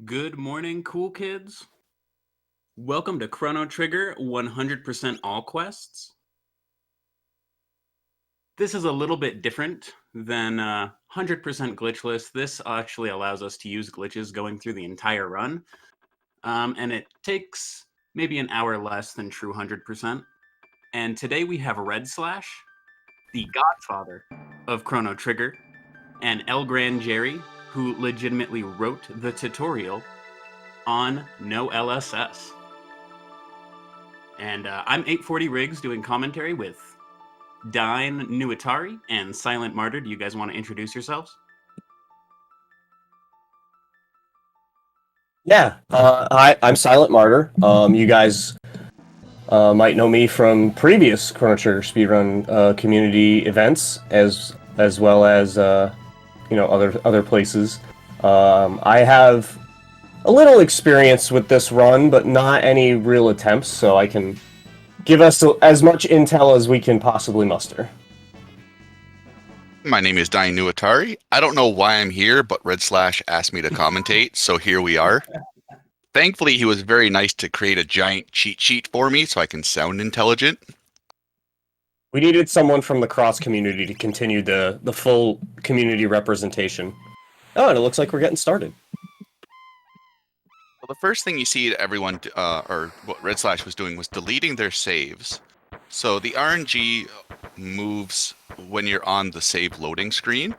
Good morning, cool kids. Welcome to Chrono Trigger 100% All Quests. This is a little bit different than 100% glitchless. This actually allows us to use glitches going through the entire run. And it takes maybe an hour less than true 100%. And today we have Redslash, the godfather of Chrono Trigger, and ElGranJerry, who legitimately wrote the tutorial on no LSS. And I'm 840 Riggs doing commentary with Dine Nuatari and Silent Martyr. Do you guys want to introduce yourselves? Yeah, hi, I'm Silent Martyr. You guys might know me from previous Chrono Trigger speedrun community events, as well as other places. I have a little experience with this run, but not any real attempts, so I can give us as much intel as we can possibly muster. My name is Dine Nuatari. I don't know why I'm here, but Redslash asked me to commentate, so here we are. Thankfully, he was very nice to create a giant cheat sheet for me so I can sound intelligent. We needed someone from the cross community to continue the full community representation. Oh, and it looks like we're getting started. Well, the first thing you see everyone, or what Redslash was doing, was deleting their saves. So the RNG moves when you're on the save loading screen.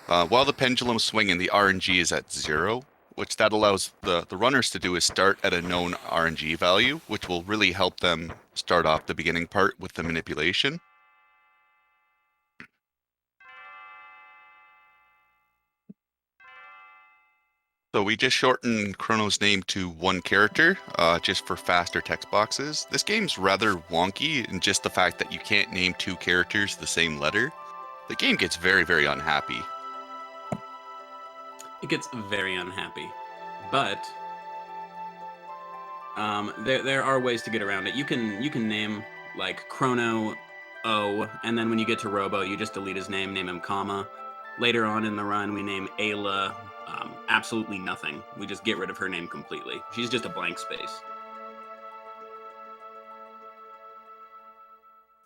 While the pendulum's swinging, the RNG is at 0, which that allows the runners to do is start at a known RNG value, which will really help them start off the beginning part with the manipulation. So we just shortened Chrono's name to one character, just for faster text boxes. This game's rather wonky in just the fact that you can't name two characters the same letter. The game gets very, very unhappy. It gets very unhappy, but there are ways to get around it. You can name like Chrono O, and then when you get to Robo, you just delete his name him comma. Later on in the run, we name Ayla absolutely nothing. We just get rid of her name completely. She's just a blank space.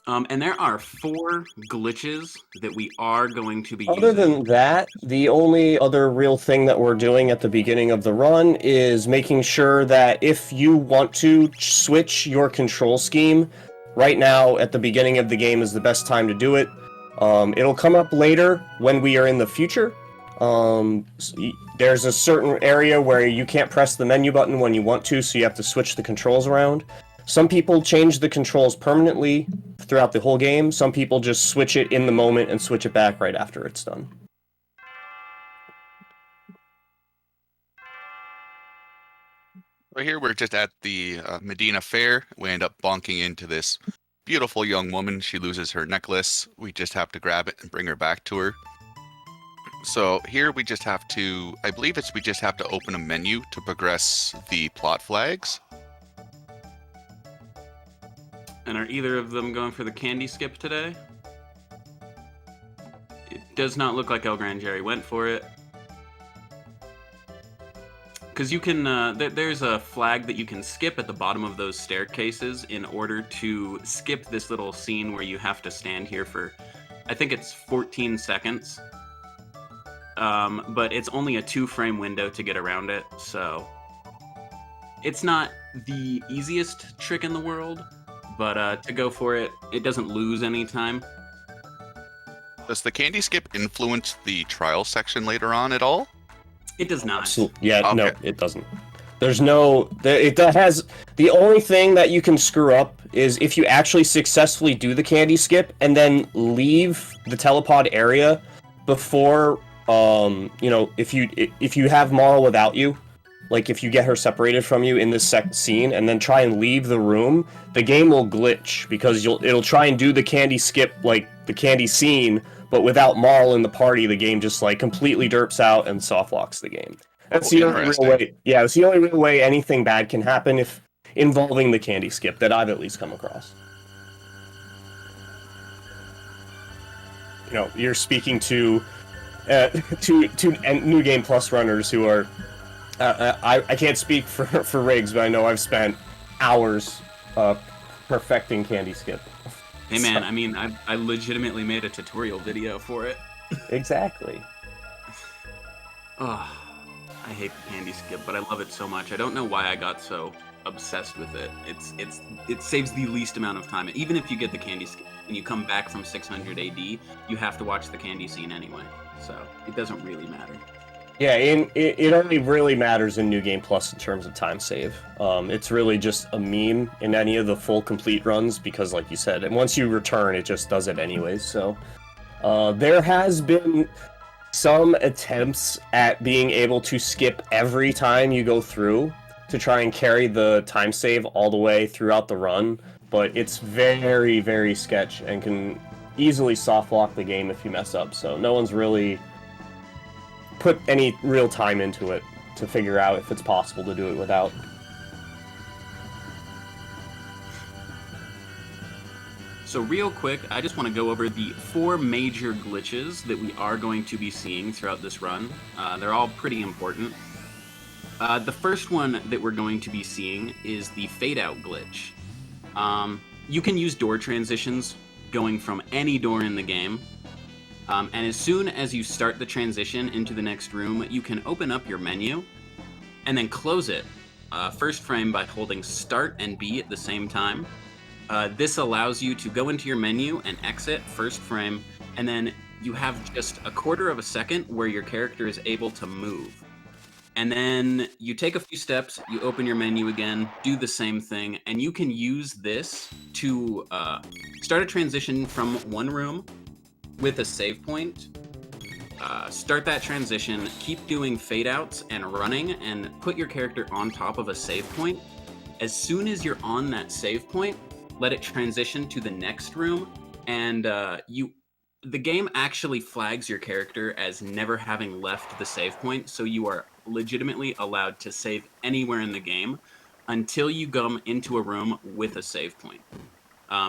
And there are 4 glitches that we are going to be Other using. than that, the only other real thing that we're doing at the beginning of the run is making sure that if you want to switch your control scheme, right now at the beginning of the game is the best time to do it. It'll come up later when we are in the future. There's a certain area where you can't press the menu button when you want to, so you have to switch the controls around. Some people change the controls permanently throughout the whole game. Some people just switch it in the moment and switch it back right after it's done. Right here, we're just at the Medina Fair. We end up bonking into this beautiful young woman. She loses her necklace. We just have to grab it and bring her back to her. So here we just have to, I believe we just have to open a menu to progress the plot flags. And are either of them going for the candy skip today? It does not look like ElGranJerry went for it. Because you can, there's a flag that you can skip at the bottom of those staircases in order to skip this little scene where you have to stand here for, I think it's 14 seconds. But it's only a 2-frame window to get around it, so it's not the easiest trick in the world, but to go for it, it doesn't lose any time. Does the candy skip influence the trial section later on at all? It does not. Yeah, Okay. No, it doesn't. There's no... It has... The only thing that you can screw up is if you actually successfully do the candy skip and then leave the telepod area before, if you have Marl without you, like if you get her separated from you in this scene and then try and leave the room, the game will glitch because it'll try and do the candy skip, like the candy scene, but without Marl in the party, the game just like completely derps out and soft locks the game. That's the only real way. Yeah, it's the only real way anything bad can happen if involving the candy skip that I've at least come across. You're speaking to New Game Plus runners who are I can't speak for Riggs, but I know I've spent hours perfecting Candy Skip. Hey man, I mean, I legitimately made a tutorial video for it. Exactly. Oh, I hate the Candy Skip, but I love it so much. I don't know why I got so obsessed with it. It saves the least amount of time. Even if you get the Candy Skip and you come back from 600 AD, you have to watch the candy scene anyway. So it doesn't really matter. Yeah, it only really matters in New Game Plus in terms of time save. It's really just a meme in any of the full complete runs because, like you said, and once you return, it just does it anyways. So there has been some attempts at being able to skip every time you go through to try and carry the time save all the way throughout the run, but it's very, very sketch and can easily soft lock the game if you mess up. So no one's really put any real time into it to figure out if it's possible to do it without. So real quick, I just want to go over the 4 major glitches that we are going to be seeing throughout this run. They're all pretty important. The first one that we're going to be seeing is the fade out glitch. You can use door transitions going from any door in the game. And as soon as you start the transition into the next room, you can open up your menu and then close it first frame by holding Start and B at the same time. This allows you to go into your menu and exit first frame, and then you have just a quarter of a second where your character is able to move. And then you take a few steps, you open your menu again, do the same thing, and you can use this to start a transition from one room with a save point, start that transition, keep doing fade outs and running, and put your character on top of a save point. As soon as you're on that save point, let it transition to the next room, and the game actually flags your character as never having left the save point, so you are legitimately allowed to save anywhere in the game until you come into a room with a save point.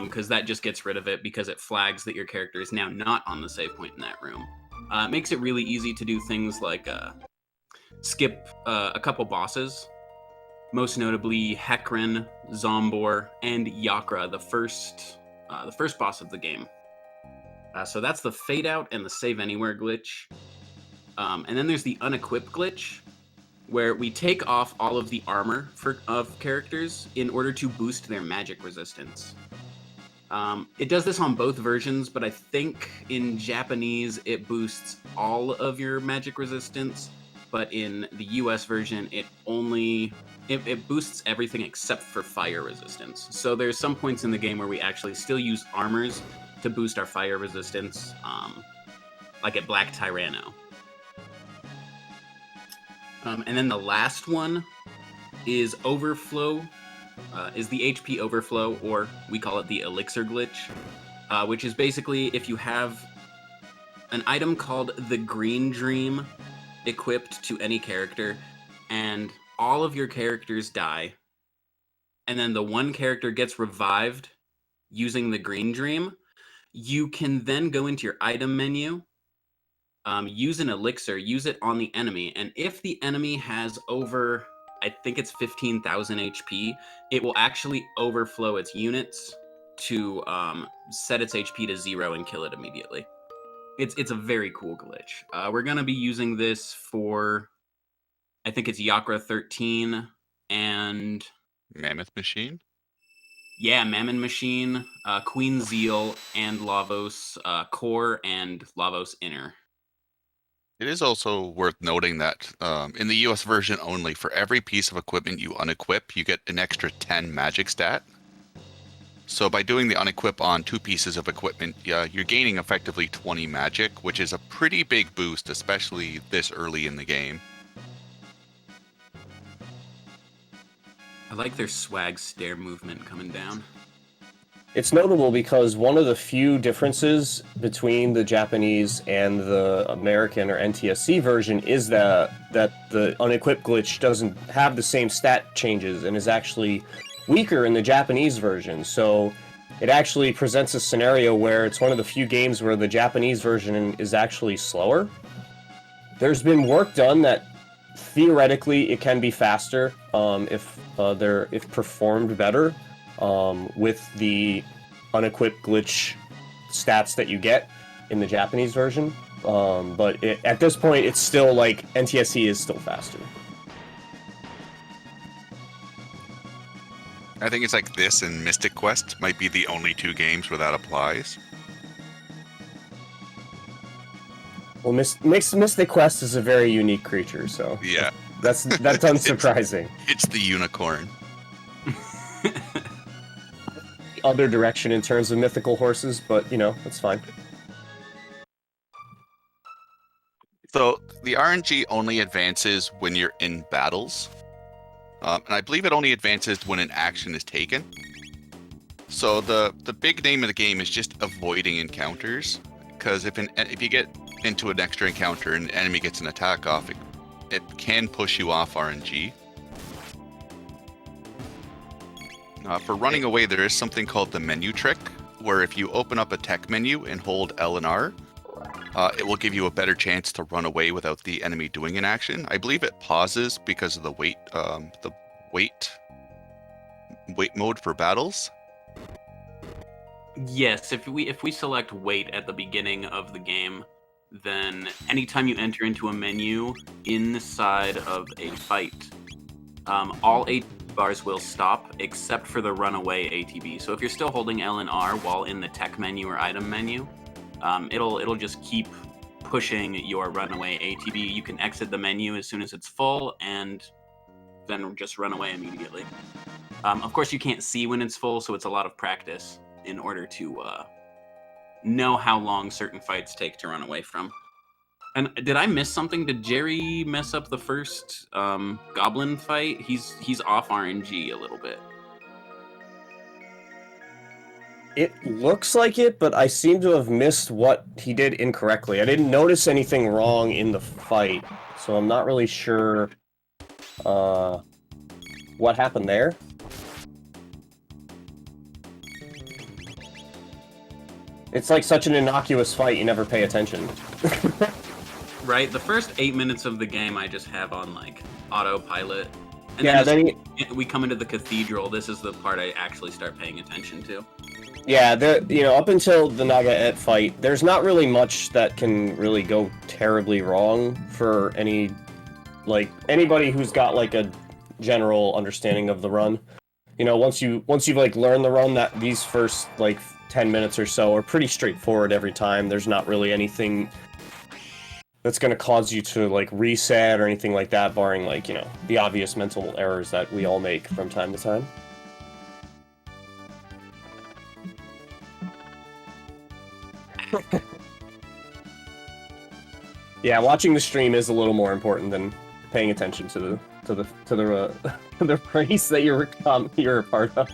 Because that just gets rid of it because it flags that your character is now not on the save point in that room. It makes it really easy to do things like skip a couple bosses, most notably Hecarim, Zombor, and Yakra, the first boss of the game. So that's the fade out and the save anywhere glitch. And then there's the unequip glitch, where we take off all of the armor of characters in order to boost their magic resistance. It does this on both versions, but I think in Japanese it boosts all of your magic resistance, but in the US version it boosts everything except for fire resistance. So there's some points in the game where we actually still use armors to boost our fire resistance, like at Black Tyranno. And then the last one is overflow. Is the HP overflow, or we call it the elixir glitch, which is basically if you have an item called the Green Dream equipped to any character, and all of your characters die, and then the one character gets revived using the Green Dream, you can then go into your item menu, use an elixir, use it on the enemy, and if the enemy has over, I think it's 15,000 HP, it will actually overflow its units to set its HP to 0 and kill it immediately. It's a very cool glitch. We're going to be using this for, I think it's Yakra 13 and... Mammoth Machine? Yeah, Mammon Machine, Queen Zeal, and Lavos Core and Lavos Inner. It is also worth noting that in the US version only, for every piece of equipment you unequip, you get an extra 10 magic stat. So by doing the unequip on 2 pieces of equipment, you're gaining effectively 20 magic, which is a pretty big boost, especially this early in the game. I like their swag stare movement coming down. It's notable because one of the few differences between the Japanese and the American or NTSC version is that the unequip glitch doesn't have the same stat changes and is actually weaker in the Japanese version. So it actually presents a scenario where it's one of the few games where the Japanese version is actually slower. There's been work done that theoretically it can be faster if performed better with the unequipped glitch stats that you get in the Japanese version. But at this point, it's still like NTSC is still faster. I think it's like this and Mystic Quest might be the only 2 games where that applies. Well, Mystic Quest is a very unique creature, so Yeah, that's unsurprising. it's the unicorn. Other direction in terms of mythical horses, but you know, that's fine. So the RNG only advances when you're in battles. And I believe it only advances when an action is taken. So the big name of the game is just avoiding encounters. Because if you get into an extra encounter and an enemy gets an attack off, it can push you off RNG. For running away, there is something called the menu trick, where if you open up a tech menu and hold L and R, it will give you a better chance to run away without the enemy doing an action. I believe it pauses because of the wait mode for battles. Yes, if we select wait at the beginning of the game, then anytime you enter into a menu inside of a fight, all 8 bars will stop except for the runaway ATB. So if you're still holding L and R while in the tech menu or item menu, it'll just keep pushing your runaway ATB. You can exit the menu as soon as it's full and then just run away immediately. Of course, you can't see when it's full, so it's a lot of practice in order to know how long certain fights take to run away from. And did I miss something? Did Jerry mess up the first goblin fight? He's off RNG a little bit. It looks like it, but I seem to have missed what he did incorrectly. I didn't notice anything wrong in the fight, so I'm not really sure what happened there. It's like such an innocuous fight, you never pay attention. Right? The first 8 minutes of the game I just have on, like, autopilot. And yeah, then we come into the cathedral, this is the part I actually start paying attention to. Yeah, up until the Naga-Et fight, there's not really much that can really go terribly wrong for anybody who's got, like, a general understanding of the run. You know, once you've, like, learned the run, that these first, like, 10 minutes or so are pretty straightforward every time. There's not really anything that's going to cause you to, like, reset or anything like that, barring, like, you know, the obvious mental errors that we all make from time to time. Yeah, watching the stream is a little more important than paying attention to the race that you're a part of.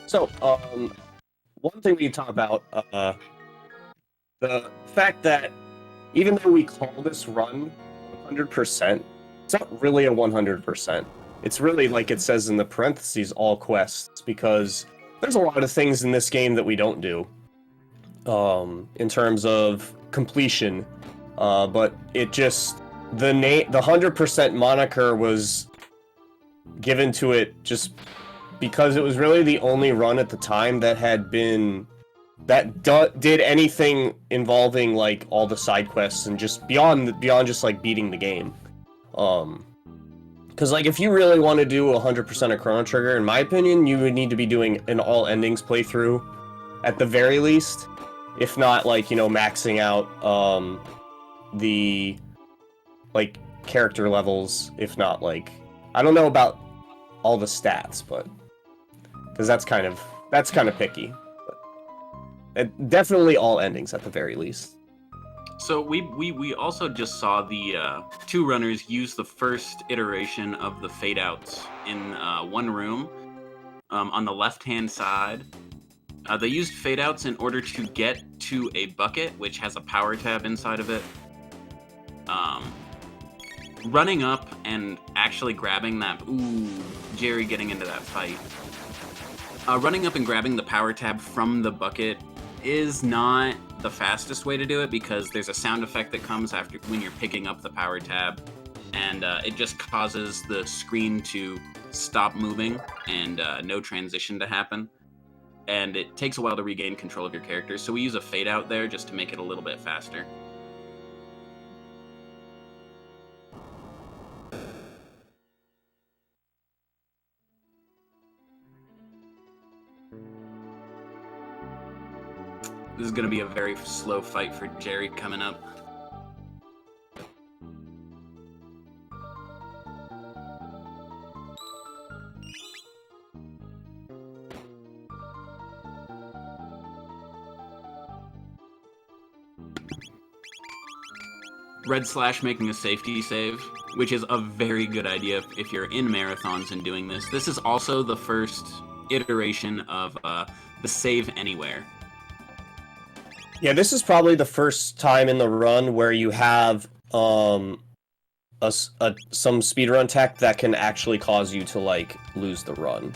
So, one thing we can talk about, the fact that even though we call this run 100%, it's not really a 100%. It's really, like it says in the parentheses, all quests, because there's a lot of things in this game that we don't do, in terms of completion, but it just, the 100% moniker was given to it just because it was really the only run at the time that did anything involving, like, all the side quests and just beyond just, like, beating the game. Because, like, if you really want to do 100% of Chrono Trigger, in my opinion, you would need to be doing an all endings playthrough at the very least, if not, like, you know, maxing out the, like, character levels, if not, like, I don't know about all the stats, but because that's kind of picky. But definitely all endings at the very least. So we also just saw the 2 runners use the first iteration of the fade outs in one room on the left-hand side. They used fade outs in order to get to a bucket, which has a power tab inside of it. Running up and actually grabbing that... Ooh, Jerry getting into that fight. Running up and grabbing the power tab from the bucket is not the fastest way to do it because there's a sound effect that comes after when you're picking up the power tab, and it just causes the screen to stop moving and no transition to happen. And it takes a while to regain control of your character, so we use a fade out there just to make it a little bit faster. This is going to be a very slow fight for Jerry coming up. Redslash making a safety save, which is a very good idea if you're in marathons and doing this. This is also the first iteration of the save anywhere. Yeah, this is probably the first time in the run where you have some speedrun tech that can actually cause you to like lose the run.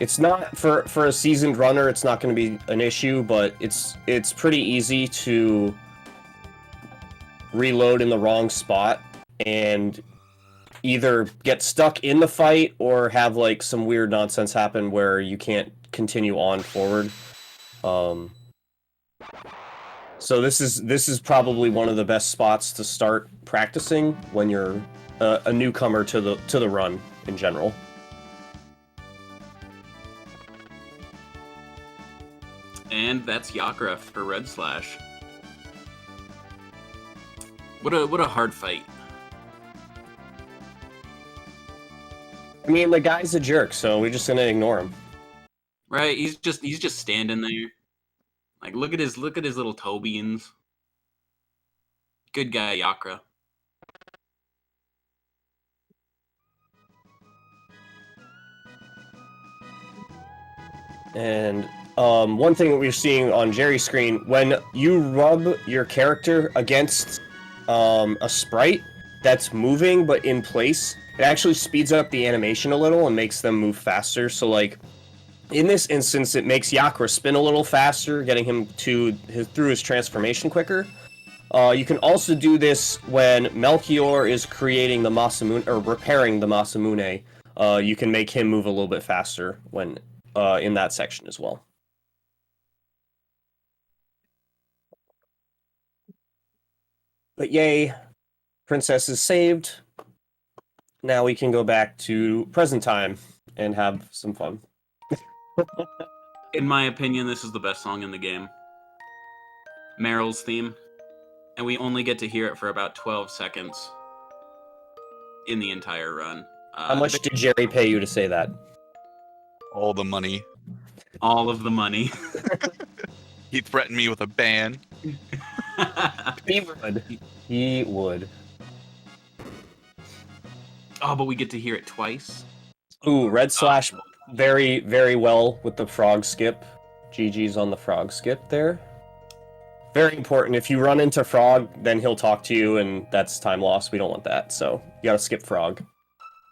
It's not for a seasoned runner, it's not going to be an issue, but it's pretty easy to reload in the wrong spot and either get stuck in the fight or have like some weird nonsense happen where you can't continue on forward. So this is probably one of the best spots to start practicing when you're a newcomer to the run in general. And that's Yakra for Redslash. What a hard fight. I mean, the guy's a jerk, so we're just gonna ignore him. Right? He's just standing there. Like, look at his little toe beans. Good guy, Yakra. And one thing that we're seeing on Jerry's screen, when you rub your character against a sprite that's moving but in place, it actually speeds up the animation a little and makes them move faster. So like in this instance, it makes Yakra spin a little faster, getting him through his transformation quicker. You can also do this when Melchior is creating the Masamune, or repairing the Masamune. You can make him move a little bit faster when in that section as well. But yay, Princess is saved. Now we can go back to present time and have some fun. In my opinion, this is the best song in the game. Meryl's theme. And we only get to hear it for about 12 seconds in the entire run. How much did Jerry pay you to say that? All the money. All of the money. He threatened me with a ban. He would. He would. Oh, but we get to hear it twice. Ooh, Redslash very, very well with the frog skip. GG's on the frog skip there. Very important. If you run into Frog, then he'll talk to you, and that's time lost. We don't want that, so you gotta skip Frog.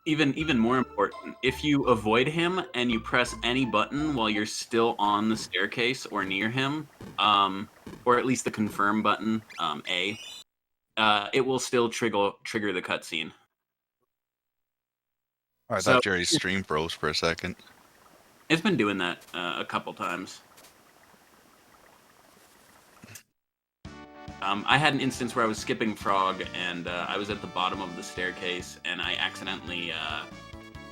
Even more important, if you avoid him and you press any button while you're still on the staircase or near him, or at least the confirm button, A, it will still trigger the cutscene. I thought Jerry's stream froze for a second. It's been doing that a couple times. I had an instance where I was skipping Frog, and I was at the bottom of the staircase, and I accidentally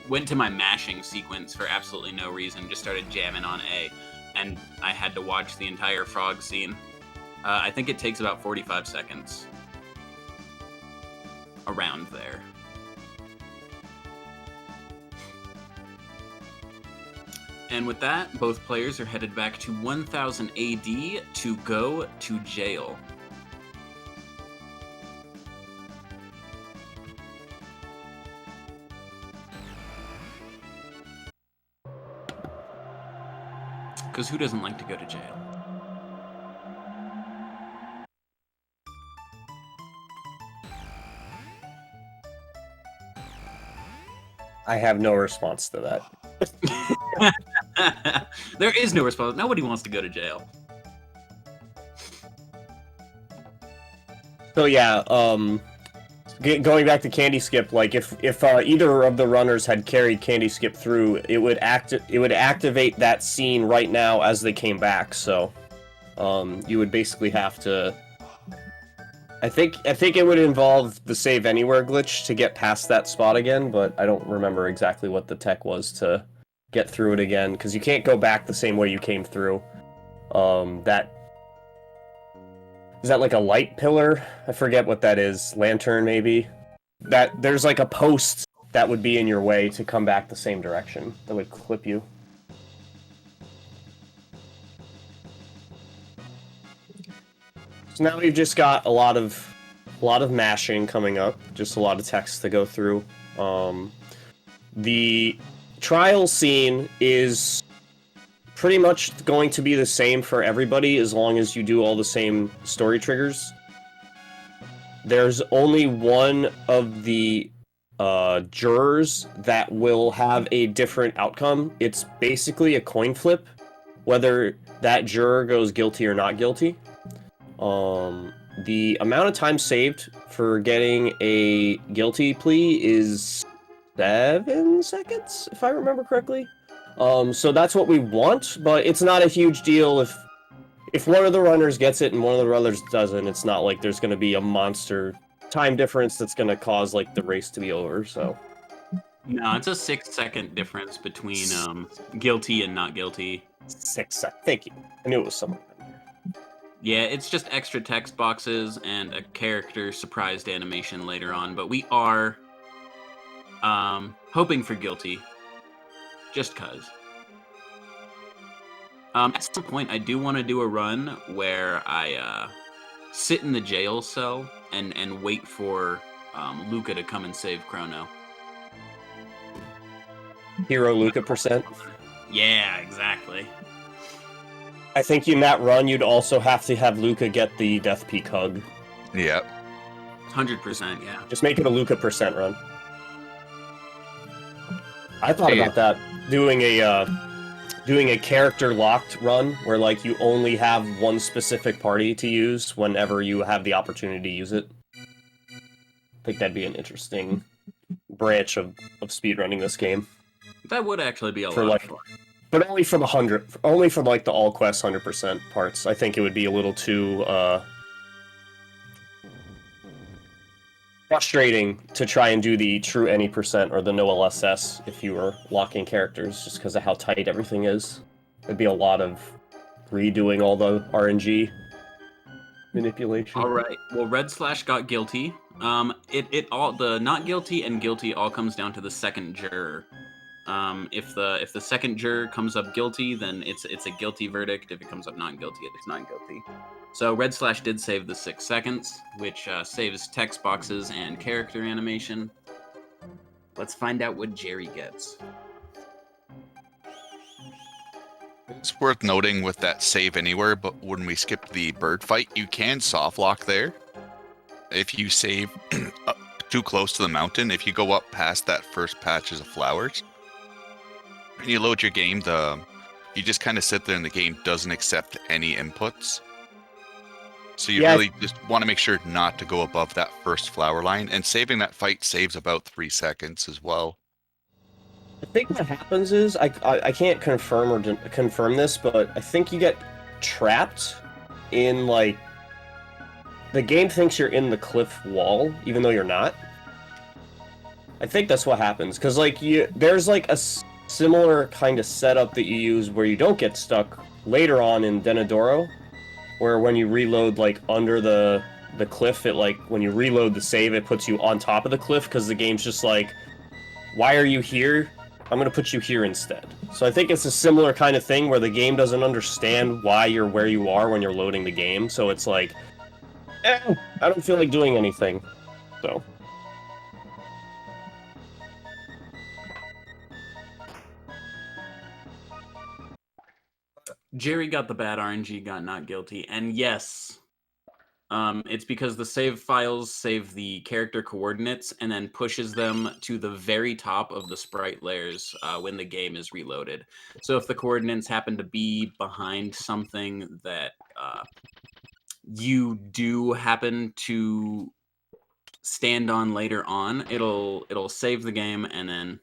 went to my mashing sequence for absolutely no reason, just started jamming on A, and I had to watch the entire Frog scene. I think it takes about 45 seconds. Around there. And with that, both players are headed back to 1000 AD to go to jail. Because who doesn't like to go to jail? I have no response to that. There is no response. Nobody wants to go to jail. So yeah, going back to Candy Skip, like if either of the runners had carried Candy Skip through, it would activate that scene right now as they came back. So, you would basically have to. I think it would involve the save anywhere glitch to get past that spot again, but I don't remember exactly what the tech was to get through it again, because you can't go back the same way you came through. That is that like a light pillar? I forget what that is. Lantern, maybe? That there's like a post that would be in your way to come back the same direction that would clip you. So now we've just got a lot of mashing coming up, just a lot of text to go through. The trial scene is pretty much going to be the same for everybody as long as you do all the same story triggers. There's only one of the jurors that will have a different outcome. It's basically a coin flip, whether that juror goes guilty or not guilty. The amount of time saved for getting a guilty plea is 7 seconds, if I remember correctly. So that's what we want, but it's not a huge deal if one of the runners gets it and one of the others doesn't. It's not like there's going to be a monster time difference that's going to cause like the race to be over. So No, it's a 6-second difference between guilty and not guilty. 6 seconds. Thank you. I knew it was somewhere. Yeah, it's just extra text boxes and a character surprised animation later on, but we are hoping for guilty, just cause. At some point, I do want to do a run where I sit in the jail cell and wait for Luca to come and save Chrono. Hero Luca %. Yeah, exactly. I think in that run, you'd also have to have Luca get the Death Peak hug. Yep. 100%, yeah. Just make it a Luca % run. I thought about that, doing a character locked run where like you only have one specific party to use whenever you have the opportunity to use it. I think that'd be an interesting branch of speedrunning this game. That would actually be a For lot like, of fun. but only for like the all quest 100% parts. I think it would be a little too frustrating to try and do the true any % or the no LSS if you were locking characters, just because of how tight everything is. It'd be a lot of redoing all the RNG manipulation. All right. Well, Redslash got guilty. The not guilty and guilty all comes down to the second juror. If the second juror comes up guilty, then it's a guilty verdict. If it comes up not guilty, it's not guilty. So Redslash did save the 6 seconds, which saves text boxes and character animation. Let's find out what Jerry gets. It's worth noting with that save anywhere, but when we skip the bird fight, you can soft lock there. If you save too close to the mountain, if you go up past that first patches of flowers, when you load your game, you just kind of sit there and the game doesn't accept any inputs. So you really just want to make sure not to go above that first flower line, and saving that fight saves about 3 seconds as well. I think what happens is, I can't confirm this, but I think you get trapped in, like, the game thinks you're in the cliff wall, even though you're not. I think that's what happens, because, like, there's, like, a similar kind of setup that you use where you don't get stuck later on in Denadoro, where when you reload, like, under the cliff, it, like, when you reload the save, it puts you on top of the cliff, because the game's just like, why are you here? I'm going to put you here instead. So I think it's a similar kind of thing where the game doesn't understand why you're where you are when you're loading the game, so it's like, I don't feel like doing anything. So. Jerry got the bad RNG, got not guilty, and yes, It's because the save files save the character coordinates and then pushes them to the very top of the sprite layers when the game is reloaded. So if the coordinates happen to be behind something that you do happen to stand on later on, it'll save the game and then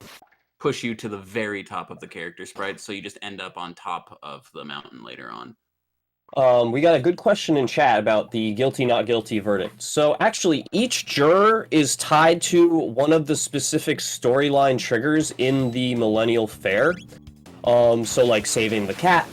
push you to the very top of the character sprite, so you just end up on top of the mountain later on. We got a good question in chat about the guilty, not guilty verdict. So actually, each juror is tied to one of the specific storyline triggers in the Millennial Fair. So like saving the cat,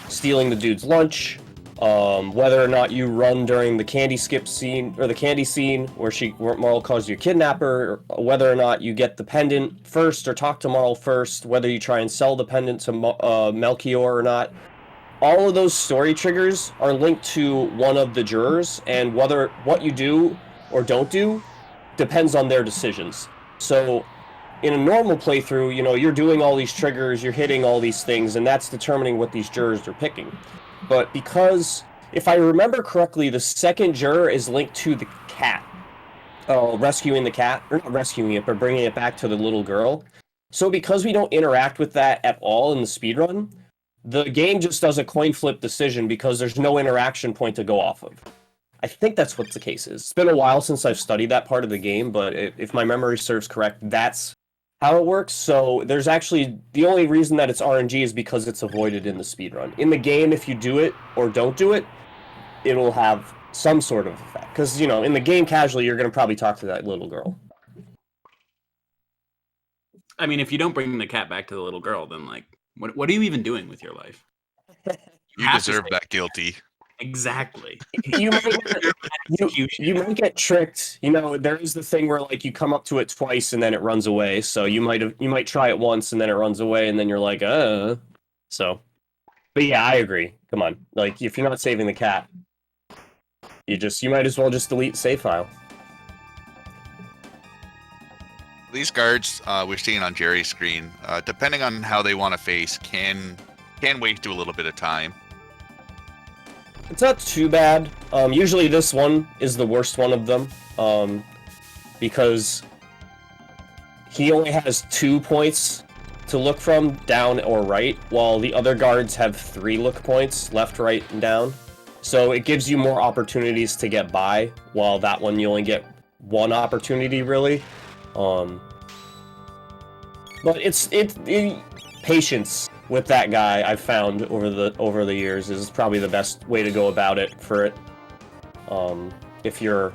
stealing the dude's lunch, whether or not you run during the candy skip scene, or the candy scene, where Marl calls you a kidnapper, or whether or not you get the pendant first, or talk to Marl first, whether you try and sell the pendant to Melchior or not. All of those story triggers are linked to one of the jurors, and whether what you do or don't do depends on their decisions. So in a normal playthrough, you're doing all these triggers, you're hitting all these things, and that's determining what these jurors are picking. But because, if I remember correctly, the second juror is linked to the cat. Rescuing the cat, or not rescuing it, but bringing it back to the little girl. So because we don't interact with that at all in the speedrun, the game just does a coin flip decision because there's no interaction point to go off of. I think that's what the case is. It's been a while since I've studied that part of the game, but if my memory serves correct, that's how it works. So there's actually, the only reason that it's RNG is because it's avoided in the speedrun. In the game, if you do it or don't do it, it'll have some sort of effect. Because, in the game casually, you're going to probably talk to that little girl. I mean, if you don't bring the cat back to the little girl, then, like, what are you even doing with your life? You deserve that guilty. Exactly. You might get tricked. There is the thing where like you come up to it twice and then it runs away. So you might try it once and then it runs away and then you're like, So, but yeah, I agree. Come on, like if you're not saving the cat, you might as well just delete the save file. These guards we're seeing on Jerry's screen, depending on how they want to face, can waste a little bit of time. It's not too bad. Usually this one is the worst one of them, because he only has 2 points to look from, down or right, while the other guards have 3 look points, left, right, and down. So it gives you more opportunities to get by, while that one you only get 1 opportunity, really. But it's patience with that guy I've found over the years is probably the best way to go about it for it. If you're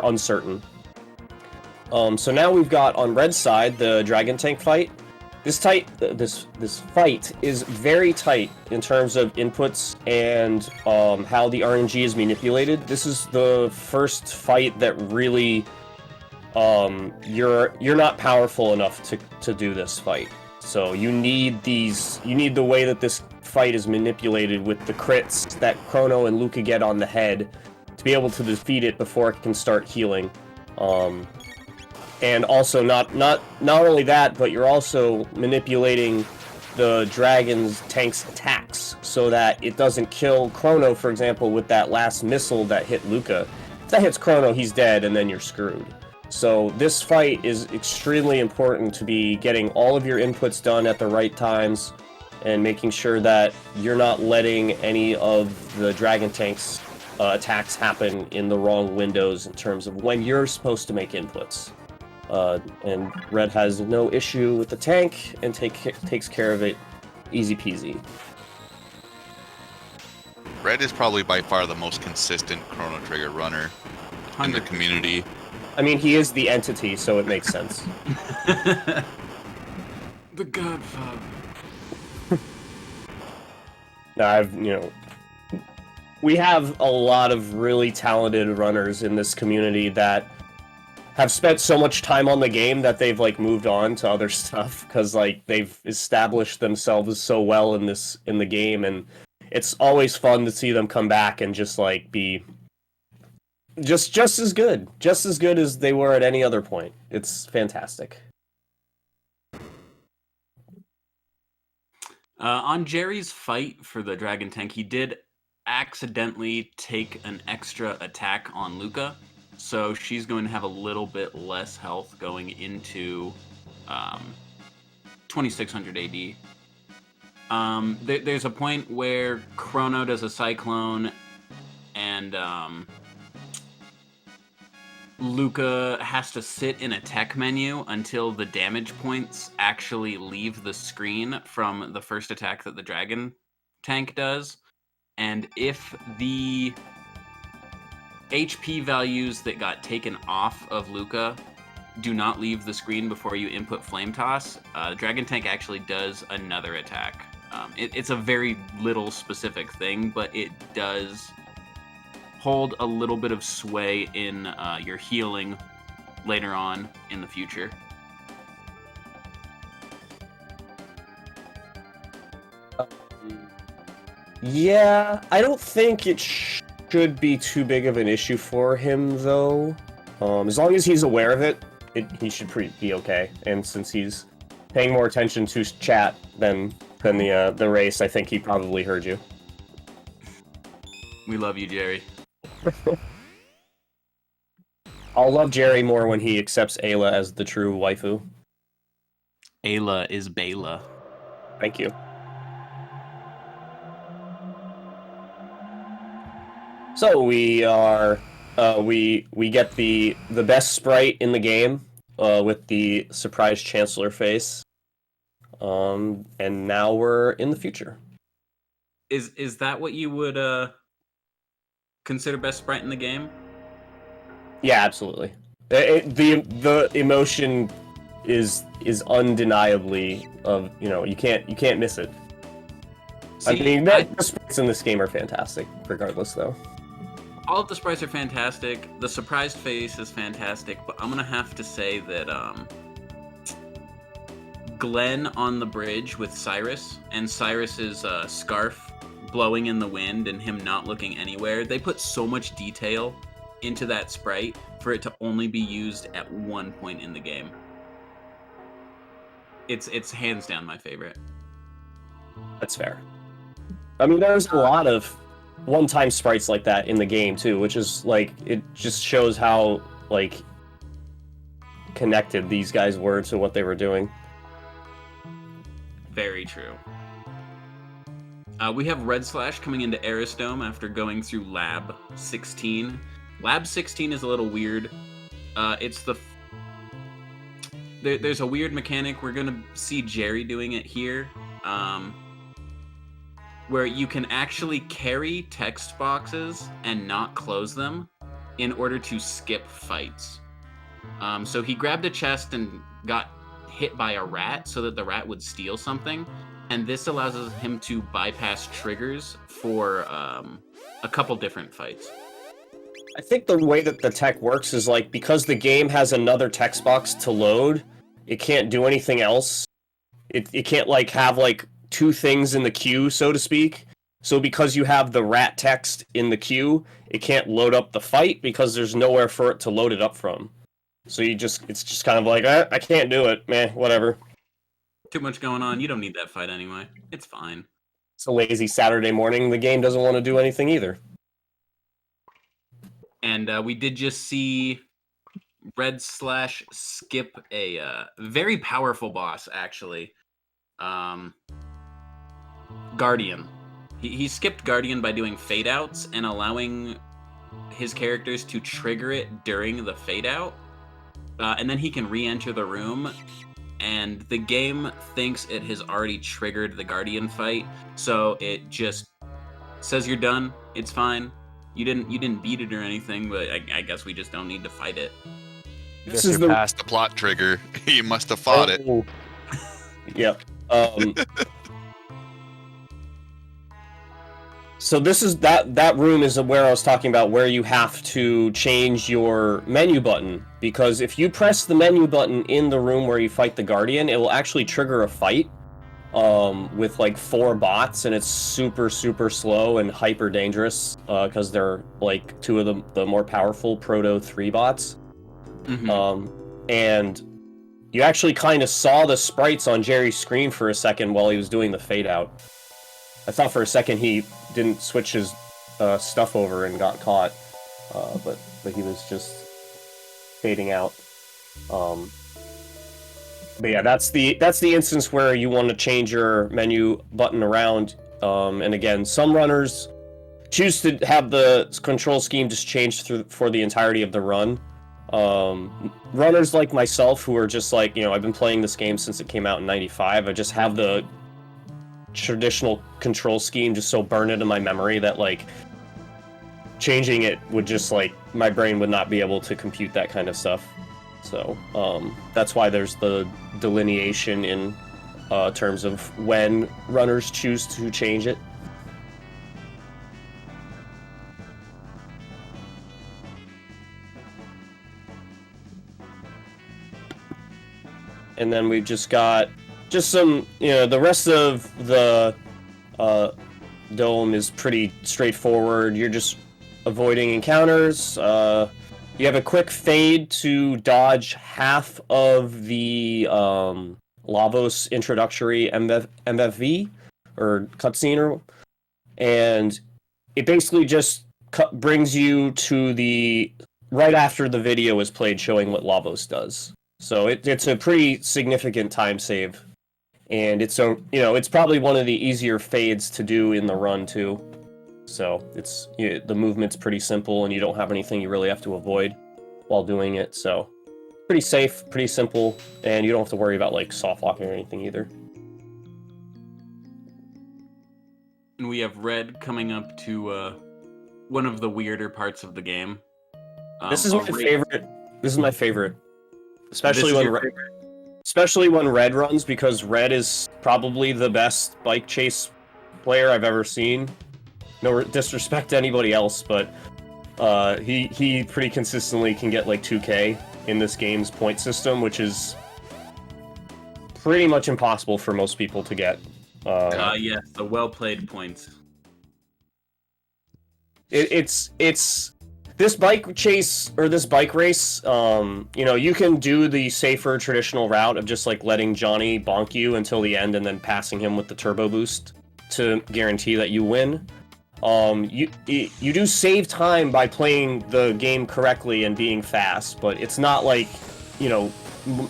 uncertain. So now we've got on Red's side the Dragon Tank fight. This fight is very tight in terms of inputs and how the RNG is manipulated. This is the first fight that really you're not powerful enough to do this fight. So you need the way that this fight is manipulated with the crits that Chrono and Luca get on the head to be able to defeat it before it can start healing. And also not only that, but you're also manipulating the Dragon's tank's attacks so that it doesn't kill Chrono, for example, with that last missile that hit Luca. If that hits Chrono, he's dead, and then you're screwed. So this fight is extremely important to be getting all of your inputs done at the right times and making sure that you're not letting any of the Dragon Tank's attacks happen in the wrong windows in terms of when you're supposed to make inputs. And Red has no issue with the tank and takes care of it easy peasy. Red is probably by far the most consistent Chrono Trigger runner in the community. I mean, he is the entity, so it makes sense. The Godfather. We have a lot of really talented runners in this community that have spent so much time on the game that they've like moved on to other stuff because like they've established themselves so well in the game, and it's always fun to see them come back and just like be just as good as they were at any other point. It's fantastic. On Jerry's fight for the Dragon Tank, he did accidentally take an extra attack on Luca, so she's going to have a little bit less health going into 2600 AD. There's a point where Chrono does a Cyclone, and Luca has to sit in a tech menu until the damage points actually leave the screen from the first attack that the Dragon Tank does. And if the HP values that got taken off of Luca do not leave the screen before you input Flame Toss, the Dragon Tank actually does another attack. It's a very little specific thing, but it does hold a little bit of sway in your healing later on in the future. Yeah, I don't think it should be too big of an issue for him, though. As long as he's aware of it, he should be okay. And since he's paying more attention to chat than the race, I think he probably heard you. We love you, Jerry. I'll love Jerry more when he accepts Ayla as the true waifu. Ayla is Bayla. Thank you. So we are we get the best sprite in the game with the surprise Chancellor face. And now we're in the future. Is that what you would consider best sprite in the game? Yeah, absolutely. The emotion is undeniably you can't miss it. See, the sprites in this game are fantastic, regardless though. All of the sprites are fantastic. The surprised face is fantastic, but I'm gonna have to say that Glenn on the bridge with Cyrus and Cyrus's scarf blowing in the wind and him not looking anywhere, they put so much detail into that sprite for it to only be used at one point in the game. It's hands down my favorite. That's fair. I mean, there's a lot of one-time sprites like that in the game too, which is like, it just shows how like connected these guys were to what they were doing. Very true. We have Redslash coming into Arisdome after going through Lab 16. Lab 16 is a little weird. There's a weird mechanic. We're gonna see Jerry doing it here, where you can actually carry text boxes and not close them in order to skip fights. So he grabbed a chest and got hit by a rat so that the rat would steal something, and this allows him to bypass triggers for a couple different fights. I think the way that the tech works is like, because the game has another text box to load, it can't do anything else. It can't like have like two things in the queue, so to speak. So because you have the rat text in the queue, it can't load up the fight because there's nowhere for it to load it up from. So it's just kind of like, I can't do it, meh, whatever. Too much going on. You don't need that fight anyway. It's fine. It's a lazy Saturday morning. The game doesn't want to do anything either. And we did just see Redslash skip a very powerful boss, actually. Guardian. He skipped Guardian by doing fade outs and allowing his characters to trigger it during the fade out. And then he can re-enter the room, and the game thinks it has already triggered the Guardian fight, so it just says you're done. It's fine. You didn't beat it or anything, but I guess we just don't need to fight it. This is past the plot trigger. You must have fought it. Yep. So this is that room is where I was talking about, where you have to change your menu button, because if you press the menu button in the room where you fight the Guardian, it will actually trigger a fight with like 4 bots, and it's super slow and hyper dangerous because they're like 2 of the more powerful Proto 3 bots. Mm-hmm. And you actually kind of saw the sprites on Jerry's screen for a second while he was doing the fade out. I thought for a second he didn't switch his stuff over and got caught, but he was just fading out. But yeah, that's the instance where you want to change your menu button around. And again, some runners choose to have the control scheme just changed for the entirety of the run. Runners like myself who are just like, I've been playing this game since it came out in '95. I just have the traditional control scheme just so burned into my memory that like changing it would just like my brain would not be able to compute that kind of stuff. So that's why there's the delineation in terms of when runners choose to change it. And then we've just got some, the rest of the dome is pretty straightforward. You're just avoiding encounters. You have a quick fade to dodge half of the Lavos introductory MFV or cutscene, and it basically just brings you to the right after the video is played showing what Lavos does. So it's a pretty significant time save, and it's probably one of the easier fades to do in the run too. So the movement's pretty simple, and you don't have anything you really have to avoid while doing it. So pretty safe, pretty simple, and you don't have to worry about like soft locking or anything either. And we have Red coming up to one of the weirder parts of the game. This is my favorite. This is my favorite, especially when Red runs, because Red is probably the best bike chase player I've ever seen. No disrespect to anybody else, but he pretty consistently can get like 2K in this game's point system, which is pretty much impossible for most people to get. Yes, the well-played points. It's this bike chase or this bike race. You can do the safer traditional route of just like letting Johnny bonk you until the end and then passing him with the turbo boost to guarantee that you win. You do save time by playing the game correctly and being fast, but it's not like,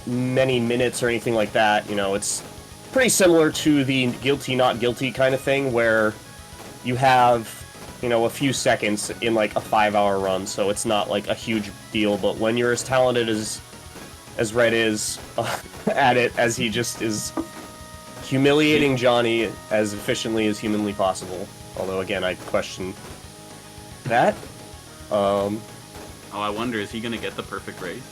many minutes or anything like that. It's pretty similar to the guilty, not guilty kind of thing where you have, a few seconds in like a 5-hour run, so it's not like a huge deal. But when you're as talented as Red is at it, as he just is humiliating Johnny as efficiently as humanly possible. Although, again, I question that. I wonder, is he going to get the perfect race?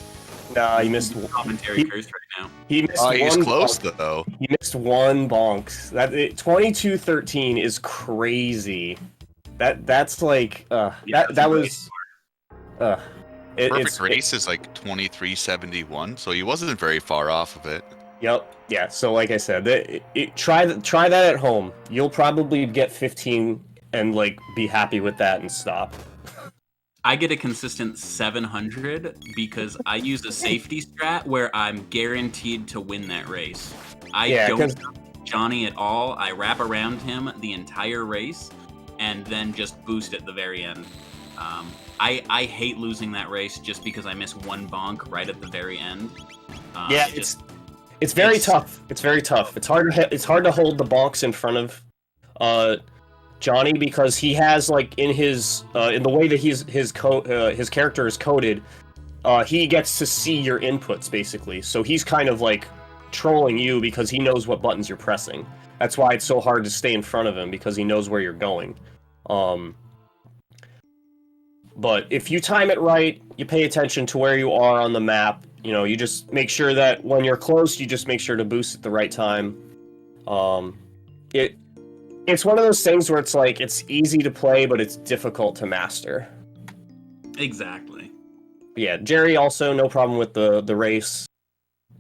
Nah, he missed... Commentary cursed right now. He's close, though. He missed one bonk. 22-13 is crazy. That's like... that was... Perfect race is like 23-71, so he wasn't very far off of it. Yep. Yeah. So, like I said, try that at home. You'll probably get 15 and like be happy with that and stop. I get a consistent 700 because I use a safety strat where I'm guaranteed to win that race. I don't stop Johnny at all. I wrap around him the entire race and then just boost at the very end. I hate losing that race just because I miss one bonk right at the very end. It's very tough. It's very tough. It's hard to hold the bonks in front of Johnny because he has like in his in the way that his character is coded, he gets to see your inputs basically. So he's kind of like trolling you because he knows what buttons you're pressing. That's why it's so hard to stay in front of him because he knows where you're going. But if you time it right, you pay attention to where you are on the map. You just make sure that when you're close, you just make sure to boost at the right time. It's one of those things where it's like, it's easy to play, but it's difficult to master. Exactly. Yeah, Jerry also, no problem with the race.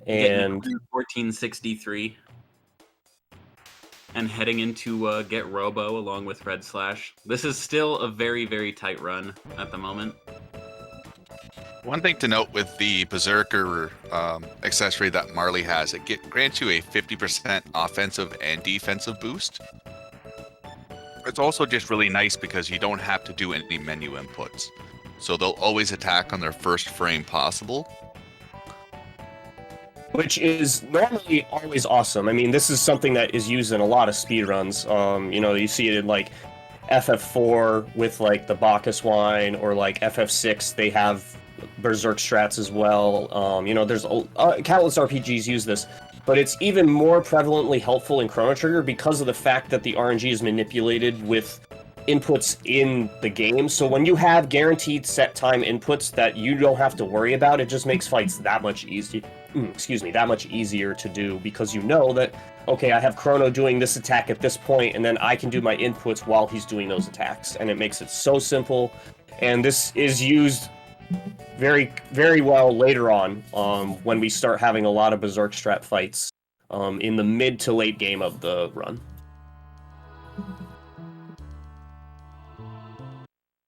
And 1463. And heading into Get Robo along with Redslash. This is still a very, very tight run at the moment. One thing to note with the Berserker accessory that Marley has, it grants you a 50% offensive and defensive boost. It's also just really nice because you don't have to do any menu inputs. So they'll always attack on their first frame possible. Which is normally always awesome. I mean, this is something that is used in a lot of speedruns. You know, you see it in, like, FF4 with, like, the Bacchus wine, or, like, FF6, they have Berserk strats as well. You know, there's countless RPGs use this. But it's even more prevalently helpful in Chrono Trigger because of the fact that the RNG is manipulated with inputs in the game. So when you have guaranteed set time inputs that you don't have to worry about, it just makes fights that much easier. That much easier to do, because you know that, okay, I have Chrono doing this attack at this point, and then I can do my inputs while he's doing those attacks, and it makes it so simple. And this is used very, very well later on, when we start having a lot of Berserk strat fights in the mid to late game of the run.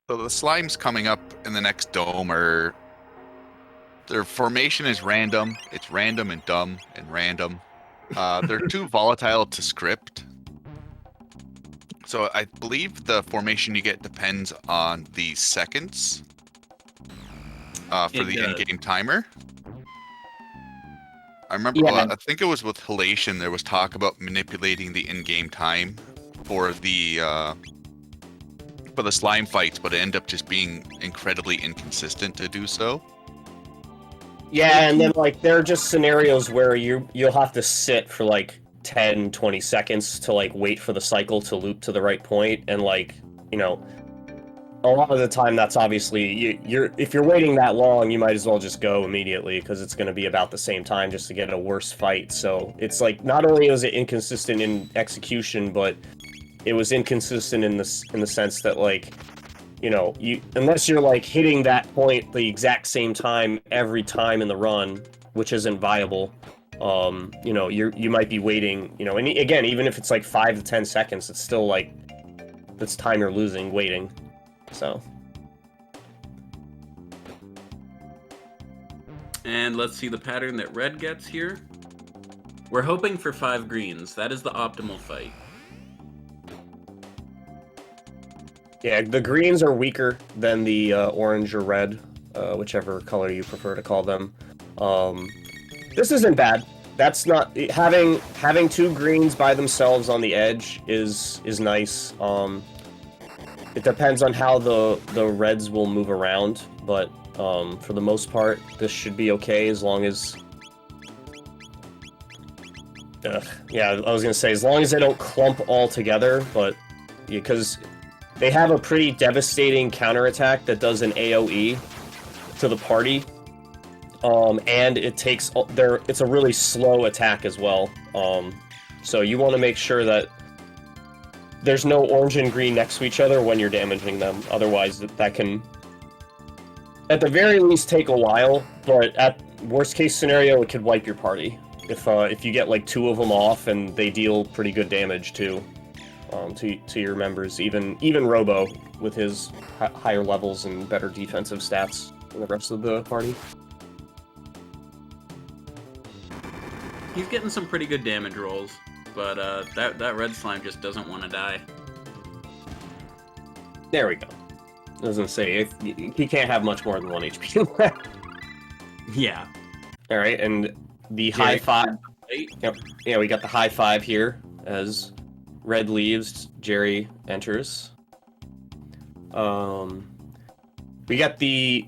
So the slimes coming up in the next dome are... Their formation is random. It's random and dumb and random. They're too volatile to script. So I believe the formation you get depends on the seconds for the in-game timer. I remember, I think it was with Halation, there was talk about manipulating the in-game time for the slime fights, but it ended up just being incredibly inconsistent to do so. Yeah, and then, like, there are just scenarios where you'll have to sit for, like, 10, 20 seconds to, like, wait for the cycle to loop to the right point, and, like, you know, a lot of the time that's obviously, if you're waiting that long, you might as well just go immediately, because it's going to be about the same time just to get a worse fight. So it's like, not only was it inconsistent in execution, but it was inconsistent in the sense that, like, you know, unless you're, like, hitting that point the exact same time every time in the run, which isn't viable, you know, you might be waiting, you know, and again, even if it's like 5 to 10 seconds, it's still, like, that's time you're losing waiting. So. And let's see the pattern that red gets here. We're hoping for 5 greens. That is the optimal fight. Yeah, the greens are weaker than the orange or red, whichever color you prefer to call them. This isn't bad. That's not... Having 2 greens by themselves on the edge is nice. It depends on how the reds will move around, but for the most part, this should be okay as long as... yeah, I was gonna say, as long as they don't clump all together, but... Because they have a pretty devastating counterattack that does an AoE to the party. And it takes... It's a really slow attack as well. So you want to make sure that there's no orange and green next to each other when you're damaging them. Otherwise, that can, at the very least, take a while. But at worst case scenario, it could wipe your party if you get like 2 of them off and they deal pretty good damage too, to your members. Even Robo with his higher levels and better defensive stats than the rest of the party. He's getting some pretty good damage rolls. But that red slime just doesn't want to die. There we go. I was gonna say, he can't have much more than 1 HP. Yeah. Alright, and the high 5... Yep. Yeah, we got the high 5 here, as red leaves, Jerry enters. We got the...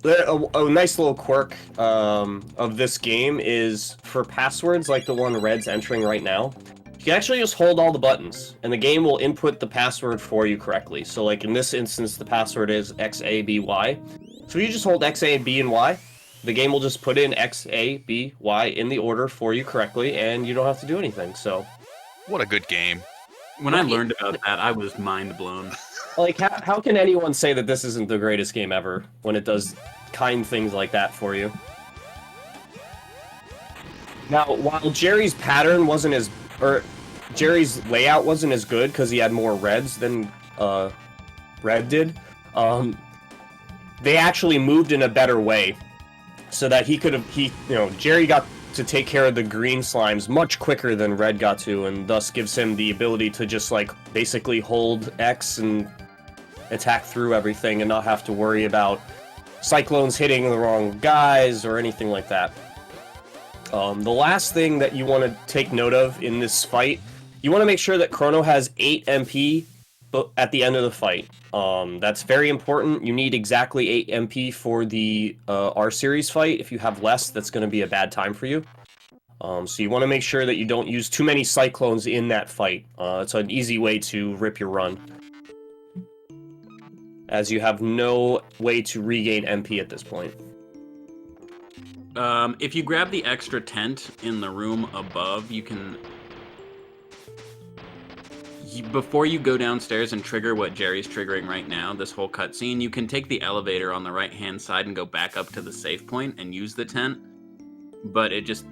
A nice little quirk of this game is for passwords like the one Red's entering right now, you can actually just hold all the buttons, and the game will input the password for you correctly. So like in this instance, the password is XABY. So you just hold X, A, B, and Y, the game will just put in X, A, B, Y in the order for you correctly, and you don't have to do anything, so... What a good game. When I learned about that, I was mind blown. Like, how can anyone say that this isn't the greatest game ever when it does kind things like that for you? Now, while Jerry's pattern wasn't as... or Jerry's layout wasn't as good because he had more reds than Red did, they actually moved in a better way so that he could have... Jerry got to take care of the green slimes much quicker than red got to, and thus gives him the ability to just, like, basically hold X and attack through everything and not have to worry about cyclones hitting the wrong guys or anything like that. The last thing that you want to take note of in this fight, you want to make sure that Chrono has 8 MP at the end of the fight. That's very important. You need exactly 8 MP for the R-Series fight. If you have less, that's going to be a bad time for you. So you want to make sure that you don't use too many cyclones in that fight. It's an easy way to rip your run, as you have no way to regain MP at this point. If you grab the extra tent in the room above, you can... Before you go downstairs and trigger what Jerry's triggering right now, this whole cutscene, you can take the elevator on the right-hand side and go back up to the save point and use the tent. But it's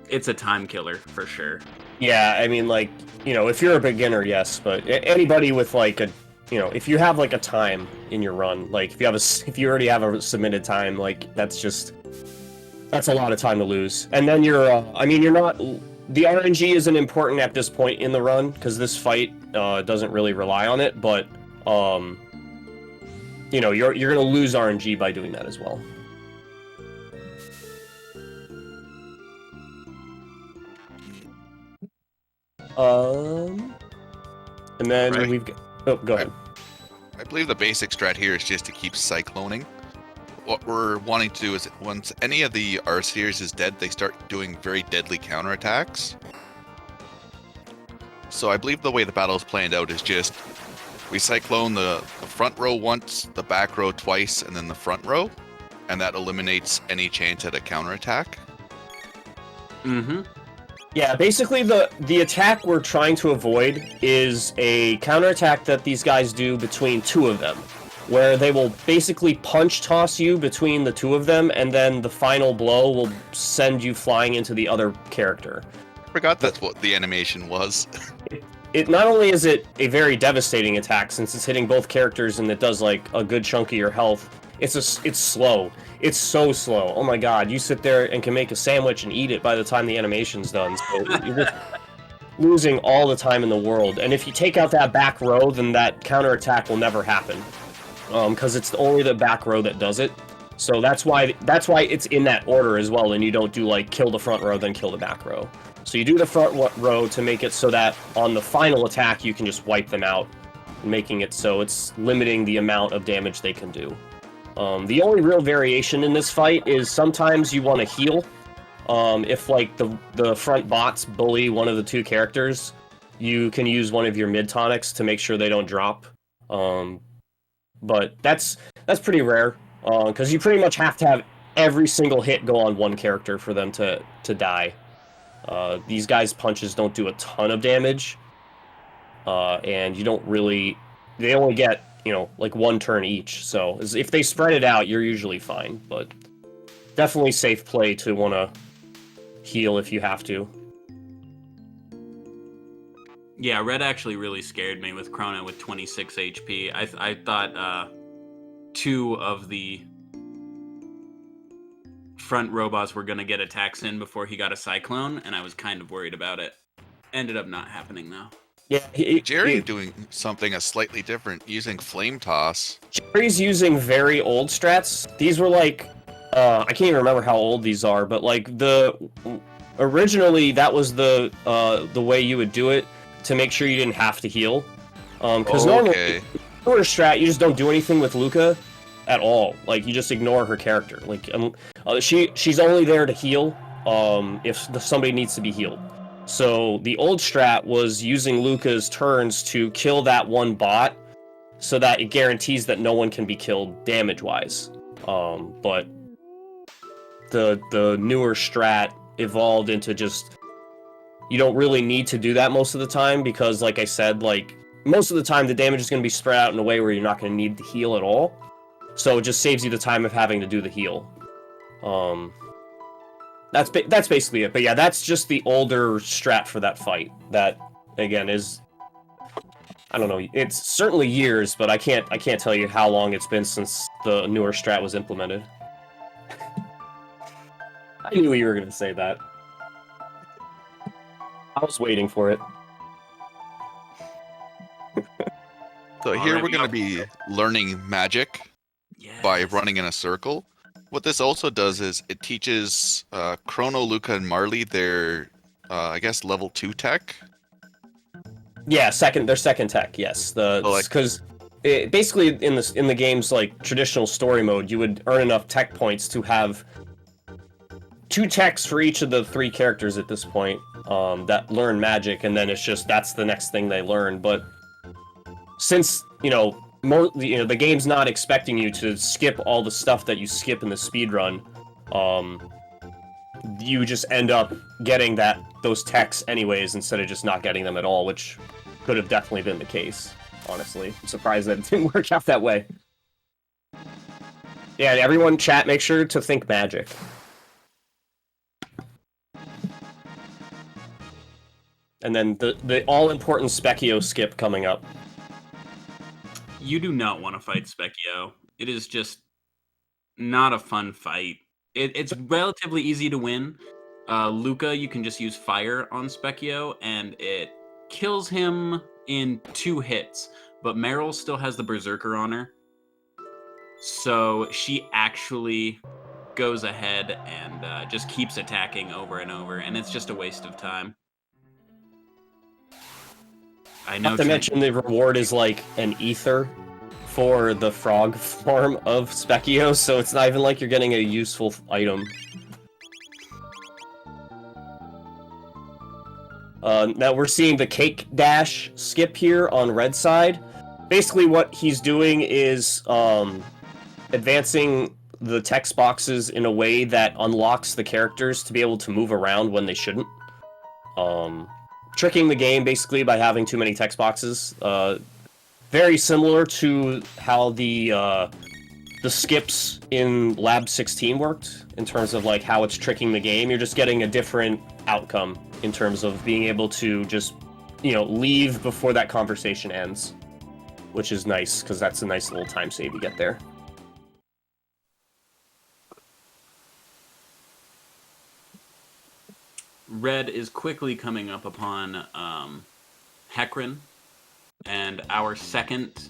a time killer for sure. Yeah, I mean, like, you know, if you're a beginner, yes, but anybody with, like, a, you know, if you have, like, a time in your run, like, if you already have a submitted time, like, that's a lot of time to lose. And then you're not, the RNG isn't important at this point in the run, because this fight doesn't really rely on it, but, you know, you're gonna lose RNG by doing that as well. And then Right. we've got... Oh, go ahead. I believe the basic strat here is just to keep cycloning. What we're wanting to do is, once any of the R-Series is dead, they start doing very deadly counterattacks. So I believe the way the battle is planned out is just, we cyclone the front row once, the back row twice, and then the front row, and that eliminates any chance at a counterattack. Mm-hmm. Yeah, basically the attack we're trying to avoid is a counterattack that these guys do between two of them, where they will basically punch toss you between the two of them, and then the final blow will send you flying into the other character. Forgot that's what the animation was. It not only is it a very devastating attack since it's hitting both characters and it does like a good chunk of your health, it's slow. It's so slow. Oh my god, you sit there and can make a sandwich and eat it by the time the animation's done. So you're just losing all the time in the world. And if you take out that back row, then that counterattack will never happen. Because it's only the back row that does it. So that's why it's in that order as well, and you don't do like kill the front row, then kill the back row. So you do the front row to make it so that on the final attack you can just wipe them out, making it so it's limiting the amount of damage they can do. The only real variation in this fight is sometimes you want to heal. If like the front bots bully one of the two characters, you can use one of your mid tonics to make sure they don't drop. But that's pretty rare, because you pretty much have to have every single hit go on one character for them to die. These guys' punches don't do a ton of damage, and you don't really... They only get, you know, like one turn each, so if they spread it out, you're usually fine, but definitely safe play to want to heal if you have to. Yeah, red actually really scared me with Chrono with 26 HP. I thought 2 of the front robots were going to get attacks in before he got a cyclone, and I was kind of worried about it. Ended up not happening, though. Yeah, Jerry doing something slightly different, using Flame Toss. Jerry's using very old strats. These were like, I can't even remember how old these are, but like originally that was the way you would do it to make sure you didn't have to heal. Because normally, newer strat, you just don't do anything with Luca at all. Like, you just ignore her character. Like, she's only there to heal if somebody needs to be healed. So the old strat was using Luca's turns to kill that one bot so that it guarantees that no one can be killed damage-wise. But the newer strat evolved into just... You don't really need to do that most of the time because, like I said, like, most of the time the damage is going to be spread out in a way where you're not going to need to heal at all. So it just saves you the time of having to do the heal. That's basically it. But yeah, that's just the older strat for that fight. That, again, is... I don't know, it's certainly years, but I can't tell you how long it's been since the newer strat was implemented. I knew you were going to say that. I was waiting for it. So All here right, we're going to be learning magic by Yes. running in a circle. What this also does is it teaches Chrono, Luca, and Marley their, I guess, level 2 tech. Yeah, their second tech, yes. Because basically in the game's like traditional story mode, you would earn enough tech points to have 2 techs for each of the 3 characters at this point that learn magic, and then it's just that's the next thing they learn. But since the game's not expecting you to skip all the stuff that you skip in the speedrun, you just end up getting those techs anyways instead of just not getting them at all, which could have definitely been the case, honestly. I'm surprised that it didn't work out that way. Yeah, everyone chat, make sure to think magic. And then the all-important Specchio skip coming up. You do not want to fight Specchio. It is just not a fun fight. It's relatively easy to win. Luca, you can just use fire on Specchio, and it kills him in 2 hits. But Meryl still has the Berserker on her. So she actually goes ahead and just keeps attacking over and over, and it's just a waste of time. I know. Not to mention the reward is like an ether for the frog form of Specchio, so it's not even like you're getting a useful item. Now we're seeing the cake dash skip here on red side. Basically what he's doing is advancing the text boxes in a way that unlocks the characters to be able to move around when they shouldn't. Tricking the game basically by having too many text boxes. Very similar to how the skips in Lab 16 worked in terms of like how it's tricking the game. You're just getting a different outcome in terms of being able to just leave before that conversation ends, which is nice because that's a nice little time save you get there. Red is quickly coming up upon Hecarim and our second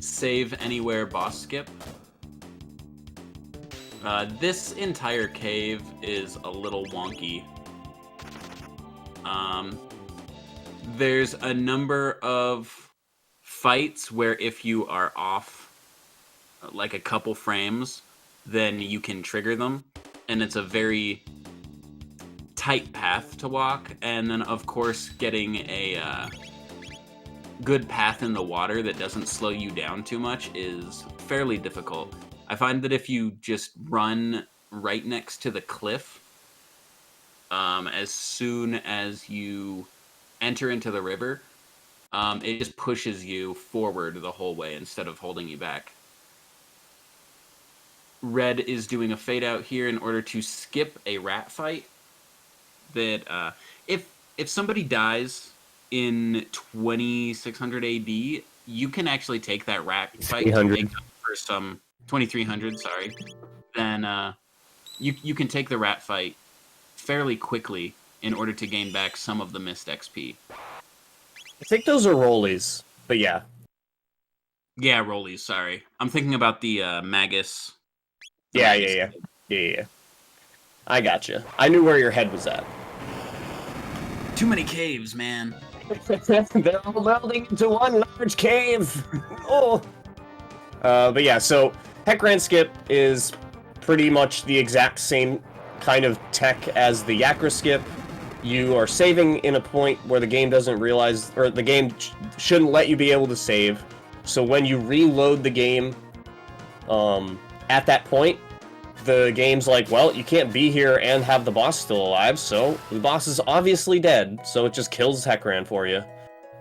save anywhere boss skip. This entire cave is a little wonky. There's a number of fights where if you are off like a couple frames, then you can trigger them, and it's a very tight path to walk. And then of course getting a good path in the water that doesn't slow you down too much is fairly difficult. I find that if you just run right next to the cliff, as soon as you enter into the river, it just pushes you forward the whole way instead of holding you back. Red is doing a fade out here in order to skip a rat fight. That if somebody dies in 2600 AD, you can actually take that rat fight to make up for some 2300. Sorry, then you can take the rat fight fairly quickly in order to gain back some of the missed XP. I think those are rollies, but yeah. Yeah, rollies. Sorry, I'm thinking about the Magus. Yeah. I gotcha. I knew where your head was at. Too many caves, man. They're all melding into one large cave. Oh. But yeah, so Hecarim skip is pretty much the exact same kind of tech as the Yakra skip. You are saving in a point where the game doesn't realize, or the game shouldn't let you be able to save. So when you reload the game, at that point, the game's like, well, you can't be here and have the boss still alive, so the boss is obviously dead, so it just kills Hecarim for you.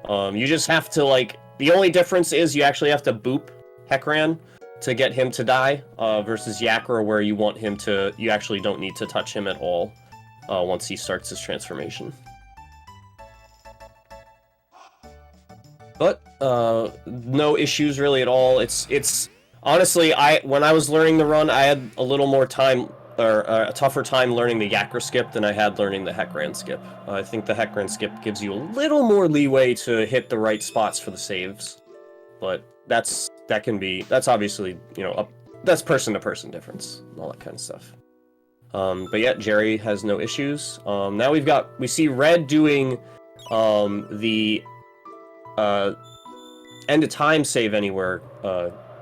You just have to, like, the only difference is you actually have to boop Hecarim to get him to die, versus Yakra, where you want him to, you actually don't need to touch him at all, once he starts his transformation. But, no issues really at all. It's honestly, when I was learning the run, I had a little more time a tougher time learning the Yakra skip than I had learning the Heckran skip. I think the Heckran skip gives you a little more leeway to hit the right spots for the saves, but that's obviously, that's person to person difference and all that kind of stuff. But yeah, Jerry has no issues. Now we see Red doing the end of time save anywhere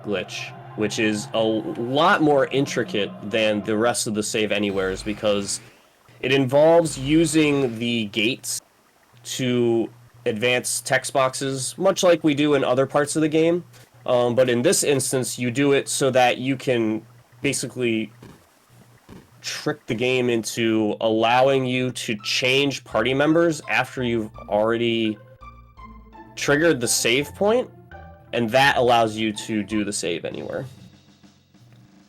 glitch, which is a lot more intricate than the rest of the save anywheres because it involves using the gates to advance text boxes, much like we do in other parts of the game. But in this instance, you do it so that you can basically trick the game into allowing you to change party members after you've already triggered the save point, and that allows you to do the save anywhere.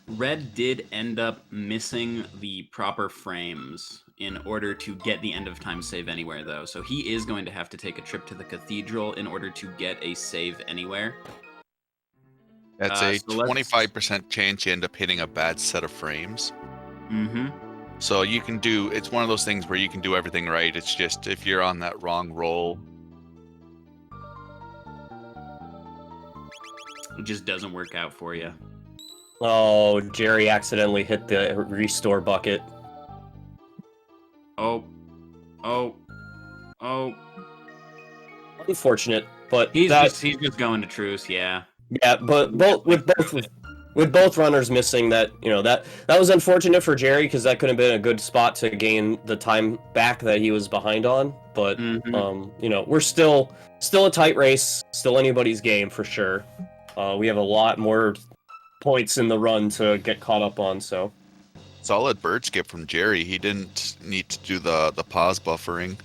Red did end up missing the proper frames in order to get the end of time save anywhere, though, so he is going to have to take a trip to the cathedral in order to get a save anywhere. That's a 25% chance you end up hitting a bad set of frames. Mm-hmm. So you can do, it's one of those things where you can do everything right. It's just if you're on that wrong roll, it just doesn't work out for you. Oh, Jerry accidentally hit the restore bucket. Oh. Unfortunate, but He's just going to truce, yeah. Yeah, but with both runners missing, that was unfortunate for Jerry because that could have been a good spot to gain the time back that he was behind on. But we're still a tight race, still anybody's game for sure. We have a lot more points in the run to get caught up on. So solid bird skip from Jerry. He didn't need to do the pause buffering.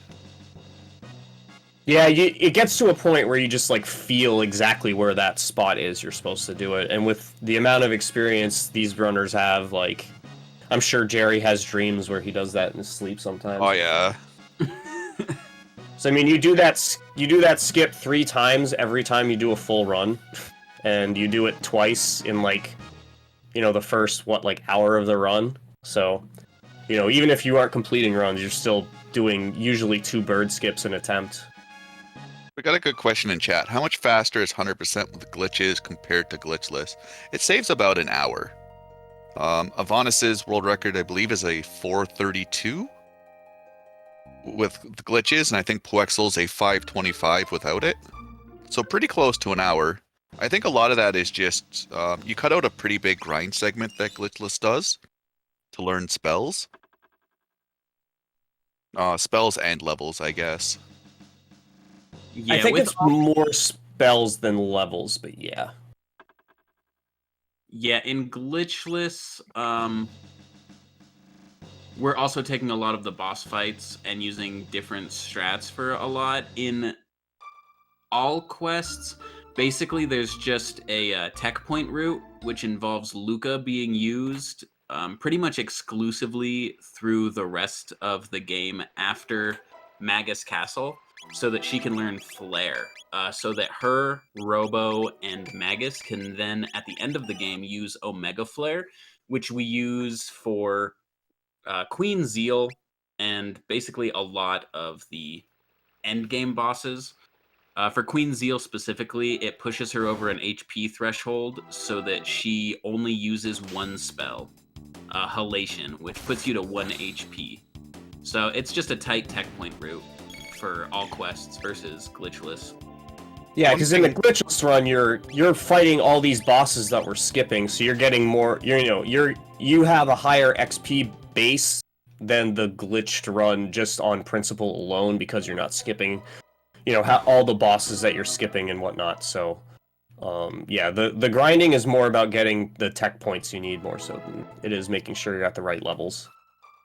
Yeah, it gets to a point where you just feel exactly where that spot is you're supposed to do it. And with the amount of experience these runners have, I'm sure Jerry has dreams where he does that in his sleep sometimes. Oh yeah. So I mean, you do that skip 3 times every time you do a full run, and you do it twice in the first hour of the run. So, even if you aren't completing runs, you're still doing usually 2 bird skips an attempt. We got a good question in chat. How much faster is 100% with glitches compared to glitchless? It saves about an hour. Avonis's world record, I believe, is a 4:32 with the glitches, and I think Puexel's a 5:25 without it. So pretty close to an hour. I think a lot of that is just you cut out a pretty big grind segment that glitchless does to learn spells. Spells and levels, I guess. Yeah, I think it's more spells than levels, but yeah. Yeah, in glitchless, we're also taking a lot of the boss fights and using different strats for a lot. In all quests, basically there's just a tech point route, which involves Luca being used pretty much exclusively through the rest of the game after Magus Castle, so that she can learn Flare, so that her, Robo, and Magus can then, at the end of the game, use Omega Flare, which we use for Queen Zeal and basically a lot of the endgame bosses. For Queen Zeal specifically, it pushes her over an HP threshold so that she only uses one spell, Halation, which puts you to 1 HP. So it's just a tight tech point route for all quests versus glitchless. Yeah, because in the glitchless run, you're fighting all these bosses that we're skipping, so you're getting more. You have a higher XP base than the glitched run just on principle alone because you're not skipping, all the bosses that you're skipping and whatnot. So, yeah, the grinding is more about getting the tech points you need more so than it is making sure you're at the right levels.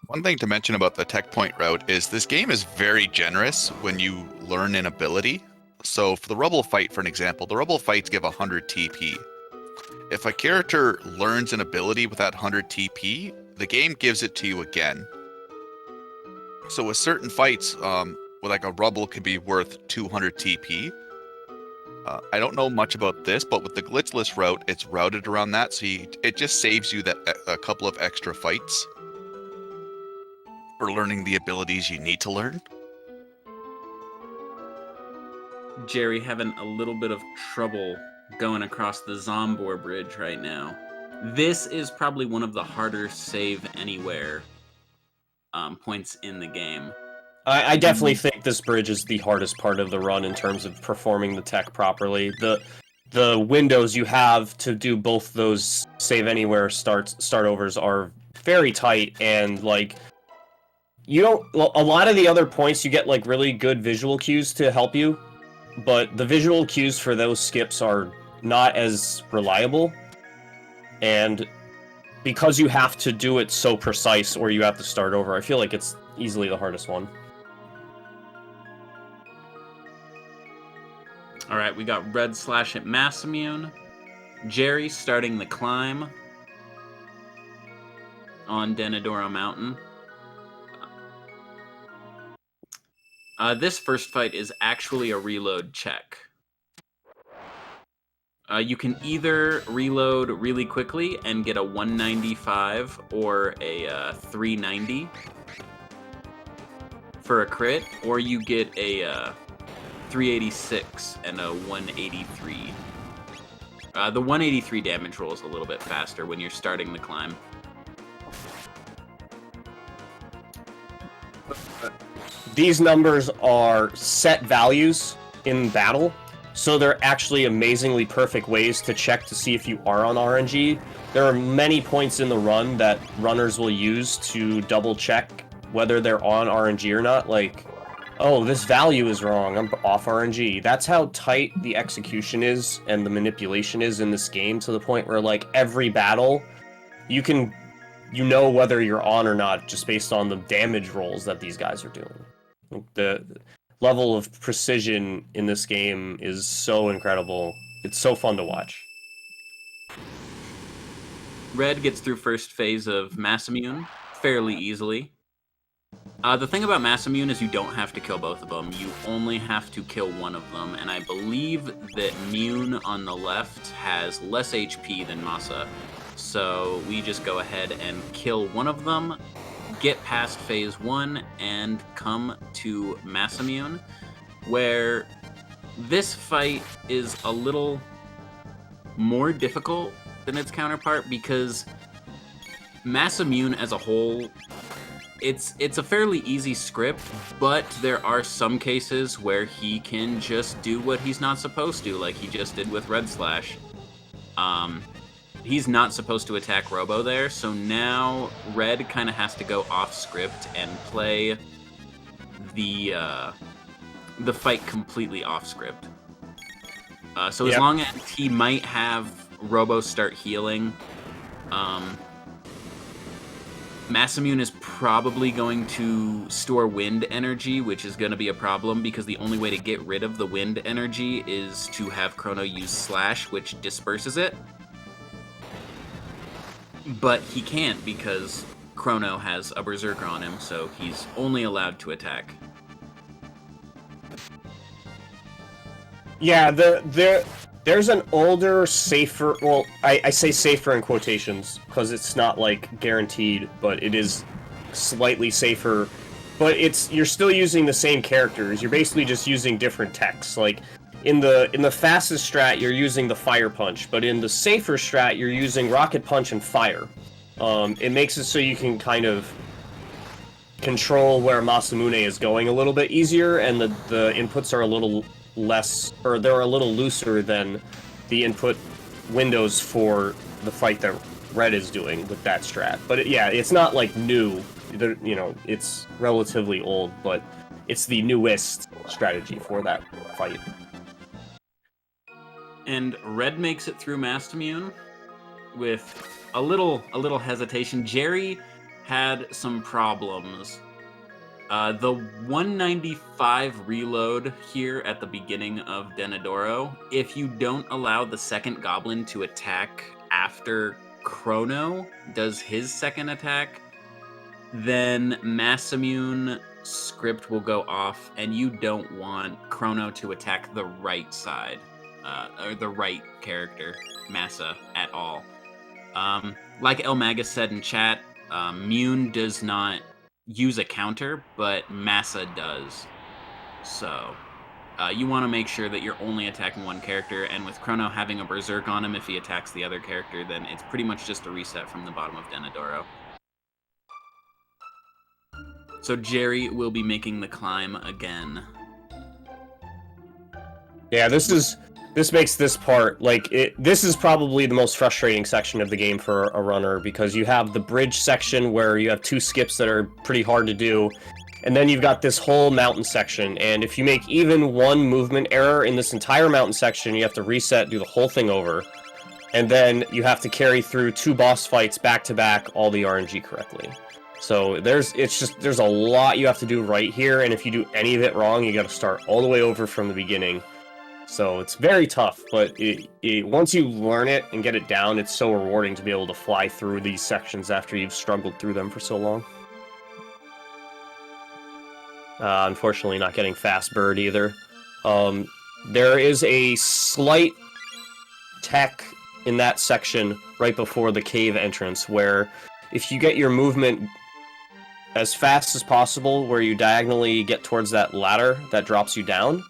One thing to mention about the tech point route is this game is very generous when you learn an ability. So for the Rubble Fight, for an example, the Rubble Fights give 100 TP. If a character learns an ability with that 100 TP, the game gives it to you again. So with certain fights, a Rubble could be worth 200 TP. I don't know much about this, but with the glitchless route, it's routed around that, so it just saves you that a couple of extra fights for learning the abilities you need to learn. Jerry having a little bit of trouble going across the Zombor Bridge right now. This is probably one of the harder save anywhere points in the game. I definitely think this bridge is the hardest part of the run in terms of performing the tech properly. The windows you have to do both those save anywhere start overs are very tight, and like you don't. Well, a lot of the other points you get like really good visual cues to help you, but the visual cues for those skips are not as reliable, and because you have to do it so precise or you have to start over, I feel like it's easily the hardest one. All right, we got Redslash at Massimune. Jerry starting the climb on Denadoro Mountain. This first fight is actually a reload check. You can either reload really quickly and get a 195 or a 390 for a crit, or you get a 386 and a 183. The 183 damage roll is a little bit faster when you're starting the climb. These numbers are set values in battle, so they're actually amazingly perfect ways to check to see if you are on RNG. There are many points in the run that runners will use to double check whether they're on RNG or not, like, oh, this value is wrong, I'm off RNG. That's how tight the execution is and the manipulation is in this game, to the point where, like, every battle, you know whether you're on or not just based on the damage rolls that these guys are doing. The level of precision in this game is so incredible. It's so fun to watch. Red gets through first phase of Massimune fairly easily. The thing about Massimune is you don't have to kill both of them. You only have to kill one of them, and I believe that Mune on the left has less HP than Masa. So we just go ahead and kill one of them, get past phase 1, and come to Massimune, where this fight is a little more difficult than its counterpart, because Massimune as a whole, it's a fairly easy script, but there are some cases where he can just do what he's not supposed to, like he just did with Redslash. He's not supposed to attack Robo there, so now Red kind of has to go off script and play the fight completely off script. So as long as he might have Robo start healing, Massimune is probably going to store wind energy, which is going to be a problem because the only way to get rid of the wind energy is to have Chrono use Slash, which disperses it. But he can't because Chrono has a Berserker on him, so he's only allowed to attack. Yeah, there's an older, safer... Well, I say safer in quotations, because it's not, like, guaranteed, but it is slightly safer. But you're still using the same characters. You're basically just using different techs. Like, in the fastest strat, you're using the Fire Punch, but in the safer strat, you're using Rocket Punch and Fire. It makes it so you can kind of control where Masamune is going a little bit easier, and the inputs are a little less, or they're a little looser than the input windows for the fight that Red is doing with that strat. But it's not like new. It's relatively old, but it's the newest strategy for that fight. And Red makes it through Mastimune with a little hesitation. Jerry had some problems. The 195 reload here at the beginning of Denadoro, if you don't allow the second goblin to attack after Chrono does his second attack, then Massimune script will go off, and you don't want Chrono to attack the right side, or the right character, Massa, at all. Like El Magus said in chat, Mune does not use a counter, but Massa does. So you want to make sure that you're only attacking one character, and with Chrono having a Berserk on him, if he attacks the other character, then it's pretty much just a reset from the bottom of Denadoro. So Jerry will be making the climb again. Yeah, this makes this part, like, this is probably the most frustrating section of the game for a runner, because you have the bridge section where you have 2 skips that are pretty hard to do, and then you've got this whole mountain section, and if you make even one movement error in this entire mountain section, you have to reset, do the whole thing over, and then you have to carry through 2 boss fights back-to-back all the RNG correctly. So there's a lot you have to do right here, and if you do any of it wrong, you gotta start all the way over from the beginning. So it's very tough, but once you learn it and get it down, it's so rewarding to be able to fly through these sections after you've struggled through them for so long. Unfortunately, not getting Fast Bird either. There is a slight tech in that section right before the cave entrance, where if you get your movement as fast as possible, where you diagonally get towards that ladder that drops you down,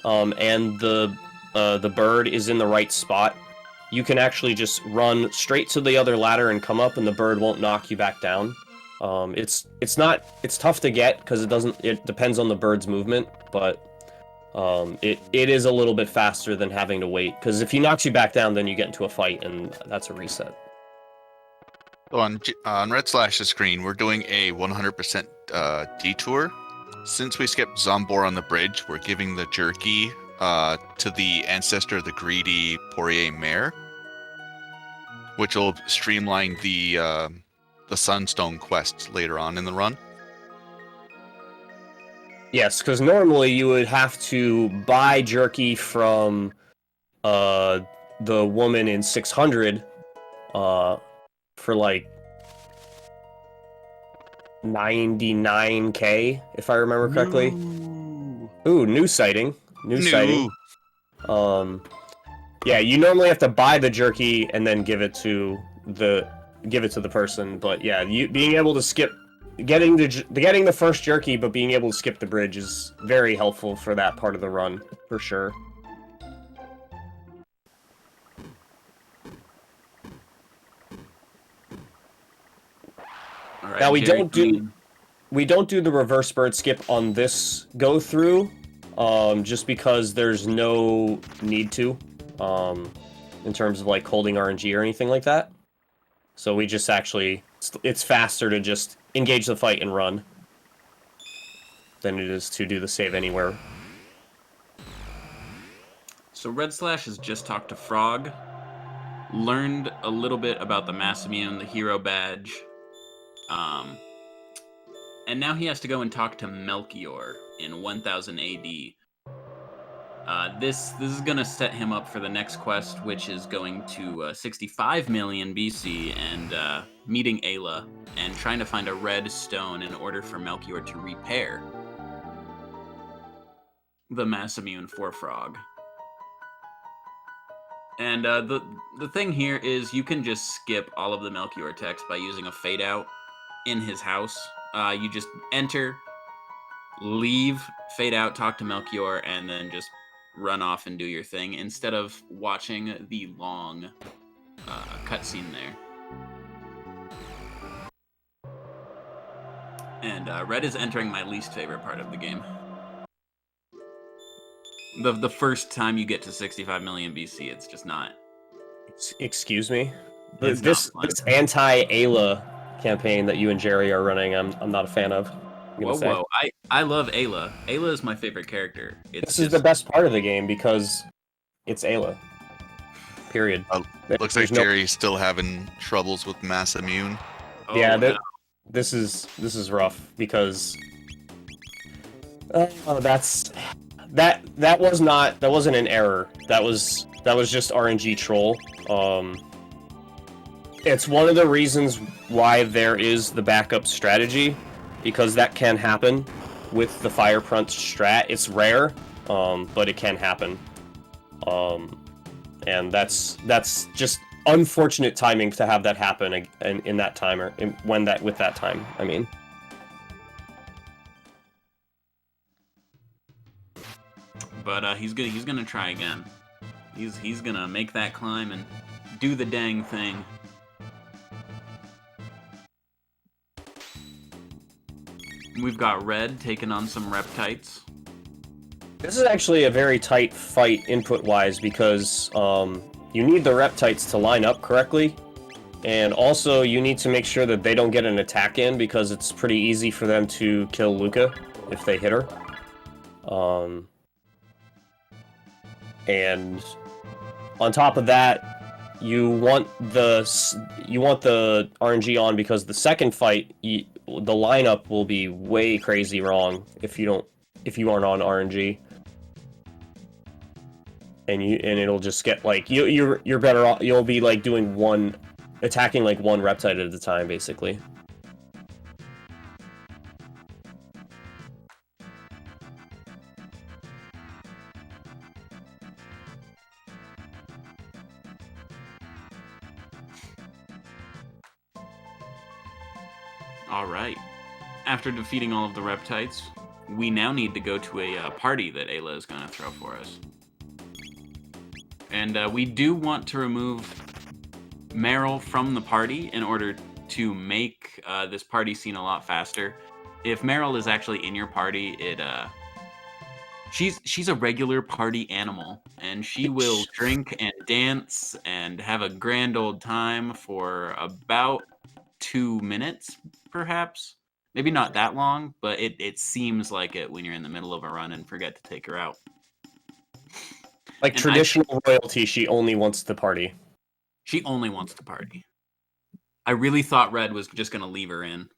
and the bird is in the right spot, you can actually just run straight to the other ladder and come up, and the bird won't knock you back down. It's tough to get because it depends on the bird's movement, but it is a little bit faster than having to wait, because if he knocks you back down, then you get into a fight, and that's a reset. So on Redslash's screen, we're doing a 100% detour. Since we skipped Zombor on the bridge, we're giving the jerky to the ancestor of the greedy Poirier mare, which will streamline the Sunstone quest later on in the run. Yes, because normally you would have to buy jerky from the woman in 600 for like 99k, if I remember correctly. Ooh, new sighting. New sighting. Yeah, you normally have to buy the jerky and then give it to the person, but yeah, being able to skip getting the first jerky but being able to skip the bridge is very helpful for that part of the run, for sure. All right, Now we Jerry, don't do the reverse bird skip on this go through, just because there's no need to, in terms of like holding RNG or anything like that. So we just it's faster to just engage the fight and run than it is to do the save anywhere. So Redslash has just talked to Frog, learned a little bit about the Mass Immune, the hero badge, and now he has to go and talk to Melchior in 1000 AD. This is gonna set him up for the next quest, which is going to 65 million BC and meeting Ayla and trying to find a red stone in order for Melchior to repair the Mass Immune for Frog. And the thing here is you can just skip all of the Melchior text by using a fade out in his house. You just enter, leave, fade out, talk to Melchior, and then just run off and do your thing instead of watching the long cutscene there. And red is entering my least favorite part of the game. The first time you get to 65 million BC, it's just not. Excuse me? It's This anti-Ayla campaign that you and Jerry are running, I'm not a fan of. Whoa. I love Ayla. Ayla is my favorite character. This is the best part of the game because it's Ayla. Period. Looks like Jerry's still having troubles with Mass Immune. Yeah, this is rough because that wasn't an error. That was just RNG troll. It's one of the reasons why there is the backup strategy, because that can happen with the Fire Punch strat. It's rare, but it can happen. And that's just unfortunate timing to have that happen in that time, or with that time, I mean. but he's gonna try again. He's gonna make that climb and do the dang thing. We've got Red taking on some Reptites. This is actually a very tight fight input-wise because you need the Reptites to line up correctly, and also you need to make sure that they don't get an attack in because it's pretty easy for them to kill Luca if they hit her. And on top of that, you want the RNG on because the second fight, the lineup will be way crazy wrong if you aren't on RNG. And it'll just get like you're better off. You'll be like attacking like one Reptite at a time, basically. All right. After defeating all of the Reptites, we now need to go to a party that Ayla is going to throw for us. And we do want to remove Meryl from the party in order to make this party scene a lot faster. If Meryl is actually in your party, she's a regular party animal, and she will drink and dance and have a grand old time for about 2 minutes, perhaps. Maybe not that long, but it seems like it when you're in the middle of a run and forget to take her out. Like traditional royalty, she only wants to party. She only wants to party. I really thought Red was just going to leave her in.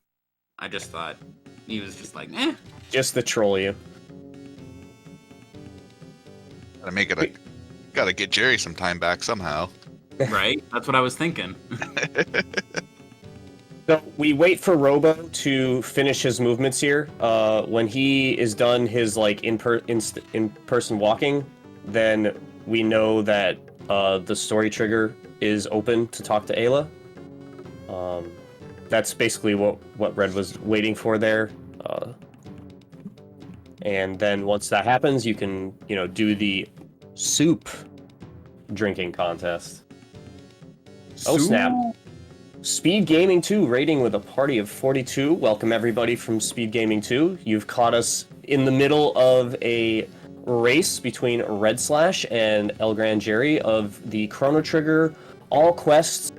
I just thought he was just like, eh. Just to troll you. Gotta get Jerry some time back somehow. Right? That's what I was thinking. So we wait for Robo to finish his movements here. When he is done his like in-person walking, then we know that the story trigger is open to talk to Ayla. That's basically what Red was waiting for there. And then once that happens, you can do the soup drinking contest. Oh snap! SpeedGaming 2 rating with a party of 42. Welcome everybody from SpeedGaming 2. You've caught us in the middle of a race between Redslash and ElGranJerry of the Chrono Trigger All Quests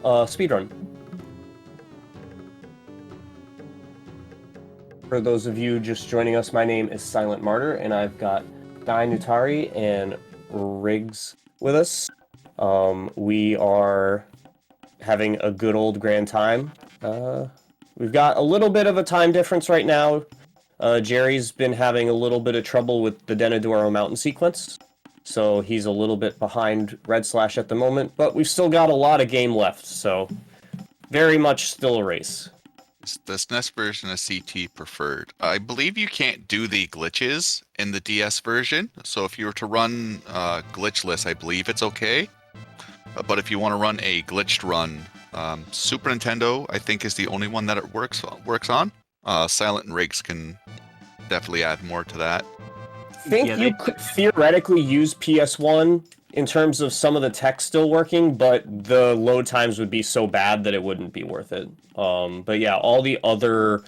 speedrun. For those of you just joining us, my name is Silent Martyr, and I've got Dai Nutari and Riggs with us. We are having a good old grand time. We've got a little bit of a time difference right now. Jerry's been having a little bit of trouble with the Denadoro mountain sequence, so he's a little bit behind Redslash at the moment, but we've still got a lot of game left, so very much still a race. Is the SNES version of CT preferred? I believe you can't do the glitches in the DS version, so if you were to run glitchless, I believe it's okay. But if you want to run a glitched run, Super Nintendo, I think, is the only one that it works on. Silent and Riggs can definitely add more to that. I think you could theoretically use PS1 in terms of some of the tech still working, but the load times would be so bad that it wouldn't be worth it. But yeah, all the other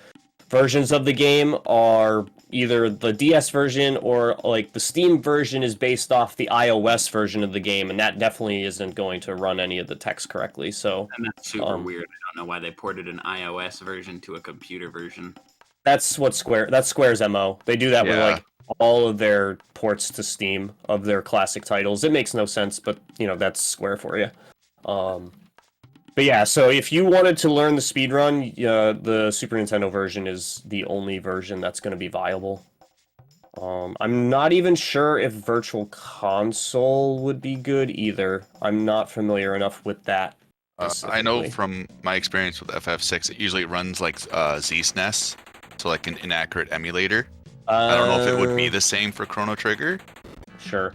versions of the game are either the DS version or like the Steam version is based off the iOS version of the game, and that definitely isn't going to run any of the text correctly. So and that's super weird. I don't know why they ported an iOS version to a computer version. That's Square's MO. They do that with like all of their ports to Steam of their classic titles. It makes no sense, but that's Square for you. But yeah, so if you wanted to learn the speedrun, the Super Nintendo version is the only version that's going to be viable. I'm not even sure if Virtual Console would be good either. I'm not familiar enough with that. I know from my experience with FF6, it usually runs like ZSNES, so like an inaccurate emulator. I don't know if it would be the same for Chrono Trigger. Sure.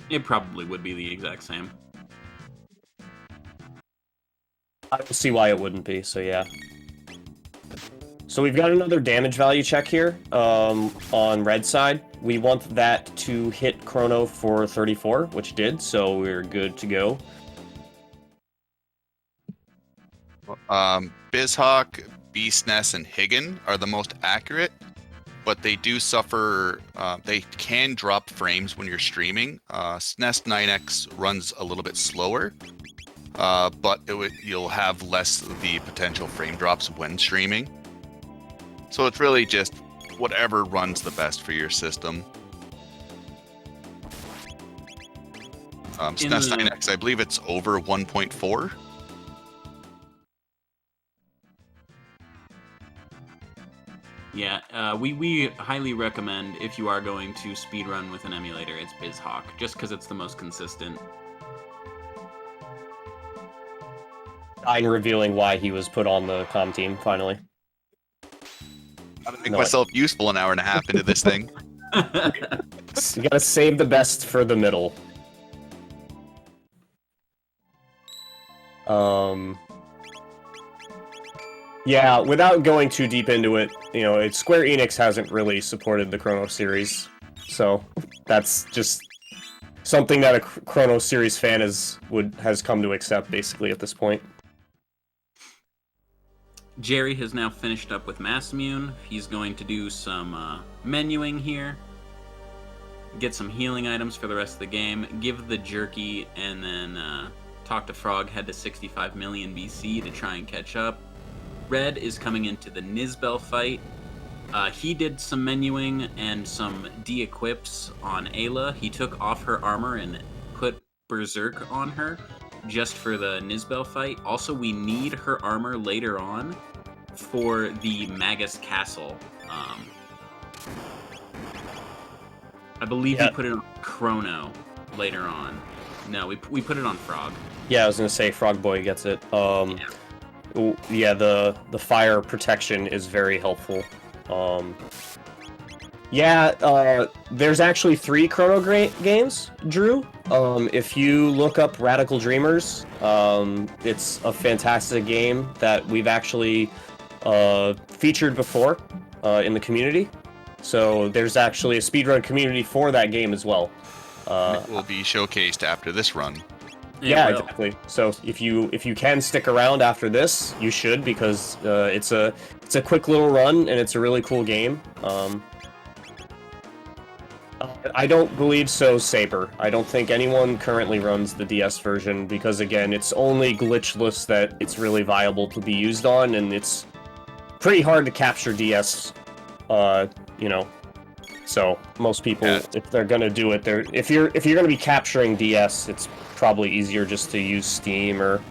It probably would be the exact same. I don't see why it wouldn't be, so yeah. So we've got another damage value check here on red side. we want that to hit Chrono for 34, which did, so we're good to go. BizHawk, BSNES, and Higgin are the most accurate, but they do suffer. They can drop frames when you're streaming. SNES 9X runs a little bit slower, but you'll have less of the potential frame drops when streaming. So it's really just whatever runs the best for your system. SNES 9X, I believe it's over 1.4. Yeah, we highly recommend, if you are going to speedrun with an emulator, it's BizHawk, just because it's the most consistent. I'm revealing why he was put on the comm team, finally. I'm gonna make myself useful an hour and a half into this thing. You gotta save the best for the middle. Yeah, without going too deep into it, you know, Square Enix hasn't really supported the Chrono series, so that's just something that a Chrono series fan has come to accept, basically, at this point. Jerry has now finished up with Masamune. He's going to do some menuing here, get some healing items for the rest of the game, give the jerky, and then talk to Frog, head to 65 million BC to try and catch up. Red is coming into the Nizbel fight. He did some menuing and some de-equips on Ayla. He took off her armor and put Berserk on her just for the Nizbel fight. Also, we need her armor later on for the Magus Castle. I believe we put it on Chrono later on. No, we put it on Frog. Yeah, I was gonna say Frog Boy gets it. Yeah, the fire protection is very helpful. There's actually 3 Chrono games, Drew. If you look up Radical Dreamers, it's a fantastic game that we've actually featured before in the community. So there's actually a speedrun community for that game as well. It will be showcased after this run. Yeah, exactly. So if you can stick around after this, you should, because it's a quick little run and it's a really cool game. I don't believe so, Saber. I don't think anyone currently runs the DS version because, again, it's only glitchless that it's really viable to be used on, and it's pretty hard to capture DS. You know. So most people, if they're gonna do it, if you're gonna be capturing DS, it's probably easier just to use Steam or,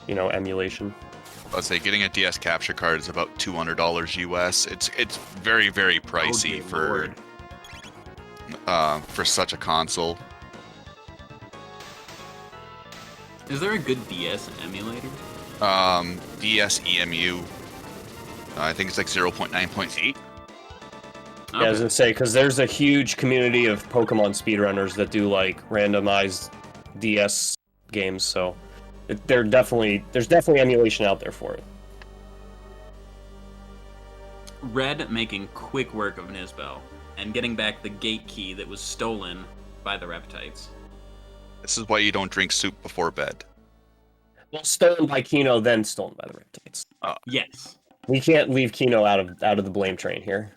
you know, emulation. Let's say getting a DS capture card is about $200 US. It's very, very pricey for such a console. Is there a good DS emulator? DS EMU. I think it's like 0.9.8. Yeah, I was gonna say, because there's a huge community of Pokemon speedrunners that do like randomized DS games, so there's definitely emulation out there for it. Red making quick work of Nizbel and getting back the gate key that was stolen by the Reptites. This is why you don't drink soup before bed. Well, stolen by Kino, then stolen by the Reptites. Yes. We can't leave Kino out of the blame train here.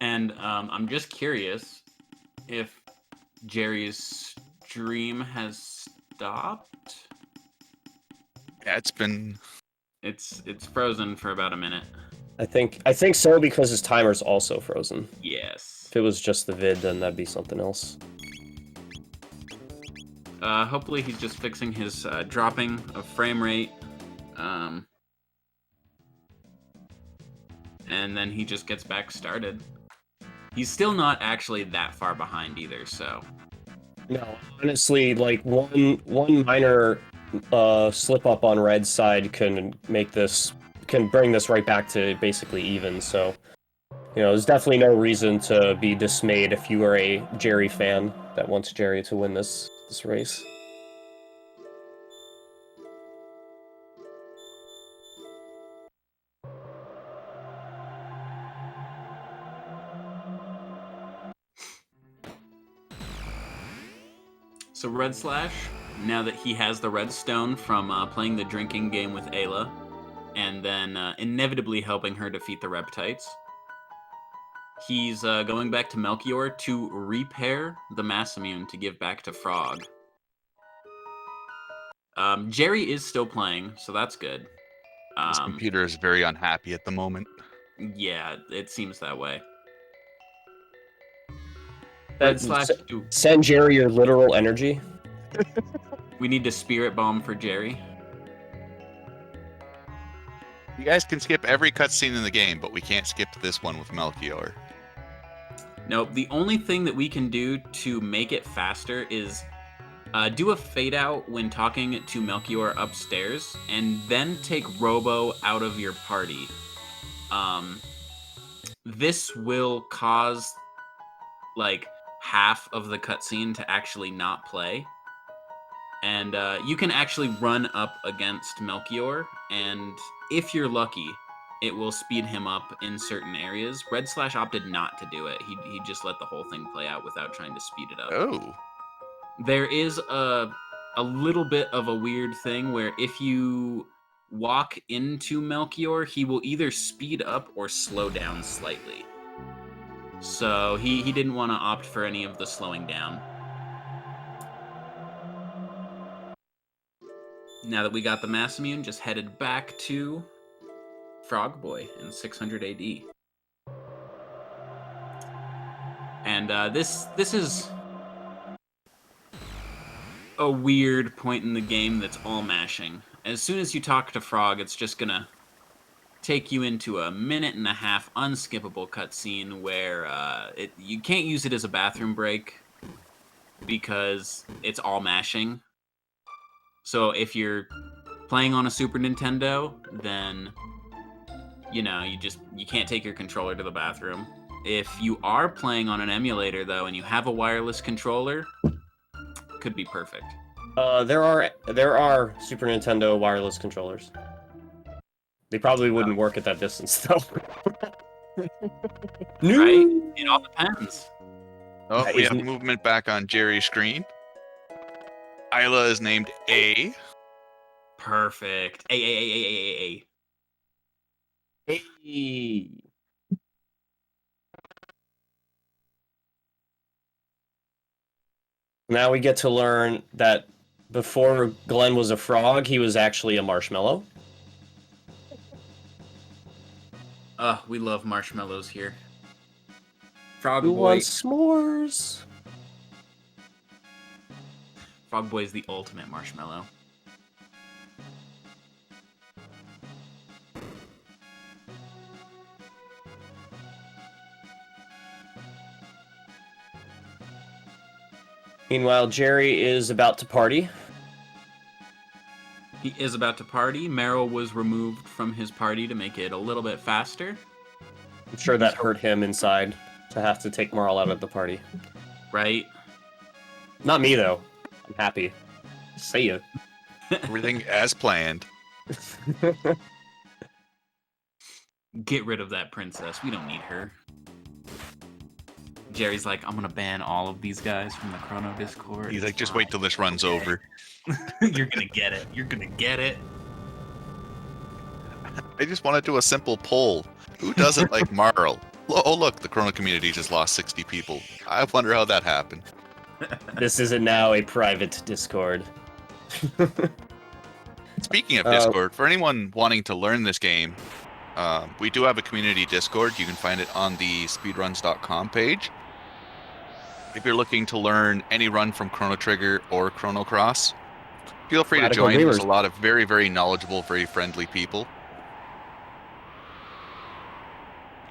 And I'm just curious if Jerry's stream has stopped. Yeah, it's frozen for about a minute. I think so, because his timer's also frozen. Yes. If it was just the vid, then that'd be something else. Hopefully he's just fixing his dropping of frame rate. And then he just gets back started. He's still not actually that far behind either, so. No, honestly, like one minor slip up on Red's side can bring this right back to basically even. So, you know, there's definitely no reason to be dismayed if you are a Jerry fan that wants Jerry to win this race. So Redslash, now that he has the redstone from playing the drinking game with Ayla, and then inevitably helping her defeat the Reptites, he's going back to Melchior to repair the mass immune to give back to Frog. Jerry is still playing, so that's good. This computer is very unhappy at the moment. Yeah, it seems that way. Send Jerry your literal energy. We need to spirit bomb for Jerry. You guys can skip every cutscene in the game, but we can't skip this one with Melchior. Nope, the only thing that we can do to make it faster is do a fade out when talking to Melchior upstairs, and then take Robo out of your party. This will cause like half of the cutscene to actually not play. And you can actually run up against Melchior, and if you're lucky, it will speed him up in certain areas. Redslash opted not to do it. He just let the whole thing play out without trying to speed it up. Oh. There is a little bit of a weird thing where if you walk into Melchior, he will either speed up or slow down slightly. So he didn't want to opt for any of the slowing down. Now that we got the mass immune, just headed back to Frog Boy in 600 AD. And this is a weird point in the game that's all mashing. As soon as you talk to Frog, it's just gonna take you into a 1.5-minute unskippable cutscene where you can't use it as a bathroom break because it's all mashing. So if you're playing on a Super Nintendo, then you can't take your controller to the bathroom. If you are playing on an emulator though and you have a wireless controller, could be perfect. There are Super Nintendo wireless controllers. They probably wouldn't work at that distance though. Right? It all depends. Oh, we have movement back on Jerry's screen. Isla is named A. Perfect. A. Hey. Now we get to learn that before Glenn was a frog, he was actually a marshmallow. We love marshmallows here. Frog Who Boy. wants s'mores? Frog Boy is the ultimate marshmallow. Meanwhile, Jerry is about to party. He is about to party. Meryl was removed from his party to make it a little bit faster. I'm sure that hurt him inside to have to take Marl out of the party. Right? Not me, though. I'm happy. See ya. Everything as planned. Get rid of that princess. We don't need her. Jerry's like, I'm gonna ban all of these guys from the Chrono Discord. He's like, just wait till this runs over. You're gonna get it. You're gonna get it. I just want to do a simple poll. Who doesn't like Marl? Oh, look, the Chrono community just lost 60 people. I wonder how that happened. This isn't now a private Discord. Speaking of Discord, for anyone wanting to learn this game, we do have a community Discord. You can find it on the speedruns.com page. If you're looking to learn any run from Chrono Trigger or Chrono Cross, feel free to join. There's a lot of very, very knowledgeable, very friendly people.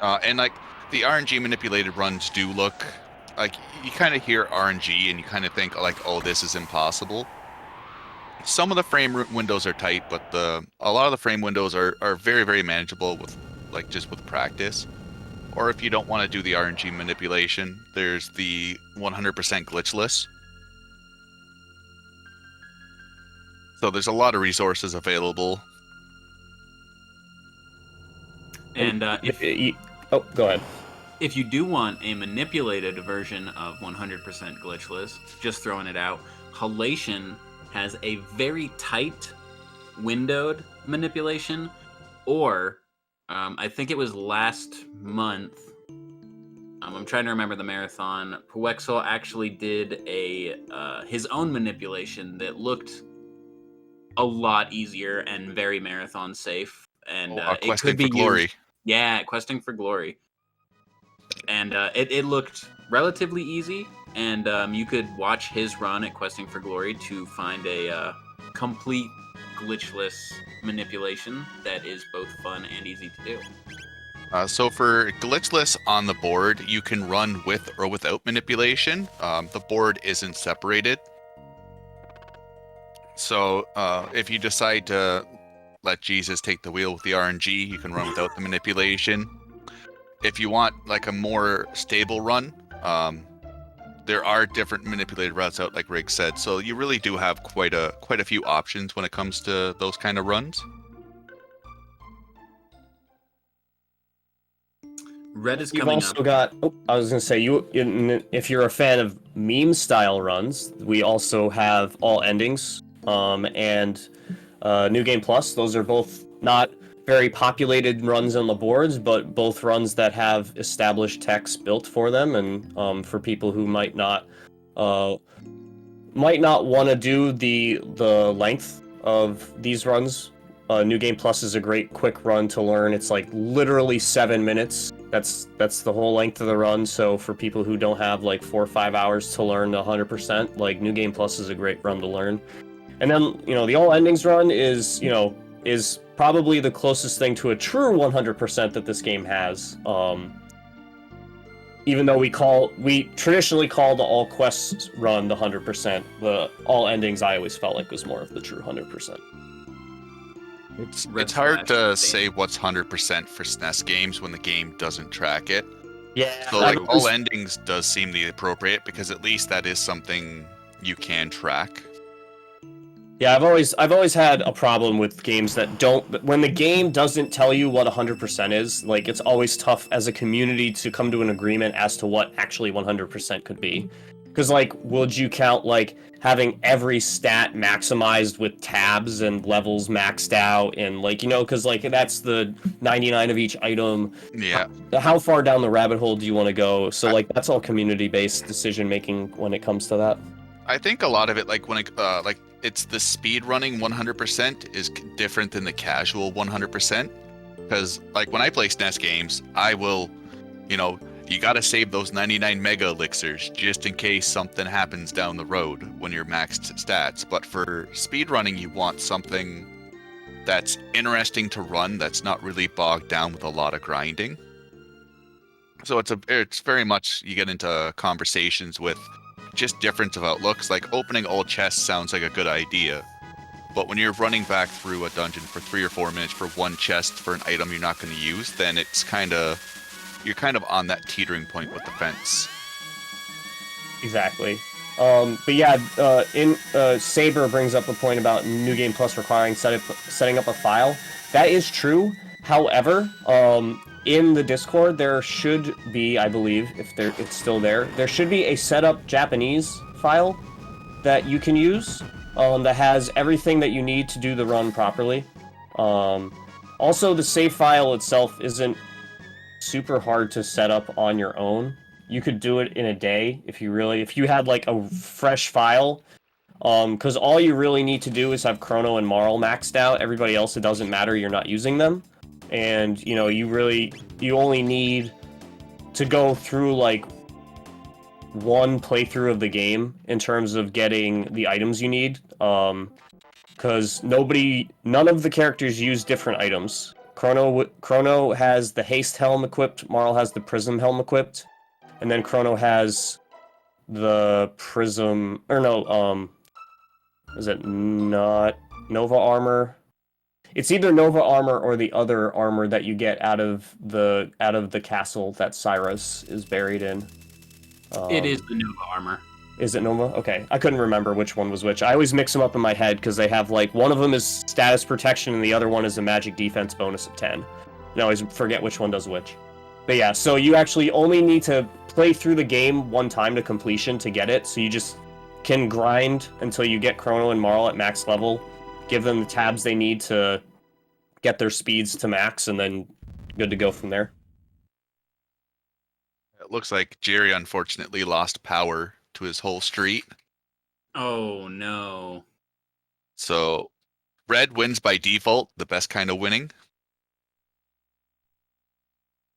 And like the RNG manipulated runs do look like you kind of hear RNG and you kind of think like, oh, this is impossible. Some of the frame windows are tight, but a lot of the frame windows are very, very manageable with just with practice. Or if you don't want to do the RNG manipulation, there's the 100% glitchless. So there's a lot of resources available. And go ahead. if you do want a manipulated version of 100% glitchless, just throwing it out, Halation has a very tight windowed manipulation, or I think it was last month. I'm trying to remember the marathon. Puexel actually did his own manipulation that looked a lot easier and very marathon safe. And it could be for glory. used. Yeah, questing for glory. And it looked relatively easy, and you could watch his run at Questing for Glory to find a complete glitchless manipulation that is both fun and easy to do. So for glitchless on the board, you can run with or without manipulation. The board isn't separated. So if you decide to let Jesus take the wheel with the RNG, you can run without the manipulation. If you want like a more stable run, there are different manipulated routes out, like Rig said. So you really do have quite a few options when it comes to those kind of runs. Red is You've coming also up. got. Oh, I was gonna say if you're a fan of meme style runs, we also have all endings, and New Game Plus. Those are both not very populated runs on the boards, but both runs that have established text built for them, and for people who might not want to do the length of these runs. New Game Plus is a great quick run to learn. It's like literally 7 minutes. That's the whole length of the run. So for people who don't have like 4 or 5 hours to learn 100%, like New Game Plus is a great run to learn. And then the all endings run is probably the closest thing to a true 100% that this game has. Even though we traditionally call the all quests run the 100%, the all endings I always felt like was more of the true 100%. It's hard to say what's 100% for SNES games when the game doesn't track it. Yeah. So like all endings does seem the appropriate, because at least that is something you can track. Yeah, I've always had a problem with games that don't, when the game doesn't tell you what 100% is. Like, it's always tough as a community to come to an agreement as to what actually 100% could be. Because, like, would you count, like, having every stat maximized with tabs and levels maxed out, and, like, because, like, that's the 99 of each item. Yeah. How far down the rabbit hole do you want to go? So, like, that's all community-based decision-making when it comes to that. I think a lot of it, like, when it, it's the speed running 100% is different than the casual 100%. Because, like, when I play SNES games, I will, you gotta save those 99 mega elixirs just in case something happens down the road when you're maxed stats. But for speedrunning, you want something that's interesting to run, that's not really bogged down with a lot of grinding. So it's very much, you get into conversations with just difference of outlooks. Like, opening all chests sounds like a good idea, but when you're running back through a dungeon for 3 or 4 minutes for one chest for an item you're not going to use, then you're kind of on that teetering point with the fence. Exactly. But yeah, Saber brings up a point about New Game Plus requiring setting up a file. That is true. However, in the Discord, there should be, I believe, if it's still there should be a setup Japanese file that you can use that has everything that you need to do the run properly. Also, the save file itself isn't super hard to set up on your own. You could do it in a day if you had like a fresh file. Because all you really need to do is have Chrono and Marl maxed out. Everybody else, it doesn't matter, you're not using them. And, you only need to go through, like, one playthrough of the game in terms of getting the items you need. Because none of the characters use different items. Chrono has the haste helm equipped, Marl has the prism helm equipped, and then Chrono has the prism, is it not Nova armor? It's either Nova armor or the other armor that you get out of the castle that Cyrus is buried in. It is the Nova armor. Is it Nova? Okay, I couldn't remember which one was which. I always mix them up in my head because they have, like, one of them is status protection and the other one is a magic defense bonus of 10. And I always forget which one does which. But yeah, so you actually only need to play through the game one time to completion to get it. So you just can grind until you get Chrono and Marl at max level, give them the tabs they need to get their speeds to max, and then good to go from there. It looks like Jerry unfortunately lost power to his whole street. Oh no. So Red wins by default, the best kind of winning.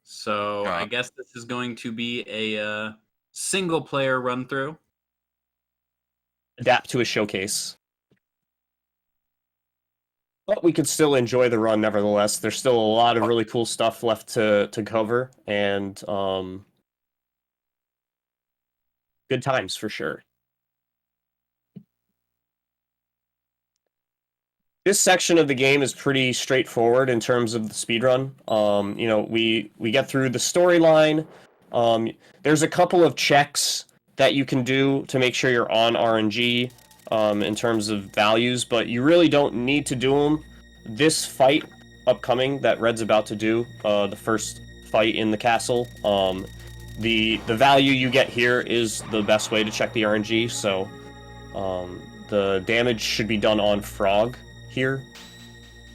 So I guess this is going to be a single player run through. Adapt to a showcase. But we could still enjoy the run nevertheless. There's still a lot of really cool stuff left to cover, and good times for sure. This section of the game is pretty straightforward in terms of the speedrun. You know, we get through the storyline. There's a couple of checks that you can do to make sure you're on RNG in terms of values, but you really don't need to do them. This fight upcoming that Red's about to do, the first fight in the castle, the value you get here is the best way to check the RNG, so the damage should be done on Frog here,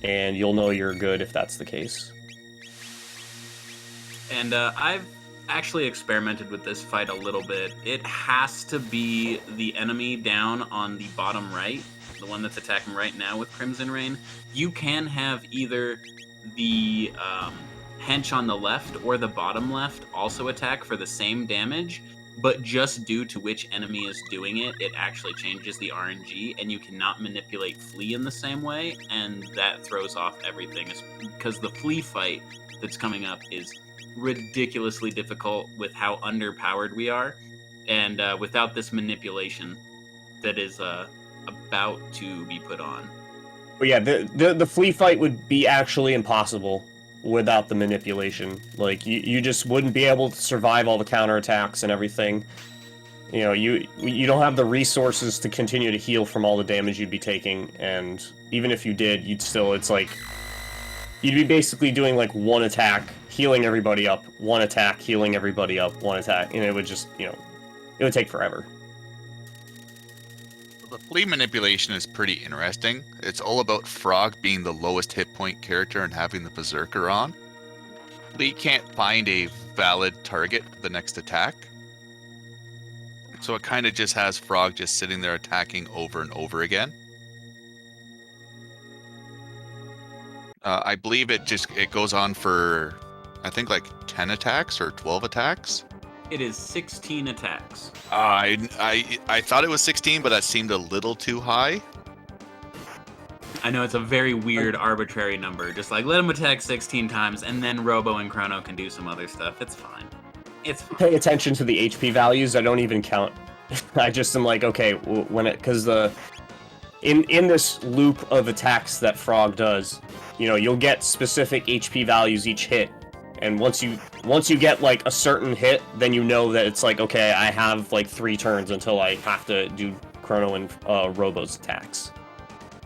and you'll know you're good if that's the case. And I've actually experimented with this fight a little bit. It has to be the enemy down on the bottom right, the one that's attacking right now with Crimson Rain. You can have either the hench on the left or the bottom left also attack for the same damage, but just due to which enemy is doing it, it actually changes the RNG, and you cannot manipulate Flea in the same way, and that throws off everything, because the Flea fight that's coming up is ridiculously difficult with how underpowered we are, and without this manipulation that is about to be put on. But yeah, the Flea fight would be actually impossible without the manipulation. Like, you just wouldn't be able to survive all the counterattacks and everything. You know, you don't have the resources to continue to heal from all the damage you'd be taking, and even if you did, you'd still, it's like, you'd be basically doing like one attack, healing everybody up, one attack, healing everybody up, one attack, and it would just, you know, it would take forever. The Flea manipulation is pretty interesting. It's all about Frog being the lowest hit point character and having the Berserker on. Flea can't find a valid target for the next attack. So it kind of just has Frog just sitting there attacking over and over again. I believe it goes on for, I think, like 10 attacks or 12 attacks. It is 16 attacks. I thought it was 16, but that seemed a little too high. I know it's a very weird, arbitrary number. Just like, let him attack 16 times, and then Robo and Chrono can do some other stuff. It's fine. It's fine. Pay attention to the HP values. I don't even count. I just am like, okay, when it, because in this loop of attacks that Frog does, you know, you'll get specific HP values each hit. And once you get like a certain hit, then you know that it's like, okay, I have like 3 turns until I have to do Chrono and Robo's attacks.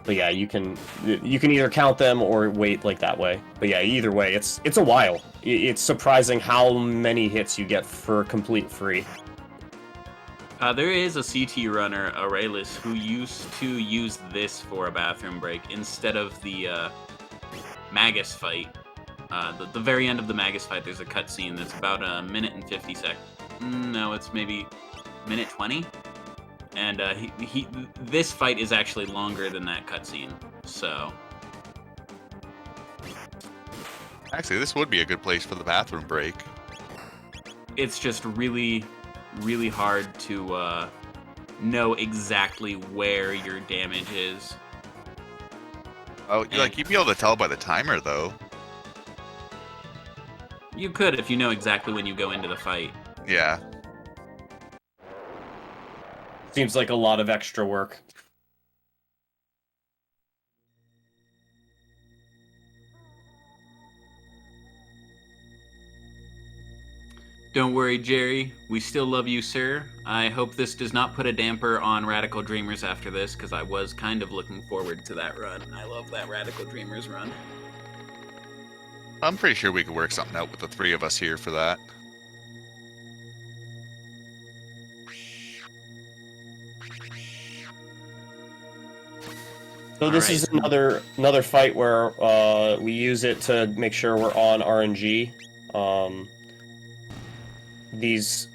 But yeah, you can either count them or wait like that way. But yeah, either way, it's a while. It's surprising how many hits you get for complete free. There is a CT runner, Aurelius, who used to use this for a bathroom break instead of the Magus fight. The very end of the Magus fight, there's a cutscene that's about a minute and 50 seconds. No, it's maybe minute 20. And this fight is actually longer than that cutscene. So Actually, this would be a good place for the bathroom break. it's just really, really hard to know exactly where your damage is. Oh, you'd be able to tell by the timer, though. You could if you know exactly when you go into the fight. Yeah. Seems like a lot of extra work. Don't worry, Jerry. We still love you, sir. I hope this does not put a damper on Radical Dreamers after this, because I was kind of looking forward to that run. I love that Radical Dreamers run. I'm pretty sure we could work something out with the three of us here for that. So this is another fight where we use it to make sure we're on RNG. These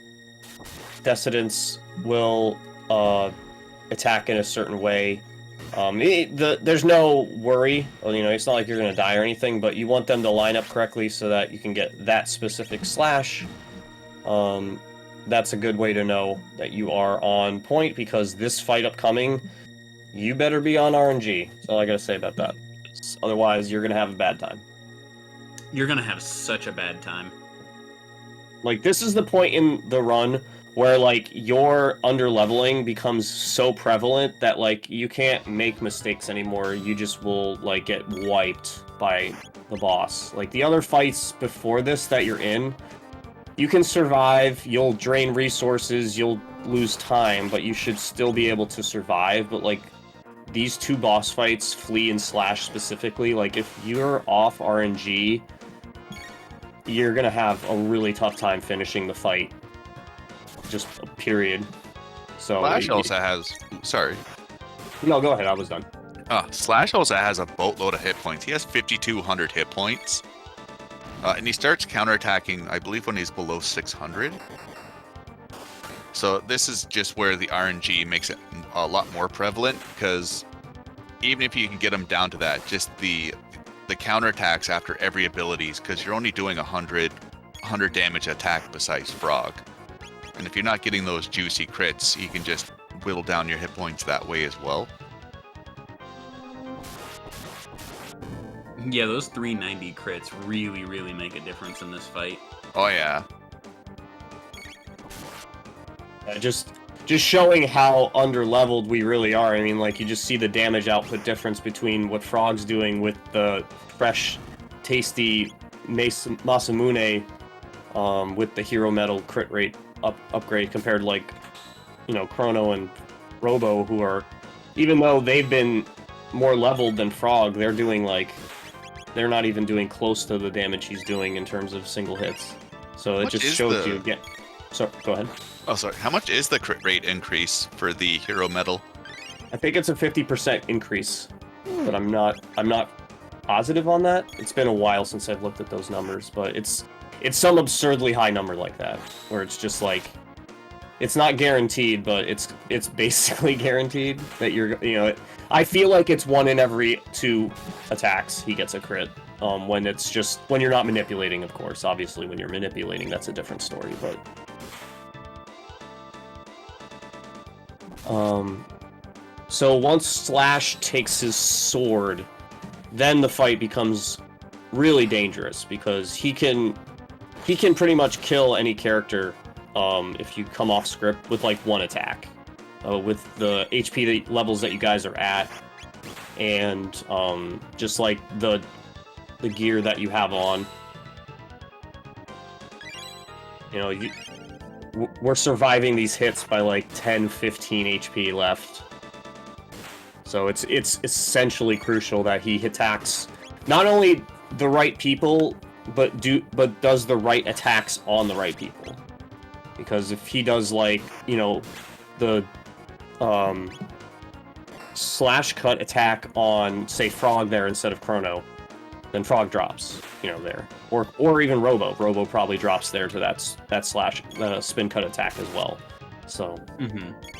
descendants will attack in a certain way. There's no worry. Well, you know, it's not like you're gonna die or anything, but you want them to line up correctly so that you can get that specific slash. That's a good way to know that you are on point, because this fight upcoming, you better be on RNG. That's all I gotta say about that. Otherwise, you're gonna have a bad time. You're gonna have such a bad time. Like, this is the point in the run where, like, your underleveling becomes so prevalent that, like, you can't make mistakes anymore. You just will, like, get wiped by the boss. Like, the other fights before this that you're in, you can survive, you'll drain resources, you'll lose time, but you should still be able to survive. But, like, these two boss fights, Flea and Slash specifically, like, if you're off RNG, you're gonna have a really tough time finishing the fight. Just a period. So Slash also has... Sorry. No, go ahead, I was done. Slash also has a boatload of hit points. He has 5,200 hit points. And he starts counterattacking, I believe, when he's below 600. So this is just where the RNG makes it a lot more prevalent, because even if you can get him down to that, just the counterattacks after every abilities, because you're only doing 100 damage attack besides Frog. And if you're not getting those juicy crits, you can just whittle down your hit points that way as well. Yeah, those 390 crits really, really make a difference in this fight. Oh yeah. Just showing how underleveled we really are. I mean, like, you just see the damage output difference between what Frog's doing with the fresh, tasty Masamune with the Hero Metal crit rate upgrade compared to, like, you know, Chrono and Robo, who are, even though they've been more leveled than Frog, they're doing, like, they're not even doing close to the damage he's doing in terms of single hits. So it just shows you again. So, go ahead. Oh, sorry. How much is the crit rate increase for the Hero Metal? I think it's a 50% increase, but I'm not positive on that. It's been a while since I've looked at those numbers, but it's some absurdly high number like that, where it's just like, it's not guaranteed, but it's basically guaranteed that you're, you know, I feel like it's 1 in every 2 attacks he gets a crit. When it's just, when you're not manipulating, of course. Obviously, when you're manipulating, that's a different story, but... So once Slash takes his sword, then the fight becomes really dangerous, because he can pretty much kill any character if you come off script with, like, 1 attack. With the HP levels that you guys are at, and just, like, the gear that you have on. You know, we're surviving these hits by, like, 10, 15 HP left. So it's essentially crucial that he attacks not only the right people, but does the right attacks on the right people. Because if he does, like, you know, the slash cut attack on, say, Frog there instead of Chrono, then Frog drops, you know, there. Or even Robo. Robo probably drops there to that slash spin cut attack as well. So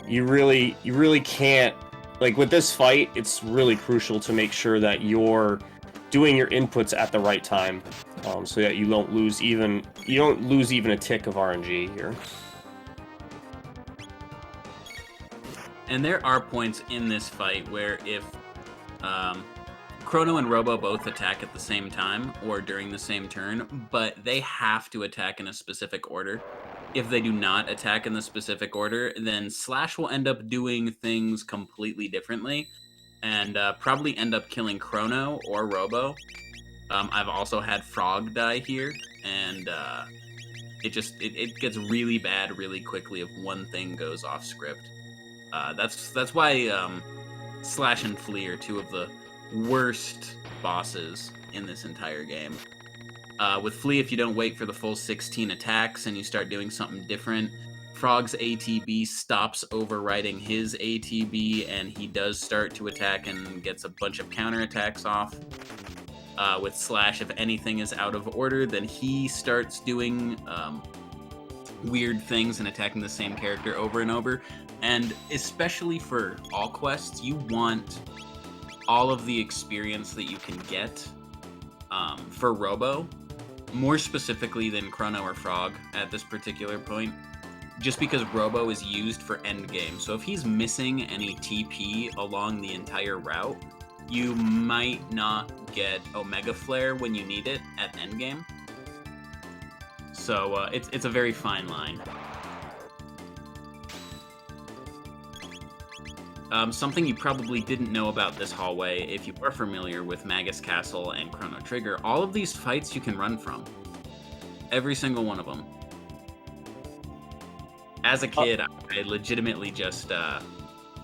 you really can't, like, with this fight, it's really crucial to make sure that you're doing your inputs at the right time, so that you don't lose even a tick of RNG here. And there are points in this fight where if Chrono and Robo both attack at the same time or during the same turn, but they have to attack in a specific order. If they do not attack in the specific order, then Slash will end up doing things completely differently and probably end up killing Chrono or Robo. I've also had Frog die here, and it gets really bad really quickly if one thing goes off script. That's why Slash and Flea are 2 of the worst bosses in this entire game. With Flea, if you don't wait for the full 16 attacks and you start doing something different, Frog's ATB stops overriding his ATB, and he does start to attack and gets a bunch of counterattacks off. With Slash, if anything is out of order, then he starts doing weird things and attacking the same character over and over. And especially for all quests, you want all of the experience that you can get for Robo, more specifically than Chrono or Frog at this particular point, just because Robo is used for endgame. So if he's missing any TP along the entire route, you might not get Omega Flare when you need it at endgame. So it's a very fine line. Something you probably didn't know about this hallway, if you are familiar with Magus Castle and Chrono Trigger, all of these fights you can run from. Every single one of them. As a kid, I legitimately just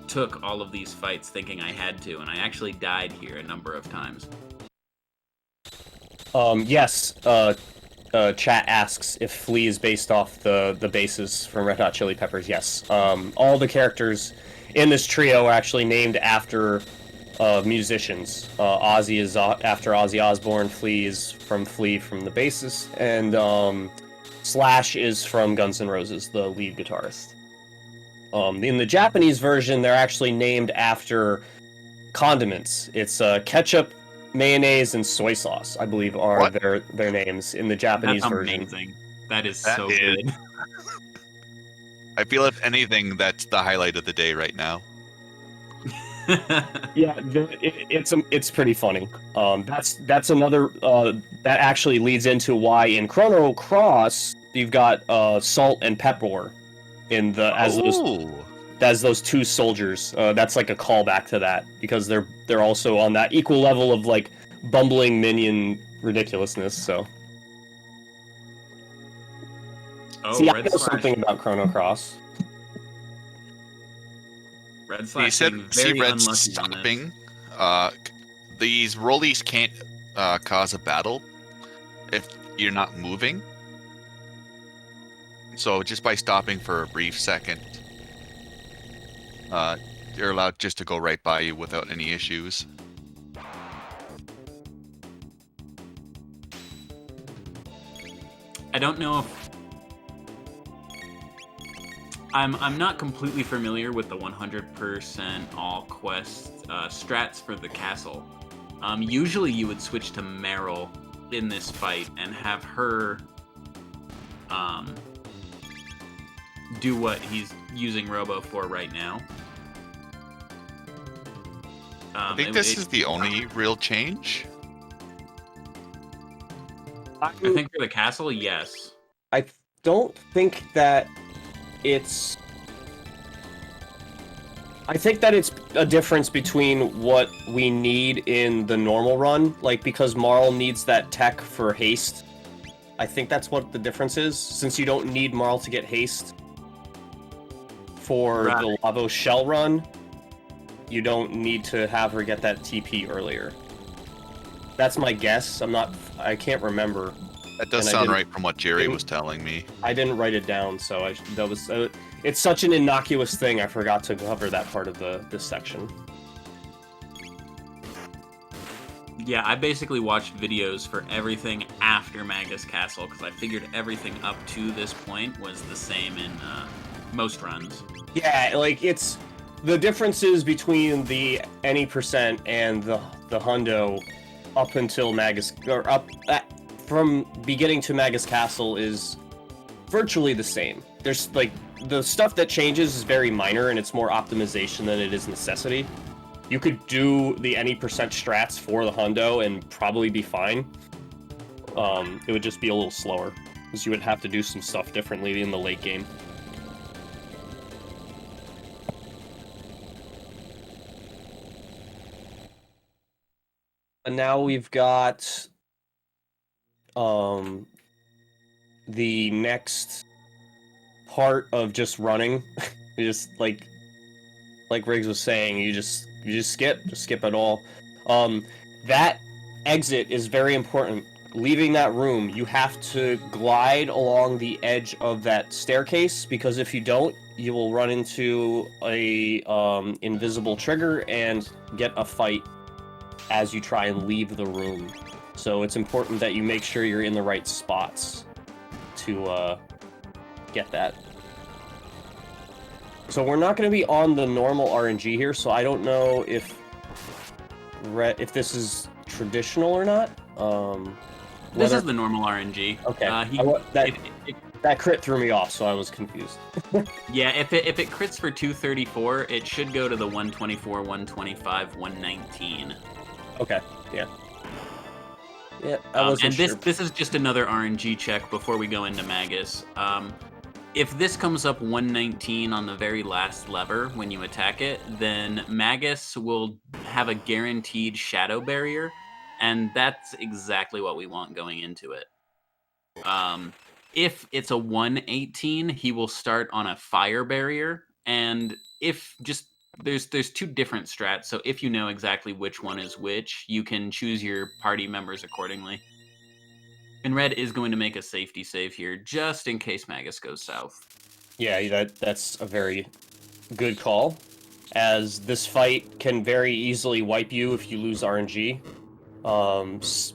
took all of these fights thinking I had to, and I actually died here a number of times. Yes, chat asks if Flea is based off the bases from Red Hot Chili Peppers. Yes. All the characters in this trio are actually named after musicians. Ozzy is after Ozzy Osbourne, Flea is from the bassist, and Slash is from Guns N' Roses, the lead guitarist. In the Japanese version, they're actually named after condiments. It's ketchup, mayonnaise, and soy sauce, I believe, are their names in the Japanese version. That's amazing. That is so good. I feel, if anything, that's the highlight of the day right now. Yeah, it's pretty funny. That's another that actually leads into why in Chrono Cross you've got salt and pepper in the as those two soldiers. That's like a callback to that because they're also on that equal level of like bumbling minion ridiculousness. So see, I know something about Chrono Cross. Redslash Red stopping. These rollies can't cause a battle if you're not moving. So just by stopping for a brief second, you're allowed just to go right by you without any issues. I don't know if I'm not completely familiar with the 100% all quest strats for the castle. Usually you would switch to Meryl in this fight and have her do what he's using Robo for right now. I think this is the only real change. I think for the castle, yes. I don't think that it's... I think that it's a difference between what we need in the normal run, like because Marl needs that tech for haste. I think that's what the difference is, since you don't need Marl to get haste for the Lavo Shell run, you don't need to have her get that TP earlier. That's my guess. I can't remember. That does sound right from what Jerry was telling me. I didn't write it down, so it's such an innocuous thing, I forgot to cover that part of this section. Yeah, I basically watched videos for everything after Magus Castle, because I figured everything up to this point was the same in most runs. Yeah, like, it's... The differences between the any percent and the hundo up until Magus... or up... from beginning to Magus Castle is virtually the same. There's, like, the stuff that changes is very minor, and it's more optimization than it is necessity. You could do the any percent strats for the hundo and probably be fine. It would just be a little slower, because you would have to do some stuff differently in the late game. And now we've got... the next part of just running, you just like Riggs was saying, you just skip it all. That exit is very important. leaving that room, you have to glide along the edge of that staircase, because if you don't, you will run into a invisible trigger and get a fight as you try and leave the room. So it's important that you make sure you're in the right spots to get that. So we're not going to be on the normal RNG here, so I don't know if this is traditional or not. This is the normal RNG. Okay. That crit threw me off, so I was confused. Yeah, if it crits for 234, it should go to the 124, 125, 119. Okay. Yeah. Yeah. And this is just another RNG check before we go into Magus. If this comes up 119 on the very last lever when you attack it, then Magus will have a guaranteed shadow barrier, and that's exactly what we want going into it. If it's a 118, he will start on a fire barrier, and if just there's two different strats, so if you know exactly which one is which, you can choose your party members accordingly. And Red is going to make a safety save here, just in case Magus goes south. Yeah, that's a very good call, as this fight can very easily wipe you if you lose RNG.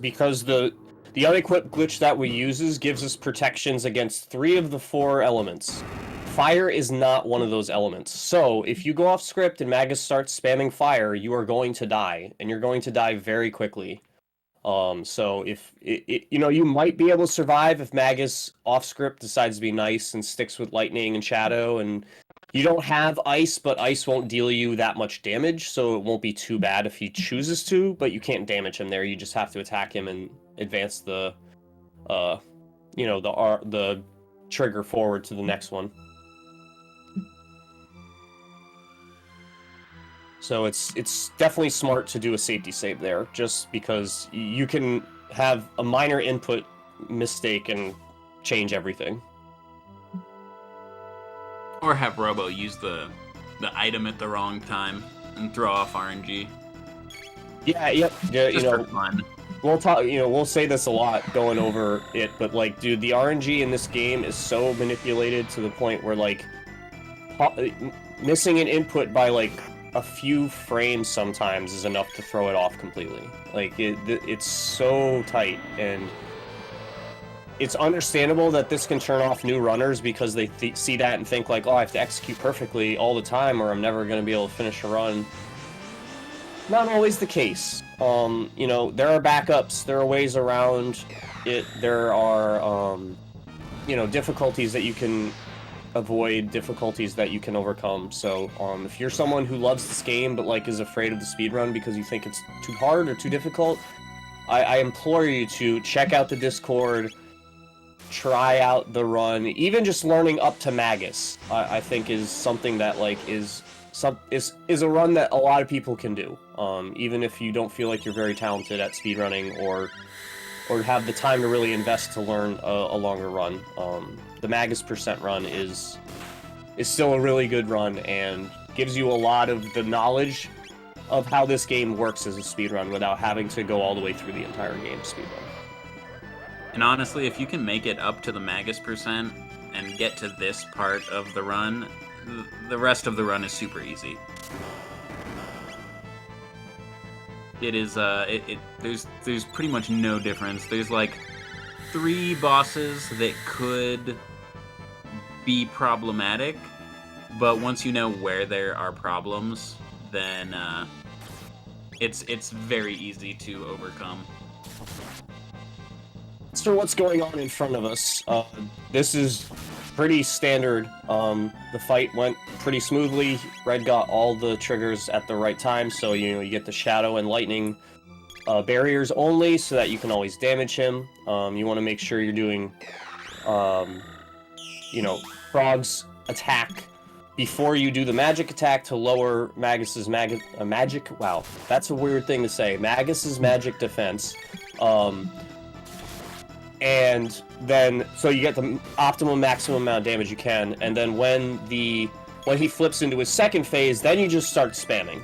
Because the unequipped glitch that we uses gives us protections against 3 of the 4 elements. Fire is not one of those elements. So if you go off script and Magus starts spamming fire, you are going to die, and you're going to die very quickly. So if you might be able to survive if Magus off script decides to be nice and sticks with lightning and shadow, and you don't have ice, but ice won't deal you that much damage, so it won't be too bad if he chooses to, but you can't damage him there. You just have to attack him and advance the the trigger forward to the next one. So it's definitely smart to do a safety save there, just because you can have a minor input mistake and change everything. Or have Robo use the item at the wrong time and throw off RNG. Yeah, yep. Yeah, Just for fun. We'll talk. We'll say this a lot going over it, but like, dude, the RNG in this game is so manipulated to the point where like missing an input by like a few frames sometimes is enough to throw it off completely. Like it's so tight, and it's understandable that this can turn off new runners because they see that and think like, oh, I have to execute perfectly all the time or I'm never going to be able to finish a run. Not always the case. There are backups, there are ways around it, there are difficulties that you can avoid, difficulties that you can overcome. So if you're someone who loves this game but like is afraid of the speedrun because you think it's too hard or too difficult, I implore you to check out the Discord, try out the run. Even just learning up to Magus, I think is something that like is a run that a lot of people can do. Even if you don't feel like you're very talented at speedrunning or have the time to really invest to learn a longer run. The Magus % run is still a really good run and gives you a lot of the knowledge of how this game works as a speedrun without having to go all the way through the entire game speedrun. And honestly, if you can make it up to the Magus % and get to this part of the run, the rest of the run is super easy. It is there's pretty much no difference. There's like 3 bosses that could be problematic, but once you know where there are problems, then it's very easy to overcome. So what's going on in front of us? This is pretty standard. The fight went pretty smoothly. Red got all the triggers at the right time, so you get the shadow and lightning barriers only, so that you can always damage him. You want to make sure you're doing, Frog's attack before you do the magic attack to lower Magus's magic. Wow, that's a weird thing to say. Magus's magic defense. And then, so you get the maximum amount of damage you can, and then when he flips into his second phase, then you just start spamming.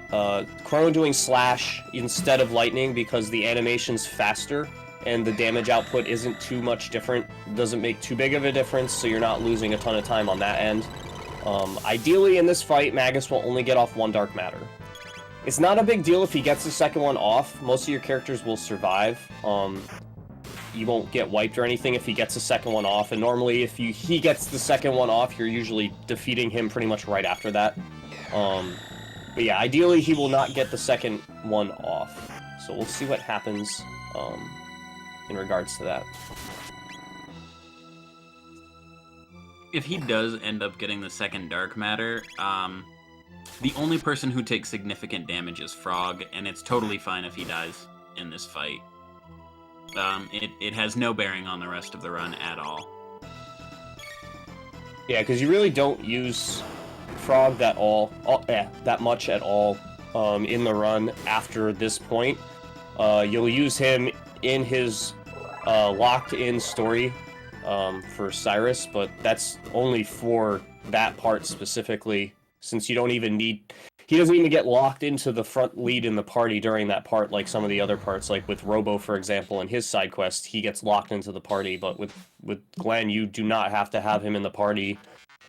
Chrono doing slash instead of lightning because the animation's faster and the damage output isn't too much different. Doesn't make too big of a difference, so you're not losing a ton of time on that end. Ideally, in this fight, Magus will only get off one dark matter. It's not a big deal if he gets the second one off. Most of your characters will survive. You won't get wiped or anything if he gets the second one off, and normally if he gets the second one off, you're usually defeating him pretty much right after that. But yeah, ideally he will not get the second one off. So we'll see what happens in regards to that. If he does end up getting the second dark matter, the only person who takes significant damage is Frog, and it's totally fine if he dies in this fight. It has no bearing on the rest of the run at all. Yeah, because you really don't use Frog that much at all in the run after this point. You'll use him in his locked-in story for Cyrus, but that's only for that part specifically, since you don't even need... He doesn't even get locked into the front lead in the party during that part like some of the other parts, like with Robo, for example, in his side quest, he gets locked into the party, but with Glenn, you do not have to have him in the party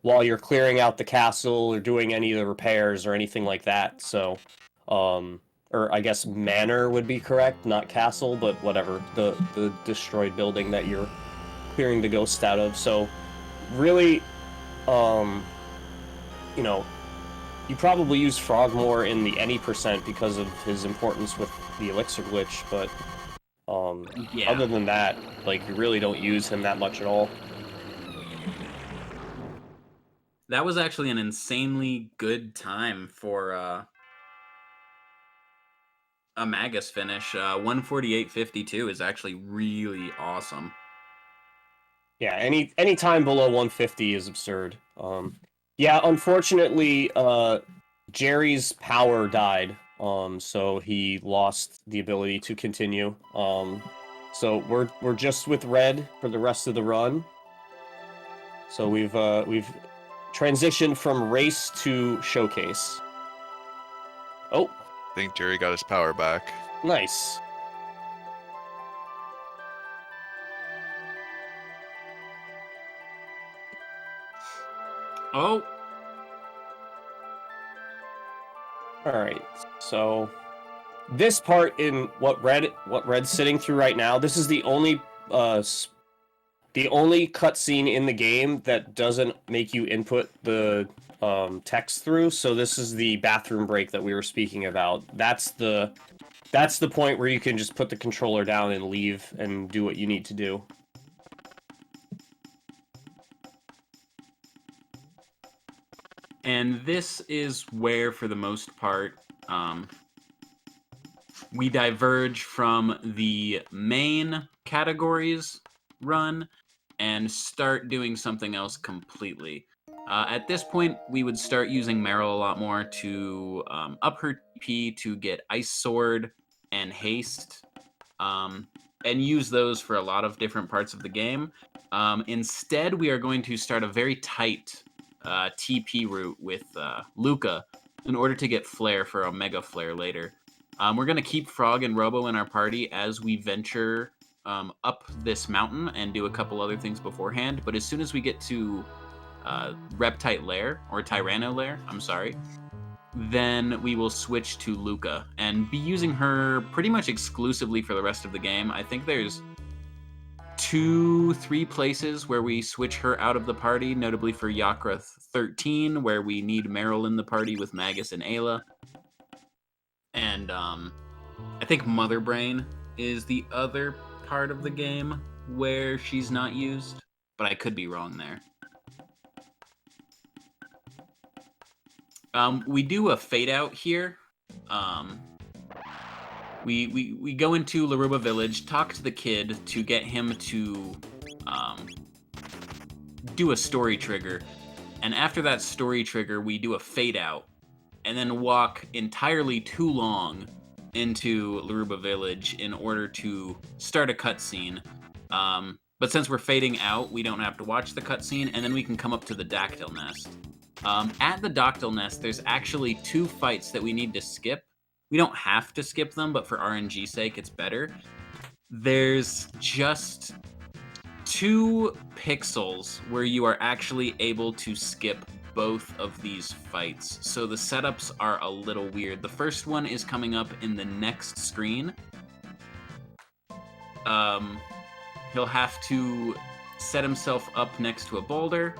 while you're clearing out the castle or doing any of the repairs or anything like that, so... or I guess manor would be correct, not castle, but whatever, the destroyed building that you're clearing the ghost out of. So really, you know, you probably use Frog more in the any percent because of his importance with the elixir glitch, but Yeah. other than that, like, you really don't use him that much at all. That was actually an insanely good time for a Magus finish. 148.52 is actually really awesome. Yeah, any time below 150 is absurd. Yeah, unfortunately, Jerry's power died, so he lost the ability to continue. So we're just with Red for the rest of the run. So we've transitioned from race to showcase. Oh, I think Jerry got his power back. nice. Oh, Alright, so this part in what Red's sitting through right now, this is the only cutscene in the game that doesn't make you input the text through. So this is the bathroom break that we were speaking about. That's the point where you can just put the controller down and leave and do what you need to do. and this is where, for the most part, we diverge from the main categories run and start doing something else completely. At this point, we would start using Meryl a lot more to up her TP to get Ice Sword and Haste, and use those for a lot of different parts of the game. Instead, we are going to start a very tight TP route with Luca in order to get Flare for Omega Flare later. We're going to keep Frog and Robo in our party as we venture up this mountain and do a couple other things beforehand, but as soon as we get to Reptite Lair, or Tyranno Lair, I'm sorry, then we will switch to Luca and be using her pretty much exclusively for the rest of the game. I think there's 2-3 places where we switch her out of the party, notably for Yakra 13, where we need Meryl in the party with Magus and Ayla. And I think Mother Brain is the other part of the game where she's not used, but I could be wrong there. We do a fade out here. We go into Laruba Village, talk to the kid to get him to do a story trigger, and after that story trigger, we do a fade out, and then walk entirely too long into Laruba Village in order to start a cutscene. But since we're fading out, we don't have to watch the cutscene, and then we can come up to the Dactyl Nest. At the Doctyl Nest, there's actually 2 fights that we need to skip. We don't have to skip them, but for RNG's sake, it's better. There's just 2 pixels where you are actually able to skip both of these fights. So the setups are a little weird. The first one is coming up in the next screen. He'll have to set himself up next to a boulder.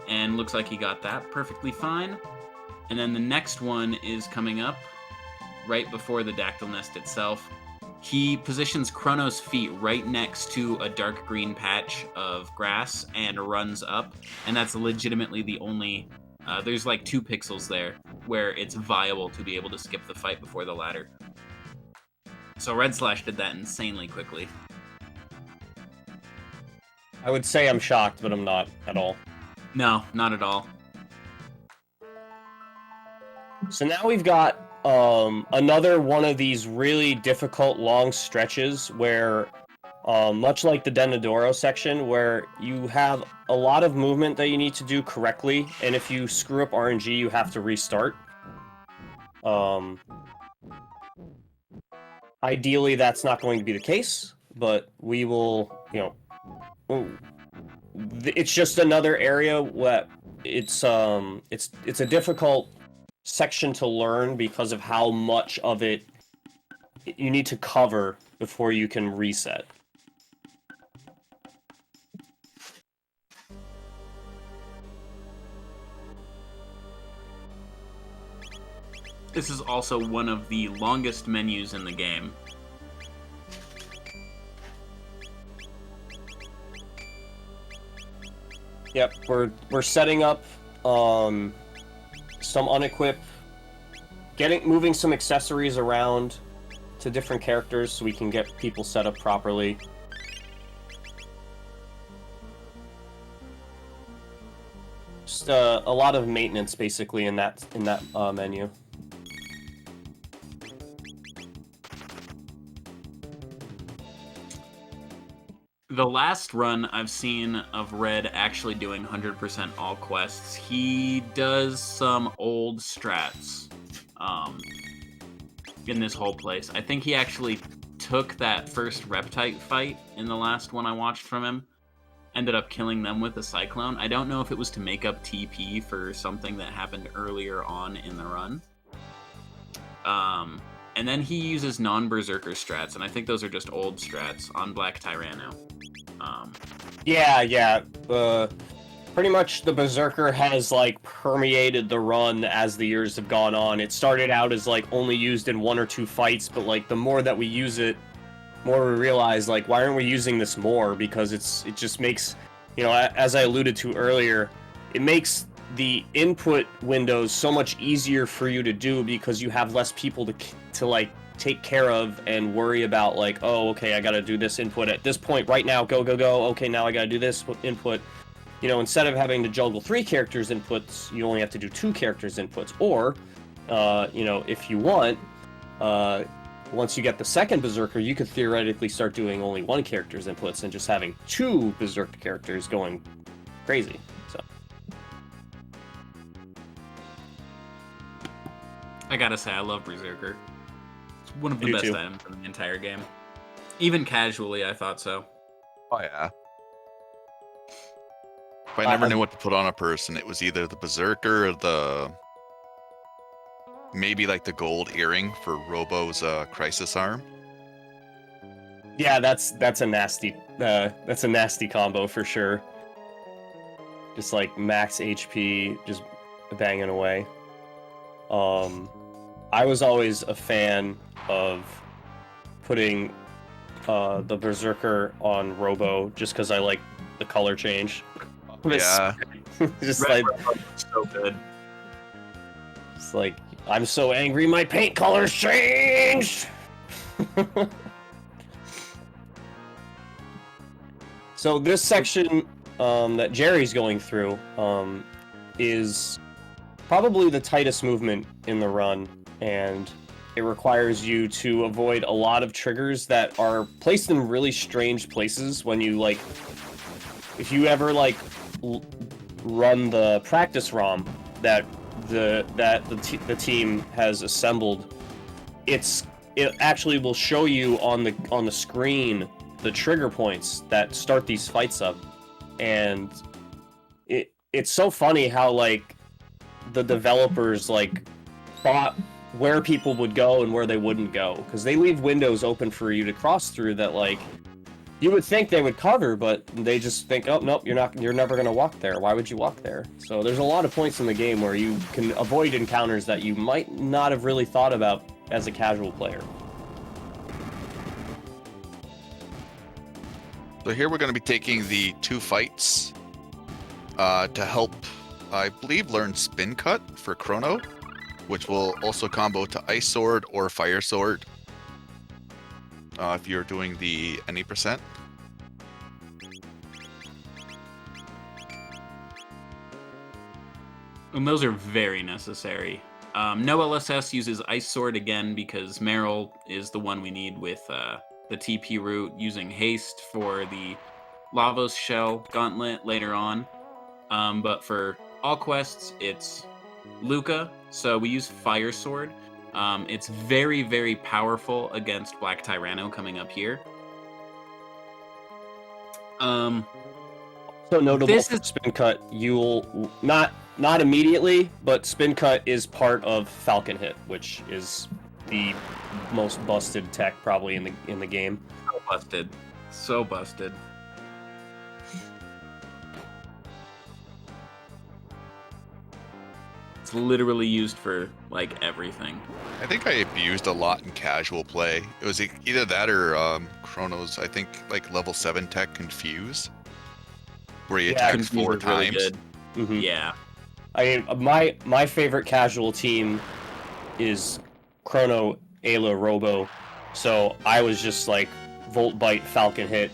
And looks like he got that perfectly fine. And then the next one is coming up right before the Dactyl Nest itself. He positions Chrono's feet right next to a dark green patch of grass and runs up. And that's legitimately the only... there's like 2 pixels there where it's viable to be able to skip the fight before the ladder. So Redslash did that insanely quickly. I would say I'm shocked, but I'm not at all. No, not at all. So now we've got another one of these really difficult long stretches where, much like the Denadoro section, where you have a lot of movement that you need to do correctly, and if you screw up RNG, you have to restart. Ideally, that's not going to be the case, but we will, it's just another area where it's a difficult section to learn because of how much of it you need to cover before you can reset. This is also one of the longest menus in the game. Yep, we're setting up some unequip, moving some accessories around to different characters so we can get people set up properly. Just a lot of maintenance basically in that menu. The last run I've seen of Red actually doing 100% all quests, he does some old strats in this whole place. I think he actually took that first Reptite fight in the last one I watched from him, ended up killing them with a Cyclone. I don't know if it was to make up TP for something that happened earlier on in the run. And then he uses non-Berserker strats, and I think those are just old strats on Black Tyranno. Yeah. Pretty much the Berserker has, like, permeated the run as the years have gone on. It started out as, like, only used in 1 or 2 fights, but, like, the more that we use it, more we realize, like, why aren't we using this more? Because it just makes, as I alluded to earlier, it makes the input windows so much easier for you to do because you have less people to like take care of and worry about, like, oh, okay, I gotta do this input at this point right now, go, okay, now I gotta do this input. Instead of having to juggle 3 characters inputs, you only have to do 2 characters inputs. Or, if you want, once you get the second Berserker, you could theoretically start doing only 1 character's inputs and just having 2 Berserker characters going crazy. So I gotta say, I love Berserker. It's one of the best too. items in the entire game. Even casually, I thought so. Oh yeah. If I never knew what to put on a person, it was either the Berserker or maybe like the gold earring for Robo's Crisis Arm. yeah, that's a nasty combo for sure. Just like max HP, just banging away. I was always a fan of putting the Berserker on Robo just because I like the color change. Yeah. Just Red like Robo is so good. it's like, I'm so angry my paint color's changed. So this section that Jerry's going through is probably the tightest movement in the run, and it requires you to avoid a lot of triggers that are placed in really strange places when you, like, if you ever, like, run the practice ROM that the team has assembled, it actually will show you on the screen the trigger points that start these fights up, and it's so funny how like the developers like thought where people would go and where they wouldn't go, because they leave windows open for you to cross through that like you would think they would cover, but they just think, oh nope, you're never gonna walk there. Why would you walk there? So there's a lot of points in the game where you can avoid encounters that you might not have really thought about as a casual player. So here we're going to be taking the 2 fights to help, I believe, learn Spin Cut for Chrono, which will also combo to Ice Sword or Fire Sword if you're doing the any percent. And those are very necessary. No LSS uses Ice Sword again because Meryl is the one we need with the TP route, using Haste for the Lavos Shell Gauntlet later on. But for all quests, it's Luca, so we use Fire Sword. It's very, very powerful against Black Tyranno coming up here. So notable for Spin Cut, you'll not immediately, but Spin Cut is part of Falcon Hit, which is the most busted tech probably in the game. So busted. So busted. It's literally used for like everything. I think I abused a lot in casual play. It was either that or Chrono's, I think, like level 7 tech Confuse, where he attacks 4 times. Really Mm-hmm. Yeah. I mean, my favorite casual team is Chrono, Ayla, Robo. So I was just like Volt Bite, Falcon Hit,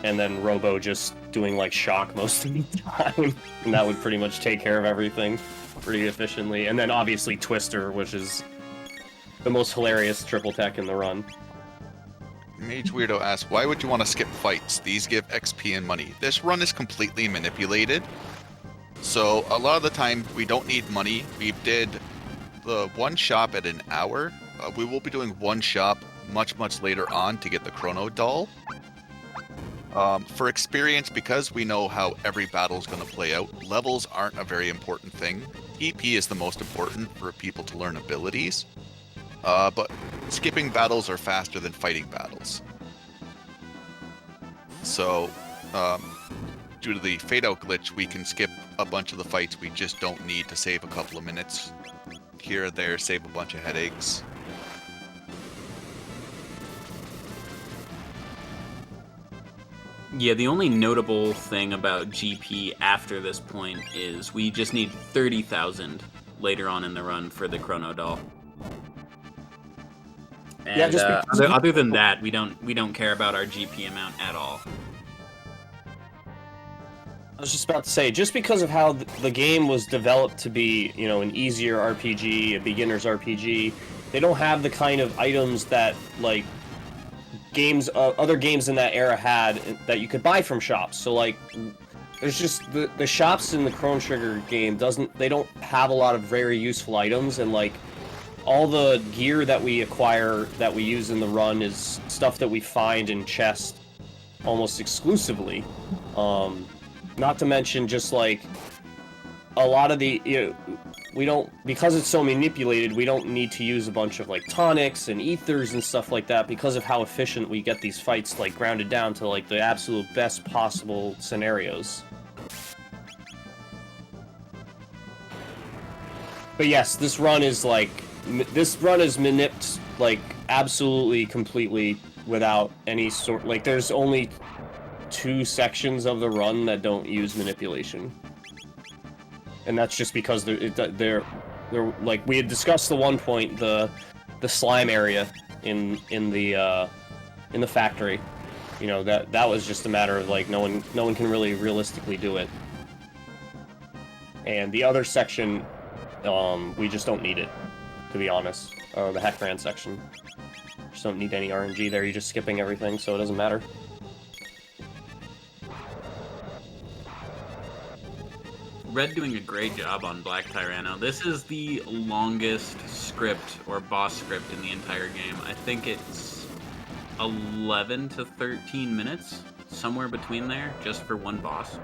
and then Robo just doing like Shock most of the time. And that would pretty much take care of everything pretty efficiently. And then obviously Twister, which is the most hilarious triple tech in the run. Mage Weirdo asks, why would you want to skip fights? These give XP and money. This run is completely manipulated. So a lot of the time we don't need money. We did the one shop at an hour. We will be doing one shop much later on to get the Chrono doll. For experience, because we know how every battle is going to play out, levels aren't a very important thing. EP is the most important for people to learn abilities. But skipping battles are faster than fighting battles. So, due to the fade-out glitch, we can skip a bunch of the fights. We just don't need to save a couple of minutes here or there, save a bunch of headaches. Yeah, the only notable thing about GP after this point is we just need 30,000 later on in the run for the Chrono doll. And, Yeah, just other than that, we don't care about our GP amount at all. I was just about to say, just because of how the game was developed to be, you know, an easier RPG, a beginner's RPG, they don't have the kind of items that, like, other games in that era had that you could buy from shops. So, like, there's just, the shops in the Chrono Trigger game they don't have a lot of very useful items, and, like, all the gear that we acquire, that we use in the run, is stuff that we find in chests almost exclusively. Not to mention just like a lot of the, we don't, because it's so manipulated, we don't need to use a bunch of like tonics and ethers and stuff like that because of how efficient we get these fights like grounded down to like the absolute best possible scenarios. But yes, this run is manipped like absolutely completely without any sort, like there's only 2 sections of the run that don't use manipulation, and that's just because they're like, we had discussed the one point, the slime area in the factory, you know, that was just a matter of like no one can really realistically do it, and the other section we just don't need it, to be honest. The Heckran section, just don't need any RNG there. You're just skipping everything, so it doesn't matter. Red doing a great job on Black Tyranno. This is the longest script or boss script in the entire game. I think it's 11 to 13 minutes, somewhere between there, just for one boss.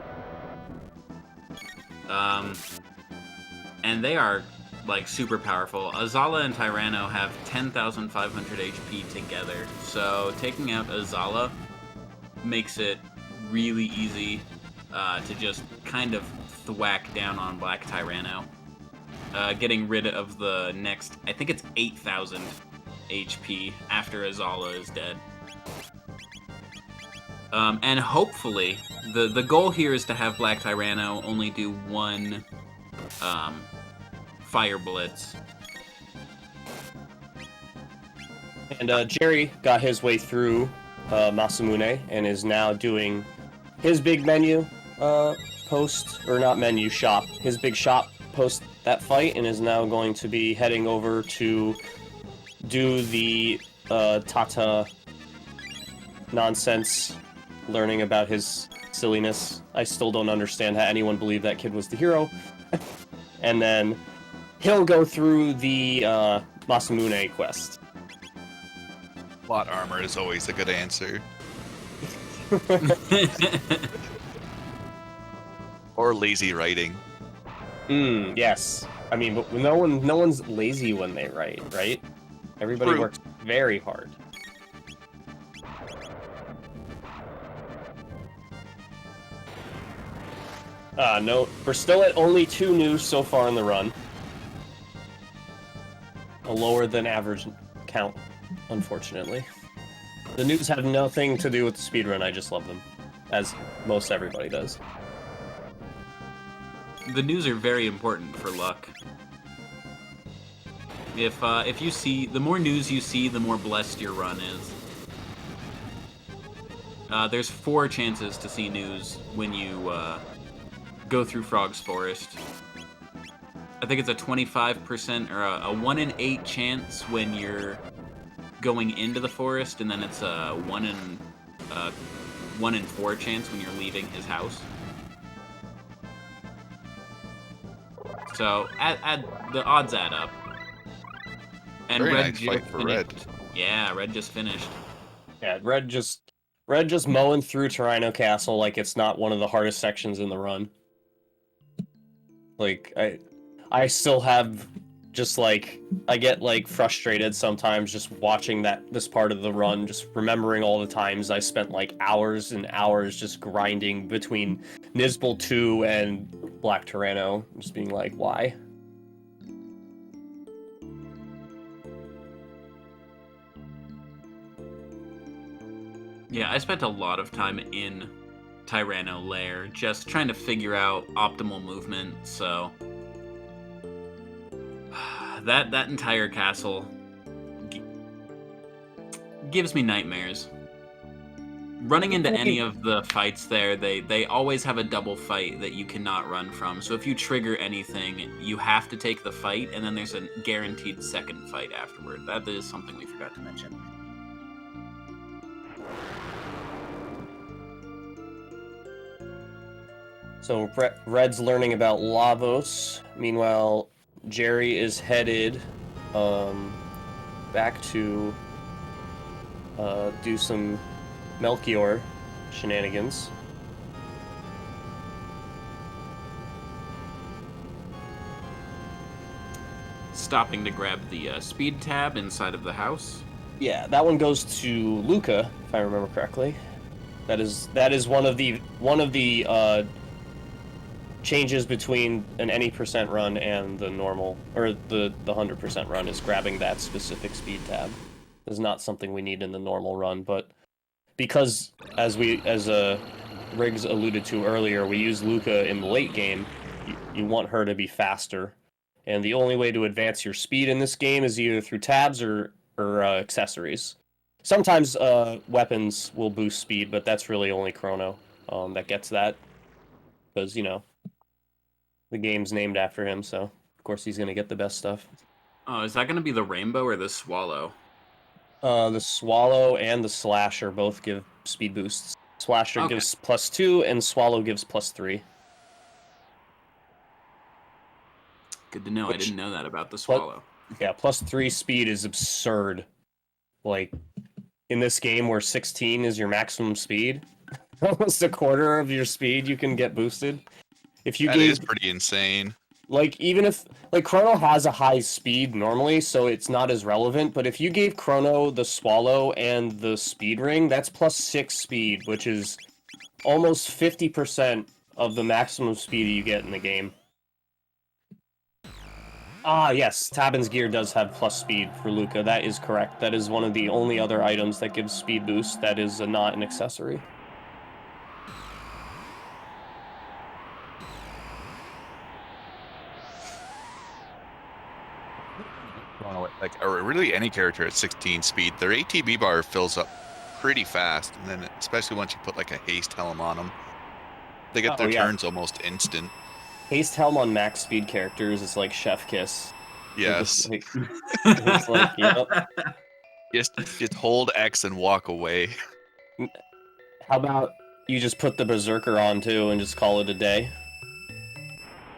And they are like super powerful. Azala and Tyranno have 10,500 HP together, so taking out Azala makes it really easy to just kind of thwack down on Black Tyranno. Getting rid of the next, I think it's 8,000 HP after Azala is dead. And hopefully, the goal here is to have Black Tyranno only do one Fire Blitz. And Jerry got his way through Masamune and is now doing his big menu post, or not menu, shop. His big shop post that fight, and is now going to be heading over to do the Tata nonsense, learning about his silliness. I still don't understand how anyone believed that kid was the hero. And then he'll go through the Masamune quest. Plot armor is always a good answer. Or lazy writing. Yes. I mean, but no one's lazy when they write, right? Everybody works very hard. No, we're still at only 2 news so far in the run. A lower than average count, unfortunately. The news have nothing to do with the speedrun, I just love them. As most everybody does. The news are very important for luck. If you see, the more news you see, the more blessed your run is. There's 4 chances to see news when you go through Frog's Forest. I think it's a 25% or a 1 in 8 chance when you're going into the forest, and then it's a 1 in 4 chance when you're leaving his house. So add the odds add up. And Very Red nice fight for Red. Yeah, Red just finished. Yeah, Red just mowing through Tyranno Castle like it's not one of the hardest sections in the run. Like, I still have just like, I get like frustrated sometimes just watching this part of the run, just remembering all the times I spent like hours and hours just grinding between Nizbal 2 and Black Tyranno, just being like, why? Yeah, I spent a lot of time in Tyranno Lair, just trying to figure out optimal movement, so that entire castle gives me nightmares. Running into any of the fights there, they always have a double fight that you cannot run from, so if you trigger anything, you have to take the fight, and then there's a guaranteed second fight afterward. That is something we forgot to mention. So Red's learning about Lavos. Meanwhile, Jerry is headed back to do some Melchior shenanigans. Stopping to grab the speed tab inside of the house. Yeah, that one goes to Luca, if I remember correctly. That is one of the changes between an any percent run and the normal, or the 100% run, is grabbing that specific speed tab. It's not something we need in the normal run, but because as Riggs alluded to earlier, we use Luca in the late game, you want her to be faster, and the only way to advance your speed in this game is either through tabs or accessories. Sometimes weapons will boost speed, but that's really only Chrono that gets that, because, you know, the game's named after him, so of course he's gonna get the best stuff. Oh, is that going to be the Rainbow or the Swallow? The Swallow and the Slasher both give speed boosts. Slasher gives +2, and Swallow gives +3. Good to know. I Which- didn't know that about the swallow. Yeah, +3 speed is absurd. Like, in this game where 16 is your maximum speed, almost a quarter of your speed you can get boosted. If you That is pretty insane. like, even if, like, Chrono has a high speed normally, so it's not as relevant, but if you gave Chrono the swallow and the speed ring, that's +6 speed, which is almost 50% of the maximum speed you get in the game. Ah, yes, Tabin's gear does have plus speed for Luca. That is correct. That is one of the only other items that gives speed boost that is not an accessory. Like, or really any character at 16 speed, their ATB bar fills up pretty fast, and then especially once you put like a haste helm on them, they get their turns almost instant. Haste helm on max speed characters is like chef kiss. Yes. It's like, yep. Just hold X and walk away. How about you just put the Berserker on too and just call it a day?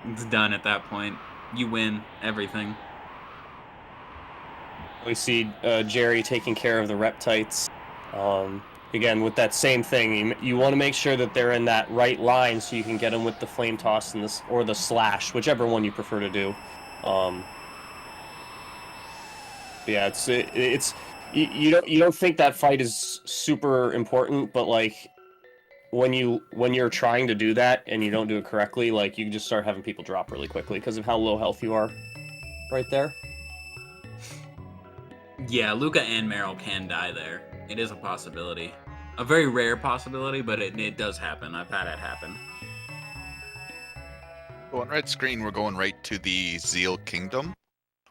It's done at that point. You win everything. We see Jerry taking care of the Reptites. Again, with that same thing, you want to make sure that they're in that right line so you can get them with the Flame Toss and or the Slash, whichever one you prefer to do. Yeah, it's you don't think that fight is super important, but like when you're trying to do that and you don't do it correctly, like you just start having people drop really quickly because of how low health you are right there. Yeah, Luca and Meryl can die there. It is a possibility. A very rare possibility, but it does happen. I've had it happen. So on red screen, we're going right to the Zeal Kingdom.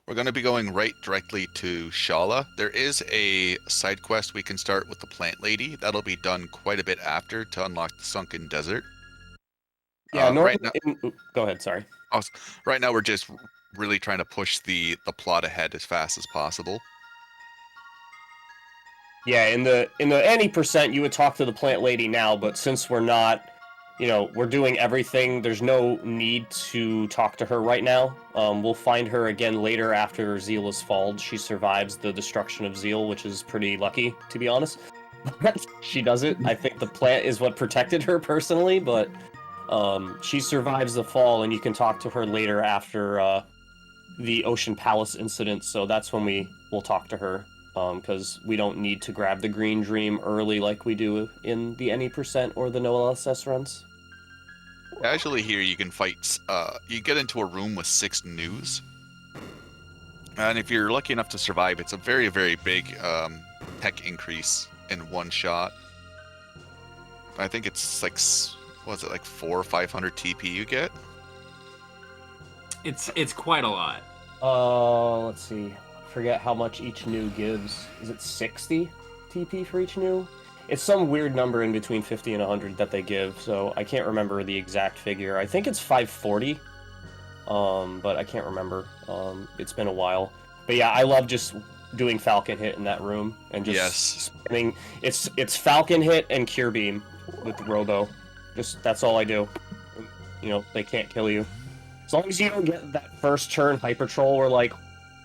We're going to be going right directly to Shala. There is a side quest we can start with the Plant Lady. That'll be done quite a bit after to unlock the Sunken Desert. Yeah, right now, go ahead, sorry. Right now, we're just really trying to push the plot ahead as fast as possible. Yeah, in the any percent, you would talk to the Plant Lady now, but since we're not, we're doing everything, there's no need to talk to her right now. We'll find her again later after Zeal is falled. She survives the destruction of Zeal, which is pretty lucky, to be honest. She does it. I think the plant is what protected her personally, but she survives the fall, and you can talk to her later after the Ocean Palace incident, so that's when we will talk to her. Because we don't need to grab the Green Dream early like we do in the Any Percent or the no LSS runs. Casually here, you can fight, you get into a room with 6 news. And if you're lucky enough to survive, it's a very, very big tech increase in one shot. I think it's like, what is it, like 400 or 500 TP you get? It's quite a lot. Let's see. Forget how much each new gives. Is it 60 TP for each new? It's some weird number in between 50 and 100 that they give, so I can't remember the exact figure. I think it's 540, but I can't remember. It's been a while. But yeah, I love just doing Falcon Hit in that room and just spamming. It's Falcon Hit and Cure Beam with Robo. That's all I do. They can't kill you. As long as you don't get that first turn Hyper Troll where like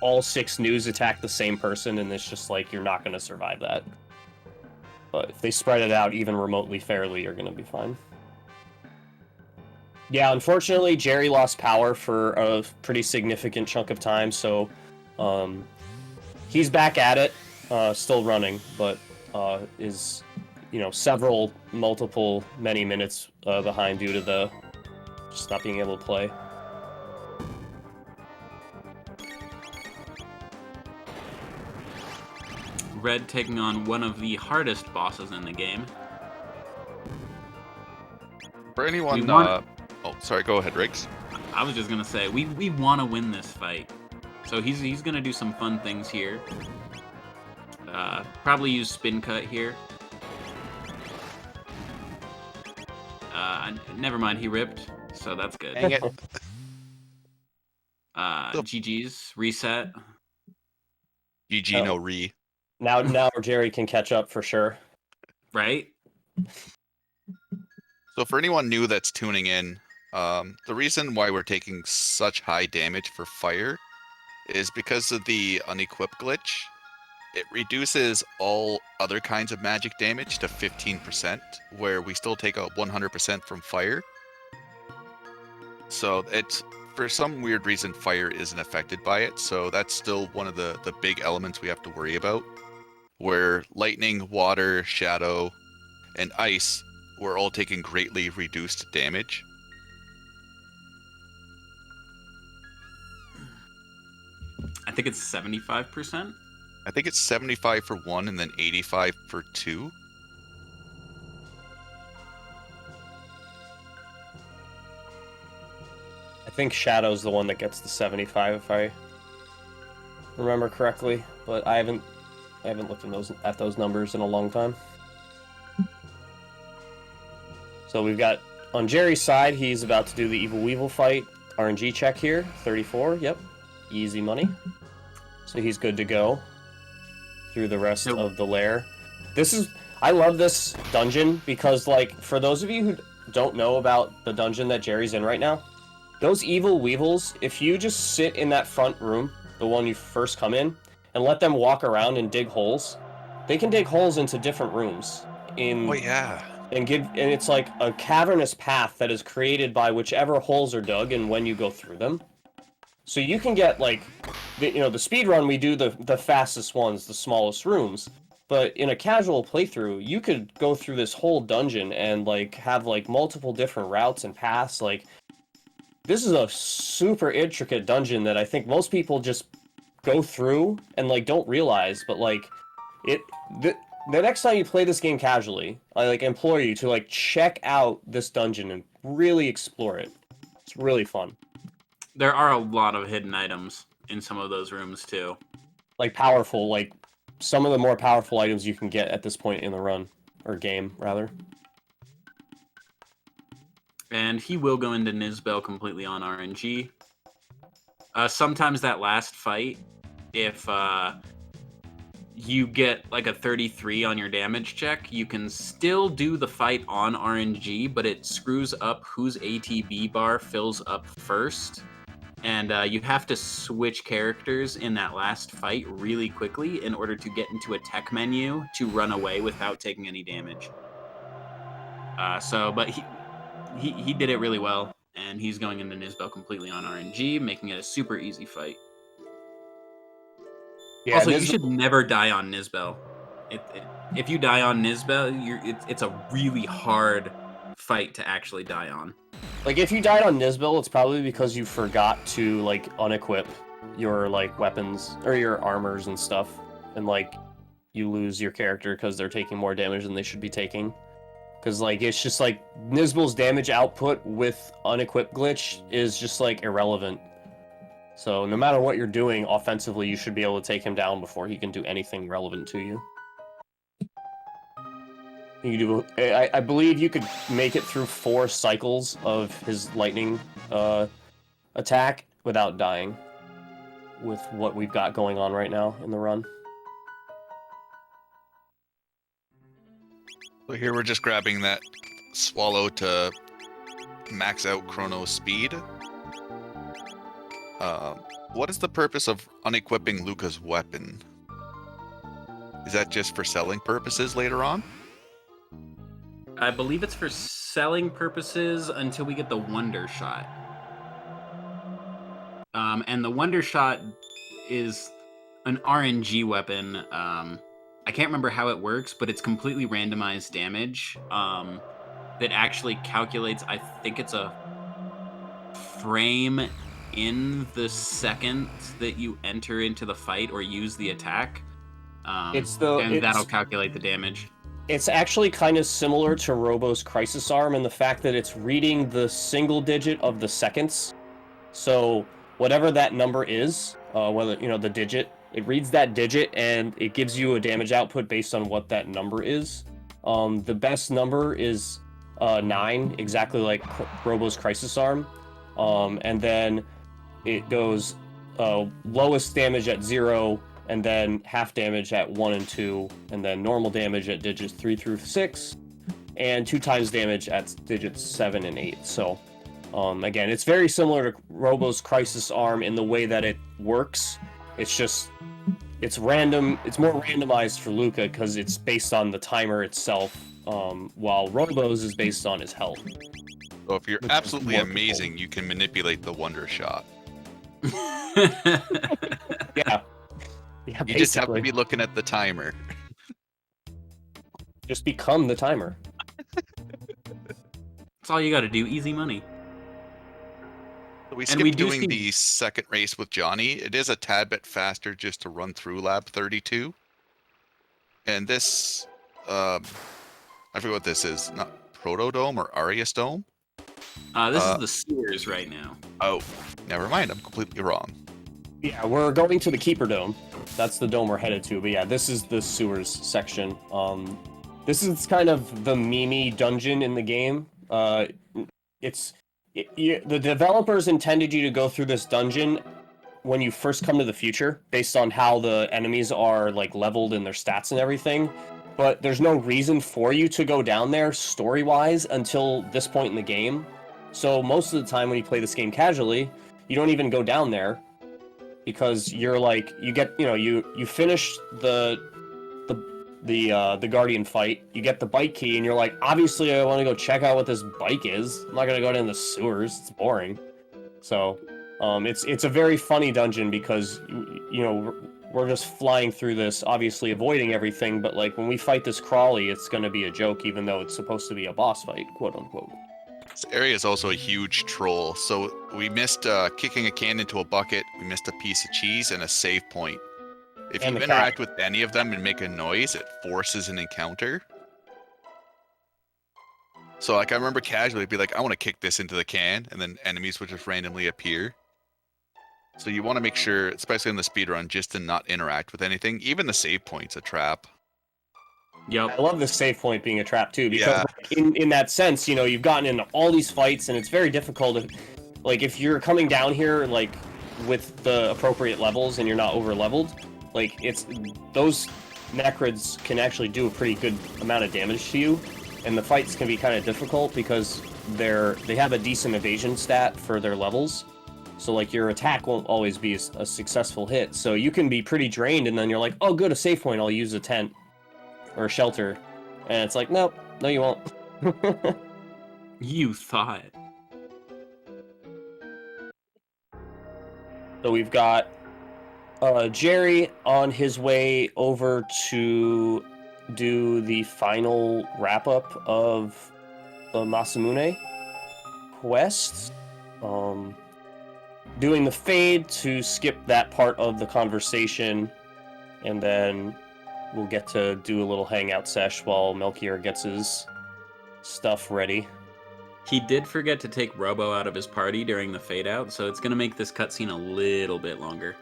all 6 news attack the same person, and it's just like you're not going to survive that. But if they spread it out even remotely fairly, you're going to be fine. Yeah, unfortunately, Jerry lost power for a pretty significant chunk of time, so he's back at it, still running, but is many minutes behind due to the just not being able to play. Red taking on one of the hardest bosses in the game. For anyone, oh, sorry, go ahead, Riggs. I was just gonna say, we want to win this fight. So he's gonna do some fun things here. Probably use Spin Cut here. Never mind, he ripped, so that's good. Dang it. GG's, reset. GG, no re. Now Jerry can catch up for sure. Right? So for anyone new that's tuning in, The reason why we're taking such high damage for fire is because of the unequipped glitch. It reduces all other kinds of magic damage to 15%, where we still take a 100% from fire. So it's, for some weird reason, fire isn't affected by it, so that's still one of the big elements we have to worry about. Where lightning, water, shadow, and ice were all taking greatly reduced damage. I think it's 75%. I think it's 75 for 1 and then 85 for 2. I think Shadow's the one that gets the 75 if I remember correctly, but I haven't looked at those numbers in a long time. So we've got on Jerry's side, he's about to do the Evil Weevil fight. RNG check here, 34. Yep, easy money. So he's good to go through the rest of the lair. I love this dungeon because, like, for those of you who don't know about the dungeon that Jerry's in right now, those Evil Weevils, if you just sit in that front room, the one you first come in, and let them walk around and dig holes, they can dig holes into different rooms. Oh yeah. And it's like a cavernous path that is created by whichever holes are dug and when you go through them. So you can get, like, the speed run, we do the fastest ones, the smallest rooms. But in a casual playthrough, you could go through this whole dungeon and, like, have, like, multiple different routes and paths. Like, this is a super intricate dungeon that I think most people just go through and, like, don't realize. But, like, the next time you play this game casually, I, like, implore you to, like, check out this dungeon and really explore it. It's really fun. There are a lot of hidden items in some of those rooms, too. Like, powerful, like, some of the more powerful items you can get at this point in the run. Or game, rather. And he will go into Nizbel completely on RNG. Sometimes that last fight, if you get like a 33 on your damage check, you can still do the fight on RNG, but it screws up whose ATB bar fills up first. And you have to switch characters in that last fight really quickly in order to get into a tech menu to run away without taking any damage. But he did it really well, and he's going into Nizbel completely on RNG, making it a super easy fight. Yeah, also, you should never die on Nizbel. If you die on Nizbel, it's a really hard fight to actually die on. Like, if you died on Nizbel, it's probably because you forgot to, like, unequip your, like, weapons, or your armors and stuff, and, like, you lose your character because they're taking more damage than they should be taking. Because, like, it's just, like, Nizbel's damage output with unequipped glitch is just, like, irrelevant. So, no matter what you're doing offensively, you should be able to take him down before he can do anything relevant to you. I believe you could make it through 4 cycles of his lightning attack without dying with what we've got going on right now in the run. So here we're just grabbing that swallow to max out Chrono's speed. What is the purpose of unequipping Luca's weapon? Is that just for selling purposes later on? I believe it's for selling purposes until we get the Wonder Shot. And the Wonder Shot is an RNG weapon. I can't remember how it works, but it's completely randomized damage that actually calculates, I think it's a frame in the second that you enter into the fight or use the attack. That'll calculate the damage. It's actually kind of similar to Robo's Crisis Arm in the fact that it's reading the single digit of the seconds. So whatever that number is, the digit, it reads that digit and it gives you a damage output based on what that number is. The best number is 9, exactly like Robo's Crisis Arm. And then it goes lowest damage at 0, and then half damage at 1 and 2, and then normal damage at digits 3 through 6, and 2 times damage at digits 7 and 8. So Again, it's very similar to Robo's Crisis Arm in the way that it works. It's just, it's random. It's more randomized for Luca because it's based on the timer itself, while Robo's is based on his health. So if you're absolutely amazing, you can manipulate the Wonder Shot. Yeah. Yeah, You just have to be looking at the timer. Just become the timer. That's all you got to do. Easy money. We skipped doing the second race with Johnny. It is a tad bit faster just to run through Lab 32. And this, I forget what this is. Not Protodome or Arius Dome? This is the sewers right now. Oh, never mind. I'm completely wrong. Yeah, we're going to the Keeper Dome. That's the dome we're headed to. But yeah, this is the sewers section. This is kind of the Mimi dungeon in the game. The developers intended you to go through this dungeon when you first come to the future, based on how the enemies are like leveled and their stats and everything. But there's no reason for you to go down there story-wise until this point in the game. So most of the time when you play this game casually, you don't even go down there because you're like, you finish the Guardian fight, you get the bike key, and you're like, obviously I want to go check out what this bike is. I'm not gonna go down the sewers. It's boring. So, it's a very funny dungeon because we're just flying through this, obviously avoiding everything. But like when we fight this Crawly, it's gonna be a joke, even though it's supposed to be a boss fight, quote unquote. This area is also a huge troll. So we missed kicking a can into a bucket. We missed a piece of cheese and a save point. If you interact with any of them and make a noise, it forces an encounter. So like I remember casually be like, I want to kick this into the can, and then enemies would just randomly appear. So you want to make sure, especially in the speedrun, just to not interact with anything. Even the save point's a trap. Yep. I love the save point being a trap too, because in that sense, you've gotten into all these fights, and it's very difficult. Like if you're coming down here like with the appropriate levels and you're not over leveled, like those Necrods can actually do a pretty good amount of damage to you, and the fights can be kind of difficult because they have a decent evasion stat for their levels. So like your attack won't always be a successful hit. So you can be pretty drained, and then you're like, oh good, a save point, I'll use a tent or a shelter. And it's like, nope, no you won't. You thought. So we've got Jerry on his way over to do the final wrap-up of the Masamune quest. Doing the fade to skip that part of the conversation, and then we'll get to do a little hangout sesh while Melchior gets his stuff ready. He did forget to take Robo out of his party during the fade out, so it's going to make this cutscene a little bit longer.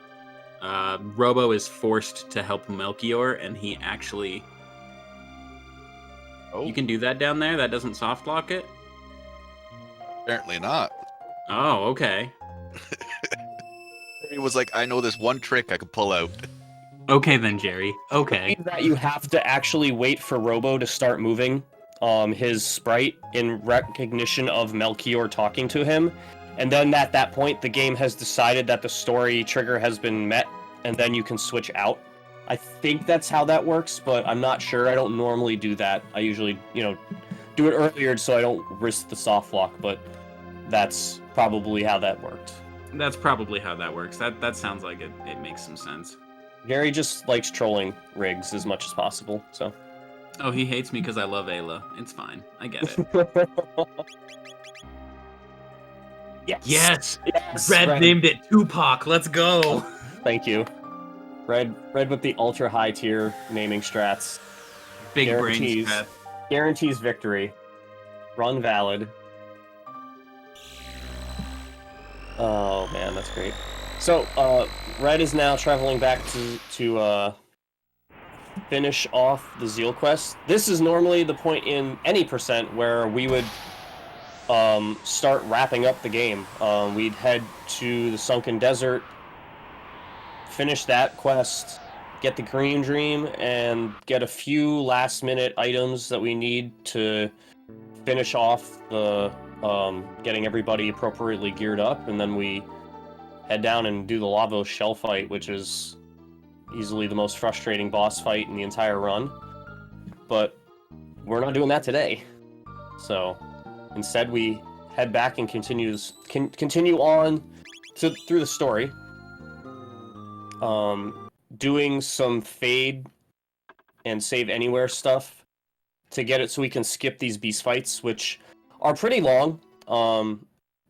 Robo is forced to help Melchior, and he actually... Oh. You can do that down there? That doesn't soft lock it? Apparently not. Oh, okay. He was like, I know this one trick I can pull out. Okay then, Jerry. Okay. That you have to actually wait for Robo to start moving his sprite in recognition of Melchior talking to him. And then at that point, the game has decided that the story trigger has been met, and then you can switch out. I think that's how that works, but I'm not sure. I don't normally do that. I usually, do it earlier so I don't risk the soft lock, but that's probably how that worked. That's probably how that works. That sounds like it makes some sense. Gary just likes trolling rigs as much as possible, so. Oh, he hates me because I love Ayla. It's fine. I get it. Yes. Red named it Tupac. Let's go. Thank you. Red with the ultra high tier naming strats. Big brain strat. Guarantees victory. Run valid. Oh man, that's great. So, Red is now traveling back to finish off the Zeal quest. This is normally the point in any percent where we would start wrapping up the game. We'd head to the Sunken Desert, finish that quest, get the Green Dream, and get a few last-minute items that we need to finish off the getting everybody appropriately geared up, and then we head down and do the Lavos shell fight, which is easily the most frustrating boss fight in the entire run. But we're not doing that today. So instead we head back and continue on through the story. Doing some fade and save anywhere stuff to get it so we can skip these beast fights, which are pretty long,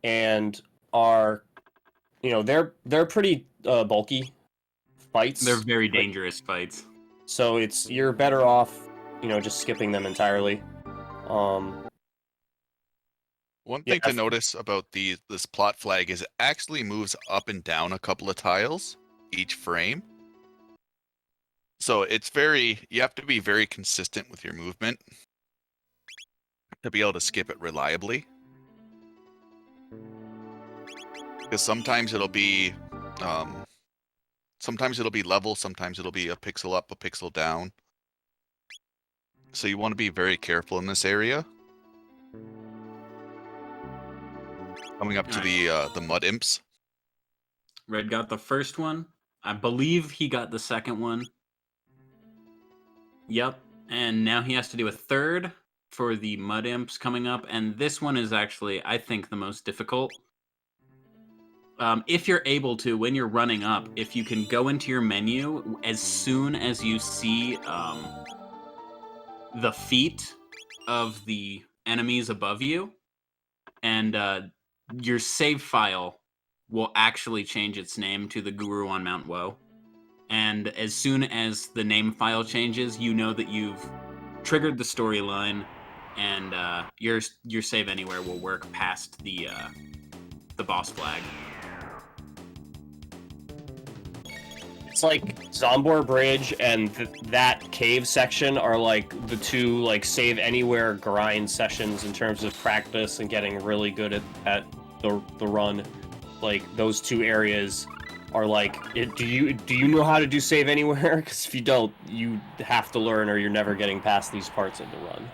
and are, you know, they're pretty bulky fights. They're very dangerous fights. So you're better off, you know, just skipping them entirely. One thing to notice about this plot flag is it actually moves up and down a couple of tiles each frame. So you have to be very consistent with your movement to be able to skip it reliably. Because sometimes it'll be level, sometimes it'll be a pixel up, a pixel down. So you want to be very careful in this area. Coming up to the mud imps. Red got the first one. I believe he got the second one. Yep. And now he has to do a third for the mud imps coming up. And this one is actually, I think, the most difficult. If you're able to, when you're running up, if you can go into your menu as soon as you see the feet of the enemies above you, and your save file will actually change its name to the Guru on Mount Woe. And as soon as the name file changes, you know that you've triggered the storyline, and your save anywhere will work past the boss flag. It's like Zombor Bridge and that cave section are like the two like save anywhere grind sessions in terms of practice and getting really good at the run. Like those two areas are like, do you know how to do save anywhere? Because if you don't, you have to learn, or you're never getting past these parts of the run.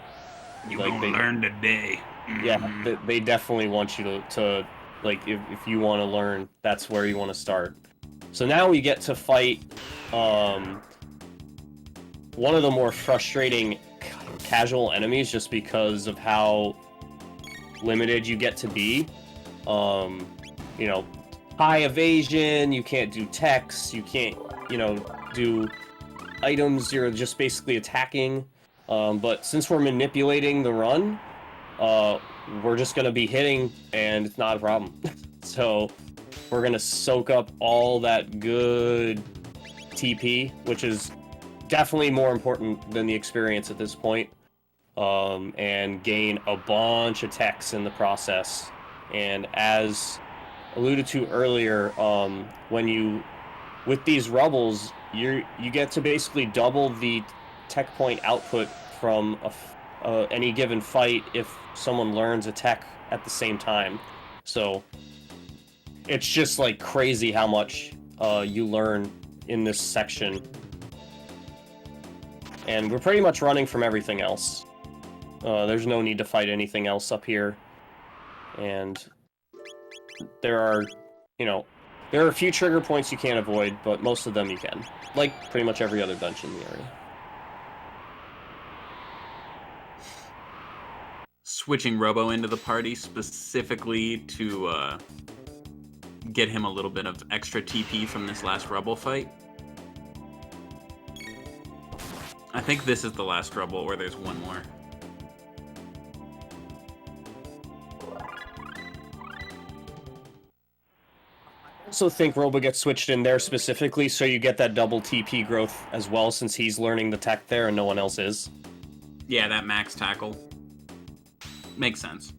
You like, gonna learn today. Yeah, they definitely want you to like, if you want to learn, that's where you want to start. So now we get to fight one of the more frustrating casual enemies, just because of how limited you get to be. You know, high evasion, you can't do techs, you can't, you know, do items, you're just basically attacking. But since we're manipulating the run, we're just going to be hitting, and it's not a problem. So we're going to soak up all that good TP, which is definitely more important than the experience at this point, and gain a bunch of techs in the process. And as alluded to earlier, with these rubbles, you get to basically double the tech point output from any given fight if someone learns a tech at the same time. So it's just like crazy how much you learn in this section. And we're pretty much running from everything else. There's no need to fight anything else up here. And there are a few trigger points you can't avoid, but most of them you can. Like pretty much every other dungeon in the area. Switching Robo into the party specifically to get him a little bit of extra TP from this last Rubble fight. I think this is the last Rubble, or there's one more. I also think Robo gets switched in there specifically so you get that double TP growth as well, since he's learning the tech there and no one else is. Yeah, that max tackle. Makes sense.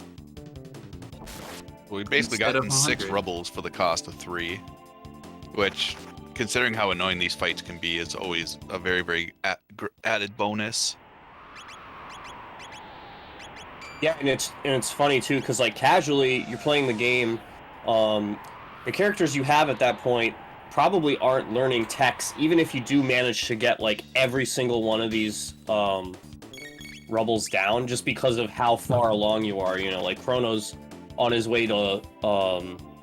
Well, we basically got 6 Rubbles for the cost of 3, which, considering how annoying these fights can be, is always a very, very added bonus. Yeah, and it's funny too, because like casually you're playing the game, the characters you have at that point probably aren't learning techs, even if you do manage to get like every single one of these Rubbles down, just because of how far along you are. You know, like Chrono's on his way to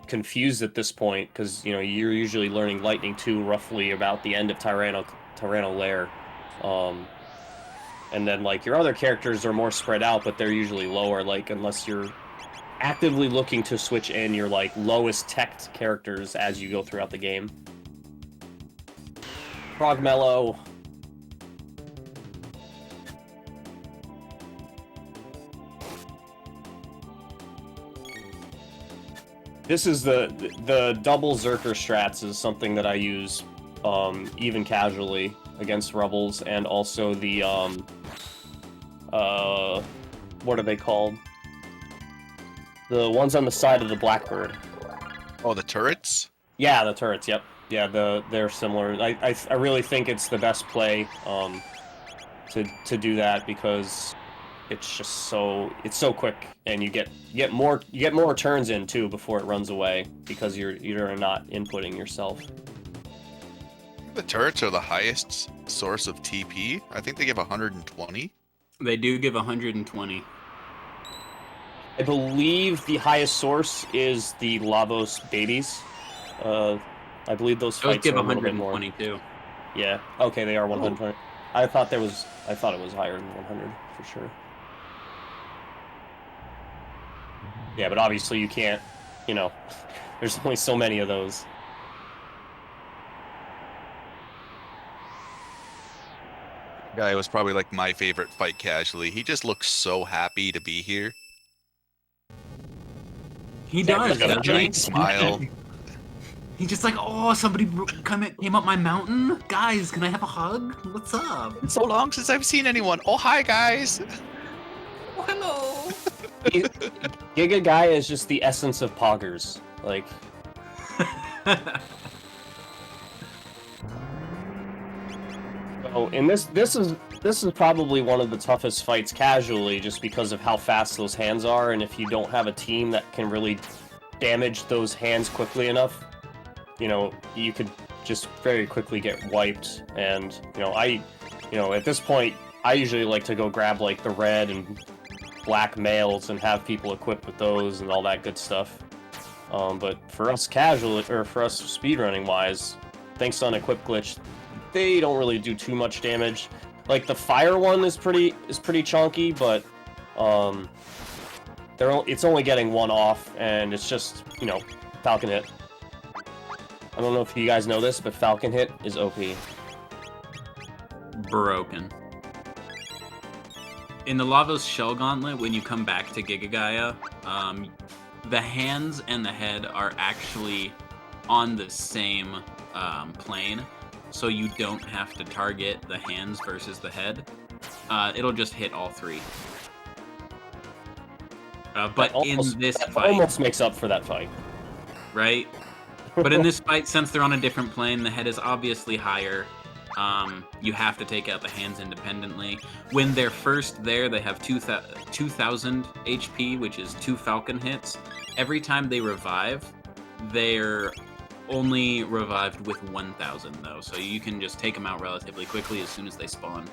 Confused at this point, because you know you're usually learning Lightning 2 roughly about the end of Tyranno Lair. And then like your other characters are more spread out, but they're usually lower, like unless you're actively looking to switch in your like lowest teched characters as you go throughout the game. Frogmellow. This is the double Zerker strats is something that I use even casually against rebels, and also the what are they called? The ones on the side of the Blackbird. Oh, the turrets? Yeah, the turrets. Yep. Yeah, they're similar. I really think it's the best play to do that, because it's just so quick, and you get more turns in too before it runs away, because you're not inputting yourself. The turrets are the highest source of TP. I think they give 120. They do give 120. I believe the highest source is the Lavos babies. I believe those fights give are a little bit more. 120 too. Yeah. Okay, they are 120. I thought it was higher than 100 for sure. Yeah, but obviously you can't. You know, there's only so many of those. Guy was probably like my favorite fight casually. He just looks so happy to be here. He does. He's got a giant smile. He's just like, oh, somebody came up my mountain. Guys, can I have a hug? What's up? It's so long since I've seen anyone. Oh, hi, guys. Oh, hello. Giga Guy is just the essence of poggers. Like. So, and this is probably one of the toughest fights casually, just because of how fast those hands are, and if you don't have a team that can really damage those hands quickly enough, you know, you could just very quickly get wiped. And at this point, I usually like to go grab like the red and black mails and have people equipped with those and all that good stuff. But for us casually, or for us speedrunning wise, thanks to unequipped glitch, they don't really do too much damage. Like the fire one is pretty chunky, but it's only getting one off, and it's just, you know, Falcon Hit. I don't know if you guys know this, but Falcon Hit is OP. Broken. In the Lavos Shell Gauntlet, when you come back to Giga Gaia, the hands and the head are actually on the same plane, so you don't have to target the hands versus the head. It'll just hit all three. But in this fight, almost makes up for that fight, right? But in this fight, since they're on a different plane, the head is obviously higher. You have to take out the hands independently. When they're first there, they have 2,000 HP, which is 2 Falcon hits. Every time they revive, they're only revived with 1,000 though, so you can just take them out relatively quickly as soon as they spawn.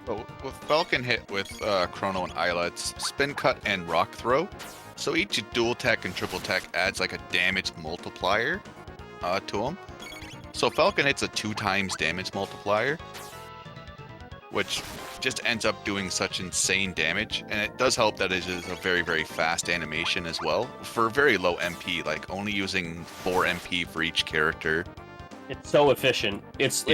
So with Falcon Hit with Chrono and Isla, it's Spin Cut and Rock Throw. So each dual tech and triple tech adds like a damage multiplier to them. So Falcon Hit's a 2 times damage multiplier, which just ends up doing such insane damage. And it does help that it is a very, very fast animation as well. For very low MP, like only using 4 MP for each character. It's so efficient. It's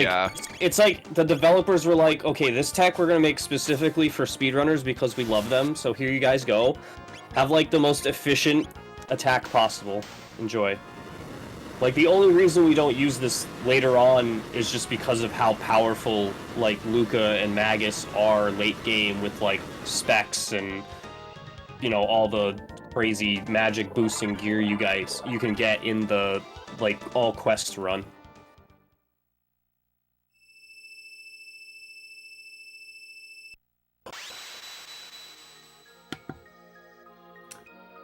like the developers were like, okay, this tech we're gonna make specifically for speedrunners because we love them, so here you guys go. Have like the most efficient attack possible. Enjoy. Like the only reason we don't use this later on is just because of how powerful like Luca and Magus are late game with like specs and, you know, all the crazy magic boosting gear you can get in the like all quests run.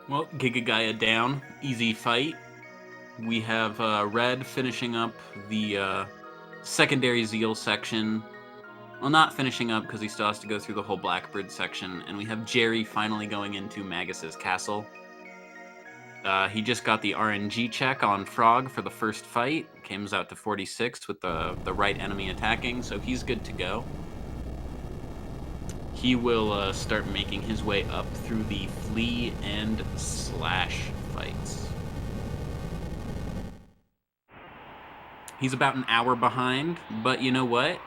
Well, Giga Gaia down. Easy fight. We have Red finishing up the secondary Zeal section. Well, not finishing up because he still has to go through the whole Blackbird section, and we have Jerry finally going into Magus's castle. He just got the RNG check on Frog for the first fight. Comes out to 46 with the right enemy attacking, so he's good to go. He will start making his way up through the Flea and Slash fights. He's about an hour behind, but you know what?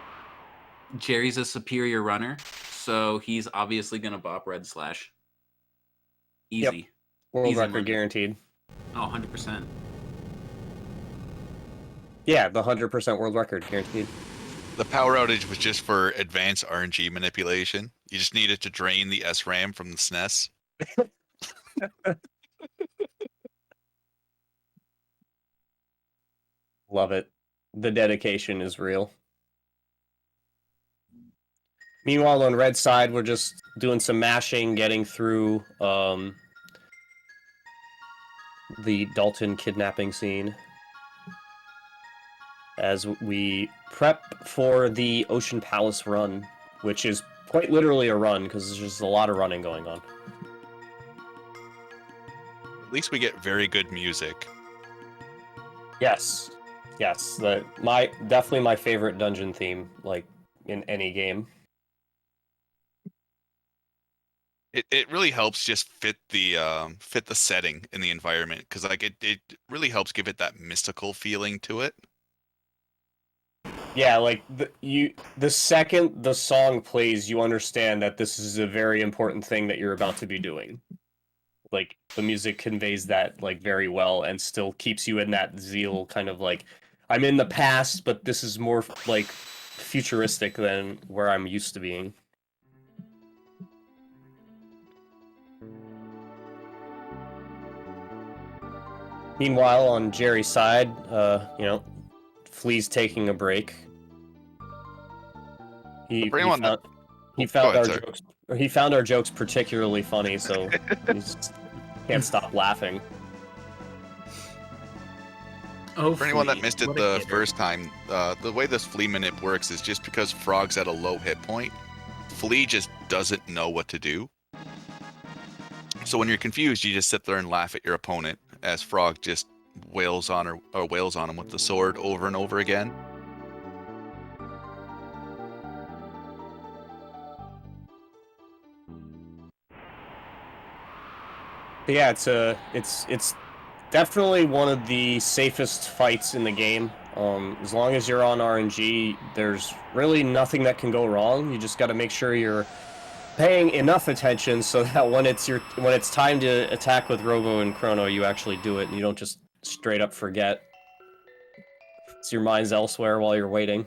Jerry's a superior runner, so he's obviously going to bop Redslash. Easy. Yep. World Easy record money. guaranteed. Oh, 100%. Yeah, the 100% world record guaranteed. The power outage was just for advanced RNG manipulation. You just needed to drain the SRAM from the SNES. Love it. The dedication is real. Meanwhile, on Red's side, we're just doing some mashing, getting through the Dalton kidnapping scene as we prep for the Ocean Palace run, which is quite literally a run because there's just a lot of running going on. At least we get very good music. Yes, definitely my favorite dungeon theme, like in any game. It really helps just fit the setting in the environment, because like it really helps give it that mystical feeling to it. Yeah, like the second the song plays, you understand that this is a very important thing that you're about to be doing. Like the music conveys that like very well and still keeps you in that zeal kind of like I'm in the past, but this is more like futuristic than where I'm used to being. Meanwhile, on Jerry's side, Flea's taking a break. He found our jokes particularly funny, so he just can't stop laughing. Oh, For anyone that Flea, missed it what a the hitter. first time, the way this Flea manip works is just because Frog's at a low hit point, Flea just doesn't know what to do. So when you're confused, you just sit there and laugh at your opponent as Frog just wails on him with the sword over and over again. But yeah, it's definitely one of the safest fights in the game. As long as you're on RNG, there's really nothing that can go wrong. You just got to make sure you're paying enough attention so that when it's time to attack with Robo and Chrono, you actually do it and you don't just straight up forget. So your mind's elsewhere while you're waiting.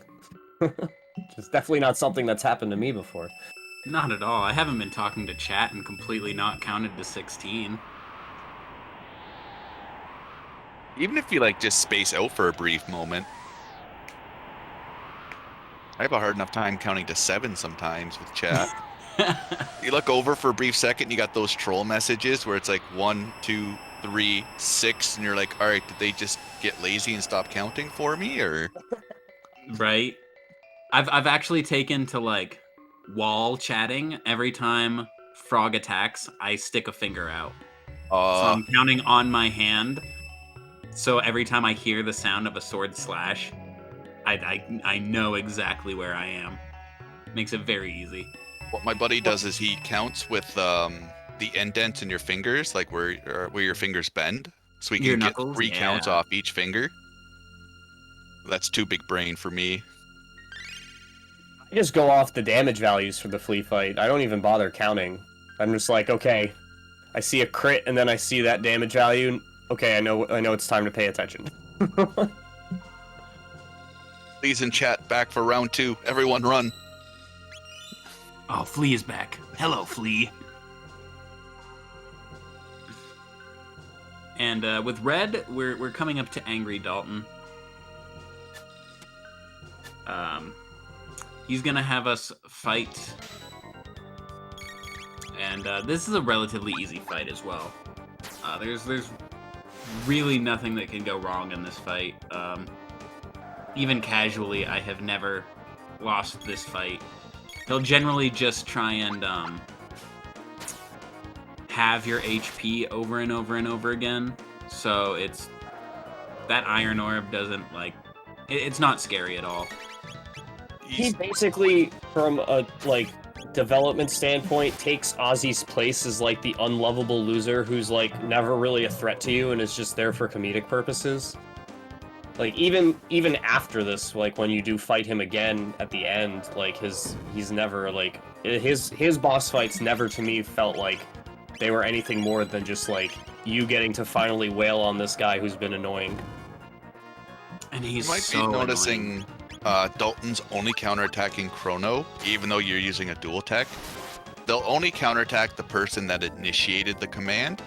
It's definitely not something that's happened to me before. Not at all. I haven't been talking to chat and completely not counted to 16. Even if you like just space out for a brief moment. I have a hard enough time counting to 7 sometimes with chat. You look over for a brief second, you got those troll messages where it's like 1, 2, 3, 6, and you're like, all right, did they just get lazy and stop counting for me, or? Right? I've actually taken to like wall chatting. Every time Frog attacks, I stick a finger out. So I'm counting on my hand. So every time I hear the sound of a sword slash, I know exactly where I am. Makes it very easy. What my buddy does is he counts with the indents in your fingers, like where your fingers bend, so he Your can get knuckles? 3 counts Yeah. off each finger. That's too big brain for me. I just go off the damage values for the Flea fight. I don't even bother counting. I'm just like, okay, I see a crit and then I see that damage value. Okay, I know it's time to pay attention. Please in chat, back for round 2. Everyone run. Oh, Flea is back. Hello, Flea. And with Red, we're coming up to Angry Dalton. He's gonna have us fight, and this is a relatively easy fight as well. There's really nothing that can go wrong in this fight. Even casually, I have never lost this fight. He'll generally just try and have your HP over and over and over again. So it's that iron orb doesn't like it's not scary at all. He basically, from a like development standpoint, takes Ozzy's place as like the unlovable loser who's like never really a threat to you and is just there for comedic purposes. Like even after this, like when you do fight him again at the end, like he's never like his boss fights never to me felt like they were anything more than just like you getting to finally wail on this guy who's been annoying. And he's You might so be noticing annoying. Dalton's only counterattacking Chrono, even though you're using a dual tech. They'll only counterattack the person that initiated the command.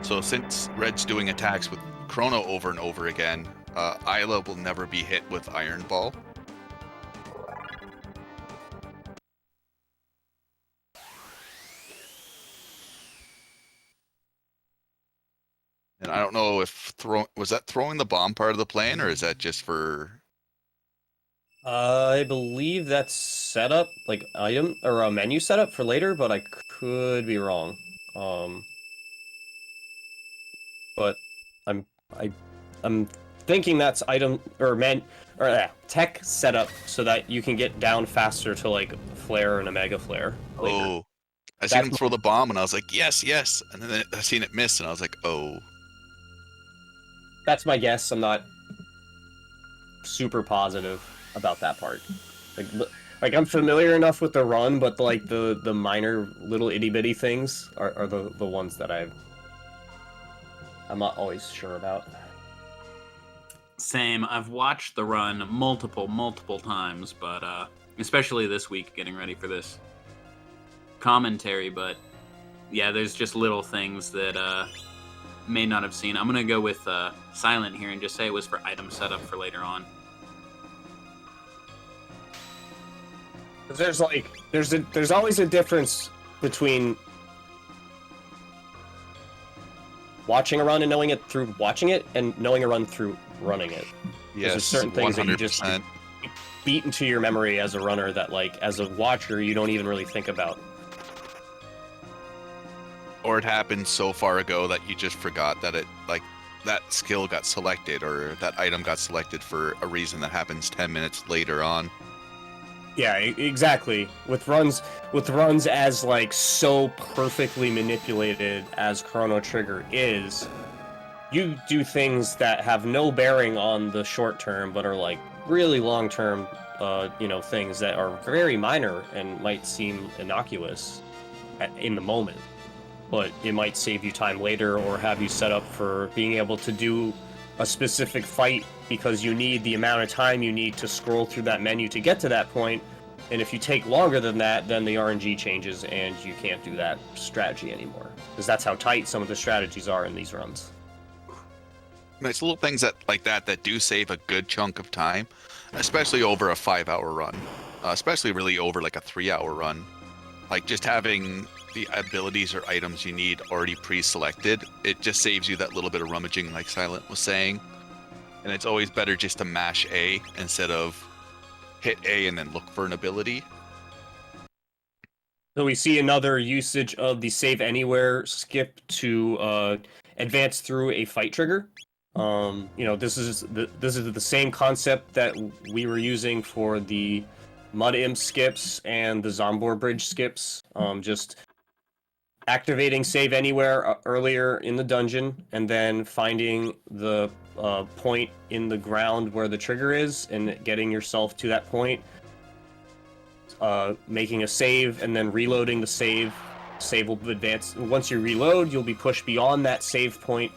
So since Red's doing attacks with Chrono over and over again, Isla will never be hit with Iron Ball. And I don't know if was that throwing the bomb part of the plan, or is that just for... I believe that's setup, like item or a menu setup for later, but I could be wrong. But I'm thinking that's item or tech setup so that you can get down faster to like flare and a mega flare. Later. Oh, I seen him throw the bomb and I was like, yes, yes. And then I seen it miss and I was like, oh. That's my guess. I'm not super positive about that part. Like I'm familiar enough with the run, but like the minor little itty bitty things are the ones that I'm not always sure about. Same. I've watched the run multiple times, but especially this week getting ready for this commentary, but yeah, there's just little things that may not have seen. I'm gonna go with Silent here and just say it was for item setup for later on. There's always a difference between watching a run and knowing it through watching it, and knowing a run through running it. Yes, there's certain things 100%. That you just beat into your memory as a runner that, like, as a watcher, you don't even really think about. Or it happened so far ago that you just forgot that it, like, that skill got selected or that item got selected for a reason that happens 10 minutes later on. Yeah, exactly. With runs as like so perfectly manipulated as Chrono Trigger is, you do things that have no bearing on the short term, but are like really long term, things that are very minor and might seem innocuous in the moment, but it might save you time later or have you set up for being able to do a specific fight because you need the amount of time you need to scroll through that menu to get to that point. And if you take longer than that, then the RNG changes and you can't do that strategy anymore. Because that's how tight some of the strategies are in these runs. It's little things that do save a good chunk of time, especially over a 5-hour run. Especially really over like a 3-hour run. Like just having the abilities or items you need already pre-selected, it just saves you that little bit of rummaging like Silent was saying. And it's always better just to mash A instead of hit A and then look for an ability. So we see another usage of the save anywhere skip to advance through a fight trigger. This is the same concept that we were using for the Mud Imp skips and the Zombor Bridge skips. Just activating save anywhere earlier in the dungeon and then finding the point in the ground where the trigger is and getting yourself to that point, making a save and then reloading the save. Save will advance. Once you reload, you'll be pushed beyond that save point,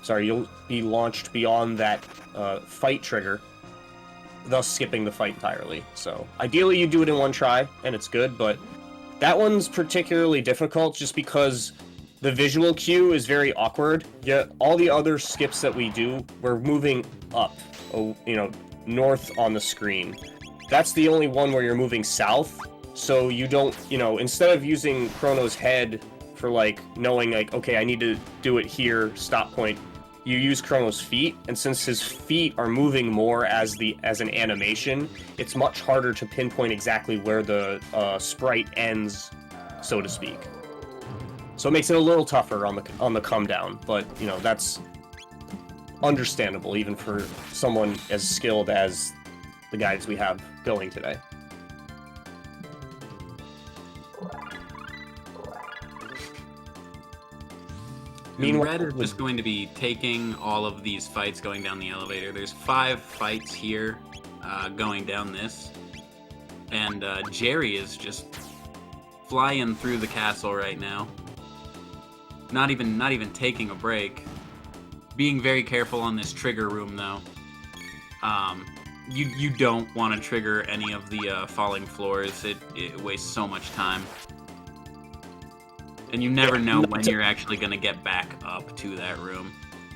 you'll be launched beyond that fight trigger, thus skipping the fight entirely. So ideally you do it in one try and it's good, but that one's particularly difficult just because the visual cue is very awkward. Yet all the other skips that we do, we're moving up, north on the screen. That's the only one where you're moving south. So you don't, instead of using Chrono's head for like knowing like, okay, I need to do it here, stop point, you use Chrono's feet, and since his feet are moving more as an animation, it's much harder to pinpoint exactly where the sprite ends, so to speak. So it makes it a little tougher on the come down, but you know, that's understandable even for someone as skilled as the guys we have going today. Meanwhile, Red is just going to be taking all of these fights going down the elevator. There's 5 fights here going down this. And Jerry is just flying through the castle right now. Not even taking a break. Being very careful on this trigger room, though. You don't want to trigger any of the falling floors. It wastes so much time. And you never know when you're actually going to get back up to that room.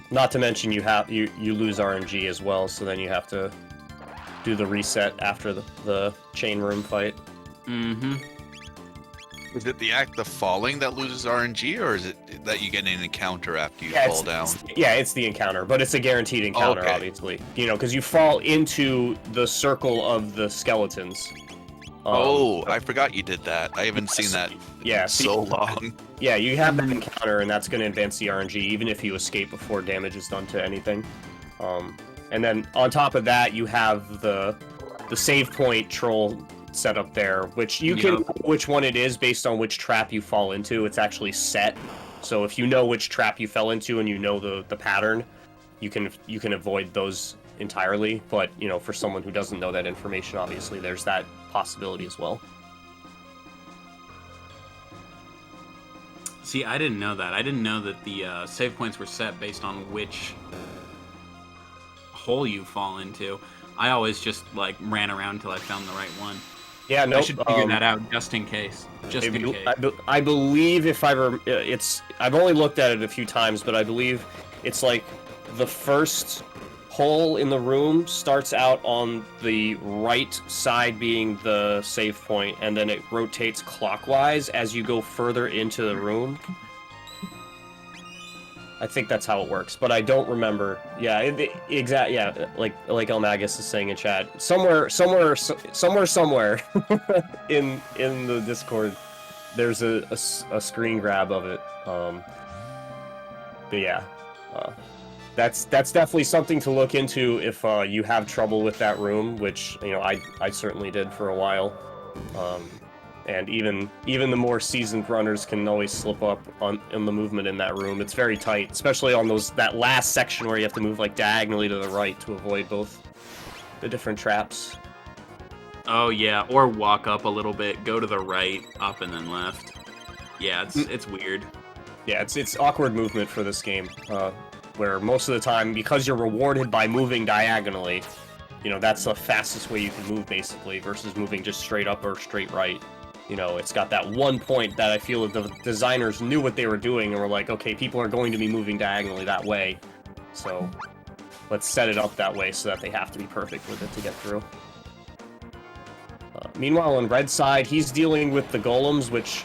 Not to mention you lose RNG as well, so then you have to do the reset after the chain room fight. Mm-hmm. Is it the act of falling that loses RNG, or is it that you get an encounter after you fall down? It's the encounter, but it's a guaranteed encounter, obviously. You know, because you fall into the circle of the skeletons. I forgot you did that. I haven't seen that in so long. Yeah, you have that encounter, and that's going to advance the RNG, even if you escape before damage is done to anything. And then on top of that, you have the save point troll set up there, which you can know which one it is based on which trap you fall into. It's actually set, so if you know which trap you fell into and you know the pattern, you can avoid those entirely. But you know, for someone who doesn't know that information, obviously there's that possibility as well. See, I didn't know that. I didn't know that the save points were set based on which hole you fall into. I always just like ran around till I found the right one. Yeah, no. I should figure that out just in case. I believe if I've only looked at it a few times, but I believe it's like the first hole in the room starts out on the right side being the save point, and then it rotates clockwise as you go further into the room. I think that's how it works, but I don't remember. Yeah, exactly. Yeah, like Elmagus is saying in chat, somewhere in the Discord, there's a screen grab of it. But yeah, that's definitely something to look into if you have trouble with that room, which you know I certainly did for a while. And even the more seasoned runners can always slip up in the movement in that room. It's very tight, especially on that last section where you have to move like diagonally to the right to avoid both the different traps. Oh yeah, or walk up a little bit, go to the right, up and then left. Yeah, it's weird. Yeah, it's awkward movement for this game, where most of the time, because you're rewarded by moving diagonally, you know, that's the fastest way you can move basically, versus moving just straight up or straight right. You know, it's got that one point that I feel the designers knew what they were doing and were like, okay, people are going to be moving diagonally that way, so let's set it up that way so that they have to be perfect with it to get through. Meanwhile, on Red's side, he's dealing with the golems, which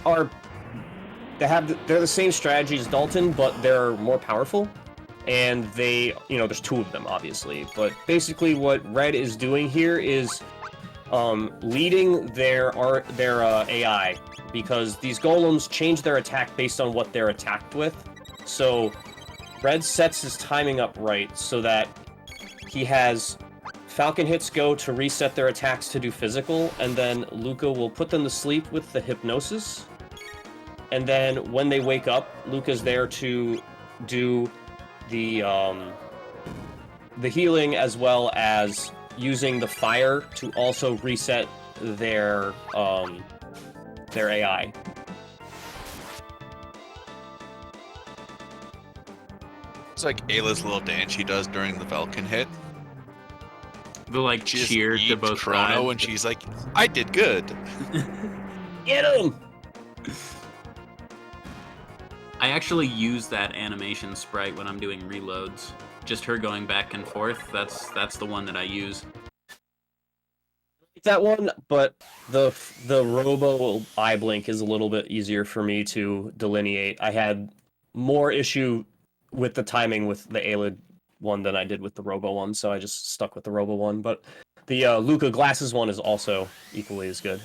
they're the same strategy as Dalton, but they're more powerful. And there's 2 of them, obviously. But basically what Red is doing here is leading their AI, because these golems change their attack based on what they're attacked with. So Red sets his timing up right so that he has Falcon hits go to reset their attacks to do physical, and then Luca will put them to sleep with the hypnosis. And then when they wake up, Luca's there to do the healing, as well as using the fire to also reset their AI. It's like Ayla's little dance she does during the Falcon hit. The like She cheer to both Chrono, and she's like, "I did good." Get him! I actually use that animation sprite when I'm doing reloads. Just her going back and forth. That's the one that I use. That one, but the Robo eye blink is a little bit easier for me to delineate. I had more issue with the timing with the Ayla one than I did with the Robo one, so I just stuck with the Robo one. But the Luca Glasses one is also equally as good.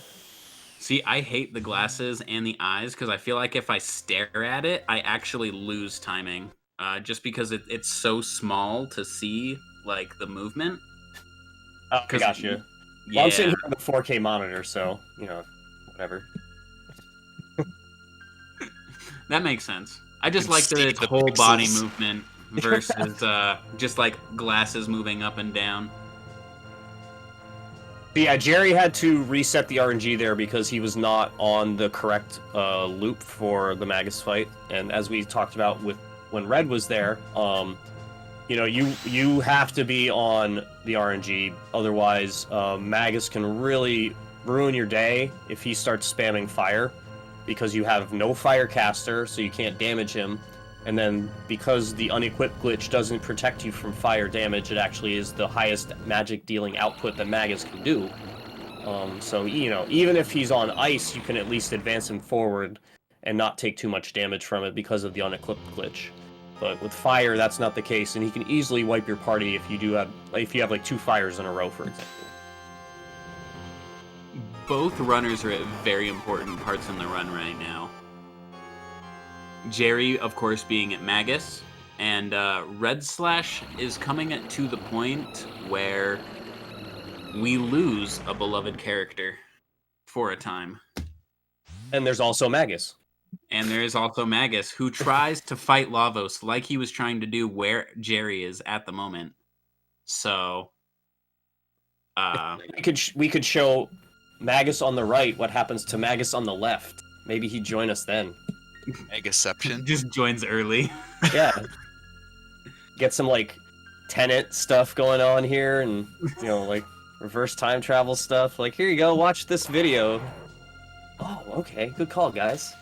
See, I hate the glasses and the eyes because I feel like if I stare at it, I actually lose timing. Just because it's so small to see, like, the movement. Oh, I got you. Yeah. Well, I'm sitting here with a 4K monitor, so, you know, whatever. That makes sense. I just can like that see it's the whole body pixels. movement versus just like glasses moving up and down. But yeah, Jerry had to reset the RNG there because he was not on the correct loop for the Magus fight. And as we talked about with when Red was there, you know, you have to be on the RNG, otherwise Magus can really ruin your day if he starts spamming fire, because you have no fire caster, so you can't damage him. And then because the unequipped glitch doesn't protect you from fire damage, it actually is the highest magic dealing output that Magus can do. So, you know, even if he's on ice, you can at least advance him forward and not take too much damage from it because of the unequipped glitch. But with fire, that's not the case, and he can easily wipe your party if you have like 2 fires in a row, for example. Both runners are at very important parts in the run right now. Jerry, of course, being at Magus, and Redslash is coming to the point where we lose a beloved character for a time. And there's also Magus. And there is also Magus, who tries to fight Lavos like he was trying to do where Jerry is at the moment. So, we could show Magus on the right what happens to Magus on the left. Maybe he'd join us then. Megaception. Just joins early. Yeah. Get some, like, Tenet stuff going on here, and, you know, like, reverse time travel stuff. Like, here you go, watch this video. Oh, okay, good call, guys.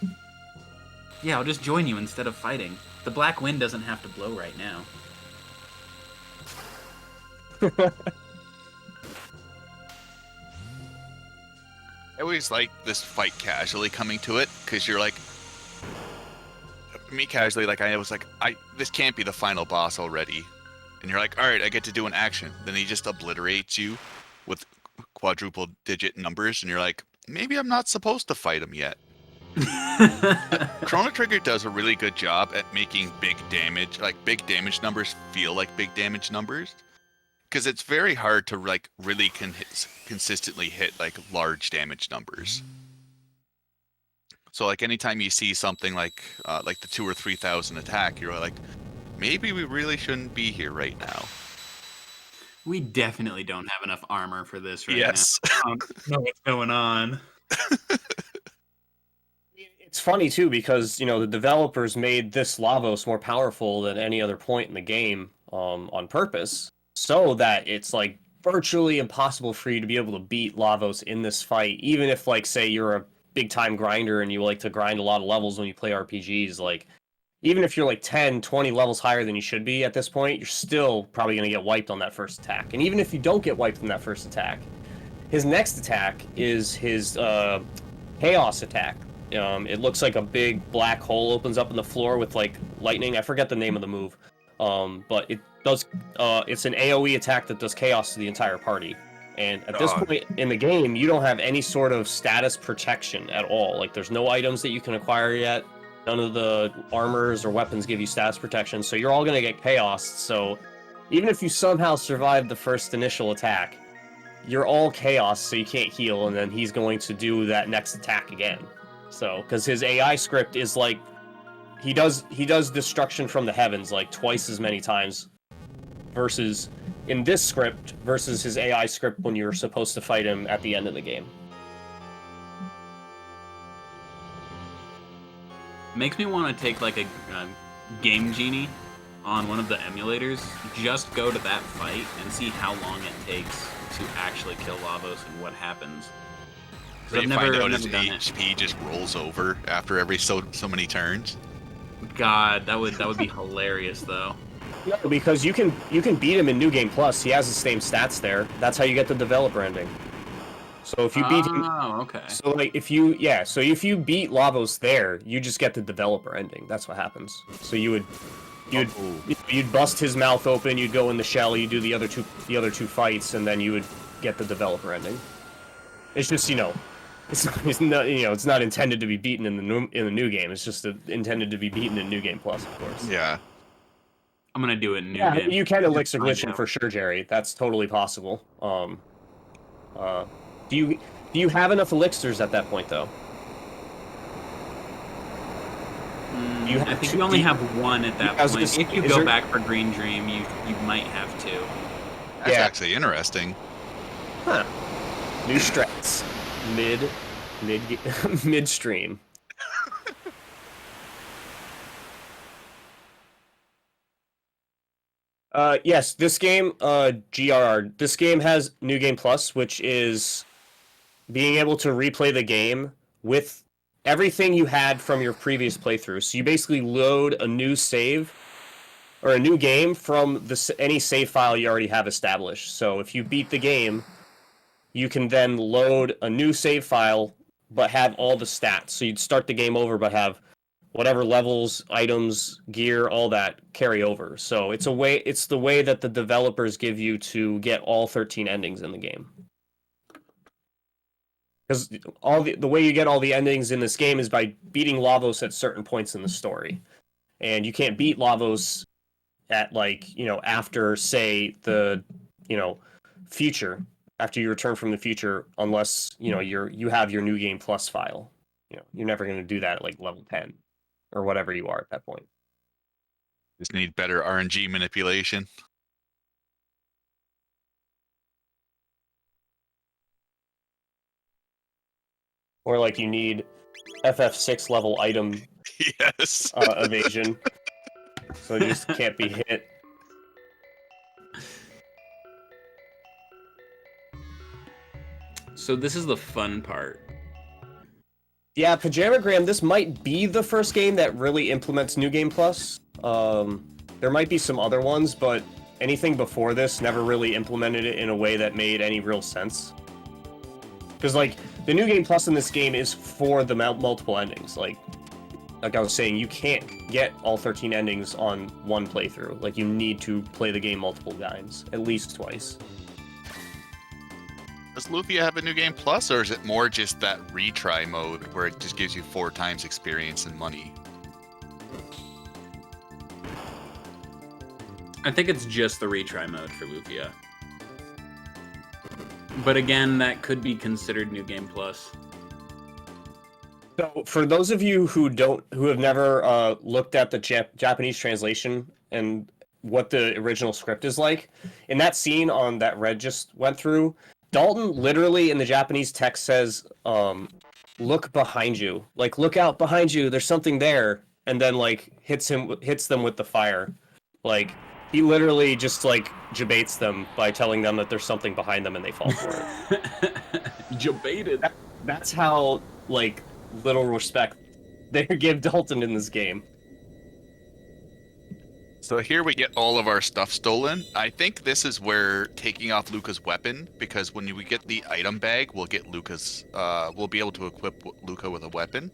Yeah, I'll just join you instead of fighting. The black wind doesn't have to blow right now. I always like this fight casually coming to it, because you're like, me casually, like I was like, this can't be the final boss already, and you're like, all right, I get to do an action. Then he just obliterates you with quadruple digit numbers, and you're like, maybe I'm not supposed to fight him yet. Chrono Trigger does a really good job at making big damage numbers feel like big damage numbers, because it's very hard to like really consistently hit like large damage numbers. So like anytime you see something like the 2,000 or 3,000 attack, you're like, maybe we really shouldn't be here right now. We definitely don't have enough armor for this right now. Yes. I don't know what's going on. It's funny, too, because, you know, the developers made this Lavos more powerful than any other point in the game on purpose, so that it's, like, virtually impossible for you to be able to beat Lavos in this fight, even if, like, say you're a big-time grinder and you like to grind a lot of levels when you play RPGs, like, even if you're, like, 10, 20 levels higher than you should be at this point, you're still probably going to get wiped on that first attack. And even if you don't get wiped on that first attack, his next attack is his Chaos attack. It looks like a big black hole opens up in the floor with like lightning. I forget the name of the move, but it does. It's an AOE attack that does chaos to the entire party. And at this point in the game, you don't have any sort of status protection at all. Like, there's no items that you can acquire yet. None of the armors or weapons give you status protection, so you're all gonna get chaos. So even if you somehow survive the first initial attack, you're all chaos, so you can't heal, and then he's going to do that next attack again. So, because his AI script is like, he does destruction from the heavens like twice as many times, versus in this script versus his AI script when you're supposed to fight him at the end of the game. Makes me want to take like a Game Genie on one of the emulators, just go to that fight and see how long it takes to actually kill Lavos and what happens. So you find out his HP just rolls over after every so many turns. God, that would be hilarious though. No, because you can beat him in New Game Plus. He has the same stats there. That's how you get the developer ending. So if you beat him, okay. So like if you beat Lavos there, you just get the developer ending. That's what happens. So you would You'd bust his mouth open. You'd go in the shell. You do the other two fights, and then you would get the developer ending. It's just it's not it's not intended to be beaten in the new game. It's just intended to be beaten in New Game Plus, of course. Yeah. I'm gonna do it in New Game. You can elixir glitch him for sure, Jerry. That's totally possible. Do you have enough elixirs at that point though? I think you only have one at that point. If you go back for Green Dream, you might have two. That's actually interesting. Huh. New strats. Midstream. Yes, this game, GRR, this game has New Game Plus, which is being able to replay the game with everything you had from your previous playthrough. So you basically load a new save, or a new game from any save file you already have established. So if you beat the game, you can then load a new save file, but have all the stats. So you'd start the game over, but have whatever levels, items, gear, all that carry over. So it's the way that the developers give you to get all 13 endings in the game. Because the way you get all the endings in this game is by beating Lavos at certain points in the story. And you can't beat Lavos at after, say, the future, after you return from the future, unless you have your New Game Plus file. You're never going to do that at level 10 or whatever you are at that point. Just need better RNG manipulation. Or you need FF6 level item yes. Evasion. So you just can't be hit. So this is the fun part. Yeah, Pajamagram, this might be the first game that really implements New Game Plus. There might be some other ones, but anything before this never really implemented it in a way that made any real sense. Because, the New Game Plus in this game is for the multiple endings. Like I was saying, you can't get all 13 endings on one playthrough. You need to play the game multiple times, at least twice. Does Lufia have a New Game Plus, or is it more just that retry mode where it just gives you 4 times experience and money? I think it's just the retry mode for Lufia. But again, that could be considered New Game Plus. So, for those of you who have never looked at the Japanese translation and what the original script is like, in that scene that Red just went through, Dalton literally in the Japanese text says, "Look behind you, look out behind you. There's something there," and then hits them with the fire. He literally just jabates them by telling them that there's something behind them and they fall for it. Jabated. That's how little respect they give Dalton in this game. So here we get all of our stuff stolen. I think this is where taking off Luca's weapon, because when we get the item bag, we'll get we'll be able to equip Luca with a weapon.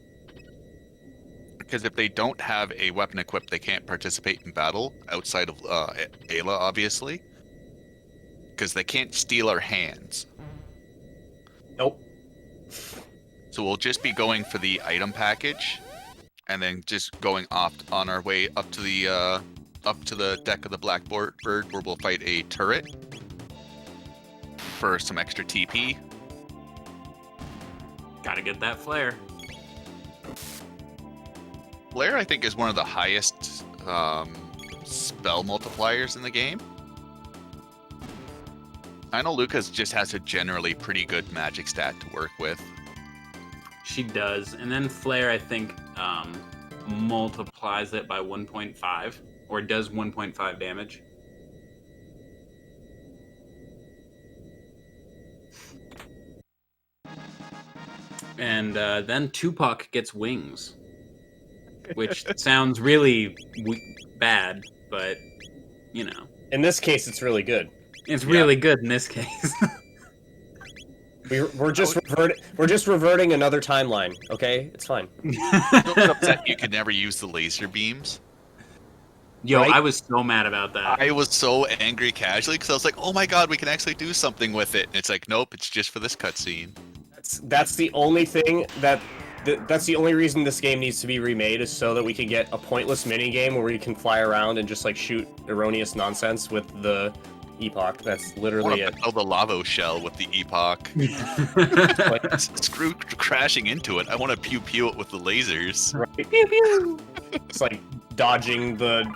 Because if they don't have a weapon equipped, they can't participate in battle outside of Ayla, obviously. Because they can't steal our hands. Nope. So we'll just be going for the item package, and then just going off on our way up to the deck of the Blackbird, where we'll fight a turret for some extra TP. Gotta get that flare. Flare, I think, is one of the highest spell multipliers in the game. I know Lucas just has a generally pretty good magic stat to work with. She does. And then flare, I think, multiplies it by 1.5, or does 1.5 damage. And then Tupac gets wings, which sounds really bad, but, In this case, it's really good. It's really good in this case. We're just reverting another timeline, okay? It's fine. Don't get upset you could never use the laser beams. Yo, Right? I was so mad about that. I was so angry casually because I was like, "Oh my god, we can actually do something with it." And it's like, nope, it's just for this cutscene. That's the only thing that's the only reason this game needs to be remade, is so that we can get a pointless mini game where we can fly around and just like shoot erroneous nonsense with the epoch. That's I literally want it. to build a lava shell with the epoch. Like, Screw crashing into it. I want to pew pew it with the lasers. right? Pew pew. It's like dodging the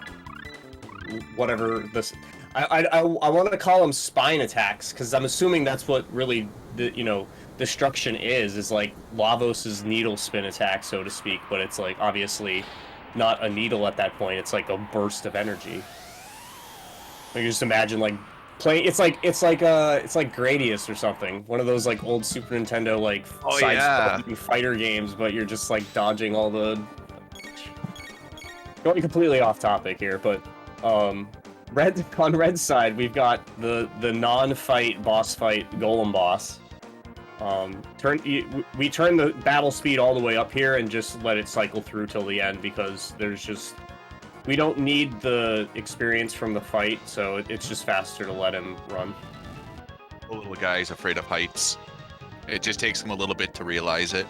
whatever this. I want to call them spine attacks, because I'm assuming that's what really the destruction is like Lavos's needle spin attack, so to speak. But it's like obviously not a needle at that point. It's like a burst of energy. Like, you just imagine like playing. It's like Gradius or something. One of those like old Super Nintendo like Oh, yeah. fighter games, but you're just like dodging all the. Going completely off topic here, but on Red's side, we've got the non-fight boss fight Golem boss. We turn the battle speed all the way up here and just let it cycle through till the end, because we don't need the experience from the fight, so it's just faster to let him run. The little guy's afraid of heights. It just takes him a little bit to realize it.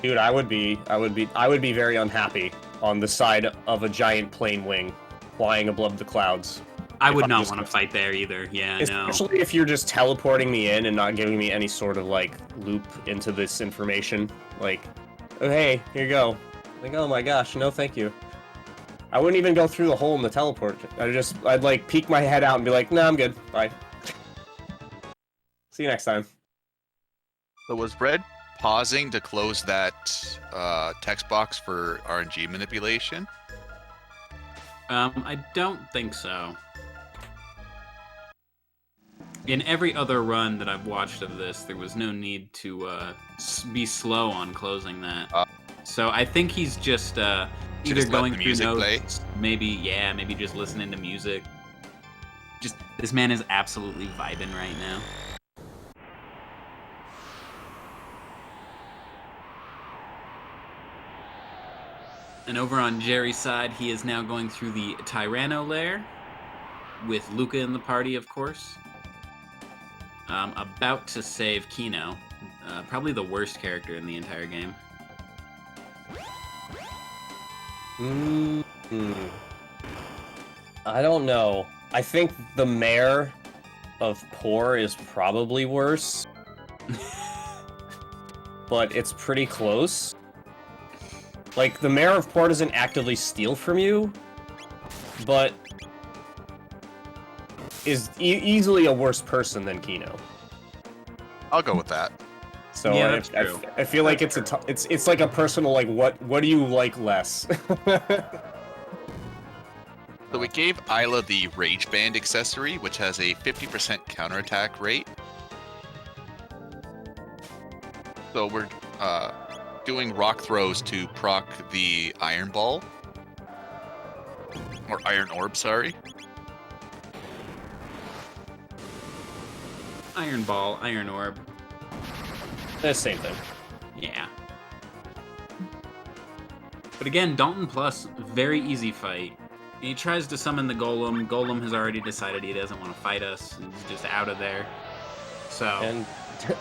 Dude, I would be very unhappy on the side of a giant plane wing flying above the clouds. I would not want to fight there either. Yeah, no. Especially if you're just teleporting me in and not giving me any sort of like loop into this information. Like, oh hey, here you go. Like, oh my gosh, no thank you. I wouldn't even go through the hole in the teleport. I'd like peek my head out and be like, nah, I'm good. Bye. See you next time. So was Red pausing to close that text box for RNG manipulation? I don't think so. In every other run that I've watched of this, there was no need to be slow on closing that. So I think he's just either just going let the through music notes, play? maybe just listening to music. Just this man is absolutely vibing right now. And over on Jerry's side, he is now going through the Tyranno lair with Luca in the party, of course. About to save Kino, probably the worst character in the entire game. I don't know. I think the mayor of Poor is probably worse. But it's pretty close. Like, the mayor of Poor doesn't actively steal from you, but is easily a worse person than Kino. I'll go with that. So Yeah, that's true. I feel like it's like a personal, like, what do you like less? So we gave Isla the Rage Band accessory, which has a 50% counterattack rate. So we're doing rock throws to proc the Iron Ball. Or Iron Orb, sorry. Iron Ball, Iron Orb. The same thing. Yeah. But again, Dalton Plus, very easy fight. He tries to summon the Golem. Golem has already decided he doesn't want to fight us. He's just out of there. So. And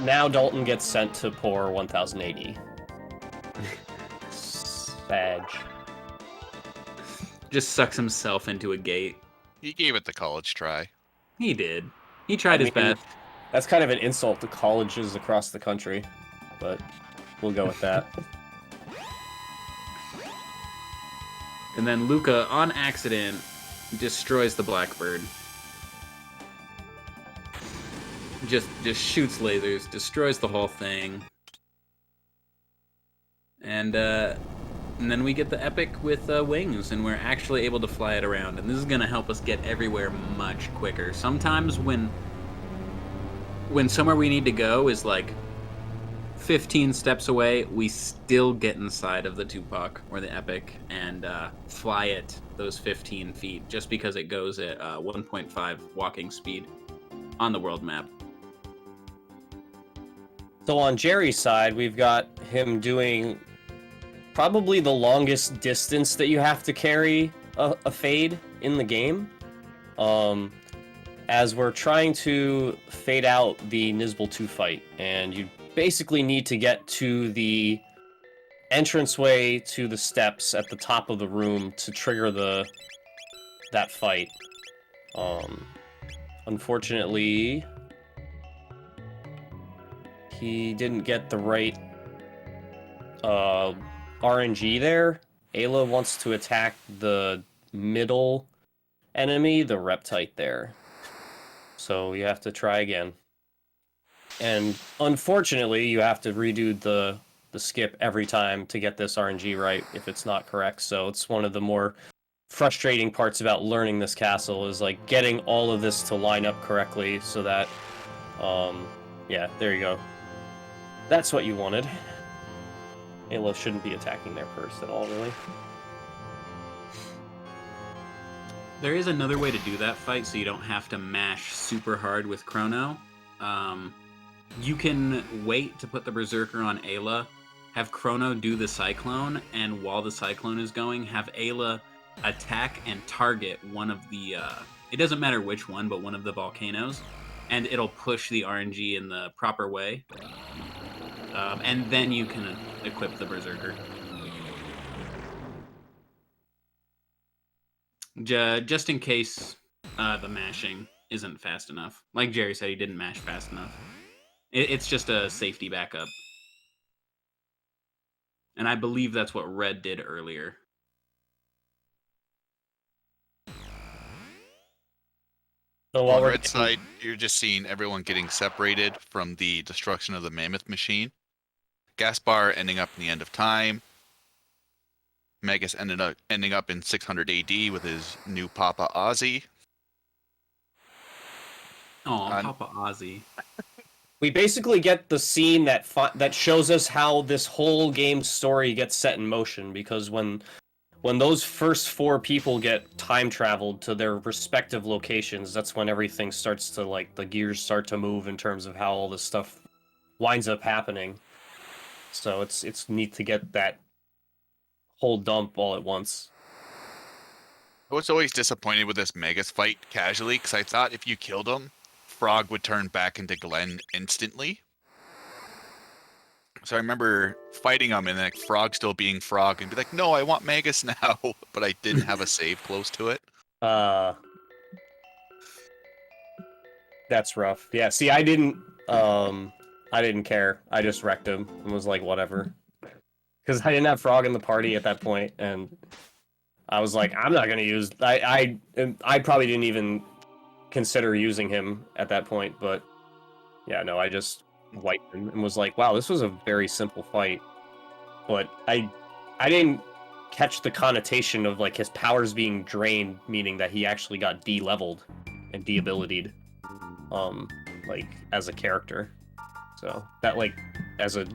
now Dalton gets sent to Poor 1080. Sag. Just sucks himself into a gate. He gave it the college try. He did. He tried his best. That's kind of an insult to colleges across the country, but we'll go with that. And then Luca, on accident, destroys the Blackbird. Just shoots lasers, destroys the whole thing. And then we get the epic with wings, and we're actually able to fly it around. And this is going to help us get everywhere much quicker. Sometimes when somewhere we need to go is like 15 steps away, we still get inside of the Tupac or the Epic and fly it those 15 feet just because it goes at 1.5 walking speed on the world map. So on Jerry's side, we've got him doing probably the longest distance that you have to carry a fade in the game, as we're trying to fade out the Nizbal 2 fight, and you basically need to get to the entranceway to the steps at the top of the room to trigger that fight. Unfortunately, he didn't get the right RNG there. Ayla wants to attack the middle enemy, the Reptite there. So you have to try again. And unfortunately, you have to redo the skip every time to get this RNG right if it's not correct. So it's one of the more frustrating parts about learning this castle is like getting all of this to line up correctly so that, yeah, there you go. That's what you wanted. Ayla shouldn't be attacking there first at all, really. There is another way to do that fight so you don't have to mash super hard with Chrono. You can wait to put the Berserker on Ayla, have Chrono do the Cyclone, and while the Cyclone is going, have Ayla attack and target one of the, it doesn't matter which one, but one of the volcanoes, and it'll push the RNG in the proper way. And then you can equip the Berserker. Just in case the mashing isn't fast enough. Like Jerry said, he didn't mash fast enough. It's just a safety backup. And I believe that's what Red did earlier. So On the red side, you're just seeing everyone getting separated from the destruction of the Mammoth machine. Gaspar ending up in the end of time. Magus ending up in 600 AD with his new Papa Ozzy. Oh, Papa Ozzy. We basically get the scene that shows us how this whole game's story gets set in motion, because when those first 4 people get time traveled to their respective locations, that's when everything starts to, like, the gears start to move in terms of how all this stuff winds up happening. So it's neat to get that whole dump all at once. I was always disappointed with this Magus fight casually, because I thought if you killed him, Frog would turn back into Glenn instantly. So I remember fighting him and like Frog still being Frog and be like, no, I want Magus now, but I didn't have a save close to it. That's rough. Yeah, see, I didn't care. I just wrecked him and was like, whatever. Because I didn't have Frog in the party at that point, and I was like, I'm not gonna use. I probably didn't even consider using him at that point, but yeah, no, I just wiped him and was like, wow, this was a very simple fight. But I didn't catch the connotation of like his powers being drained, meaning that he actually got de-leveled and de-abilitied, like as a character. So that, like, as a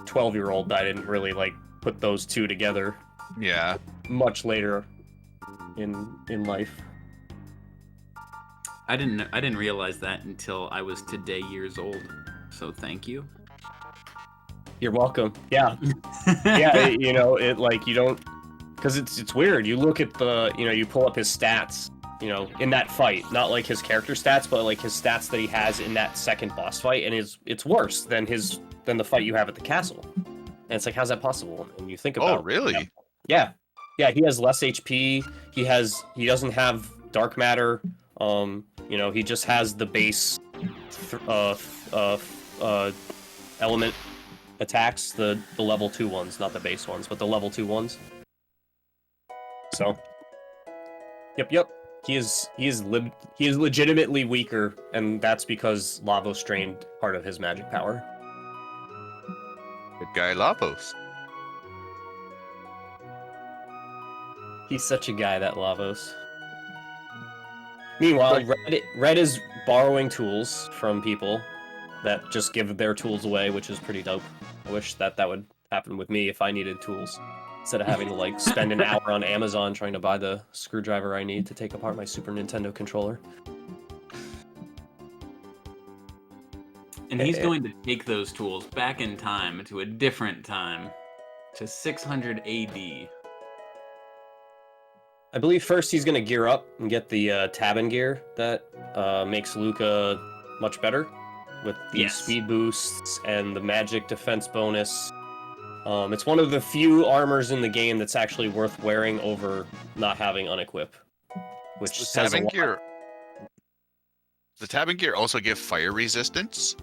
12-year-old, I didn't really like put those two together. Yeah. Much later in life. I didn't realize that until I was today years old. So thank you. You're welcome. Yeah. Yeah, you know, it like you don't, because it's weird. You look at the, you know, you pull up his stats, you know, in that fight, not like his character stats, but like his stats that he has in that second boss fight, and it's worse than the fight you have at the castle. And it's like, how's that possible? And you think about, oh, really? Yeah. Yeah, he has less HP. He doesn't have dark matter. You know, he just has the base element attacks, the level 2 ones, not the base ones, but the level 2 ones. So, yep. He is legitimately weaker, and that's because Lavos drained part of his magic power. Good guy Lavos. He's such a guy, that Lavos. Meanwhile, Red is borrowing tools from people that just give their tools away, which is pretty dope. I wish that would happen with me if I needed tools, instead of having to like spend an hour on Amazon trying to buy the screwdriver I need to take apart my Super Nintendo controller. And he's going to take those tools back in time to a different time, to 600 AD. I believe first he's gonna gear up and get the Tabin gear that makes Luca much better with the speed boosts and the magic defense bonus. It's one of the few armors in the game that's actually worth wearing over not having unequip, which says a lot. The Tabin gear also give fire resistance,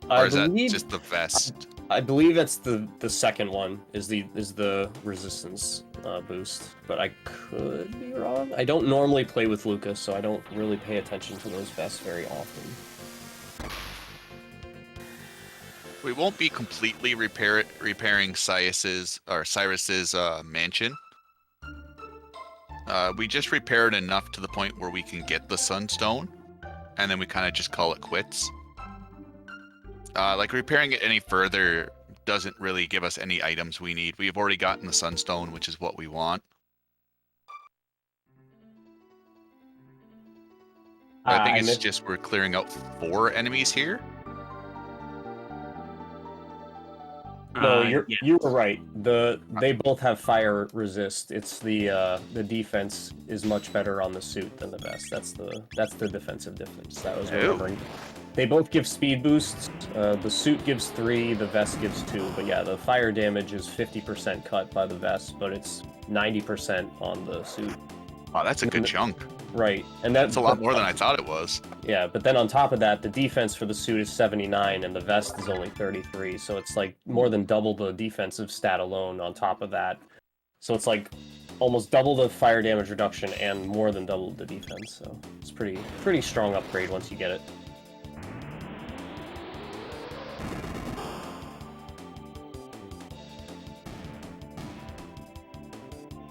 I or is that believe- just the vest? I believe that's the second one is the resistance boost, but I could be wrong. I don't normally play with Lucas, so I don't really pay attention to those vests very often. We won't be completely repairing Cyrus's mansion. We just repaired enough to the point where we can get the Sunstone, and then we kind of just call it quits. Like repairing it any further doesn't really give us any items we need. We've already gotten the Sunstone, which is what we want. I think it's just we're clearing out 4 enemies here. No, you were right. They both have fire resist. It's the defense is much better on the suit than the vest. That's the defensive difference. That was remembering. They both give speed boosts. The suit gives 3, the vest gives 2. But yeah, the fire damage is 50% cut by the vest, but it's 90% on the suit. Wow, that's a good chunk. Right, and that's a lot more than I thought it was. Yeah, but then on top of that, the defense for the suit is 79, and the vest is only 33. So it's like more than double the defensive stat alone on top of that. So it's like almost double the fire damage reduction and more than double the defense. So it's pretty strong upgrade once you get it.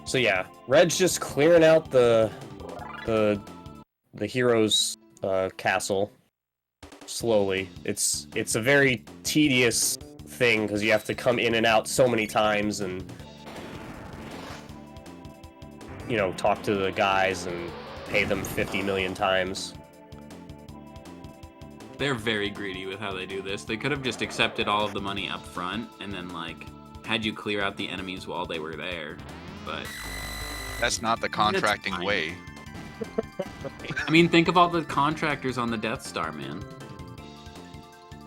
So yeah, Red's just clearing out the hero's castle slowly. It's a very tedious thing because you have to come in and out so many times and talk to the guys and pay them 50 million times. They're very greedy with how they do this. They could have just accepted all of the money up front and then had you clear out the enemies while they were there. But that's not the contracting way. I mean, think of all the contractors on the Death Star, man.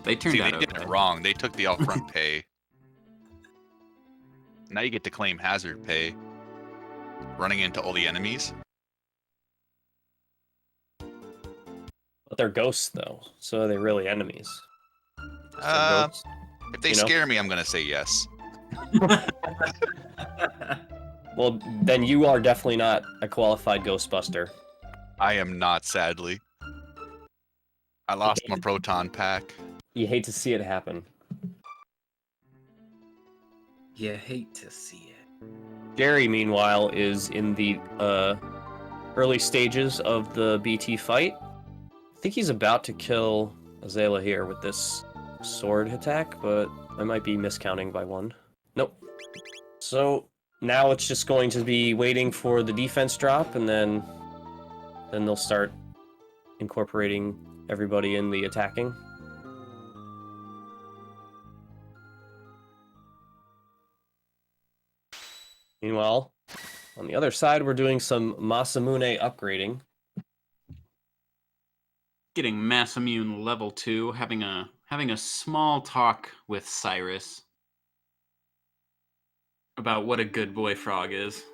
They turned out they did it wrong. They took the upfront pay. Now you get to claim hazard pay. Running into all the enemies. But they're ghosts, though. So are they really enemies? If they scare me, I'm gonna say yes. Well, then you are definitely not a qualified Ghostbuster. I am not, sadly. I lost my proton pack. You hate to see it happen. You hate to see it. Jerry, meanwhile, is in the early stages of the BT fight. I think he's about to kill Azela here with this sword attack, but I might be miscounting by 1. Nope. So now it's just going to be waiting for the defense drop, and then they'll start incorporating everybody in the attacking. Meanwhile, on the other side, we're doing some Masamune upgrading. Getting Masamune level 2, having a small talk with Cyrus about what a good boy Frog is.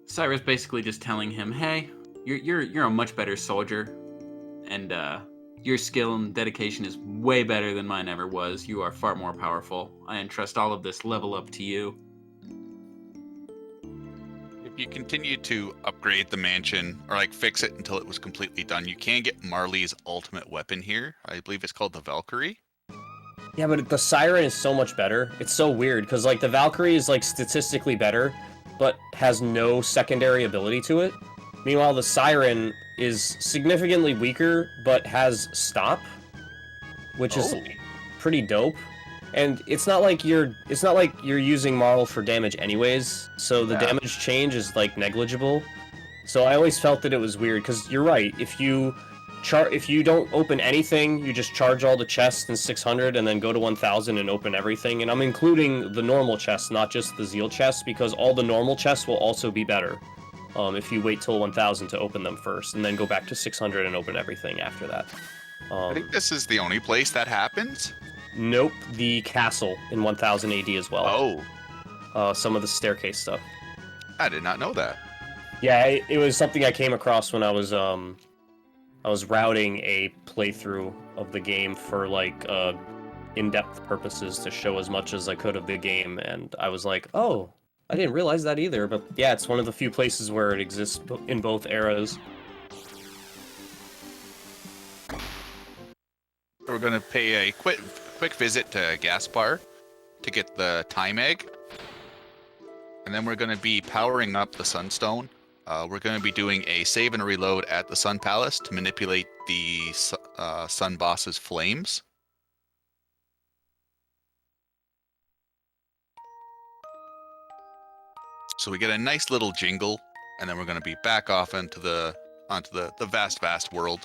Cyrus basically just telling him, "Hey, you're a much better soldier, and your skill and dedication is way better than mine ever was. You are far more powerful. I entrust all of this level up to you." If you continue to upgrade the mansion, or fix it until it was completely done, you can get Marley's ultimate weapon here. I believe it's called the Valkyrie. Yeah, but the Siren is so much better. It's so weird, because the Valkyrie is statistically better, but has no secondary ability to it. Meanwhile, the Siren is significantly weaker, but has stop, which is pretty dope. And it's not like you're using Marl for damage anyways, so the damage change is negligible. So I always felt that it was weird, because you're right, if you if you don't open anything, you just charge all the chests in 600 and then go to 1000 and open everything. And I'm including the normal chests, not just the Zeal chests, because all the normal chests will also be better if you wait till 1000 to open them first, and then go back to 600 and open everything after that. I think this is the only place that happens. Nope, the castle in 1000 AD as well. Oh. Some of the staircase stuff. I did not know that. Yeah, it was something I came across when I was routing a playthrough of the game for like in-depth purposes to show as much as I could of the game, and I was like, oh, I didn't realize that either. But yeah, it's one of the few places where it exists in both eras. We're gonna pay a quick visit to Gaspar to get the time egg, and then we're gonna be powering up the Sunstone. We're gonna be doing a save and reload at the Sun Palace to manipulate the Sun Boss's flames. So we get a nice little jingle, and then we're gonna be back off onto the vast world.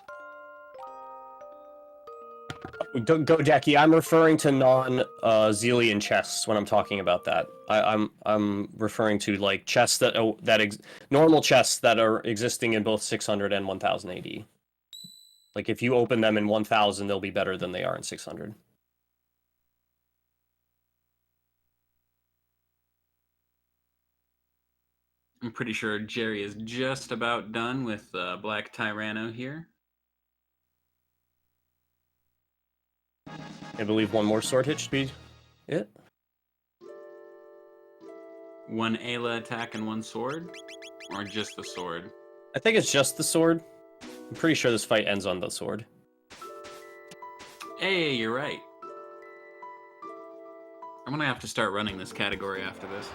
Go, Jackie. I'm referring to non-Zealian chests when I'm talking about that. I'm referring to like chests normal chests that are existing in both 600 and 1000 AD. Like if you open them in 1000, they'll be better than they are in 600. I'm pretty sure Jerry is just about done with Black Tyranno here. I believe one more sword hit should be it. One Ayla attack and one sword? Or just the sword? I think it's just the sword. I'm pretty sure this fight ends on the sword. Hey, you're right. I'm gonna have to start running this category after this.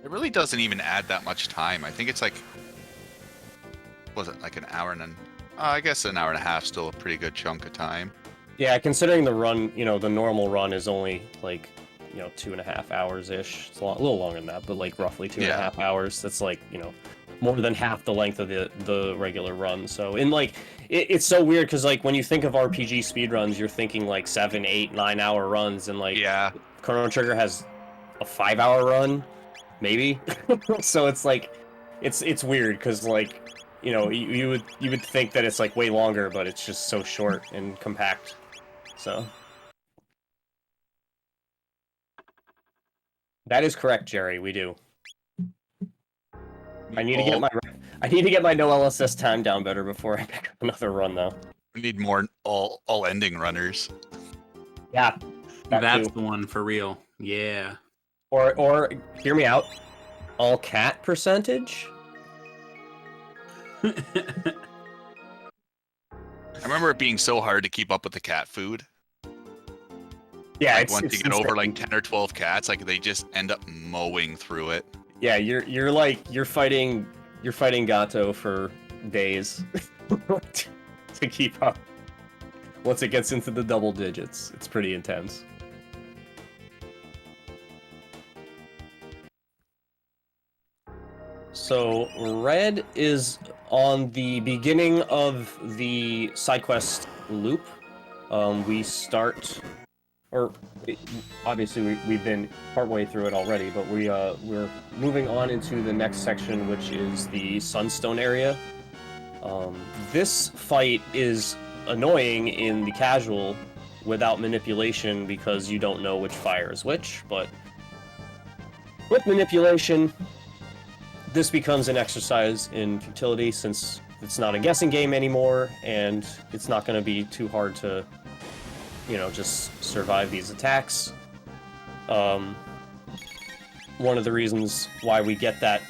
It really doesn't even add that much time. I think it's like, was it like an hour and I guess an hour and a half, still a pretty good chunk of time. Yeah, considering the run, the normal run is only like, 2.5 hours-ish. It's a little longer than that, but like roughly 2.5 hours. That's like, more than half the length of the regular run. So it's so weird because like when you think of RPG speedruns, you're thinking like 7, 8, 9 hour runs, and like Chrono Trigger has a 5-hour run, maybe. So it's like it's weird because like you would think that it's like way longer, but it's just so short and compact. So that is correct, Jerry. We do. I need to get my no LSS time down better before I pick up another run, though. We need more all ending runners. Yeah, that's the one for real. Yeah. Or hear me out. All cat percentage. I remember it being so hard to keep up with the cat food. Yeah, like once you get over like 10 or 12 cats, like they just end up mowing through it. Yeah, you're fighting Gato for days to keep up. Once it gets into the double digits, it's pretty intense. So Red is on the beginning of the side quest loop. We start, or obviously we've been partway through it already, but we're moving on into the next section, which is the Sunstone area. This fight is annoying in the casual without manipulation because you don't know which fire is which, but with manipulation, this becomes an exercise in futility since it's not a guessing game anymore, and it's not going to be too hard to, just survive these attacks. One of the reasons why we get that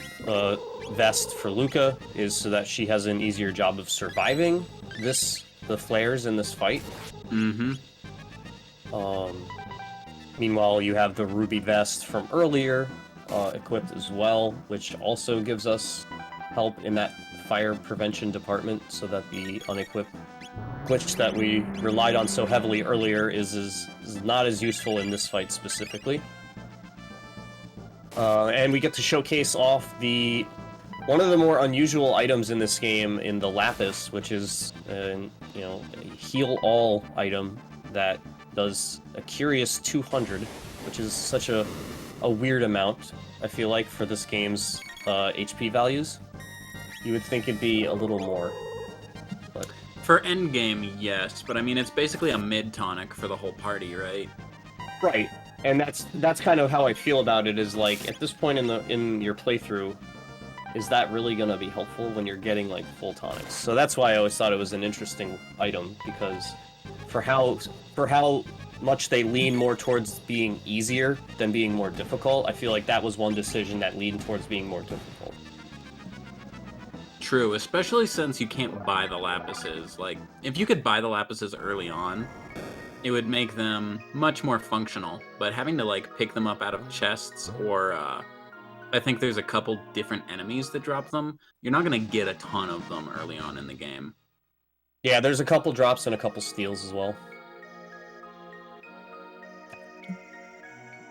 vest for Luca is so that she has an easier job of surviving the flares in this fight. Mm-hmm. Meanwhile, you have the ruby vest from earlier equipped as well, which also gives us help in that fire prevention department, so that the unequipped glitch that we relied on so heavily earlier is not as useful in this fight specifically. And we get to showcase off one of the more unusual items in this game in the Lapis, which is a heal all item that does a curious 200, which is such a weird amount, I feel like, for this game's HP values. You would think it'd be a little more, but... For endgame, yes, but I mean, it's basically a mid-tonic for the whole party, right? Right, and that's kind of how I feel about it, is like, at this point in your playthrough, is that really going to be helpful when you're getting, like, full tonics? So that's why I always thought it was an interesting item, because for how much they lean more towards being easier than being more difficult, I feel like that was one decision that leaned towards being more difficult. True, especially since you can't buy the lapises. Like, if you could buy the lapises early on, it would make them much more functional. But having to, like, pick them up out of chests, or, I think there's a couple different enemies that drop them, you're not going to get a ton of them early on in the game. Yeah, there's a couple drops and a couple steals as well.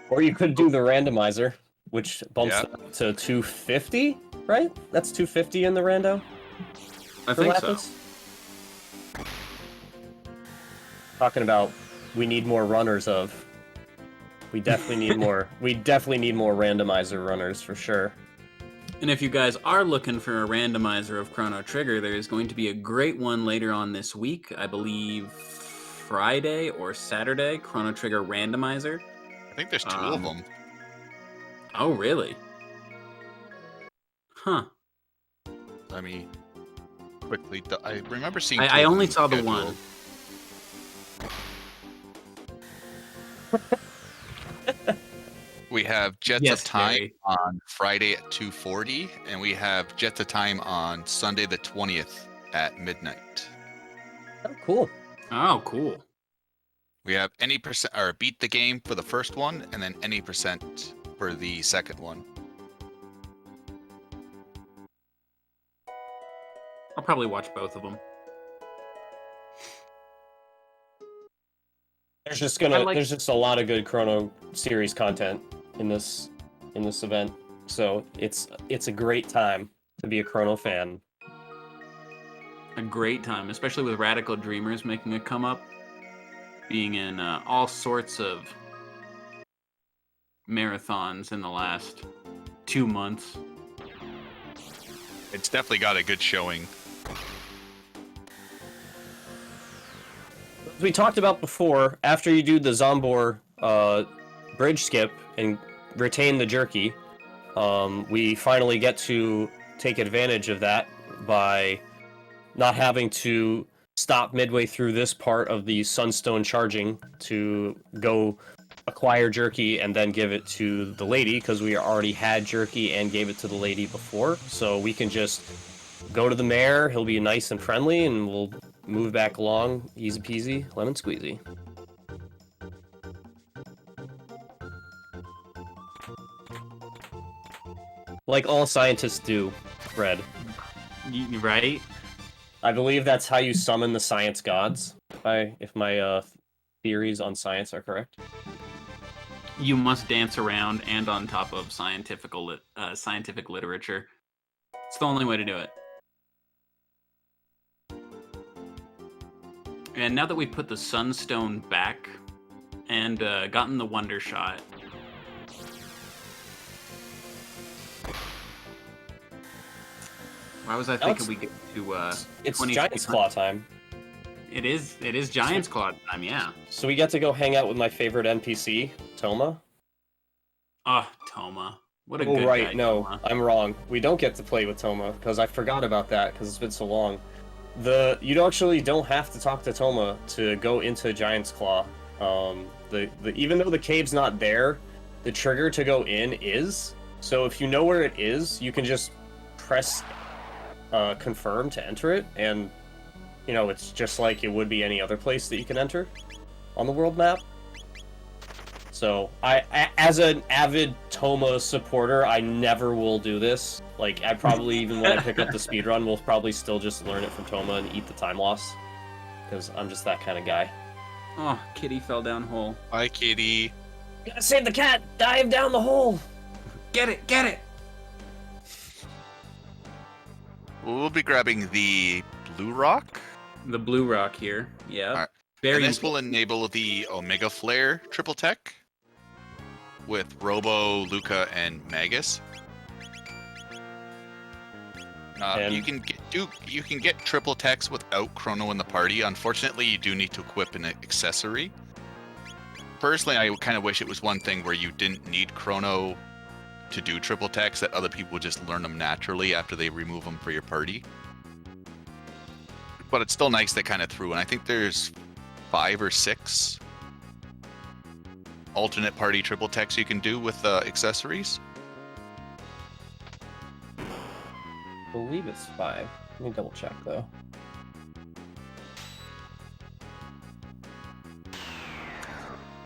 Or you could do the randomizer, which bumps it up to 250, right? That's 250 in the rando? I think so. Talking about we need more runners of. We definitely need more. We definitely need more randomizer runners for sure. And if you guys are looking for a randomizer of Chrono Trigger, there's going to be a great one later on this week. I believe Friday or Saturday, Chrono Trigger randomizer. I think there's two of them. Oh, really? Huh. Let me quickly... I remember seeing... I only saw the one. We have Jets of Time on Friday at 2:40, and we have Jets of Time on Sunday the 20th at midnight. Oh, cool. Oh, cool. We have any percent, or beat the game for the first one, and then any percent for the second one. I'll probably watch both of them. There's just a lot of good Chrono series content in this event, so it's a great time to be a Chrono fan. A great time, especially with Radical Dreamers making a come up, being in all sorts of marathons in the last 2 months. It's definitely got a good showing. As we talked about before, after you do the Zombor bridge skip and retain the jerky, we finally get to take advantage of that by not having to stop midway through this part of the Sunstone charging to go acquire jerky and then give it to the lady, because we already had jerky and gave it to the lady before. So we can just go to the mayor, he'll be nice and friendly, and we'll move back along, easy peasy, lemon squeezy. Like all scientists do, Fred. Right? I believe that's how you summon the science gods, if my theories on science are correct. You must dance around and on top of scientific literature. It's the only way to do it. And now that we've put the Sunstone back and gotten the Wonder Shot, why was I thinking we get to it's Giant's Claw time. It is Giant's Claw time, yeah. So we get to go hang out with my favorite NPC, Toma. Ah, Toma. What a good right, guy, no, Toma. I'm wrong. We don't get to play with Toma, because I forgot about that, because it's been so long. You actually don't have to talk to Toma to go into Giant's Claw. Even though the cave's not there, the trigger to go in is. So if you know where it is, you can just press confirm to enter it, and it's just like it would be any other place that you can enter on the world map. So I as an avid Toma supporter, I never will do this. Like, I probably, even when I pick up the speedrun, will probably still just learn it from Toma and eat the time loss, because I'm just that kind of guy. Oh, Kitty fell down hole. Hi, Kitty. Gotta save the cat! Dive down the hole! Get it! Get it! We'll be grabbing the blue rock. The blue rock here. Yeah. Alright. Very And this will enable the Omega Flare triple tech with Robo, Luca, and Magus. And- you can get triple techs without Chrono in the party. Unfortunately, you do need to equip an accessory. Personally, I kind of wish it was one thing where you didn't need Chrono to do triple techs, that other people would just learn them naturally after they remove them for your party. But it's still nice they kind of threw, and I think there's 5 or 6 alternate party triple techs you can do with accessories. I believe it's 5. Let me double check though.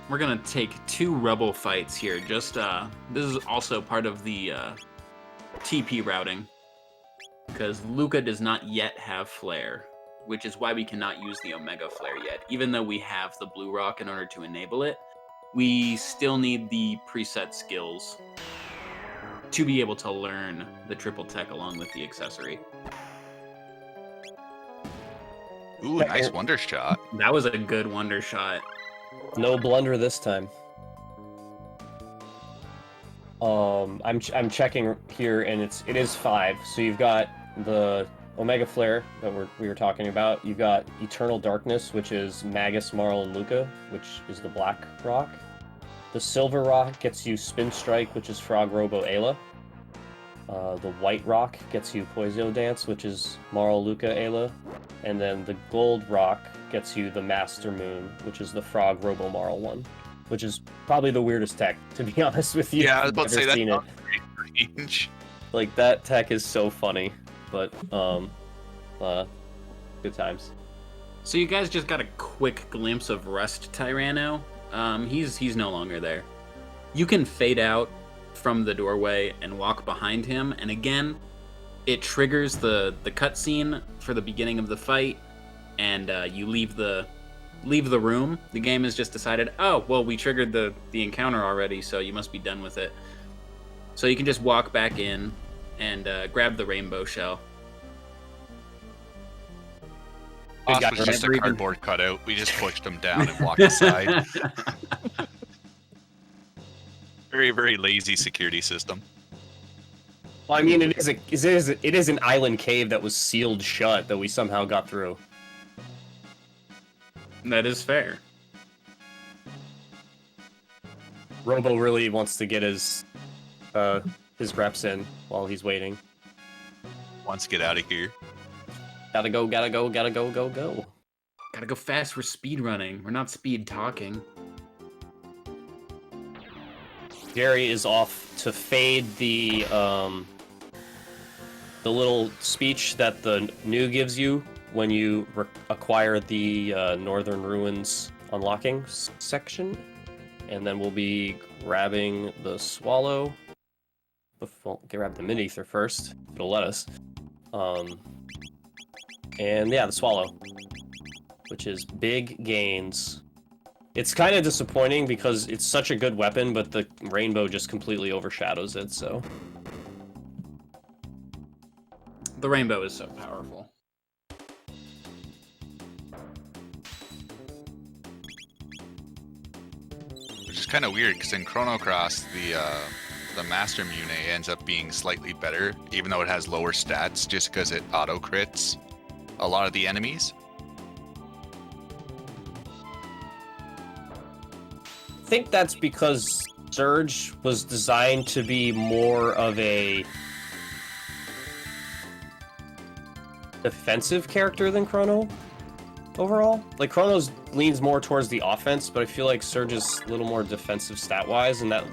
We're gonna take 2 rebel fights here. Just this is also part of the TP routing, because Luca does not yet have flare, which is why we cannot use the Omega Flare yet. Even though we have the blue rock in order to enable it, we still need the preset skills to be able to learn the triple tech along with the accessory. Ooh, nice wonder shot. That was a good wonder shot. No blunder this time. I'm checking here, and it is 5. So you've got the Omega Flare that we were talking about. You've got Eternal Darkness, which is Magus, Marl, and Luca, which is the black rock. The silver rock gets you Spin Strike, which is Frog, Robo, Ayla. The white rock gets you Poisio Dance, which is Marl, Luca, Ayla. And then the gold rock gets you the Master Moon, which is the Frog, Robo, Marl one, which is probably the weirdest tech, to be honest with you. Yeah, I was about to say, that's Seen not it. very strange. Like, that tech is so funny, but, good times. So you guys just got a quick glimpse of Rust Tyranno. He's no longer there. You can fade out from the doorway and walk behind him, and again, it triggers the cutscene for the beginning of the fight, and you leave the room. The game has just decided, oh, well, we triggered the encounter already, so you must be done with it. So you can just walk back in and grab the rainbow shell. Us got was just a never even- cardboard cutout. We just pushed him down and walked aside. Very, very lazy security system. Well, I mean, it is an island cave that was sealed shut that we somehow got through. That is fair. Robo really wants to get his reps in while he's waiting. Wants to get out of here. Gotta go. Gotta go fast for speed running. We're not speed talking. Jerry is off to fade the little speech that the new gives you when you acquire the Northern Ruins unlocking section, and then we'll be grabbing the Swallow. We'll grab the Mid-Ether first. It'll let us. And yeah, the Swallow, which is big gains. It's kind of disappointing because it's such a good weapon, but the rainbow just completely overshadows it, so. The rainbow is so powerful. Which is kind of weird, because in Chrono Cross, the Master Mune ends up being slightly better, even though it has lower stats, just because it auto-crits a lot of the enemies. I think that's because Surge was designed to be more of a defensive character than Chrono overall. Like, Chrono's leans more towards the offense, but I feel like Surge is a little more defensive stat-wise, and that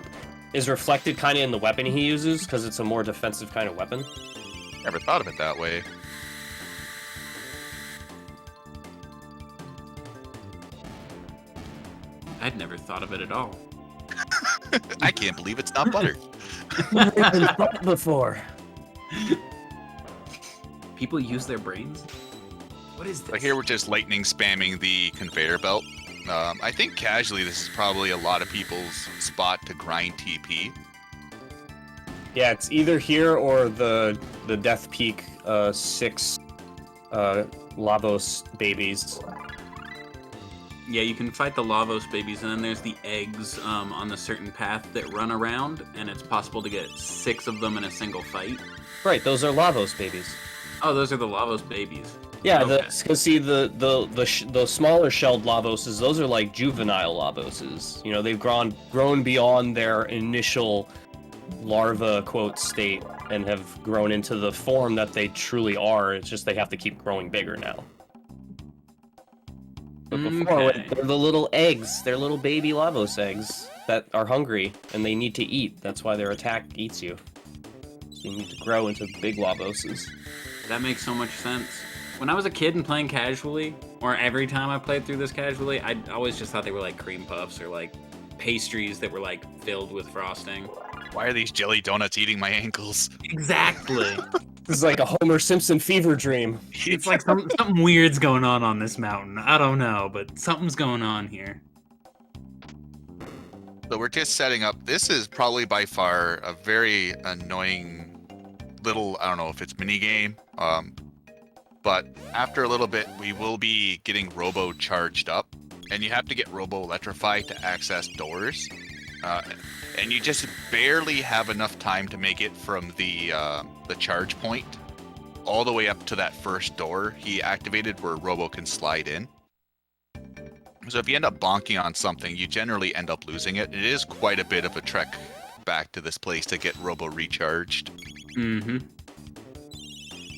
is reflected kind of in the weapon he uses, because it's a more defensive kind of weapon. Never thought of it that way. I'd never thought of it at all. I can't believe it's not butter. Before. People use their brains? What is this? But here we're just lightning spamming the conveyor belt. I think casually this is probably a lot of people's spot to grind TP. Yeah, it's either here or the Death Peak 6 Lavos babies. Yeah, you can fight the Lavos babies, and then there's the eggs on the certain path that run around, and it's possible to get 6 of them in a single fight. Right, those are Lavos babies. Oh, those are the Lavos babies. Yeah, Okay. because see the smaller shelled Lavoses, those are like juvenile Lavoses. You know, they've grown beyond their initial larva quote state and have grown into the form that they truly are. It's just they have to keep growing bigger now. But before, they're the little eggs. They're little baby Lavos eggs that are hungry and they need to eat. That's why their attack eats you. So you need to grow into big Lavoses. That makes so much sense. When I was a kid and playing casually, or every time I played through this casually, I always just thought they were like cream puffs or like pastries that were like filled with frosting. Why are these jelly donuts eating my ankles? Exactly. This is like a Homer Simpson fever dream. It's like something weird's going on this mountain. I don't know, but something's going on here. So we're just setting up. This is probably by far a very annoying little, I don't know if it's mini game. But after a little bit, we will be getting Robo charged up, and you have to get Robo electrified to access doors. And you just barely have enough time to make it from the charge point all the way up to that first door he activated where Robo can slide in. So if you end up bonking on something, you generally end up losing it. It is quite a bit of a trek back to this place to get Robo recharged. Mm-hmm.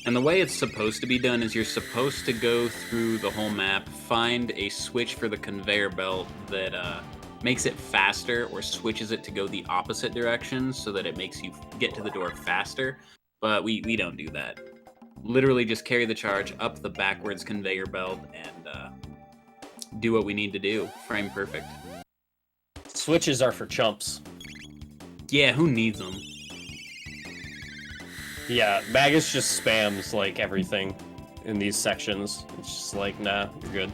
And the way it's supposed to be done is you're supposed to go through the whole map, find a switch for the conveyor belt that makes it faster or switches it to go the opposite direction so that it makes you get to the door faster. But we don't do that. Literally just carry the charge up the backwards conveyor belt and do what we need to do. Frame perfect. Switches are for chumps. Yeah, who needs them? Yeah, Magus just spams, like, everything in these sections. It's just like, nah, you're good.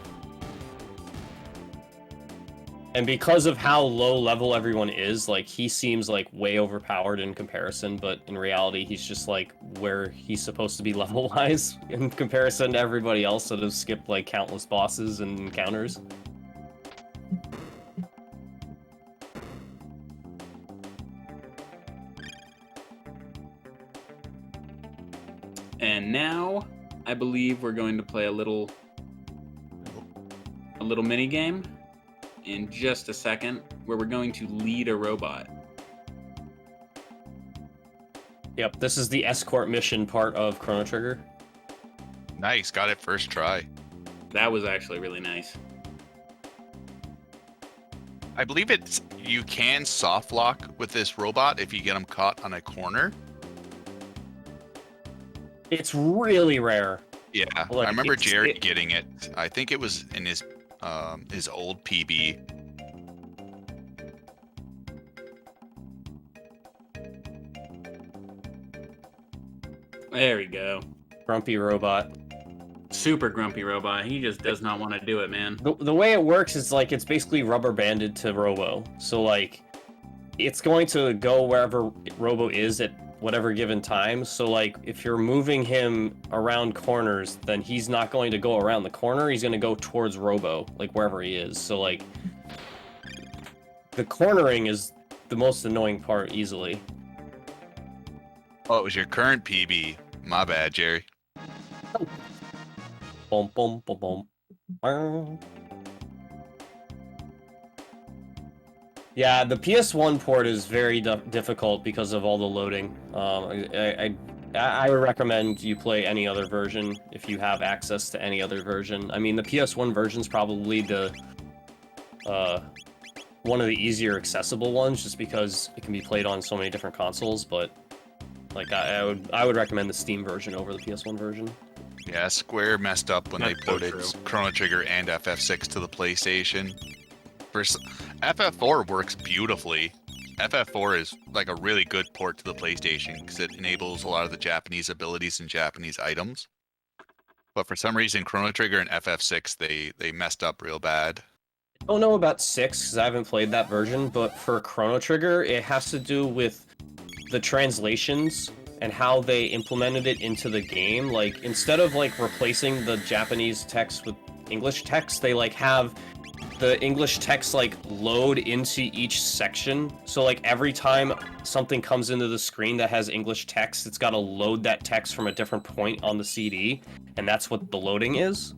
And because of how low level everyone is, like, he seems, like, way overpowered in comparison, but in reality, he's just, like, where he's supposed to be level-wise in comparison to everybody else that have skipped, like, countless bosses and encounters. And now, I believe we're going to play a little mini game in just a second, where we're going to lead a robot. Yep, this is the escort mission part of Chrono Trigger. Nice, got it first try. That was actually really nice. I believe you can soft lock with this robot if you get him caught on a corner. It's really rare. Yeah, Like, I remember Jerry getting it. I think it was in his old PB. There we go. Grumpy robot. Super grumpy robot. He just does not want to do it, man. The way it works is, like, it's basically rubber banded to Robo. So, like, it's going to go wherever Robo is at whatever given time. So, like, if you're moving him around corners, then he's not going to go around the corner. He's going to go towards Robo, like, wherever he is. So, like, the cornering is the most annoying part, easily. Oh, it was your current PB. My bad, Jerry. Boom, boom, boom, boom. Yeah, the PS1 port is very difficult because of all the loading. I would recommend you play any other version if you have access to any other version. I mean, the PS1 version is probably the one of the easier accessible ones, just because it can be played on so many different consoles. But like, I would recommend the Steam version over the PS1 version. Yeah, Square messed up when That's they so ported true. Chrono Trigger and FF6 to the PlayStation. FF4 works beautifully. FF4 is like a really good port to the PlayStation because it enables a lot of the Japanese abilities and Japanese items. But for some reason, Chrono Trigger and FF6, they messed up real bad. I don't know about 6 because I haven't played that version, but for Chrono Trigger, it has to do with the translations and how they implemented it into the game. Like, instead of like replacing the Japanese text with English text, they like have the English text like load into each section. So like every time something comes into the screen that has English text, it's got to load that text from a different point on the CD, and that's what the loading is.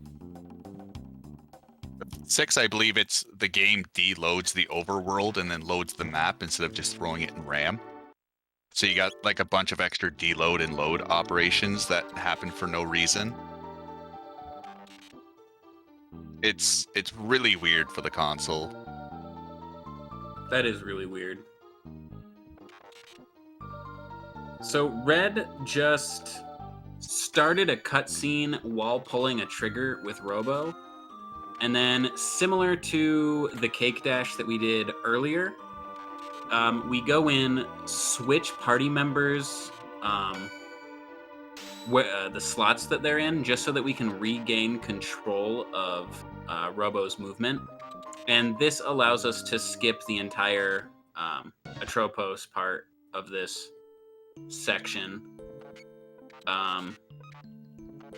6, I believe it's the game deloads the overworld and then loads the map instead of just throwing it in RAM. So you got like a bunch of extra deload and load operations that happen for no reason. It's really weird for the console. That is really weird. So Red just started a cutscene while pulling a trigger with Robo, and then similar to the cake dash that we did earlier, we go in, switch party members, the slots that they're in, just so that we can regain control of Robo's movement. And this allows us to skip the entire Atropos part of this section. And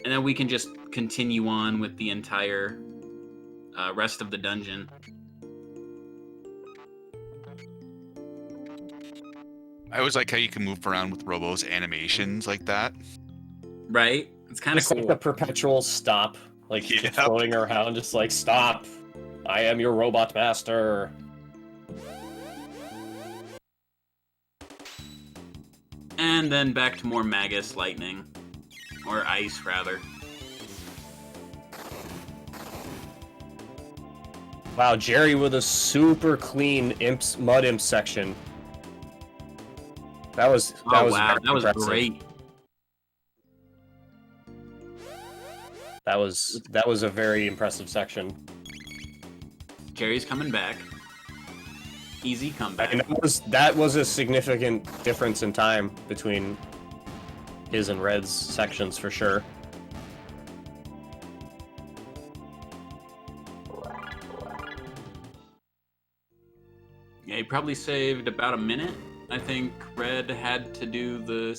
then we can just continue on with the entire rest of the dungeon. I always like how you can move around with Robo's animations like that. Right? It's kind of cool. Like the perpetual stop, like Yep. floating around, just like, stop. I am your robot master. And then back to more Magus lightning. Or ice, rather. Wow, Jerry with a super clean mud imp section. That was Wow, very that was impressive. great. That was a very impressive section. Jerry's coming back. Easy comeback. And that was a significant difference in time between his and Red's sections for sure. Yeah, he probably saved about a minute. I think Red had to do the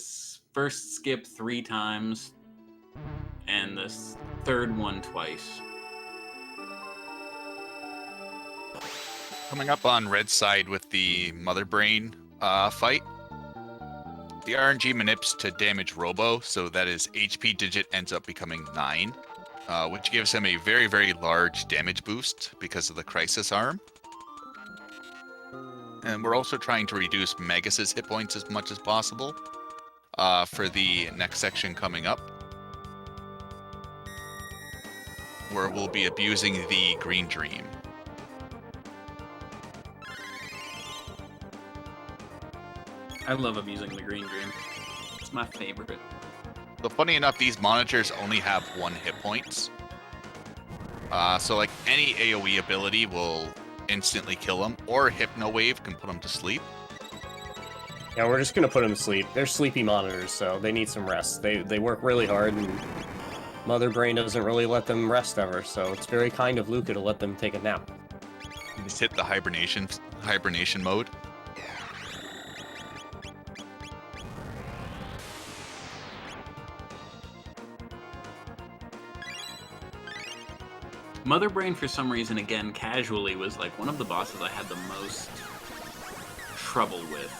first skip 3 times and the third one twice. Coming up on Red's side with the Mother Brain fight. The RNG manips to damage Robo, so that his HP digit ends up becoming 9, which gives him a very, very large damage boost because of the Crisis Arm. And we're also trying to reduce Magus's hit points as much as possible for the next section coming up, where we'll be abusing the Green Dream. I love abusing the Green Dream. It's my favorite. So funny enough, these monitors only have 1 hit points. So like any AoE ability will instantly kill them, or Hypno Wave can put them to sleep. Yeah, we're just gonna put them to sleep. They're sleepy monitors, so they need some rest. They work really hard, and Mother Brain doesn't really let them rest ever, so it's very kind of Luca to let them take a nap. Just hit the hibernation mode. Mother Brain, for some reason, again, casually, was like one of the bosses I had the most trouble with.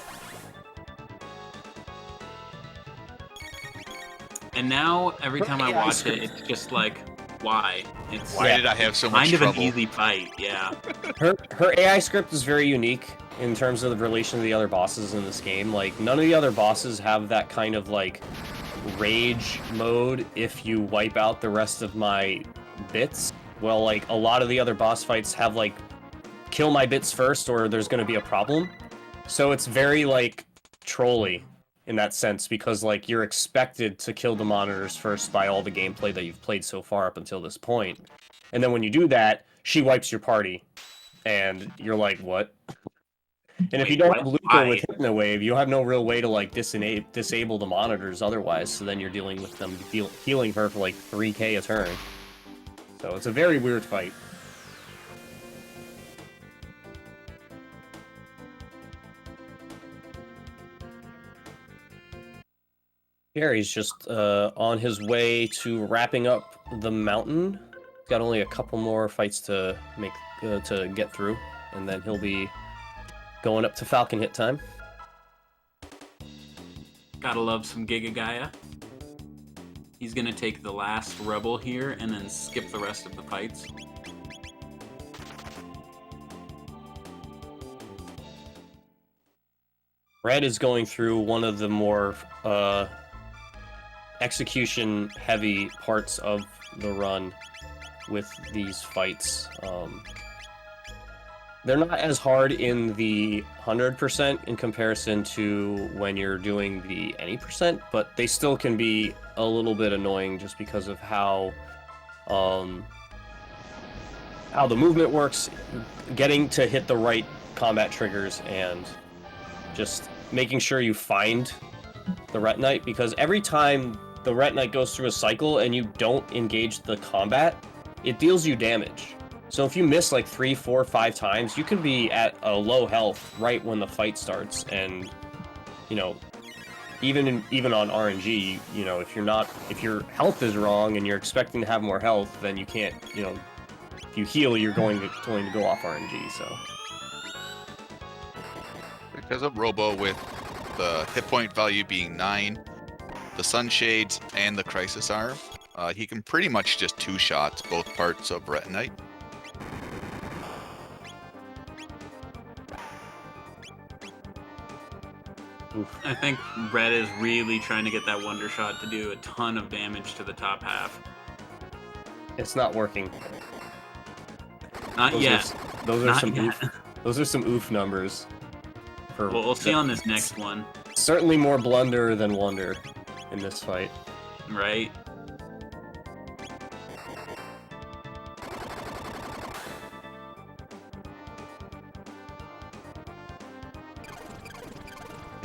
And now, every time I watch it, it's just like, why? It's Why did I have so much kind of trouble? an easy fight, yeah. Her AI script is very unique in terms of the relation to the other bosses in this game. Like, none of the other bosses have that kind of, like, rage mode if you wipe out the rest of my bits. Well, like, a lot of the other boss fights have, like, kill my bits first or there's going to be a problem. So it's very, like, trolly in that sense, because, like, you're expected to kill the monitors first by all the gameplay that you've played so far up until this point. And then when you do that, she wipes your party. And you're like, what? And if you don't have Luca with Hypno Wave, you have no real way to, like, disable the monitors otherwise, so then you're dealing with them healing her for, like, 3k a turn. So it's a very weird fight. Jerry's just on his way to wrapping up the mountain. He's got only a couple more fights to make to get through, and then he'll be going up to Falcon hit time. Gotta love some Giga Gaia. He's gonna take the last rebel here and then skip the rest of the fights. Red is going through one of the more execution-heavy parts of the run with these fights. They're not as hard in the 100% in comparison to when you're doing the any percent, but they still can be a little bit annoying just because of how the movement works, getting to hit the right combat triggers, and just making sure you find the Retinite, because every time the Retinite goes through a cycle and you don't engage the combat, it deals you damage. So if you miss like 3, 4, 5 times, you can be at a low health right when the fight starts, and you know, even on RNG, you know, if your health is wrong and you're expecting to have more health, then you can't, you know, if you heal, you're going to go off RNG. So Because of Robo, with the hit point value being 9, the Sunshades, and the Crisis Arm, he can pretty much just two-shot both parts of Retinite. oof. I think Red is really trying to get that Wonder Shot to do a ton of damage to the top half. It's not working. Not yet. Those are Not some yet. oof. Those are some oof numbers. Well, we'll see on this next one, Certainly more blunder than wonder in this fight. right?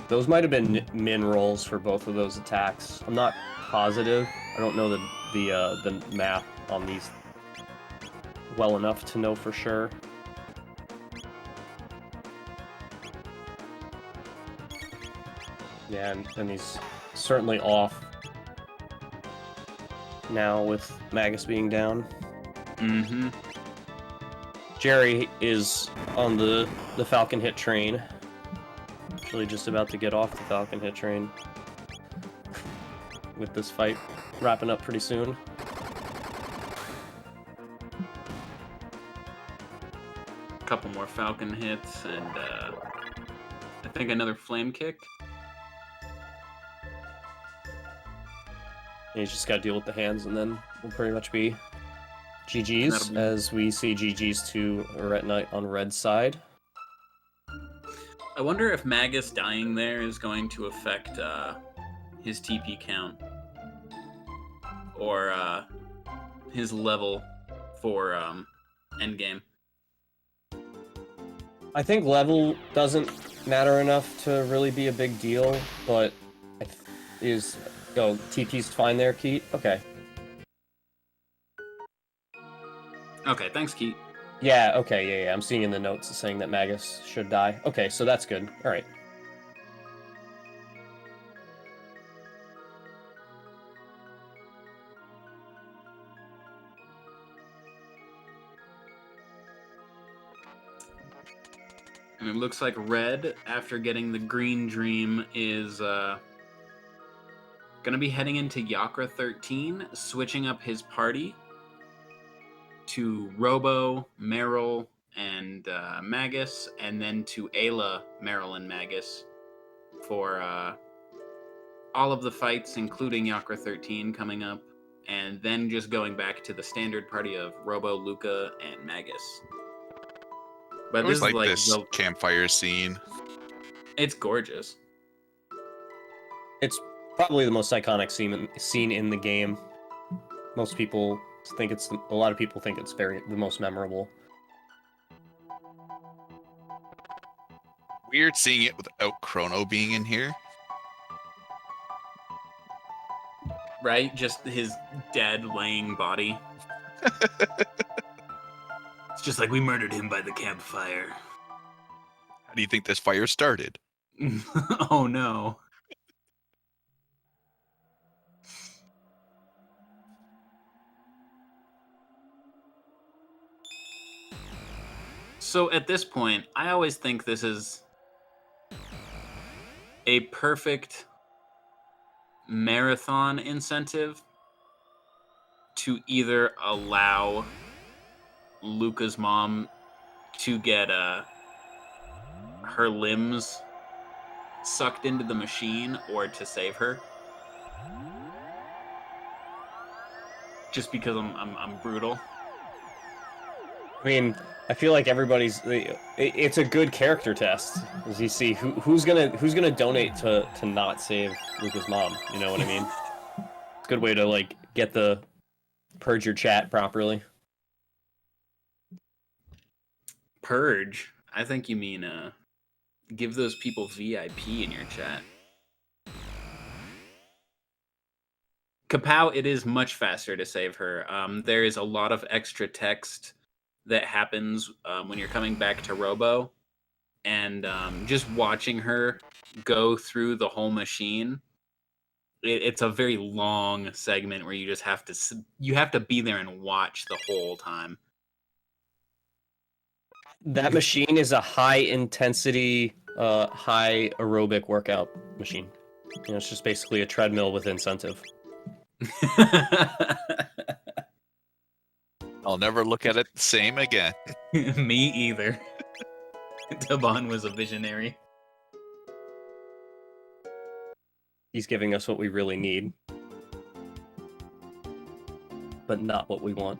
Those might have been min rolls for both of those attacks. I'm not positive. I don't know the math on these well enough to know for sure. Yeah, and he's certainly off now with Magus being down. Mm-hmm. Jerry is on the Falcon hit train. Actually just about to get off the Falcon hit train with this fight wrapping up pretty soon. A couple more Falcon hits, and I think another Flame Kick. You just gotta deal with the hands, and then we'll pretty much be GG's, That'll be- as we see GG's to Retinite on Red's side. I wonder if Magus dying there is going to affect his TP count or his level for endgame. I think level doesn't matter enough to really be a big deal, but TP's fine there, Keat? Okay. Okay, thanks, Keat. Yeah, okay, yeah. I'm seeing in the notes saying that Magus should die. Okay, so that's good. Alright. And it looks like Red, after getting the Green Dream, is gonna be heading into Yakra 13, switching up his party to Robo, Meryl, and Magus, and then to Ayla, Meryl, and Magus for all of the fights, including Yakra 13 coming up, and then just going back to the standard party of Robo, Luca, and Magus. But I always this is like this the, campfire scene. it's gorgeous. It's probably the most iconic scene in the game. Most people think a lot of people think it's the most memorable. Weird seeing it without Chrono being in here. Right? Just his dead, laying body. It's just like we murdered him by the campfire. How do you think this fire started? Oh no. So at this point, I always think this is a perfect marathon incentive to either allow Luca's mom to get her limbs sucked into the machine or to save her. Just because I'm brutal. I mean, I feel like it's a good character test. As you see, who's gonna donate to not save Luca's mom. You know what I mean? It's a good way to like get the purge your chat properly. Purge? I think you mean give those people VIP in your chat. Kapow, it is much faster to save her. There is a lot of extra text that happens when you're coming back to Robo, and just watching her go through the whole machine, it's a very long segment where you just have to be there and watch the whole time. That machine is a high intensity, high aerobic workout machine. You know, it's just basically a treadmill with incentive. I'll never look at it the same again. Me either. Taban was a visionary. He's giving us what we really need, but not what we want.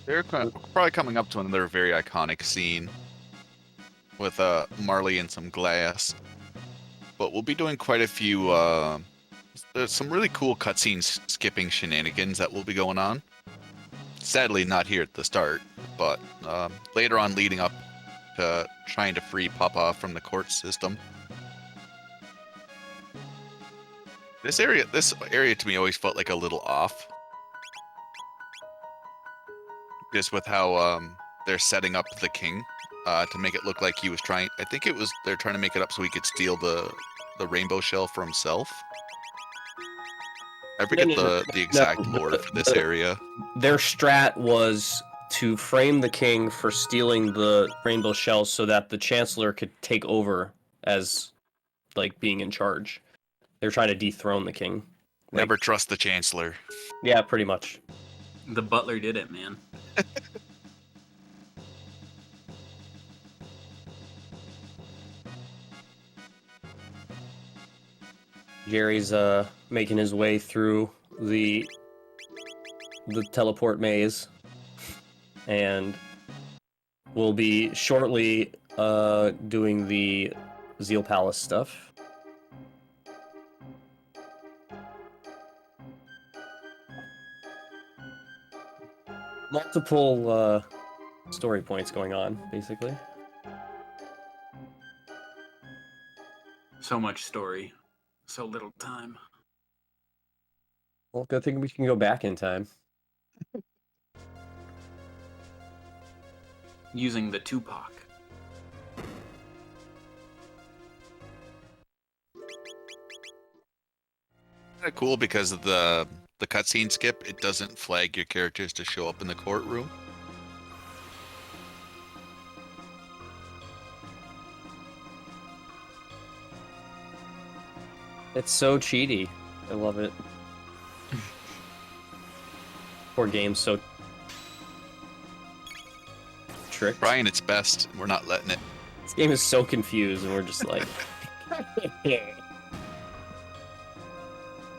They're probably coming up to another very iconic scene with Marley and some glass. But we'll be doing quite a few. There's some really cool cutscene skipping shenanigans that will be going on. Sadly, not here at the start, but later on, leading up to trying to free Papa from the court system. This area to me always felt like a little off. Just with how they're setting up the king to make it look like he was trying. I think they're trying to make it up so he could steal the rainbow shell for himself. I forget the exact lore for this area. Their strat was to frame the king for stealing the rainbow shell so that the chancellor could take over as like being in charge. They're trying to dethrone the king. Never trust the chancellor. Yeah, pretty much. The butler did it, man. Jerry's making his way through the teleport maze, and we'll be shortly doing the Zeal Palace stuff. Multiple story points going on, basically. So much story, so little time. Well, good thing we can go back in time. Using the Tupac. Kind of cool because of the cutscene skip. It doesn't flag your characters to show up in the courtroom. It's so cheaty. I love it. Poor game's so tricked. Trying its best. We're not letting it. This game is so confused, and we're just like...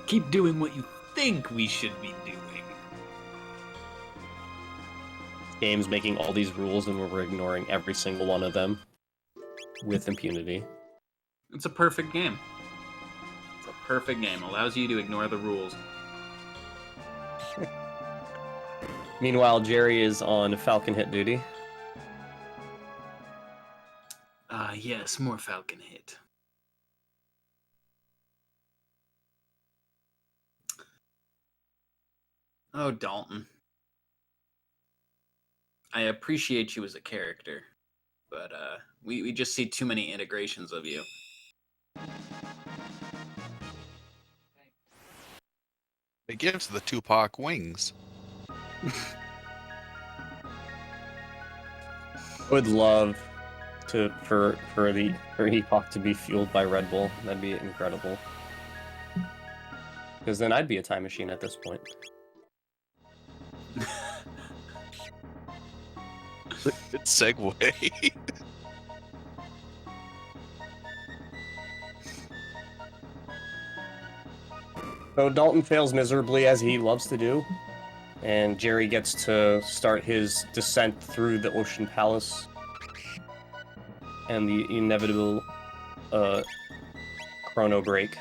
Keep doing what you think we should be doing. This game's making all these rules, and we're ignoring every single one of them with impunity. It's a perfect game. It's a perfect game. Allows you to ignore the rules. Meanwhile, Jerry is on Falcon hit duty. Yes, more Falcon hit. Oh, Dalton. I appreciate you as a character, but we just see too many integrations of you. It gives the Tupac wings. Would love for Epoch to be fueled by Red Bull. That'd be incredible. Because then I'd be a time machine at this point. Good segue. So Dalton fails miserably as he loves to do, and Jerry gets to start his descent through the Ocean Palace and the inevitable Chrono break.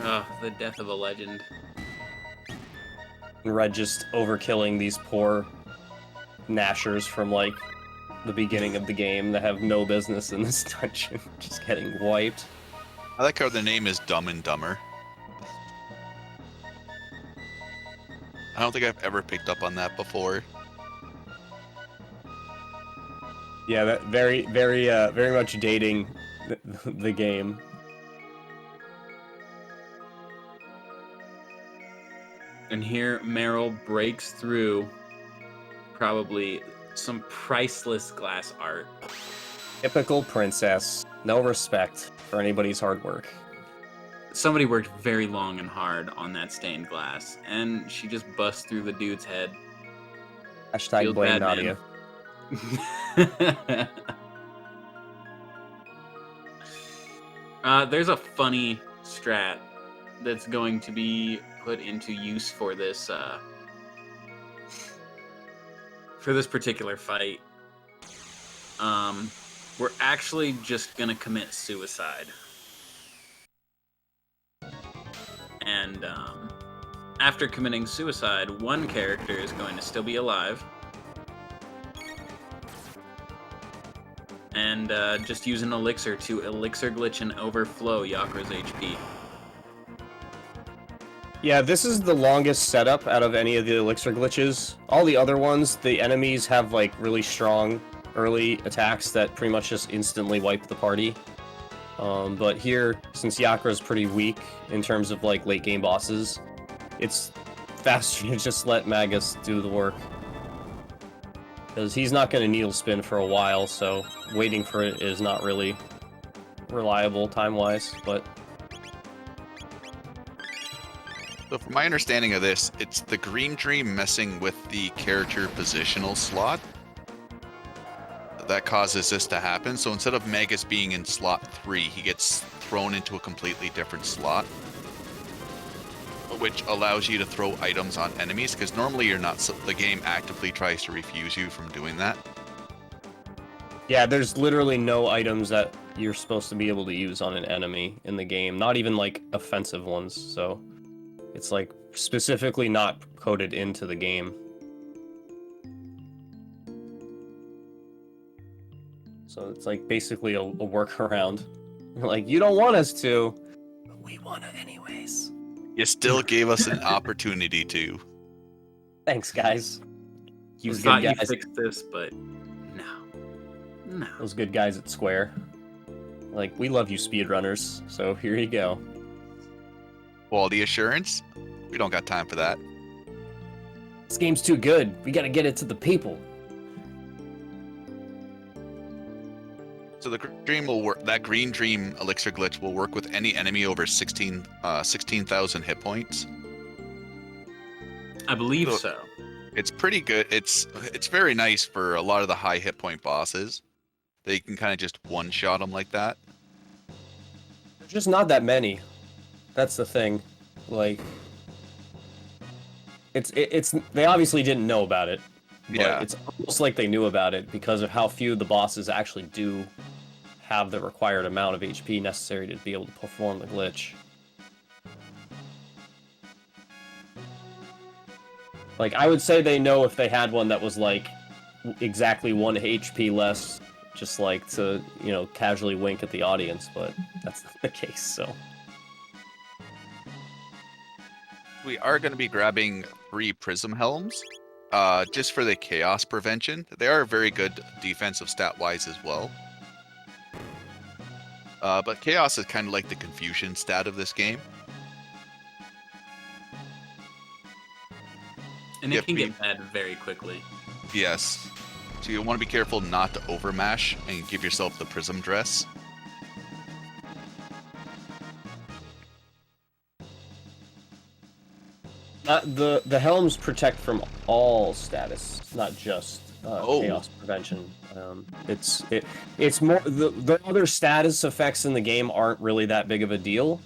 Oh, the death of a legend. And Red just overkilling these poor Nashers from, like, the beginning of the game that have no business in this dungeon, just getting wiped. I like how the name is Dumb and Dumber. I don't think I've ever picked up on that before. Yeah, that very much dating the game. And here Meryl breaks through probably some priceless glass art. Typical princess. No respect for anybody's hard work. Somebody worked very long and hard on that stained glass, and she just busts through the dude's head. Hashtag Feels blame bad, Nadia. There's a funny strat that's going to be put into use for this particular fight. We're actually just gonna commit suicide, and after committing suicide, one character is going to still be alive, and just use an elixir to elixir glitch and overflow Yakra's HP. Yeah, this is the longest setup out of any of the elixir glitches. All the other ones, the enemies have, like, really strong early attacks that pretty much just instantly wipe the party. But here, since Yakra's pretty weak in terms of, like, late game bosses, it's faster to just let Magus do the work. Because he's not going to needle spin for a while, so waiting for it is not really reliable time-wise, but... So from my understanding of this, it's the Green Dream messing with the character positional slot that causes this to happen. So instead of Magus being in slot 3, he gets thrown into a completely different slot, which allows you to throw items on enemies, because normally you're not. The game actively tries to refuse you from doing that. Yeah, there's literally no items that you're supposed to be able to use on an enemy in the game, not even, like, offensive ones, so it's, like, specifically not coded into the game. So it's, like, basically a workaround. Like, you don't want us to, but we want to anyways. You still gave us an opportunity to. Thanks, guys. You Those thought good you guys. fixed this, but no. No. Those good guys at Square. Like, we love you speedrunners, so here you go. Quality assurance? We don't got time for that. This game's too good. We gotta get it to the people. So the dream will work. That Green Dream elixir glitch will work with any enemy over 16,000 hit points. I believe so. It's pretty good. It's very nice for a lot of the high hit point bosses. They can kind of just one shot them like that. There's just not that many. That's the thing. Like, it's they obviously didn't know about it. But Yeah. it's almost like they knew about it because of how few the bosses actually do have the required amount of HP necessary to be able to perform the glitch. Like, I would say they know if they had one that was, like, exactly 1 HP less, just, like, to, you know, casually wink at the audience, but that's not the case, so... We are going to be grabbing 3 Prism Helms. just for the chaos prevention. They are very good defensive stat-wise as well. But chaos is kind of like the confusion stat of this game. And it can get bad very quickly. Yes. So you want to be careful not to overmash and give yourself the prism dress. The helms protect from all status, not just chaos prevention. It's more the other status effects in the game aren't really that big of a deal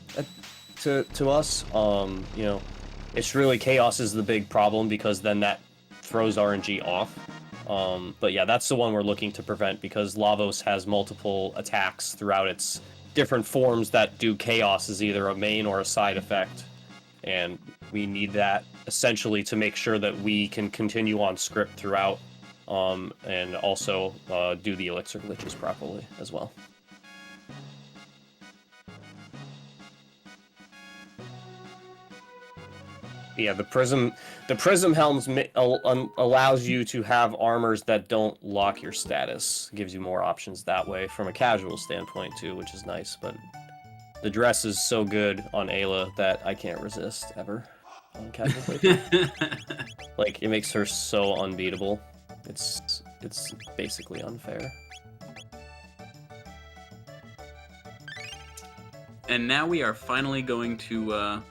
to us. You know, it's really chaos is the big problem because then that throws RNG off. But yeah, that's the one we're looking to prevent because Lavos has multiple attacks throughout its different forms that do chaos as either a main or a side effect. And we need that essentially to make sure that we can continue on script throughout, and also do the elixir glitches properly as well. Yeah, the prism helms allows you to have armors that don't lock your status. Gives you more options that way from a casual standpoint too, which is nice. But the dress is so good on Ayla that I can't resist ever on casual playthrough. Like it makes her so unbeatable. It's basically unfair. And now we are finally going to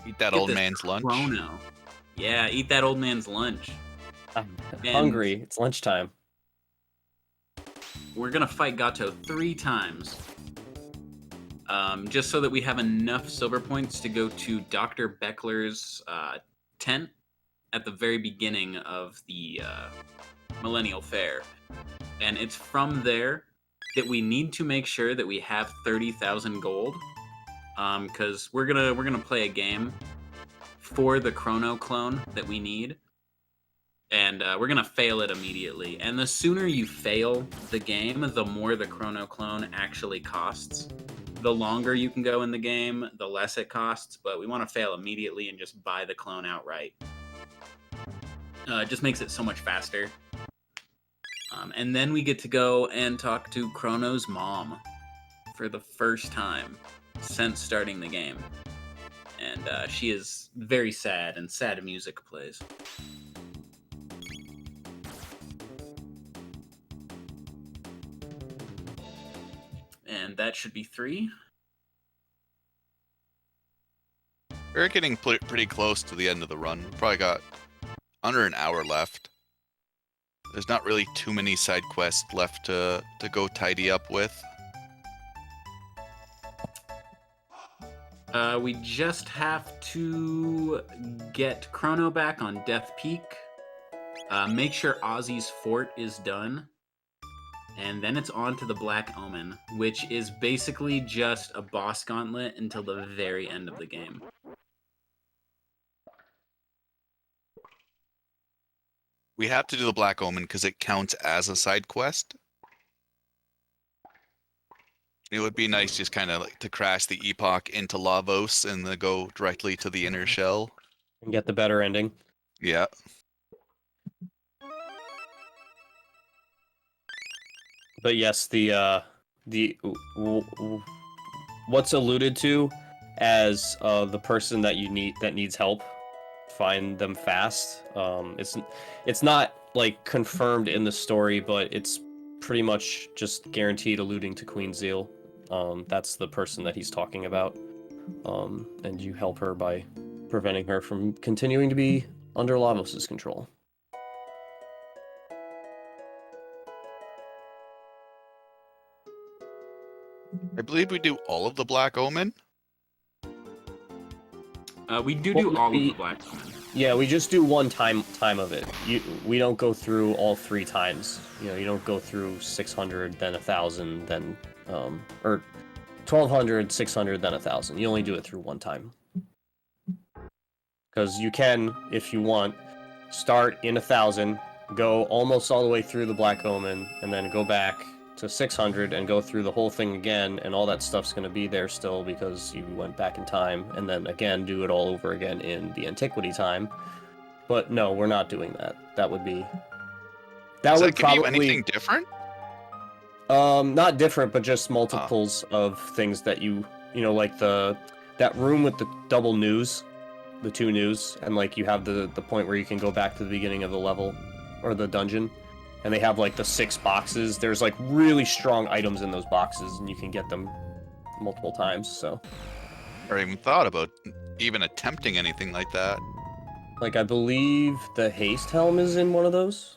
eat that old man's lunch. Chrono. Yeah, eat that old man's lunch. I'm hungry. It's lunchtime. We're gonna fight Gato 3 times. Just so that we have enough silver points to go to Dr. Beckler's tent at the very beginning of the Millennial Fair. And it's from there that we need to make sure that we have 30,000 gold. Because we're gonna play a game for the Chrono clone that we need. And we're gonna fail it immediately. And the sooner you fail the game, the more the Chrono clone actually costs. The longer you can go in the game, the less it costs, but we want to fail immediately and just buy the clone outright. It just makes it so much faster. And then we get to go and talk to Chrono's mom for the first time since starting the game. And she is very sad, and sad music plays. And that should be 3. We're getting pretty close to the end of the run. Probably got under an hour left. There's not really too many side quests left to go tidy up with. We just have to get Chrono back on Death Peak. Make sure Ozzy's fort is done. And then it's on to the Black Omen, which is basically just a boss gauntlet until the very end of the game. We have to do the Black Omen because it counts as a side quest. It would be nice just kind of like to crash the Epoch into Lavos and then go directly to the inner shell. And get the better ending. Yeah. But yes, what's alluded to as the person that needs help, find them fast. It's not like confirmed in the story, but it's pretty much just guaranteed alluding to Queen Zeal. That's the person that he's talking about. And you help her by preventing her from continuing to be under Lavos' control. I believe we do all of the Black Omen. We do all of the Black Omen. Yeah, we just do one time of it. We don't go through all 3 times. You know, you don't go through 600, then 1,000, then or 1,200, 600, then 1,000. You only do it through one time. Because you can, if you want, start in 1,000, go almost all the way through the Black Omen, and then go back to 600 and go through the whole thing again, and all that stuff's going to be there still because you went back in time, and then again do it all over again in the Antiquity time, But no, we're not doing that. That would be... Does would that give you probably... anything different? Not different, but just multiples of things that you know, like that room with the double news, the 2 news, and like you have the point where you can go back to the beginning of the level or the dungeon, and they have like the 6 boxes. There's like really strong items in those boxes, and you can get them multiple times. So, Or even thought about even attempting anything like that. like I believe the haste helm is in one of those.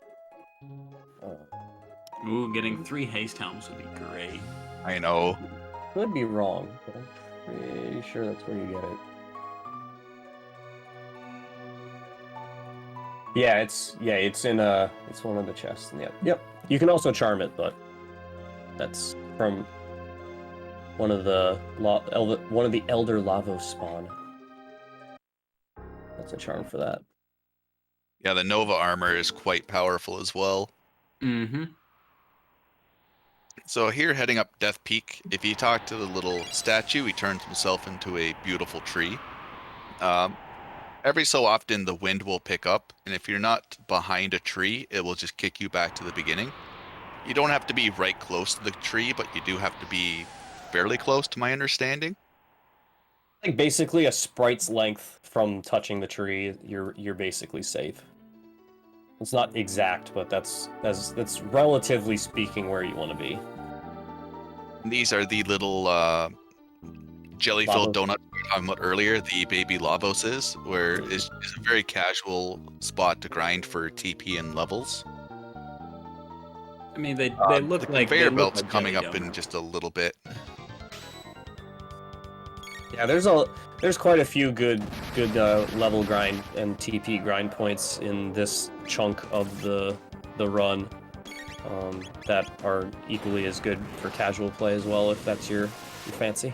Ooh, getting 3 haste helms would be great. I know. Could be wrong, but I'm pretty sure that's where you get it. Yeah, it's in it's one of the chests. Yep. You can also charm it, but that's from one of the Elder Lavos spawn. That's a charm for that. Yeah, the Nova armor is quite powerful as well. Mm-hmm. So here, heading up Death Peak, if you talk to the little statue, he turns himself into a beautiful tree. Every so often, the wind will pick up, and if you're not behind a tree, it will just kick you back to the beginning. You don't have to be right close to the tree, but you do have to be fairly close, to my understanding. Like basically a sprite's length from touching the tree, you're basically safe. It's not exact, but that's relatively speaking where you want to be. These are the little jelly-filled donuts we were talking about earlier, the baby Lavoses, where it's a very casual spot to grind for TP and levels. I mean, they look the like conveyor they belt's look like coming jelly up in donuts. just a little bit. Yeah, there's quite a few good level grind and TP grind points in this chunk of the run that are equally as good for casual play as well, if that's your fancy.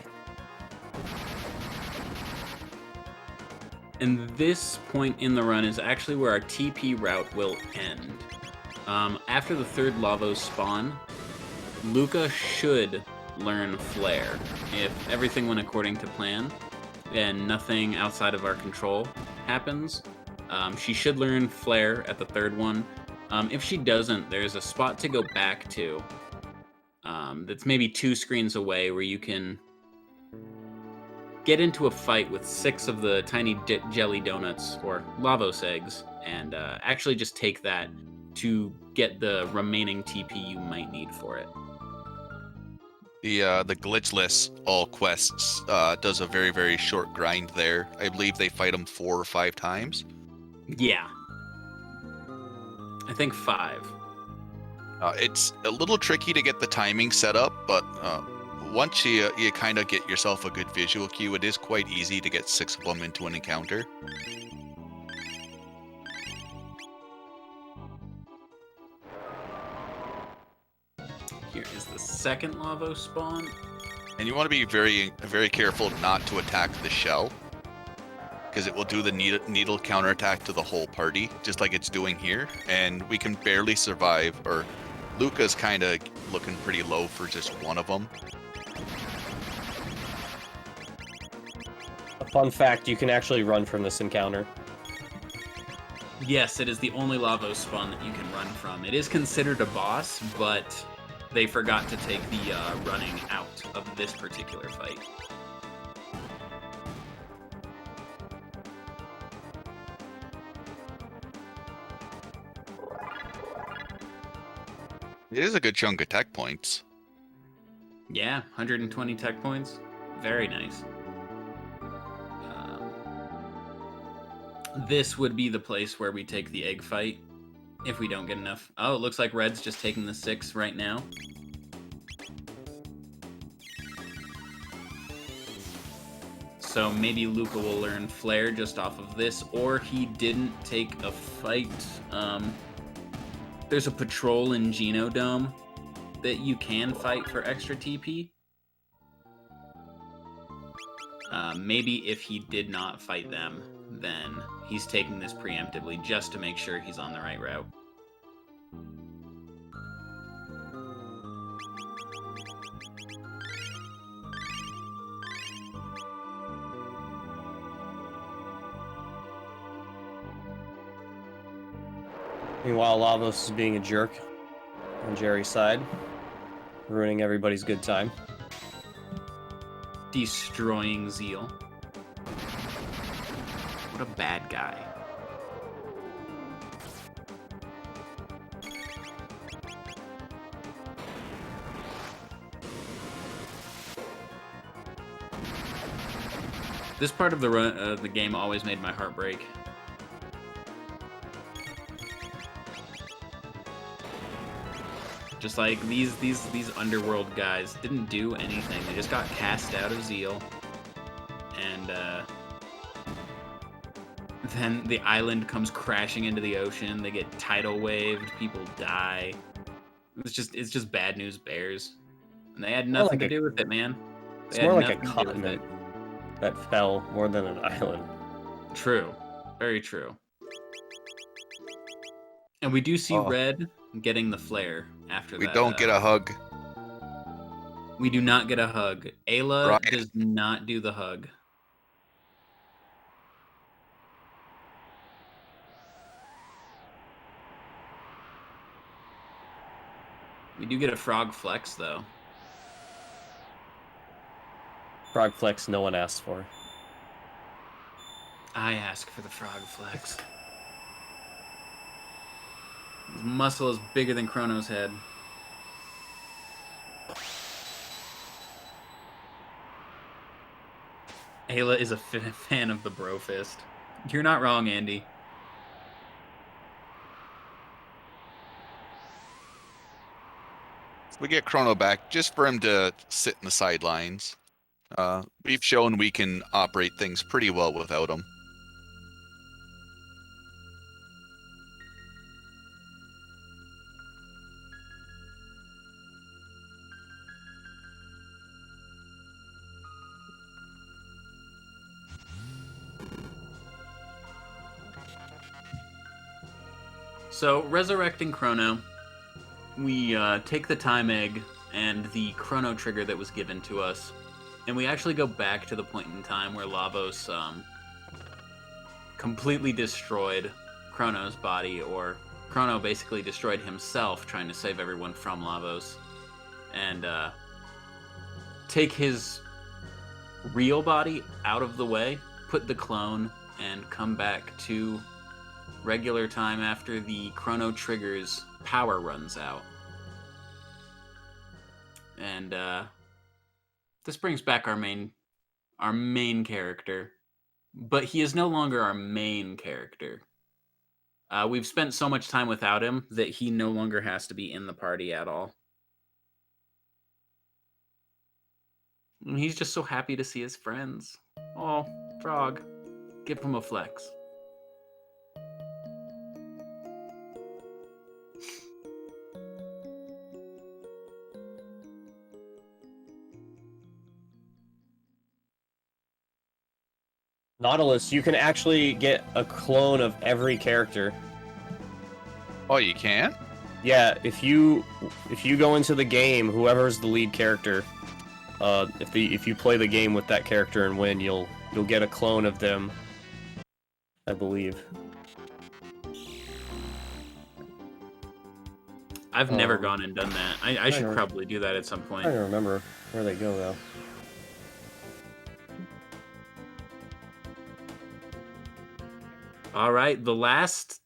And this point in the run is actually where our TP route will end. After the 3rd Lavos spawn, Luca should learn Flare. If everything went according to plan, and nothing outside of our control happens, she should learn Flare at the 3rd one. If she doesn't, there's a spot to go back to that's maybe 2 screens away where you can get into a fight with 6 of the tiny jelly donuts, or Lavos eggs, and actually just take that to get the remaining TP you might need for it. The glitchless all quests does a very, very short grind there. I believe they fight them 4 or 5 times. Yeah. I think 5. It's a little tricky to get the timing set up, but once you kind of get yourself a good visual cue, it is quite easy to get 6 of them into an encounter. Here is the 2nd Lavos spawn. And you want to be very, very careful not to attack the shell, because it will do the needle counterattack to the whole party, just like it's doing here. And we can barely survive, or Luca's kind of looking pretty low for just one of them. A fun fact, you can actually run from this encounter. Yes, it is the only Lavos spawn that you can run from. It is considered a boss, but they forgot to take the running out of this particular fight. It is a good chunk of tech points. Yeah, 120 tech points. Very nice. This would be the place where we take the egg fight if we don't get enough. Oh, it looks like Red's just taking the 6 right now. So maybe Luca will learn Flare just off of this, or he didn't take a fight. There's a patrol in Genodome that you can fight for extra TP. Maybe if he did not fight them, then he's taking this preemptively just to make sure he's on the right route. Meanwhile, Lavos is being a jerk on Jerry's side, ruining everybody's good time. Destroying Zeal. What a bad guy. This part of the game always made my heart break. Just like these underworld guys didn't do anything. They just got cast out of Zeal. And then the island comes crashing into the ocean. They get tidal waved. People die. It's just bad news bears. And they had nothing to do with it, man. It's more like a continent that fell more than an island. True. Very true. And we do see Red getting the flare after that. We don't get a hug. We do not get a hug. Ayla does not do the hug. We do get a frog flex, though. Frog flex no one asked for. I ask for the frog flex. His muscle is bigger than Chrono's head. Ayla is a fan of the bro fist. You're not wrong, Andy. We get Chrono back just for him to sit in the sidelines. We've shown we can operate things pretty well without him. So, resurrecting Chrono, we take the time egg and the Chrono trigger that was given to us, and we actually go back to the point in time where Lavos completely destroyed Chrono's body, or Chrono basically destroyed himself trying to save everyone from Lavos, and take his real body out of the way, put the clone, and come back to regular time after the Chrono trigger's power runs out. And this brings back our main character, but he is no longer our main character. We've spent so much time without him that he no longer has to be in the party at all. And he's just so happy to see his friends. Oh, Frog, give him a flex. Nautilus, you can actually get a clone of every character. Oh, you can? Yeah, if you go into the game, whoever's the lead character, if you play the game with that character and win, you'll get a clone of them, I believe. I've never gone and done that. I should probably do that at some point. I don't remember where they go though. All right, the last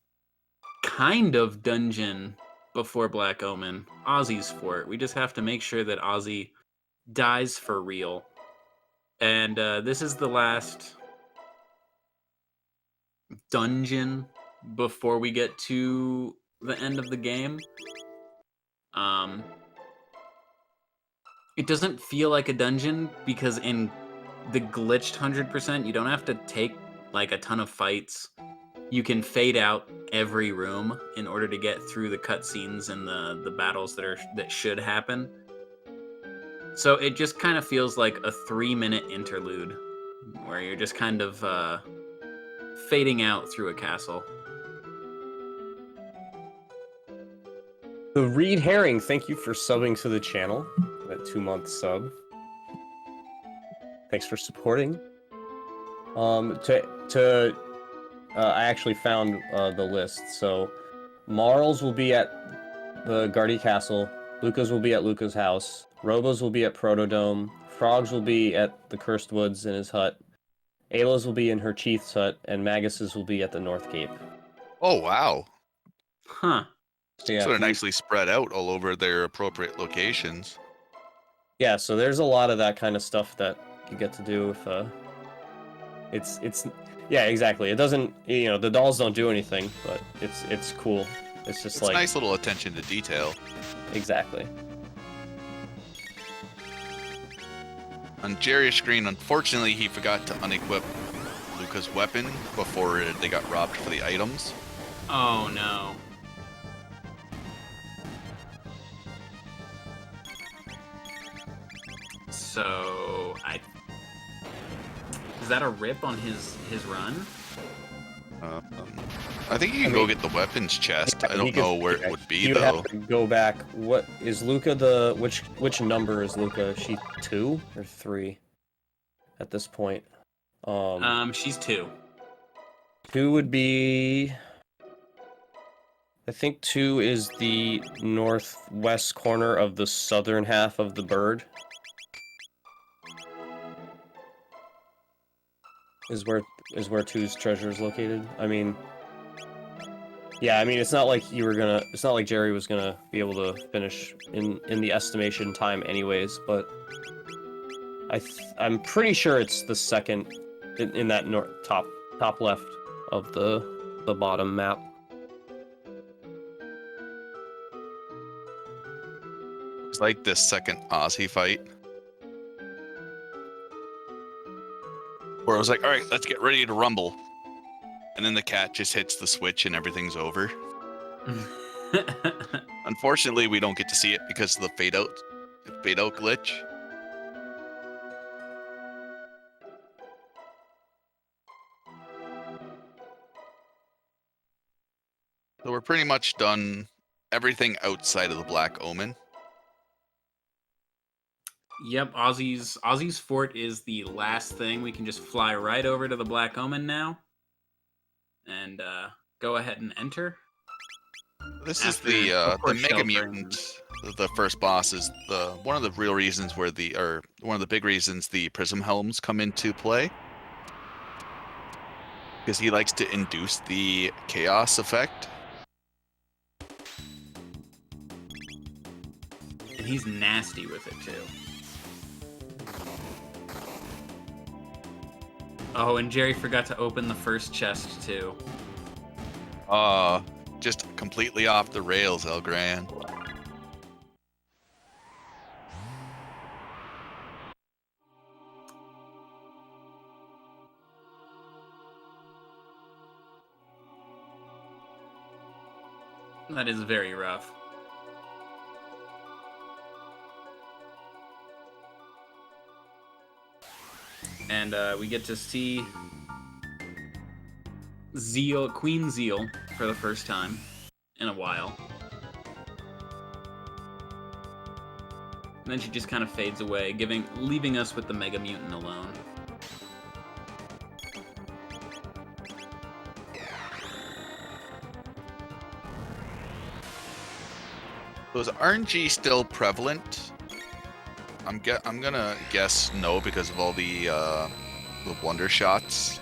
kind of dungeon before Black Omen, Ozzy's fort. We just have to make sure that Ozzy dies for real. And this is the last dungeon before we get to the end of the game. It doesn't feel like a dungeon because in the glitched 100%, you don't have to take like a ton of fights. You can fade out every room in order to get through the cutscenes and the battles that should happen. So it just kind of feels like a 3-minute interlude where you're just kind of fading out through a castle. The Reed Herring, thank you for subbing to the channel. That 2-month sub. Thanks for supporting. I actually found the list. So Marls will be at the Guardy Castle. Lucas will be at Luca's house. Robos will be at Protodome. Frogs will be at the Cursed Woods in his hut. Ayla's will be in her chief's hut, and Magus's will be at the North Cape. Oh, wow. Huh. So yeah, Sort of nicely spread out all over their appropriate locations. yeah, so there's a lot of that kind of stuff that you get to do with it's yeah, exactly. It doesn't, you know, the dolls don't do anything, but it's cool. It's just It's like nice little attention to detail. exactly. On Jerry's screen, unfortunately, he forgot to unequip Luca's weapon before they got robbed for the items. Oh no. So is that a rip on his run? I think you can go get the weapons chest. I don't know where it would be You though. have to go back. What is Luca the which number is Luca? Is she 2 or 3 at this point? She's 2. 2 would be, I think 2 is the northwest corner of the southern half of the bird. Is where 2's treasure is located. I mean, yeah, I mean it's not like Jerry was gonna be able to finish in the estimation time anyways, but I'm pretty sure it's the second in that top left of the bottom map. It's like this second Aussie fight. Where I was like, all right, let's get ready to rumble. And then the cat just hits the switch and everything's over. Unfortunately, we don't get to see it because of the fade out glitch. So we're pretty much done everything outside of the Black Omen. Yep, Ozzy's fort is the last thing. We can just fly right over to the Black Omen now. And go ahead and enter. This is the Mega Mutant. The first boss is one of the real reasons one of the big reasons the Prism Helms come into play. Because he likes to induce the chaos effect. And he's nasty with it too. Oh, and Jerry forgot to open the first chest too. Just completely off the rails, ElGran. That is very rough. And we get to see Queen Zeal for the first time in a while. And then she just kind of fades away, leaving us with the Mega Mutant alone. So is RNG still prevalent? I'm gonna guess no because of all the blunder shots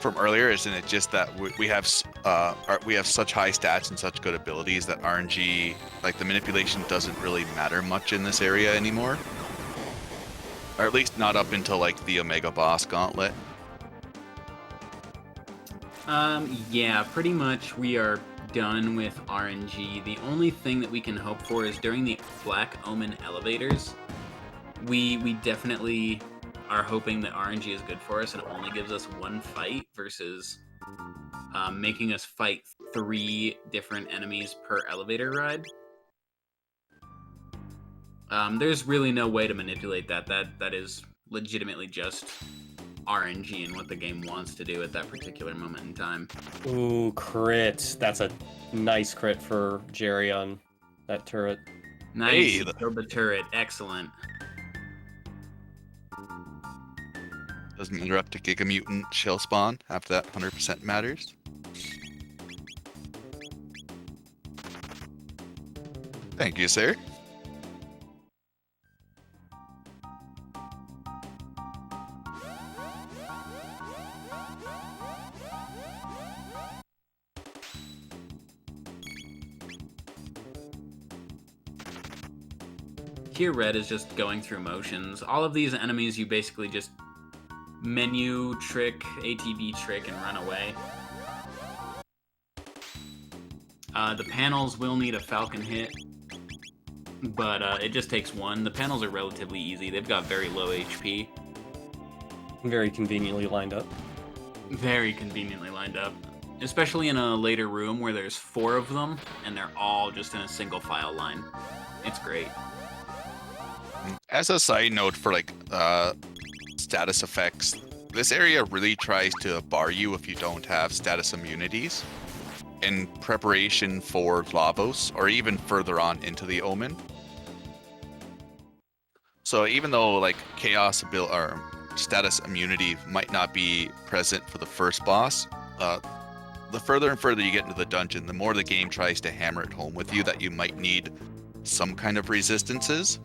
from earlier. Isn't it just that we have such high stats and such good abilities that RNG, like the manipulation, doesn't really matter much in this area anymore, or at least not up until like the Omega Boss Gauntlet. Yeah, pretty much we are done with RNG. The only thing that we can hope for is during the Black Omen elevators, we definitely are hoping that RNG is good for us and it only gives us one fight versus making us fight 3 different enemies per elevator ride. There's really no way to manipulate that. That is legitimately just RNG and what the game wants to do at that particular moment in time. Ooh, crit. That's a nice crit for Jerry on that turret. Nice. Hey, Turbo turret. Excellent. Doesn't interrupt a Giga Mutant shell spawn after that 100% matters. Thank you, sir. Here, Red is just going through motions. All of these enemies, you basically just menu trick, ATB trick, and run away. The panels will need a falcon hit, but it just takes one. The panels are relatively easy. They've got very low HP. Very conveniently lined up. Very conveniently lined up. Especially in a later room where there's 4 of them, and they're all just in a single file line. It's great. As a side note for like status effects, this area really tries to bar you if you don't have status immunities in preparation for Lavos or even further on into the Omen. So even though like Chaos or status immunity might not be present for the first boss, the further and further you get into the dungeon, the more the game tries to hammer it home with you that you might need some kind of resistances.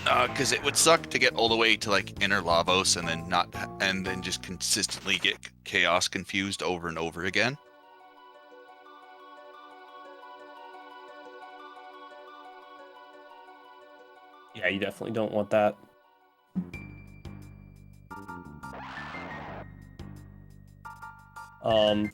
Because it would suck to get all the way to like inner Lavos and then just consistently get Chaos confused over and over again. Yeah, you definitely don't want that.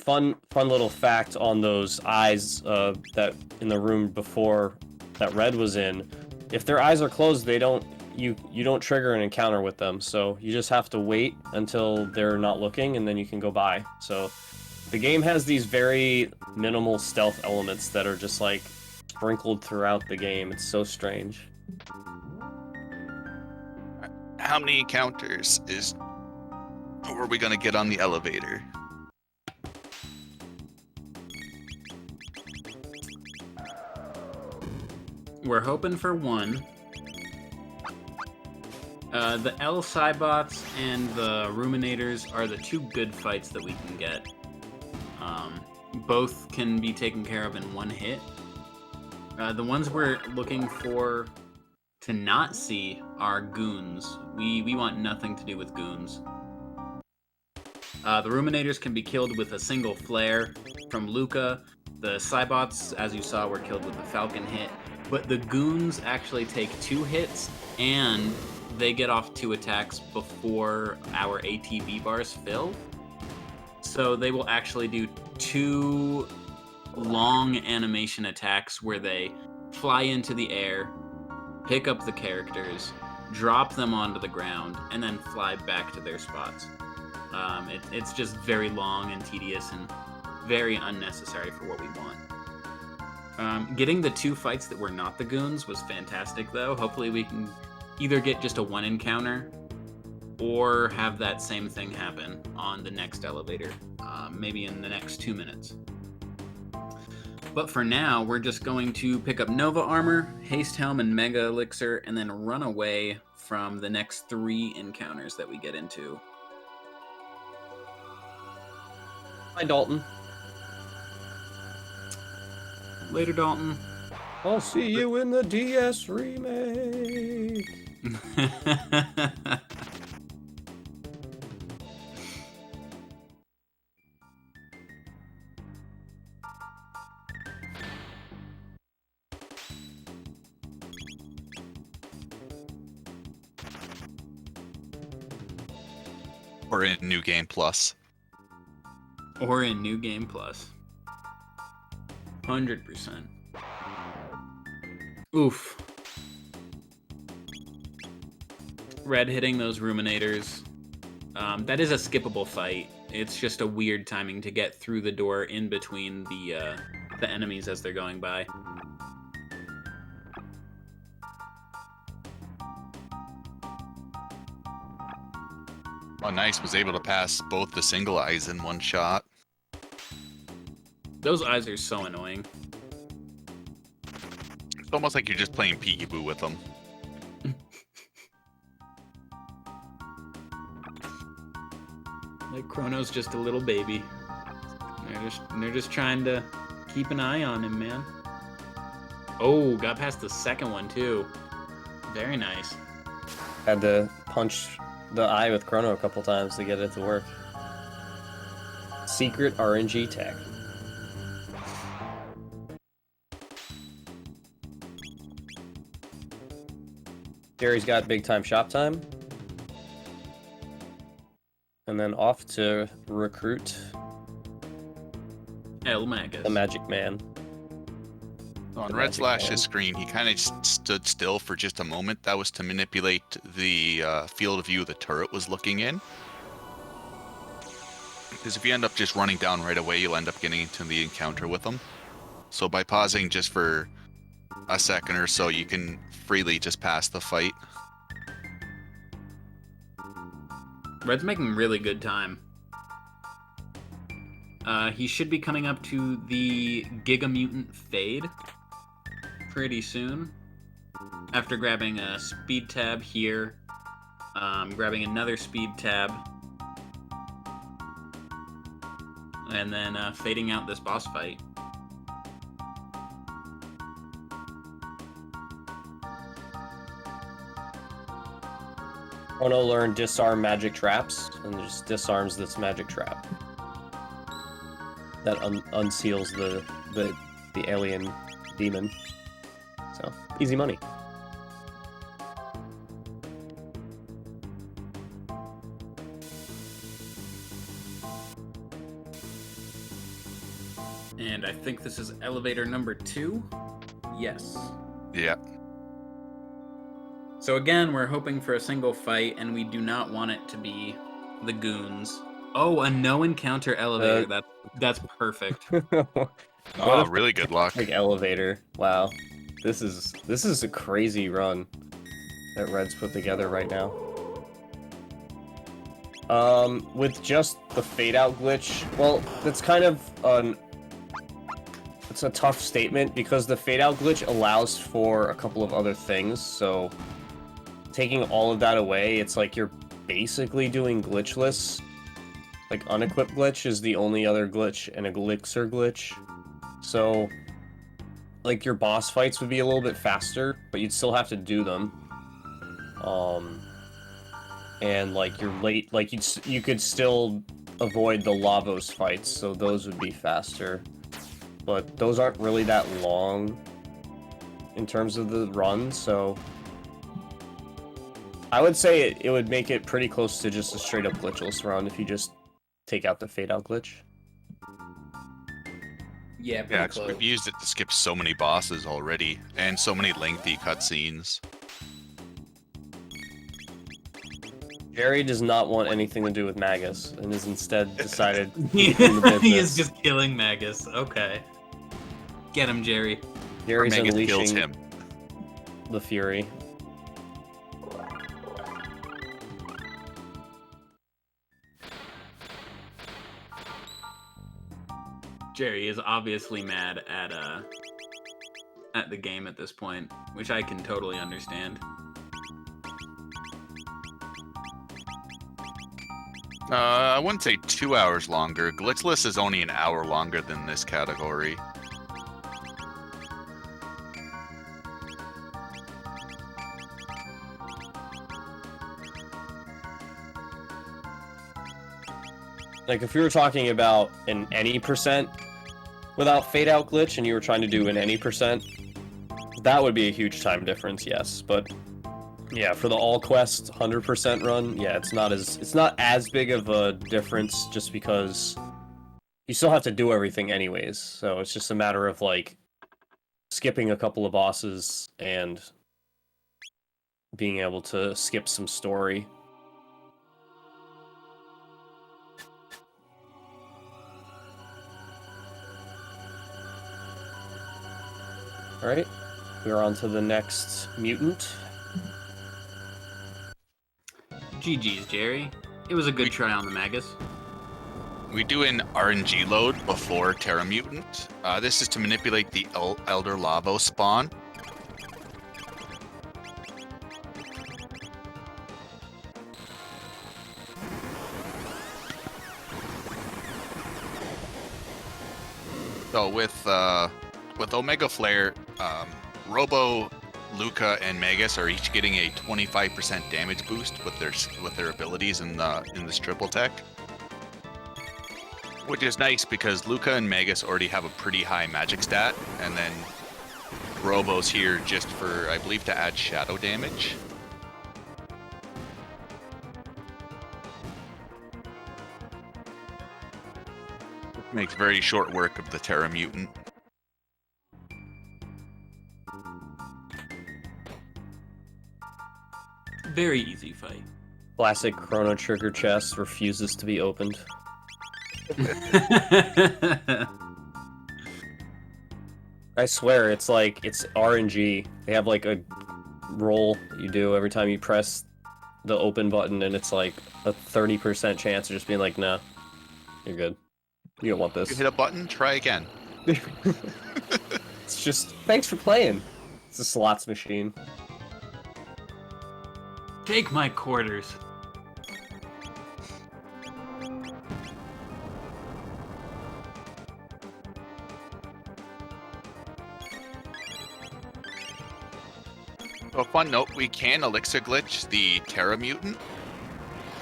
Fun little fact on those eyes that in the room before that Red was in. If their eyes are closed, you don't trigger an encounter with them. So you just have to wait until they're not looking, and then you can go by. So the game has these very minimal stealth elements that are just like sprinkled throughout the game. It's so strange. How many encounters are we gonna get on the elevator? We're hoping for 1. The L Cybots and the Ruminators are the 2 good fights that we can get. Both can be taken care of in 1 hit. The ones we're looking for to not see are goons. We want nothing to do with goons. The Ruminators can be killed with a single flare from Luca. The Cybots, as you saw, were killed with a Falcon hit. But the goons actually take 2 hits, and they get off 2 attacks before our ATB bars fill. So they will actually do 2 long animation attacks where they fly into the air, pick up the characters, drop them onto the ground, and then fly back to their spots. It's just very long and tedious and very unnecessary for what we want. Getting the 2 fights that were not the goons was fantastic, though. Hopefully we can either get just a 1 encounter or have that same thing happen on the next elevator, maybe in the next 2 minutes. But for now, we're just going to pick up Nova Armor, Haste Helm, and Mega Elixir, and then run away from the next 3 encounters that we get into. Hi, Dalton. Later, Dalton. I'll see you in the DS remake. Or in New Game Plus. Or in New Game Plus. 100%. Oof. Red hitting those Ruminators. That is a skippable fight. It's just a weird timing to get through the door in between the enemies as they're going by. Oh, nice. Was able to pass both the single eyes in 1 shot. Those eyes are so annoying. It's almost like you're just playing peekaboo with them. Like Chrono's just a little baby. They're just trying to keep an eye on him, man. Oh, got past the second one too. Very nice. Had to punch the eye with Chrono a couple times to get it to work. Secret RNG tech. Jerry's got big time shop time. And then off to recruit El Magus. the Magic Man. On The Red Magic Slash's Man. screen, he kind of stood still for just a moment. That was to manipulate the field of view the turret was looking in. Because if you end up just running down right away, you'll end up getting into the encounter with them. So by pausing just for a second or so, you can freely just pass the fight. Red's making really good time. He should be coming up to the Giga Mutant Fade pretty soon. After grabbing a speed tab here, grabbing another speed tab, and then fading out this boss fight. Chrono learned disarm magic traps and just disarms this magic trap. That unseals the alien demon. So, easy money. And I think this is elevator number 2. Yes. Yeah. So again, we're hoping for a single fight, and we do not want it to be the goons. Oh, a no encounter elevator. That's perfect. Oh, really good luck. Like elevator. Wow. This is a crazy run that Red's put together right now. With just the fade out glitch, well, that's kind of it's a tough statement because the fade out glitch allows for a couple of other things, so taking all of that away, it's like you're basically doing glitchless. Like, unequipped glitch is the only other glitch, and a elixir glitch. So, like, your boss fights would be a little bit faster, but you'd still have to do them. And, like, you're late, like, you could still avoid the Lavos fights, so those would be faster. But those aren't really that long in terms of the run, so I would say it would make it pretty close to just a straight-up glitchless run if you just take out the fade-out glitch. Yeah, Yeah, because we've used it to skip so many bosses already, and so many lengthy cutscenes. Jerry does not want anything to do with Magus, and has instead decided he to do the is business. just killing Magus. Okay. Get him, Jerry. Jerry's Magus unleashing kills him. the fury. Jerry is obviously mad at the game at this point, which I can totally understand. I wouldn't say 2 hours longer. Glitchless is only an hour longer than this category. Like, if you were talking about an any percent without fade out glitch and you were trying to do an any percent, that would be a huge time difference, yes. But yeah, for the all quest 100% run, yeah, it's not as big of a difference just because you still have to do everything anyways. So it's just a matter of like skipping a couple of bosses and being able to skip some story. Alright, we're on to the next mutant. GG's, Jerry. It was a good try on the Magus. We do an RNG load before Terra Mutant. This is to manipulate the Elder Lavos spawn. So with Omega Flare, Robo, Luca, and Magus are each getting a 25% damage boost with their abilities in this triple tech. Which is nice because Luca and Magus already have a pretty high magic stat, and then Robo's here just for, I believe, to add shadow damage. Makes very short work of the Terra Mutant. Very easy fight. Classic Chrono Trigger chest refuses to be opened. I swear, it's RNG. They have like a roll you do every time you press the open button, and it's like a 30% chance of just being like, nah, you're good. You don't want this. You hit a button, try again. It's just, thanks for playing. It's a slots machine. Take my quarters. A fun note, we can elixir glitch the Terra Mutant,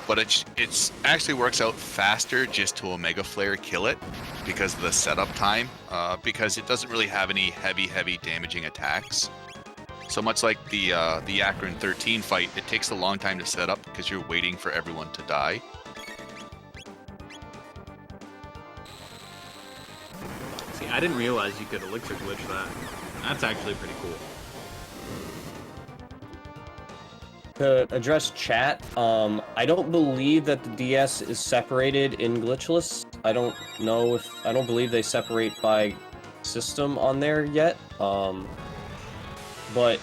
but it's actually works out faster just to Omega Flare kill it because of the setup time, because it doesn't really have any heavy damaging attacks. So much like the Akron 13 fight, it takes a long time to set up because you're waiting for everyone to die. See, I didn't realize you could elixir glitch that. That's actually pretty cool. To address chat, I don't believe that the DS is separated in glitchless. I don't believe they separate by system on there yet. But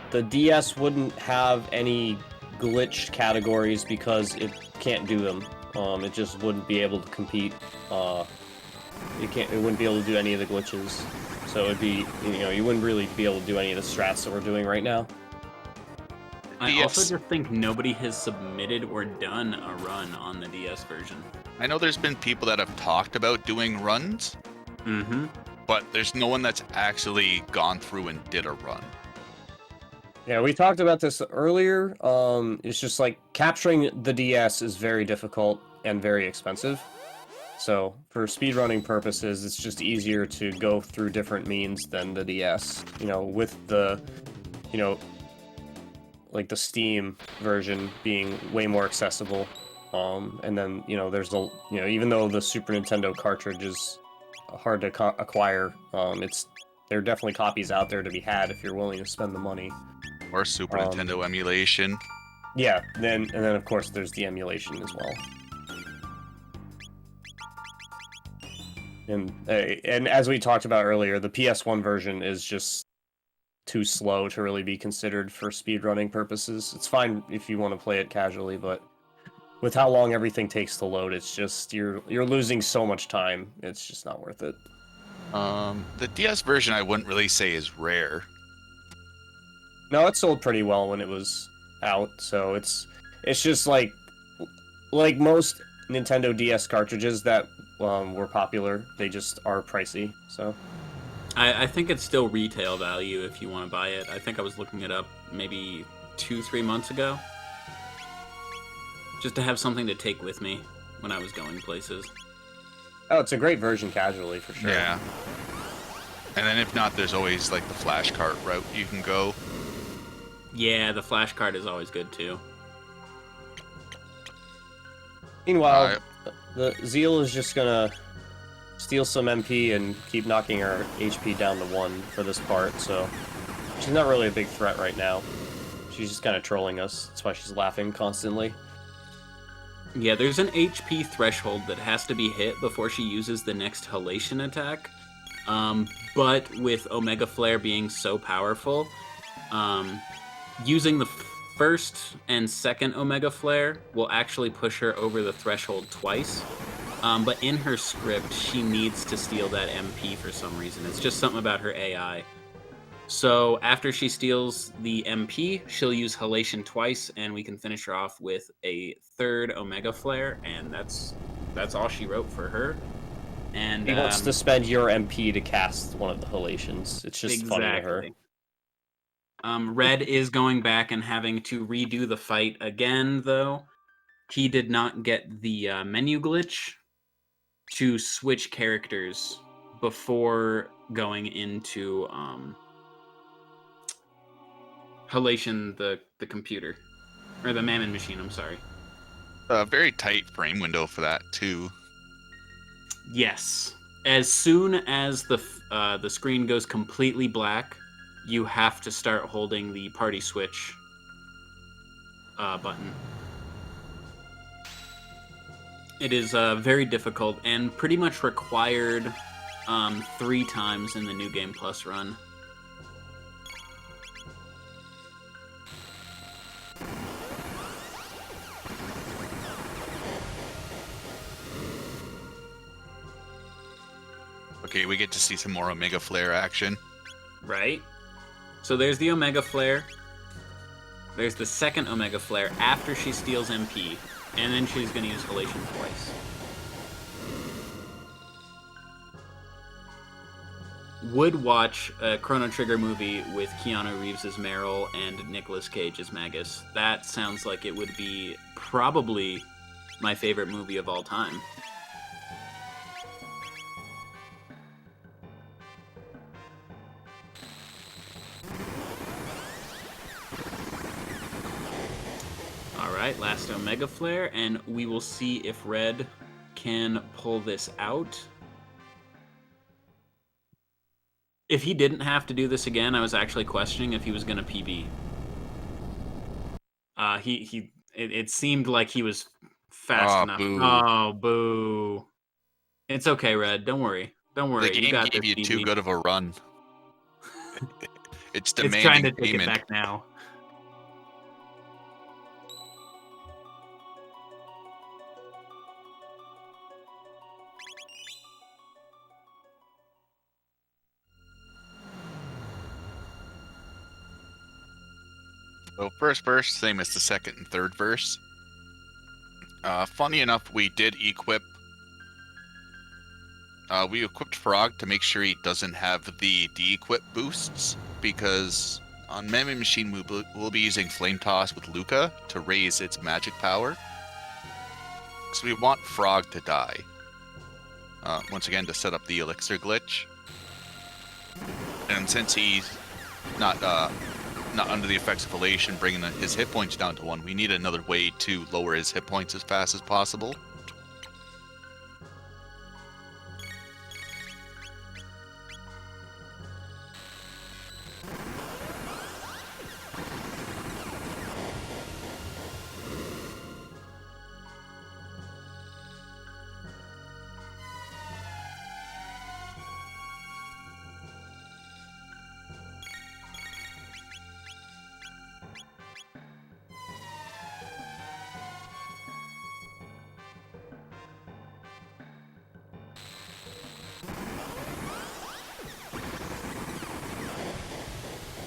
the DS wouldn't have any glitched categories because it can't do them. It just wouldn't be able to compete. It wouldn't be able to do any of the glitches. So it'd be, you wouldn't really be able to do any of the strats that we're doing right now. I also just think nobody has submitted or done a run on the DS version. I know there's been people that have talked about doing runs, but there's no one that's actually gone through and did a run. Yeah, we talked about this earlier. It's just like capturing the DS is very difficult and very expensive. So for speedrunning purposes, it's just easier to go through different means than the DS. With the, like the Steam version being way more accessible. And then, there's the, even though the Super Nintendo cartridge is hard to acquire, there are definitely copies out there to be had if you're willing to spend the money. Or Super Nintendo emulation. Yeah, and then of course there's the emulation as well. And as we talked about earlier, the PS1 version is just too slow to really be considered for speedrunning purposes. It's fine if you want to play it casually, but with how long everything takes to load, it's just you're losing so much time. It's just not worth it. The DS version I wouldn't really say is rare. No, it sold pretty well when it was out, so it's just like most Nintendo DS cartridges that were popular, they just are pricey, so. I think it's still retail value if you want to buy it. I think I was looking it up maybe 2-3 months ago. Just to have something to take with me when I was going places. Oh, it's a great version casually, for sure. Yeah. And then if not, there's always like the flash cart route you can go. Yeah, the flash card is always good too. Meanwhile, the Zeal is just gonna steal some MP and keep knocking her HP down to 1 for this part, so she's not really a big threat right now. She's just kind of trolling us. That's why she's laughing constantly. Yeah, there's an HP threshold that has to be hit before she uses the next halation attack. But with Omega Flare being so powerful, using the first and second Omega Flare will actually push her over the threshold twice. But in her script, she needs to steal that MP for some reason. It's just something about her AI. So after she steals the MP, she'll use halation twice, and we can finish her off with a third Omega Flare, and that's all she wrote for her. And he wants to spend your MP to cast one of the halations. It's just funny to her. Red is going back and having to redo the fight again, though. He did not get the menu glitch to switch characters before going into Halation, the computer. Or the Mammon machine, I'm sorry. A very tight frame window for that, too. Yes. As soon as the screen goes completely black, you have to start holding the party switch button. It is very difficult and pretty much required 3 times in the New Game Plus run. Okay, we get to see some more Omega Flare action. Right? So there's the Omega Flare. There's the second Omega Flare after she steals MP. And then she's going to use Halation twice. Would watch a Chrono Trigger movie with Keanu Reeves as Meryl and Nicolas Cage as Magus. That sounds like it would be probably my favorite movie of all time. Alright, last Omega Flare, and we will see if Red can pull this out. If he didn't have to do this again, I was actually questioning if he was going to PB. It seemed like he was fast enough. Boo. Oh, boo. It's okay, Red. Don't worry. Don't worry. The game you got gave this, you too BB. good of a run. It's demanding It's trying to take payment. it back now. So first verse, same as the second and third verse. Funny enough, we did equip. We equipped Frog to make sure he doesn't have the de-equip boosts, because on Memory Machine we'll be using Flame Toss with Luca to raise its magic power. So we want Frog to die. Once again, to set up the Elixir glitch. And since he's not under the effects of Elation, bringing his hit points down to 1, we need another way to lower his hit points as fast as possible.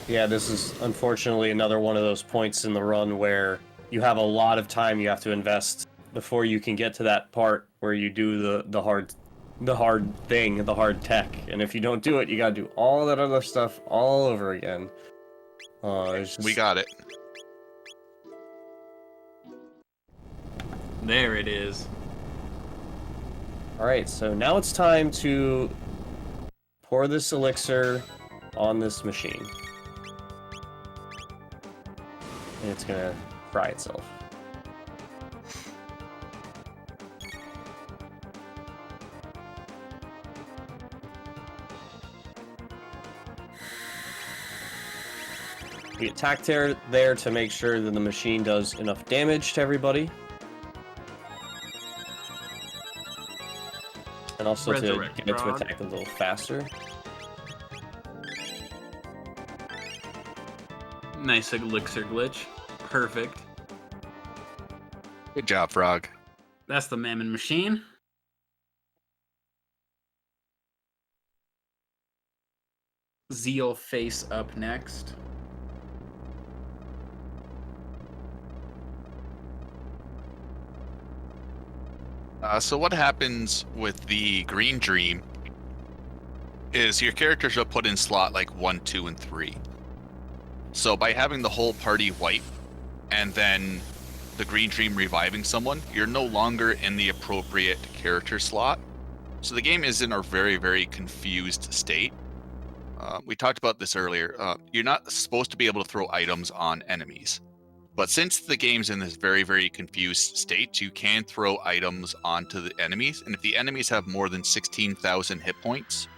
Yeah, this is unfortunately another one of those points in the run where you have a lot of time you have to invest before you can get to that part where you do the hard thing, the hard tech. And if you don't do it, you gotta do all that other stuff all over again. We got it. There it is. Alright, so now it's time to pour this elixir on this machine. And it's gonna fry itself. We attack there to make sure that the machine does enough damage to everybody. And also to Resurrect get it to Frog. attack a little faster. Nice elixir glitch. Perfect. Good job, Frog. That's the Mammon machine. Zeal face up next. So what happens with the Green Dream is your characters are put in slot like 1, 2, and 3. So by having the whole party wipe, and then the Green Dream reviving someone, you're no longer in the appropriate character slot. So the game is in a very, very confused state. We talked about this earlier. You're not supposed to be able to throw items on enemies. But since the game's in this very, very confused state, you can throw items onto the enemies. And if the enemies have more than 16,000 hit points,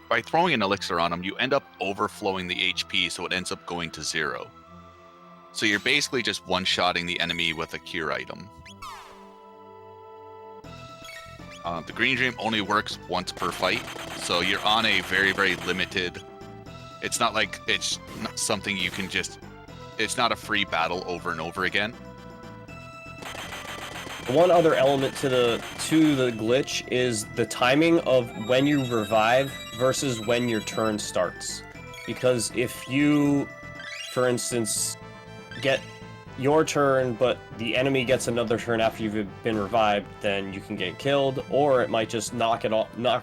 by throwing an elixir on them, you end up overflowing the HP, so it ends up going to 0. So you're basically just one-shotting the enemy with a cure item. The Green Dream only works once per fight, so you're on a very, very limited... It's not like it's not something you can just... It's not a free battle over and over again. One other element to the glitch is the timing of when you revive versus when your turn starts. Because if you, for instance, get your turn, but the enemy gets another turn after you've been revived, then you can get killed, or it might just knock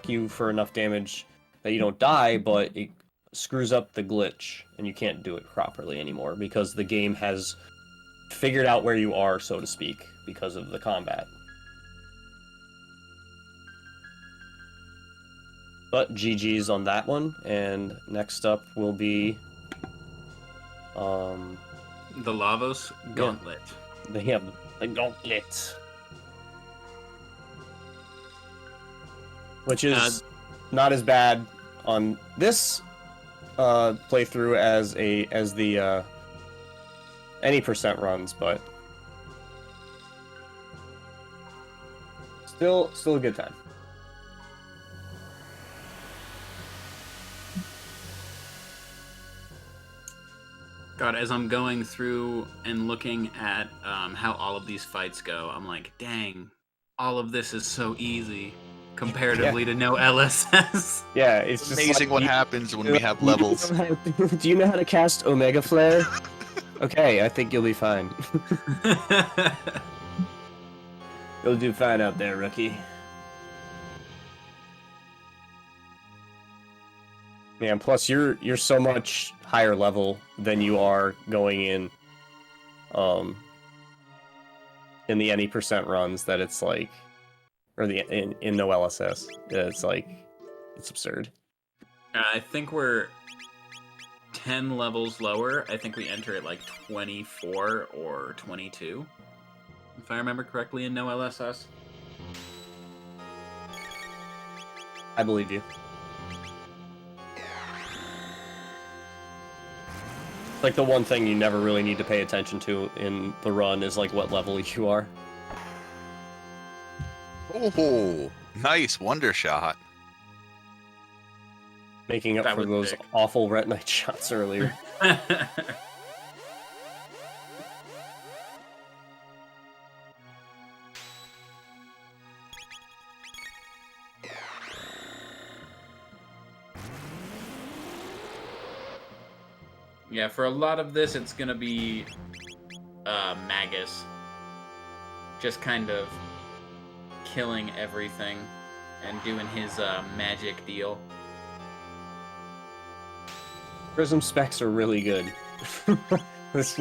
you for enough damage that you don't die, but it screws up the glitch, and you can't do it properly anymore, because the game has figured out where you are, so to speak, because of the combat. But GG's on that one, and next up will be... The Lavos Gauntlet. They have the Gauntlet. Which is not as bad on this playthrough as the any percent runs, but still a good time. God, as I'm going through and looking at how all of these fights go, I'm like, dang, all of this is so easy comparatively to no LSS. Yeah, it's just amazing what happens when we have levels. Do you know how to cast Omega Flare? Okay, I think you'll be fine. You'll do fine out there, rookie. Yeah, and plus you're so much higher level than you are going in the any percent runs that it's like, or the in no LSS. It's like, it's absurd. I think we're 10 levels lower. I think we enter at like 24 or 22, if I remember correctly, in no LSS. I believe you. Like, the one thing you never really need to pay attention to in the run is like what level you are. Oh, nice wonder shot. Making up for those awful Ret Knight shots earlier. Yeah, for a lot of this, it's gonna be Magus. Just kind of killing everything and doing his magic deal. Prism specs are really good. It's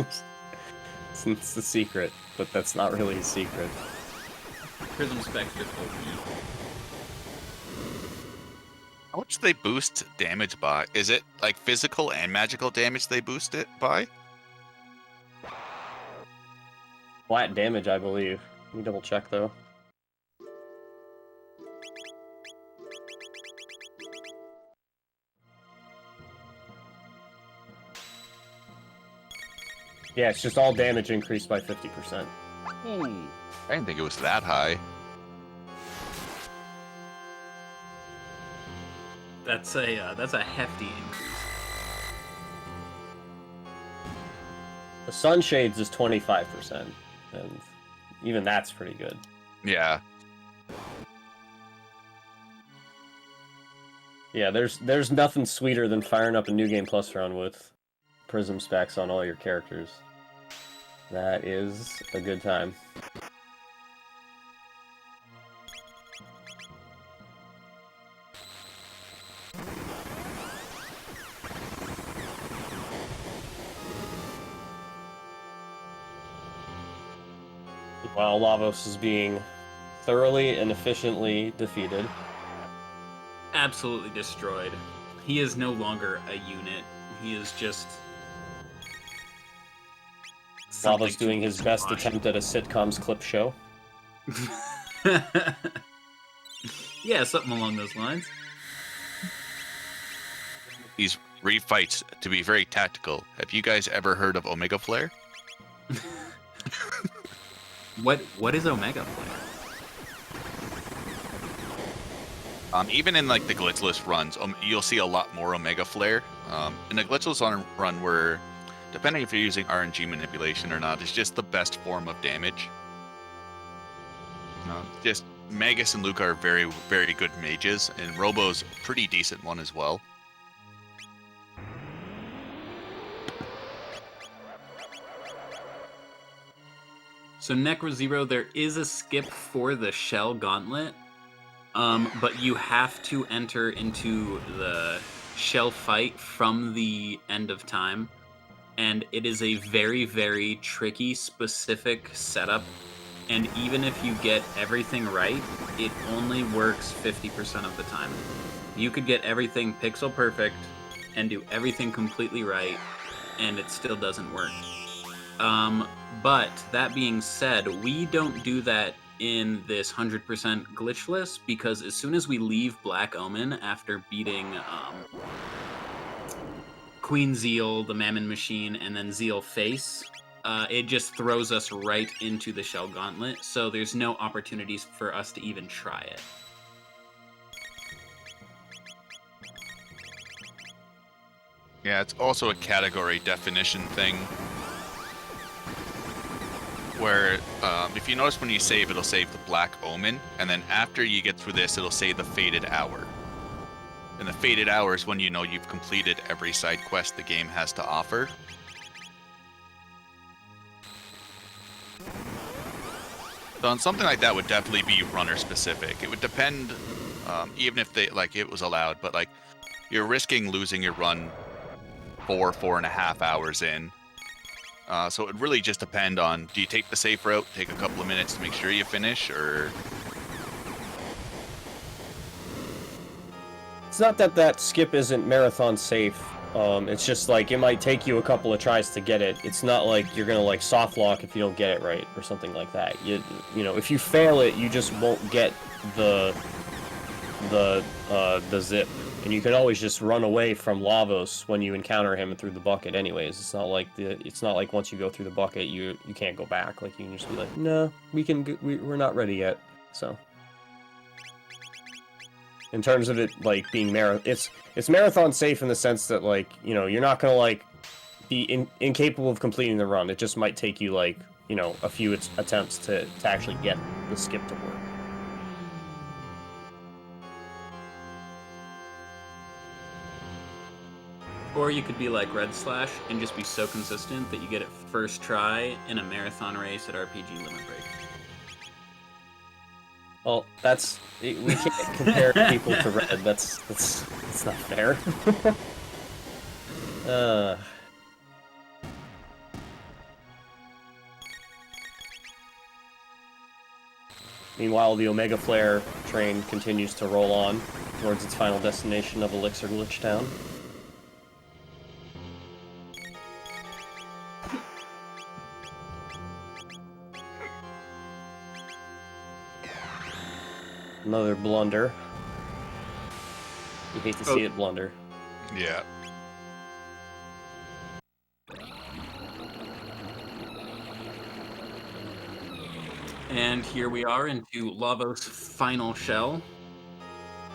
the secret, but that's not really a secret. Prism specs just OP. How much do they boost damage by? Is it like physical and magical damage they boost it by? Flat damage, I believe. Let me double check though. Yeah, it's just all damage increased by 50%. I didn't think it was that high. That's a hefty increase. The Sunshades is 25%, and even that's pretty good. Yeah. Yeah, there's nothing sweeter than firing up a New Game Plus run with Prism specs on all your characters. That is a good time. While Lavos is being thoroughly and efficiently defeated. Absolutely destroyed. He is no longer a unit. He is just... Lavos doing his best attempt at a sitcom's clip show. Yeah, something along those lines. These refights, to be very tactical, have you guys ever heard of Omega Flare? What is Omega Flare? Even in like the glitchless runs, you'll see a lot more Omega Flare. In a glitchless run where, depending if you're using RNG manipulation or not, it's just the best form of damage. Just Magus and Luca are very, very good mages, and Robo's a pretty decent one as well. So NecroZero, there is a skip for the Shell Gauntlet, but you have to enter into the Shell fight from the end of time, and it is a very, very tricky, specific setup, and even if you get everything right, it only works 50% of the time. You could get everything pixel perfect and do everything completely right, and it still doesn't work. But that being said, we don't do that in this 100% glitchless, because as soon as we leave Black Omen after beating Queen Zeal, the Mammon Machine, and then Zeal Face, it just throws us right into the Shell Gauntlet, so there's no opportunities for us to even try it. Yeah, it's also a category definition thing. Where, if you notice when you save, it'll save the Black Omen, and then after you get through this, it'll say the Faded Hour. And the Faded Hour is when you know you've completed every side quest the game has to offer. So on something like that would definitely be runner specific. It would depend, even if it was allowed, but like, you're risking losing your run 4.5 hours in. So it would really just depend on, do you take the safe route, take a couple of minutes to make sure you finish, or... It's not that that skip isn't marathon safe. It's just like, it might take you a couple of tries to get it. It's not like you're gonna like soft lock if you don't get it right, or something like that. You know, if you fail it, you just won't get the zip. And you can always just run away from Lavos when you encounter him through the bucket anyways. It's not like once you go through the bucket you can't go back. Like, you can just be like, no, we're not ready yet. So in terms of it like being it's marathon safe in the sense that, like, you know, you're not gonna like be incapable of completing the run. It just might take you like, you know, a few attempts to actually get the skip to work. Or you could be like Redslash and just be so consistent that you get it first try in a marathon race at RPG Limit Break. Well, we can't compare people to Red. That's not fair. Meanwhile, the Omega Flare train continues to roll on towards its final destination of Elixir Glitch Town. Another blunder. You hate to see it blunder. Yeah. And here we are into Lavos' final shell.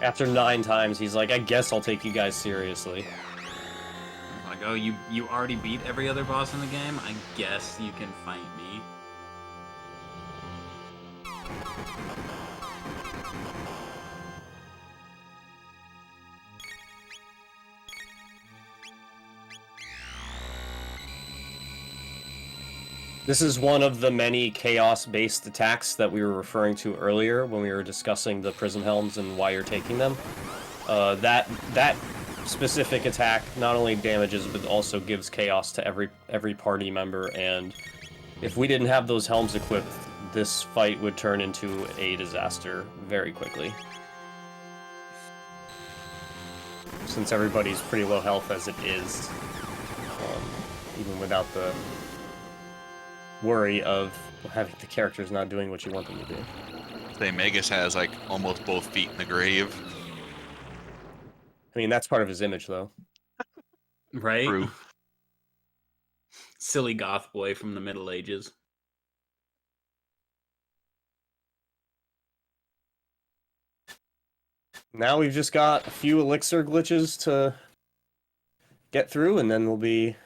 After 9 times, he's like, I guess I'll take you guys seriously. Like, oh, you already beat every other boss in the game? I guess you can fight me. This is one of the many chaos-based attacks that we were referring to earlier when we were discussing the Prism Helms and why you're taking them. That specific attack not only damages but also gives chaos to every party member, and if we didn't have those helms equipped, this fight would turn into a disaster very quickly. Since everybody's pretty low health as it is, even without the worry of having the characters not doing what you want them to do. Say Magus has like almost both feet in the grave. I mean, that's part of his image, though. Right? True. Silly goth boy from the Middle Ages. Now we've just got a few elixir glitches to get through, and then we'll be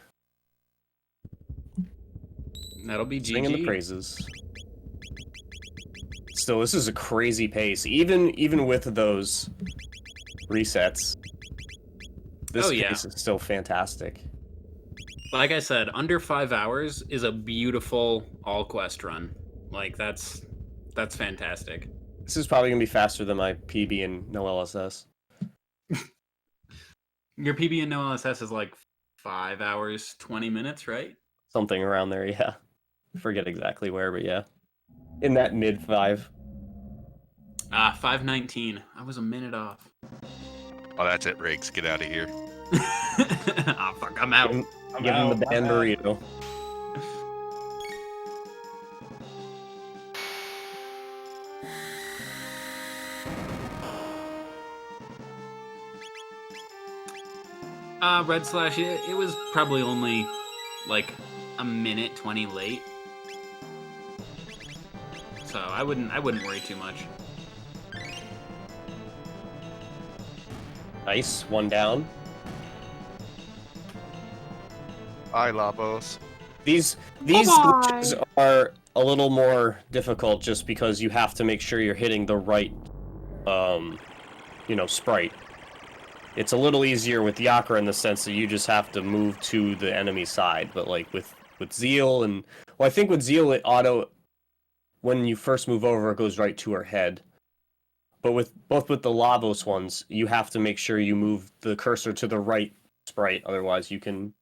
That'll be singing the GG. praises. Still, this is a crazy pace. Even with those resets, this pace is still fantastic. Like I said, under 5 hours is a beautiful all quest run. Like that's fantastic. This is probably gonna be faster than my PB and no LSS. Your PB and no LSS is like 5 hours 20 minutes, right? Something around there, yeah. Forget exactly where, but yeah, in that mid 5. 5:19. I was a minute off. Oh, that's it, Riggs. Get out of here. Ah, fuck, I'm out. Give him the band burrito. Redslash, it was probably only like a minute 20 late. So I wouldn't worry too much. Nice, one down. Bye, Labos. These glitches are a little more difficult just because you have to make sure you're hitting the right, sprite. It's a little easier with Yakra in the sense that you just have to move to the enemy side, but like with Zeal and I think with Zeal it when you first move over it goes right to her head. But with the Lavos ones, you have to make sure you move the cursor to the right sprite, otherwise you can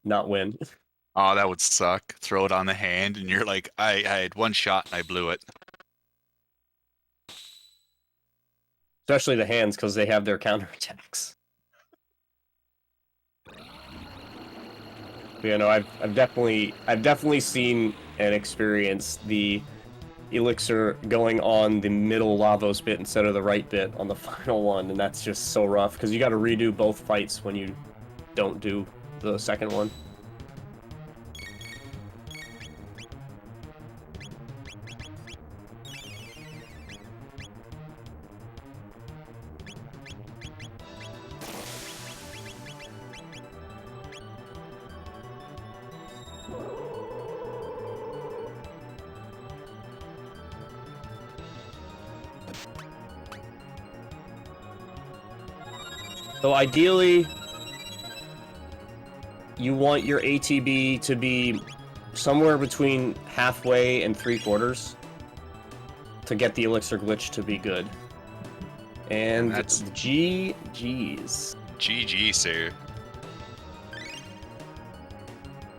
not win. Oh, that would suck. Throw it on the hand, and you're like, I had one shot and I blew it. Especially the hands, because they have their counterattacks. I've definitely seen and experienced the elixir going on the middle Lavos bit instead of the right bit on the final one, and that's just so rough because you got to redo both fights when you don't do the second one. So ideally, you want your ATB to be somewhere between halfway and 3/4 to get the elixir glitch to be good. And that's GG's. GG, sir.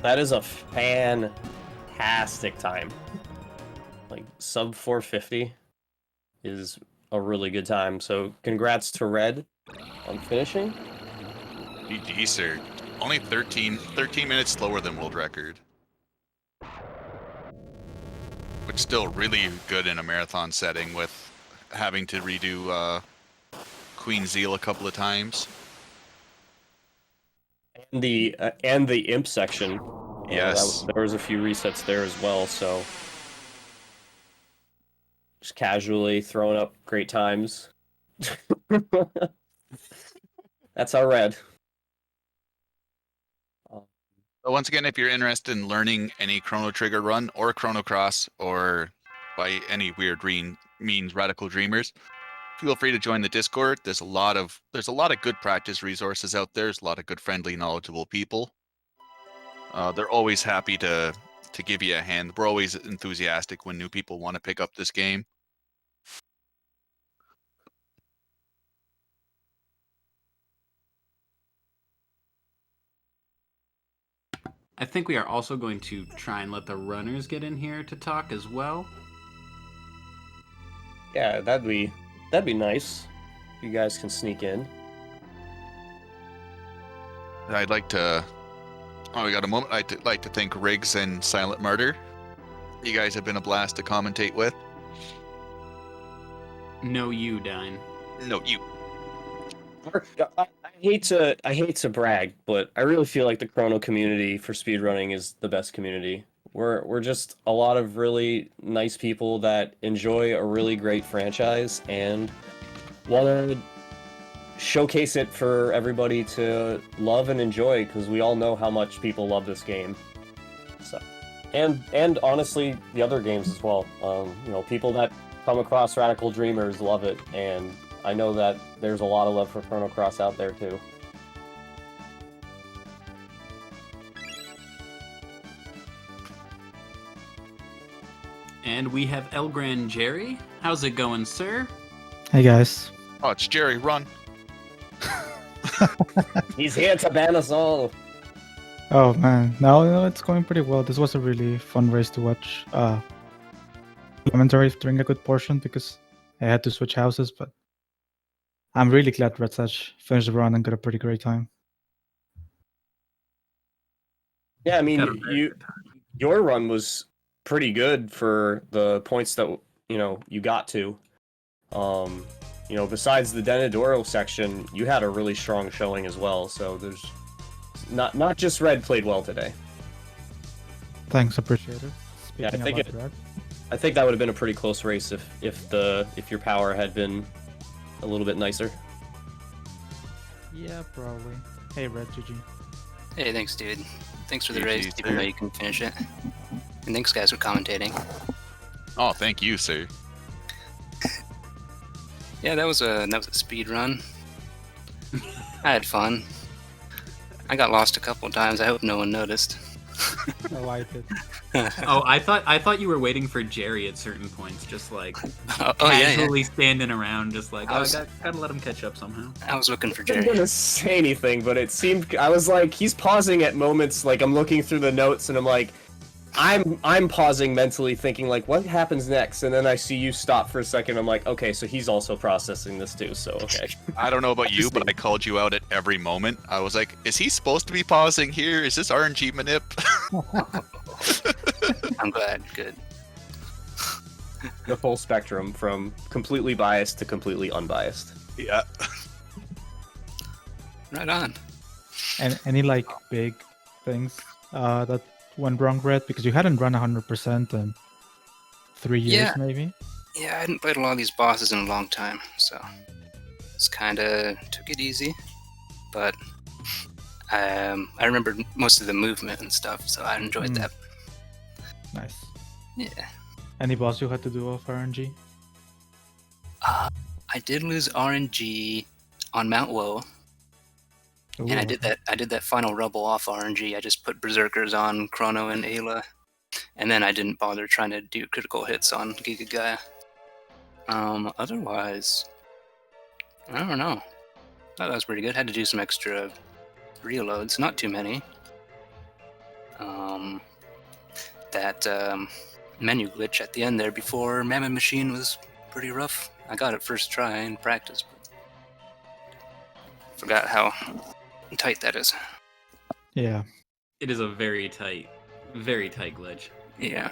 That is a fantastic time. Like, sub 450 is a really good time. So congrats to Red on finishing. GG, sir. Only 13 minutes slower than world record. Which still really good in a marathon setting with having to redo Queen Zeal a couple of times. And the imp section. Yes. There was a few resets there as well, so just casually throwing up great times. That's our Red. But once again, if you're interested in learning any Chrono Trigger run or Chrono Cross, or by any weird means Radical Dreamers, feel free to join the Discord. There's a lot of good practice resources out there. There's a lot of good, friendly, knowledgeable people. They're always happy to give you a hand. We're always enthusiastic when new people want to pick up this game. I think we are also going to try and let the runners get in here to talk as well. Yeah, that'd be nice. You guys can sneak in. I'd like to. Oh, we got a moment. I'd like to thank Riggs and Silent Martyr. You guys have been a blast to commentate with. No, you, Dine. No, you. I hate to brag, but I really feel like the Chrono community for speedrunning is the best community. We're just a lot of really nice people that enjoy a really great franchise and want to showcase it for everybody to love and enjoy, because we all know how much people love this game. So, and honestly, the other games as well. People that come across Radical Dreamers love it, and I know that there's a lot of love for Chrono Cross out there too. And we have ElGranJerry. How's it going, sir? Hey guys. Oh, it's Jerry. Run. He's here to ban us all. Oh man, no, it's going pretty well. This was a really fun race to watch. Commentary during a good portion because I had to switch houses, but I'm really glad Redslash finished the run and got a pretty great time. Yeah, I mean, your run was pretty good for the points that you got to. Besides the Denadoro section, you had a really strong showing as well. So there's not just Red played well today. Thanks, appreciate it. Yeah, Red. I think that would have been a pretty close race if your power had been a little bit nicer. Yeah, probably. Hey, Red, GG. Hey, thanks, dude. Thanks for the GG, race, even though you can finish it. And thanks, guys, for commentating. Oh, thank you, sir. Yeah, that was a speed run. I had fun. I got lost a couple times. I hope no one noticed. I like it. Oh, I thought you were waiting for Jerry at certain points, just like Yeah. casually standing around, just like, I I was- gotta let him catch up somehow. I was looking for I didn't Jerry. gonna say anything, but it seemed I was like, he's pausing at moments. Like I'm looking through the notes, and I'm like, I'm pausing mentally, thinking like, what happens next? And then I see you stop for a second. I'm like, okay, so he's also processing this too. So okay. I don't know about you, but I called you out at every moment. I was like, is he supposed to be pausing here? Is this RNG manip? I'm glad. Good. The full spectrum from completely biased to completely unbiased. Yeah. Right on. And any like big things that went wrong, Red? Because you hadn't run 100% in 3 years, Yeah. maybe. Yeah, I hadn't played a lot of these bosses in a long time, so it's kind of took it easy. But I remembered most of the movement and stuff, so I enjoyed that. Nice. Yeah. Any boss you had to do off RNG? I did lose RNG on Mount Woe, and I did that final rubble off RNG. I just put Berserkers on Chrono and Ayla, and then I didn't bother trying to do critical hits on Giga Gaia. Otherwise, I don't know. Thought that was pretty good. Had to do some extra reloads, not too many. That menu glitch at the end there before Mammoth Machine was pretty rough. I got it first try in practice, but forgot how tight that is. Yeah. It is a very tight glitch. Yeah.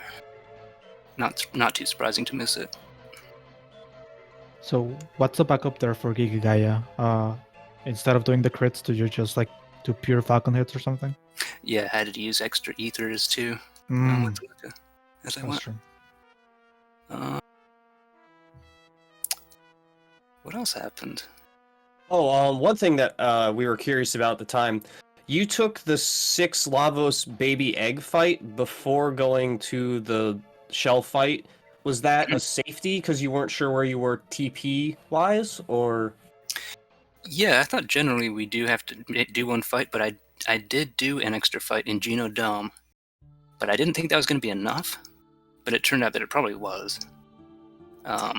Not too surprising to miss it. So what's the backup there for Giga Gaia? Instead of doing the crits, do you just like do pure Falcon hits or something? Yeah, I had to use extra ethers too. Mm, As I that's went. true. What else happened? Oh, one thing that we were curious about at the time, you took the 6 Lavos baby egg fight before going to the shell fight. Was that a safety because you weren't sure where you were TP wise, or? Yeah, I thought generally we do have to do one fight, but I did do an extra fight in Geno Dome, but I didn't think that was going to be enough. But it turned out that it probably was.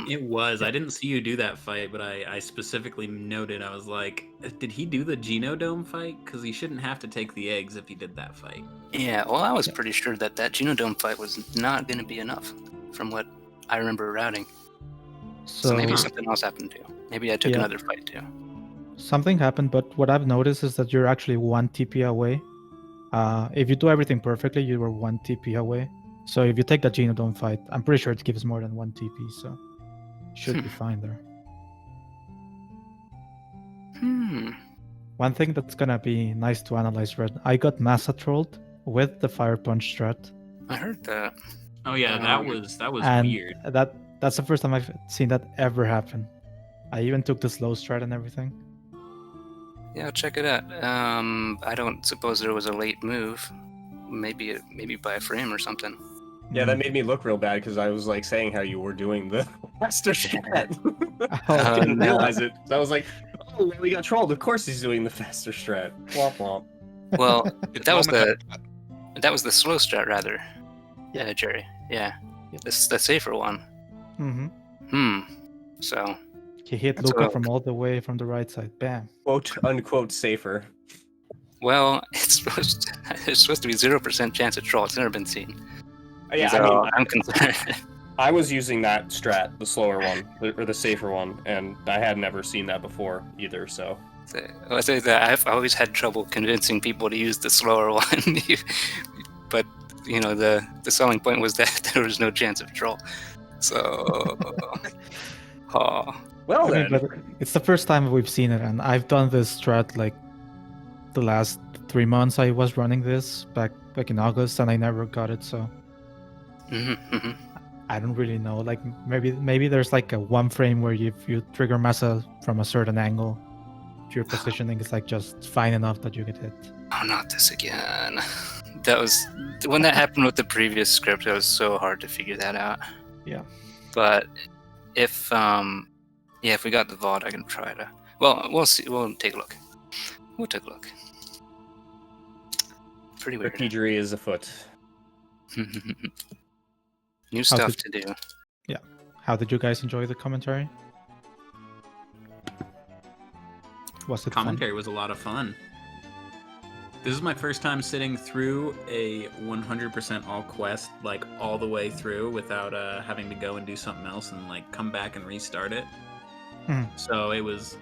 It was. I didn't see you do that fight, but I specifically noted, I was like, did he do the Genodome fight? Because he shouldn't have to take the eggs if he did that fight. Yeah, well, I was pretty sure that Genodome fight was not going to be enough from what I remember routing. So maybe something else happened too. Maybe I took another fight too. Something happened, but what I've noticed is that you're actually 1 TP away. If you do everything perfectly, you were 1 TP away. So if you take that Genodome fight, I'm pretty sure it gives more than 1 TP, so should be fine there. One thing that's gonna be nice to analyze, Red, I got Massa trolled with the Fire Punch strat. I heard that. Oh yeah, that was and weird. That's the first time I've seen that ever happen. I even took the slow strat and everything. Yeah, I'll check it out. I don't suppose there was a late move. Maybe by a frame or something. Yeah, that made me look real bad because I was like saying how you were doing the faster strat. I didn't realize it. I was like, oh, we got trolled. Of course he's doing the faster strat. Womp womp. Well, that was the slow strat rather. Yeah, Jerry. Yeah, the safer one. So he hit Luca from all the way from the right side. Bam. Quote unquote safer. Well, it's supposed to be 0% chance of troll. It's never been seen. Yeah, so I mean, I'm concerned. I was using that strat, the slower one, or the safer one, and I had never seen that before either, so... I say that I've always had trouble convincing people to use the slower one, but, you know, the selling point was that there was no chance of troll. So... Well, then. But it's the first time we've seen it, and I've done this strat, like, the last 3 months I was running this, back in August, and I never got it, so... I don't really know. Like maybe there's like a one frame where if you trigger Massa from a certain angle, your positioning is like just fine enough that you get hit. Oh, not this again. That was when that happened with the previous script. It was so hard to figure that out. Yeah. But if we got the VOD, I can try to. Well, we'll see. We'll take a look. Pretty weird. Repeatery is afoot. New stuff to do. Yeah. How did you guys enjoy the commentary? Was it commentary was a lot of fun. This is my first time sitting through a 100% all quest, like all the way through without having to go and do something else and like come back and restart it. So it was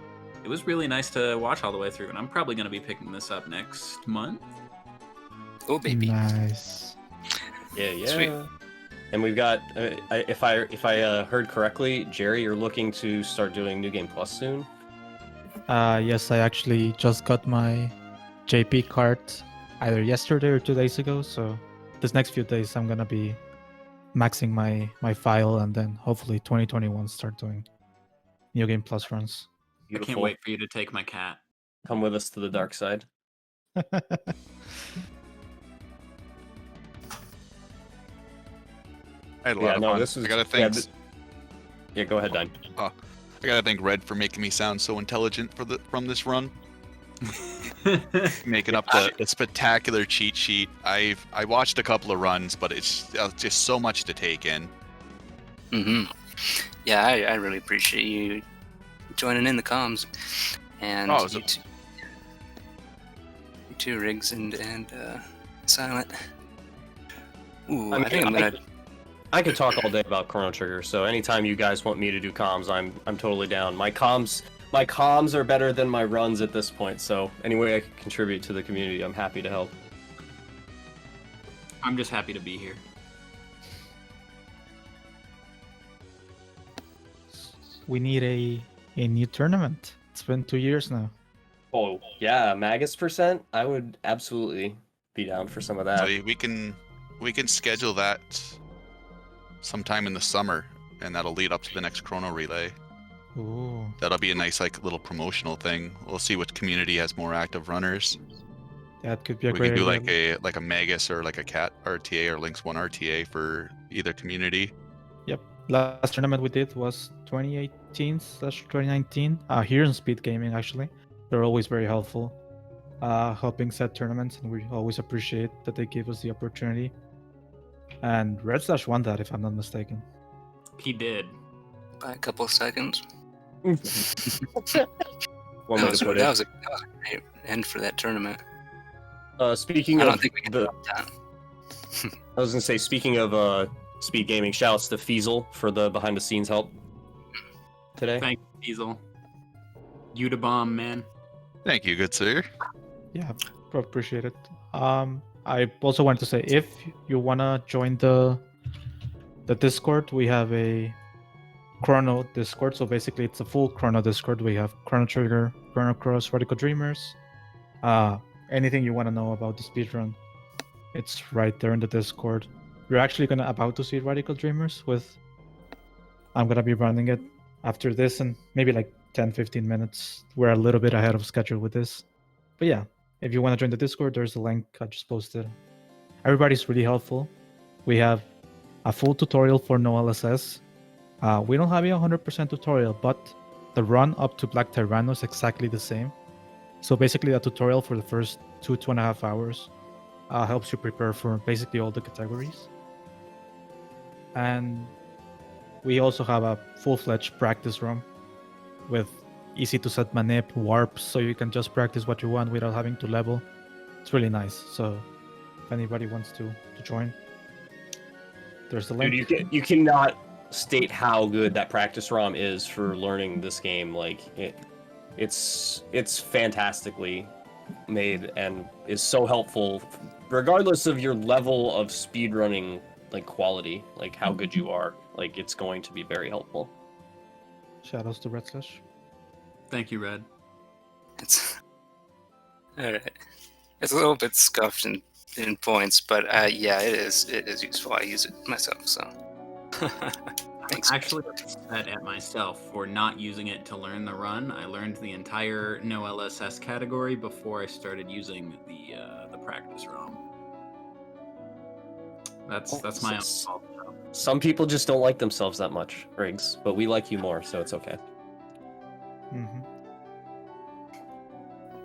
really nice to watch all the way through, and I'm probably going to be picking this up next month. Oh baby. Nice. Yeah. Sweet. And we've got, if I heard correctly, Jerry, you're looking to start doing New Game Plus soon? Yes, I actually just got my JP card either yesterday or 2 days ago, so this next few days I'm gonna be maxing my file, and then hopefully 2021 start doing New Game Plus runs. Beautiful. I can't wait for you to take my cat. Come with us to the dark side. I had a lot of fun. This is, I gotta thank. Yeah, go ahead, Dine. I gotta thank Red for making me sound so intelligent from this run. Making up the spectacular cheat sheet. I watched a couple of runs, but it's just so much to take in. Yeah, I really appreciate you joining in the comms, and you two, Riggs and Silent. Ooh, I think I'm gonna. I could talk all day about Chrono Trigger, so anytime you guys want me to do comms, I'm totally down. My comms are better than my runs at this point, so any way I can contribute to the community, I'm happy to help. I'm just happy to be here. We need a new tournament. It's been 2 years now. Oh yeah, Magus %. I would absolutely be down for some of that. So we can schedule that sometime in the summer, and that'll lead up to the next Chrono Relay. Ooh. That'll be a nice little promotional thing. We'll see which community has more active runners. That could be a We great can do idea. like a Magus or like a Cat RTA or Lynx 1 RTA for either community. Yep. Last tournament we did was 2018/2019. Here in SpeedGaming, actually. They're always very helpful, helping set tournaments, and we always appreciate that they give us the opportunity. And Redslash won that, if I'm not mistaken. He did. By a couple of seconds. One way to put That it. was a great end for that tournament. Speaking I of don't think we can the, top time. I was gonna say, speaking of Speed Gaming, shouts to Feasel for the behind the scenes help today. Thank you, Diesel. You to bomb, man. Thank you, good sir. Yeah, appreciate it. I also wanted to say, if you wanna join the Discord, we have a Chrono Discord. So basically, it's a full Chrono Discord. We have Chrono Trigger, Chrono Cross, Radical Dreamers. Anything you want to know about the speedrun, it's right there in the Discord. We're actually about to see Radical Dreamers with. I'm gonna be running it after this in maybe like 10-15 minutes. We're a little bit ahead of schedule with this, but yeah, if you want to join the Discord, there's a link I just posted. Everybody's really helpful. We have a full tutorial for no LSS. We don't have a 100% tutorial, but the run up to Black Tyranno is exactly the same. So basically, the tutorial for the first 2.5 hours helps you prepare for basically all the categories. And we also have a full-fledged practice room with easy to set manip, warps, so you can just practice what you want without having to level. It's really nice. So if anybody wants to join, there's the link. Dude, you cannot state how good that practice ROM is for learning this game. Like it's fantastically made and is so helpful, regardless of your level of speedrunning like quality, like how good you are. Like it's going to be very helpful. Shoutouts to Redslash. Thank you, Red. It's all right. It's a little bit scuffed in points, but yeah, it is useful. I use it myself, so. Thanks. Actually, I'm upset at myself for not using it to learn the run. I learned the entire no LSS category before I started using the practice ROM. That's my own fault. Some people just don't like themselves that much, Riggs, but we like you more, so it's okay. Mm-hmm.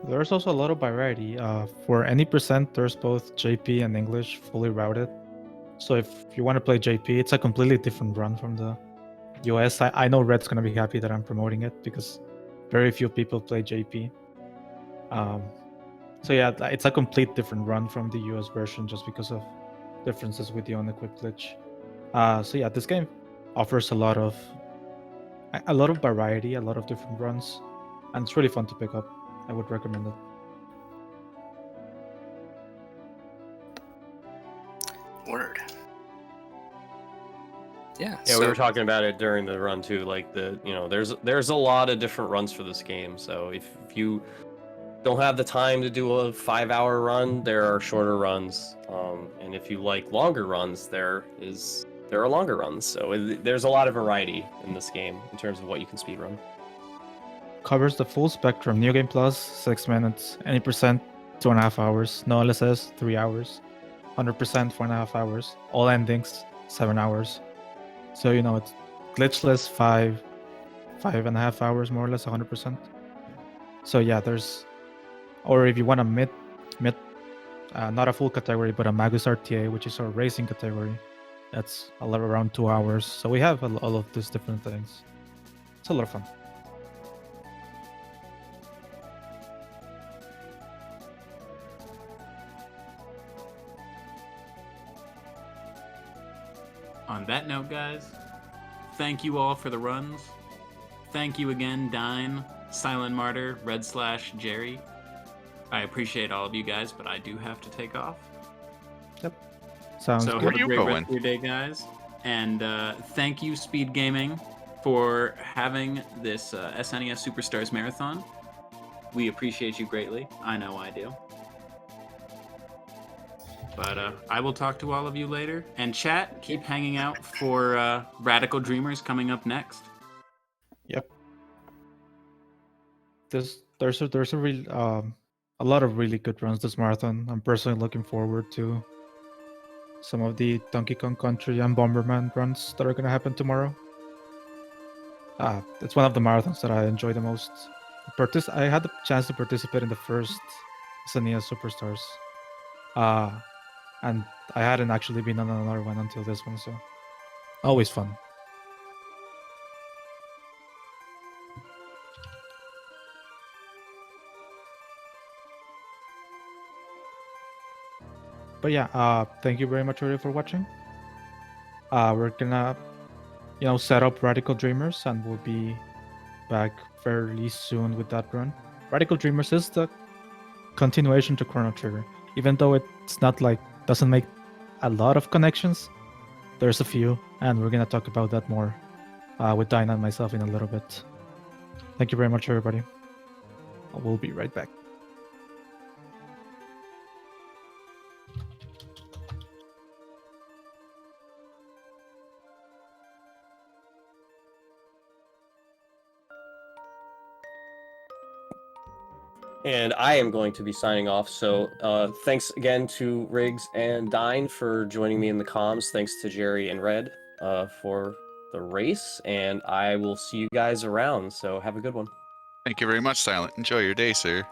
There's also a lot of variety. For any percent, there's both JP and English fully routed. So if you want to play JP, it's a completely different run from the US. I know Red's going to be happy that I'm promoting it because very few people play JP. So yeah, it's a complete different run from the US version just because of differences with the unequipped glitch. So yeah, this game offers a lot of variety, a lot of different runs, and it's really fun to pick up. I would recommend it. Word. Yeah. Yeah, we were talking about it during the run too. Like there's a lot of different runs for this game. So if you don't have the time to do a 5-hour run, there are shorter runs. And if you like longer runs, there are longer runs. So there's a lot of variety in this game in terms of what you can speedrun. Covers the full spectrum. New Game Plus, 6 minutes. Any percent, 2.5 hours. No LSS, 3 hours. 100%, 4.5 hours. All endings, 7 hours. So it's glitchless, 5.5 hours more or less, 100%. So yeah, or if you want a mid, not a full category, but a Magus RTA, which is our racing category, that's around 2 hours. So we have all of these different things. It's a lot of fun. On that note, guys, thank you all for the runs. Thank you again, Dine, Silent Martyr, Redslash, Jerry. I appreciate all of you guys, but I do have to take off. Yep. Sounds So good. have a you great going? rest of your day, guys. And thank you, Speed Gaming, for having this SNES Super Stars Marathon. We appreciate you greatly. I know I do. But I will talk to all of you later. And chat, keep hanging out for Radical Dreamers coming up next. Yep. There's a lot of really good runs this marathon. I'm personally looking forward to some of the Donkey Kong Country and Bomberman runs that are going to happen tomorrow. It's one of the marathons that I enjoy the most. I had the chance to participate in the first SNES Super Stars. And I hadn't actually been on another one until this one, so always fun. But yeah, thank you very much everybody for watching. We're gonna, set up Radical Dreamers, and we'll be back fairly soon with that run. Radical Dreamers is the continuation to Chrono Trigger, even though it's not like doesn't make a lot of connections. There's a few, and we're gonna talk about that more with Dinah and myself in a little bit. Thank you very much, everybody. We'll be right back. And I am going to be signing off. So thanks again to Riggs and Dine for joining me in the comms. Thanks to Jerry and Red for the race. And I will see you guys around. So have a good one. Thank you very much, Silent. Enjoy your day, sir.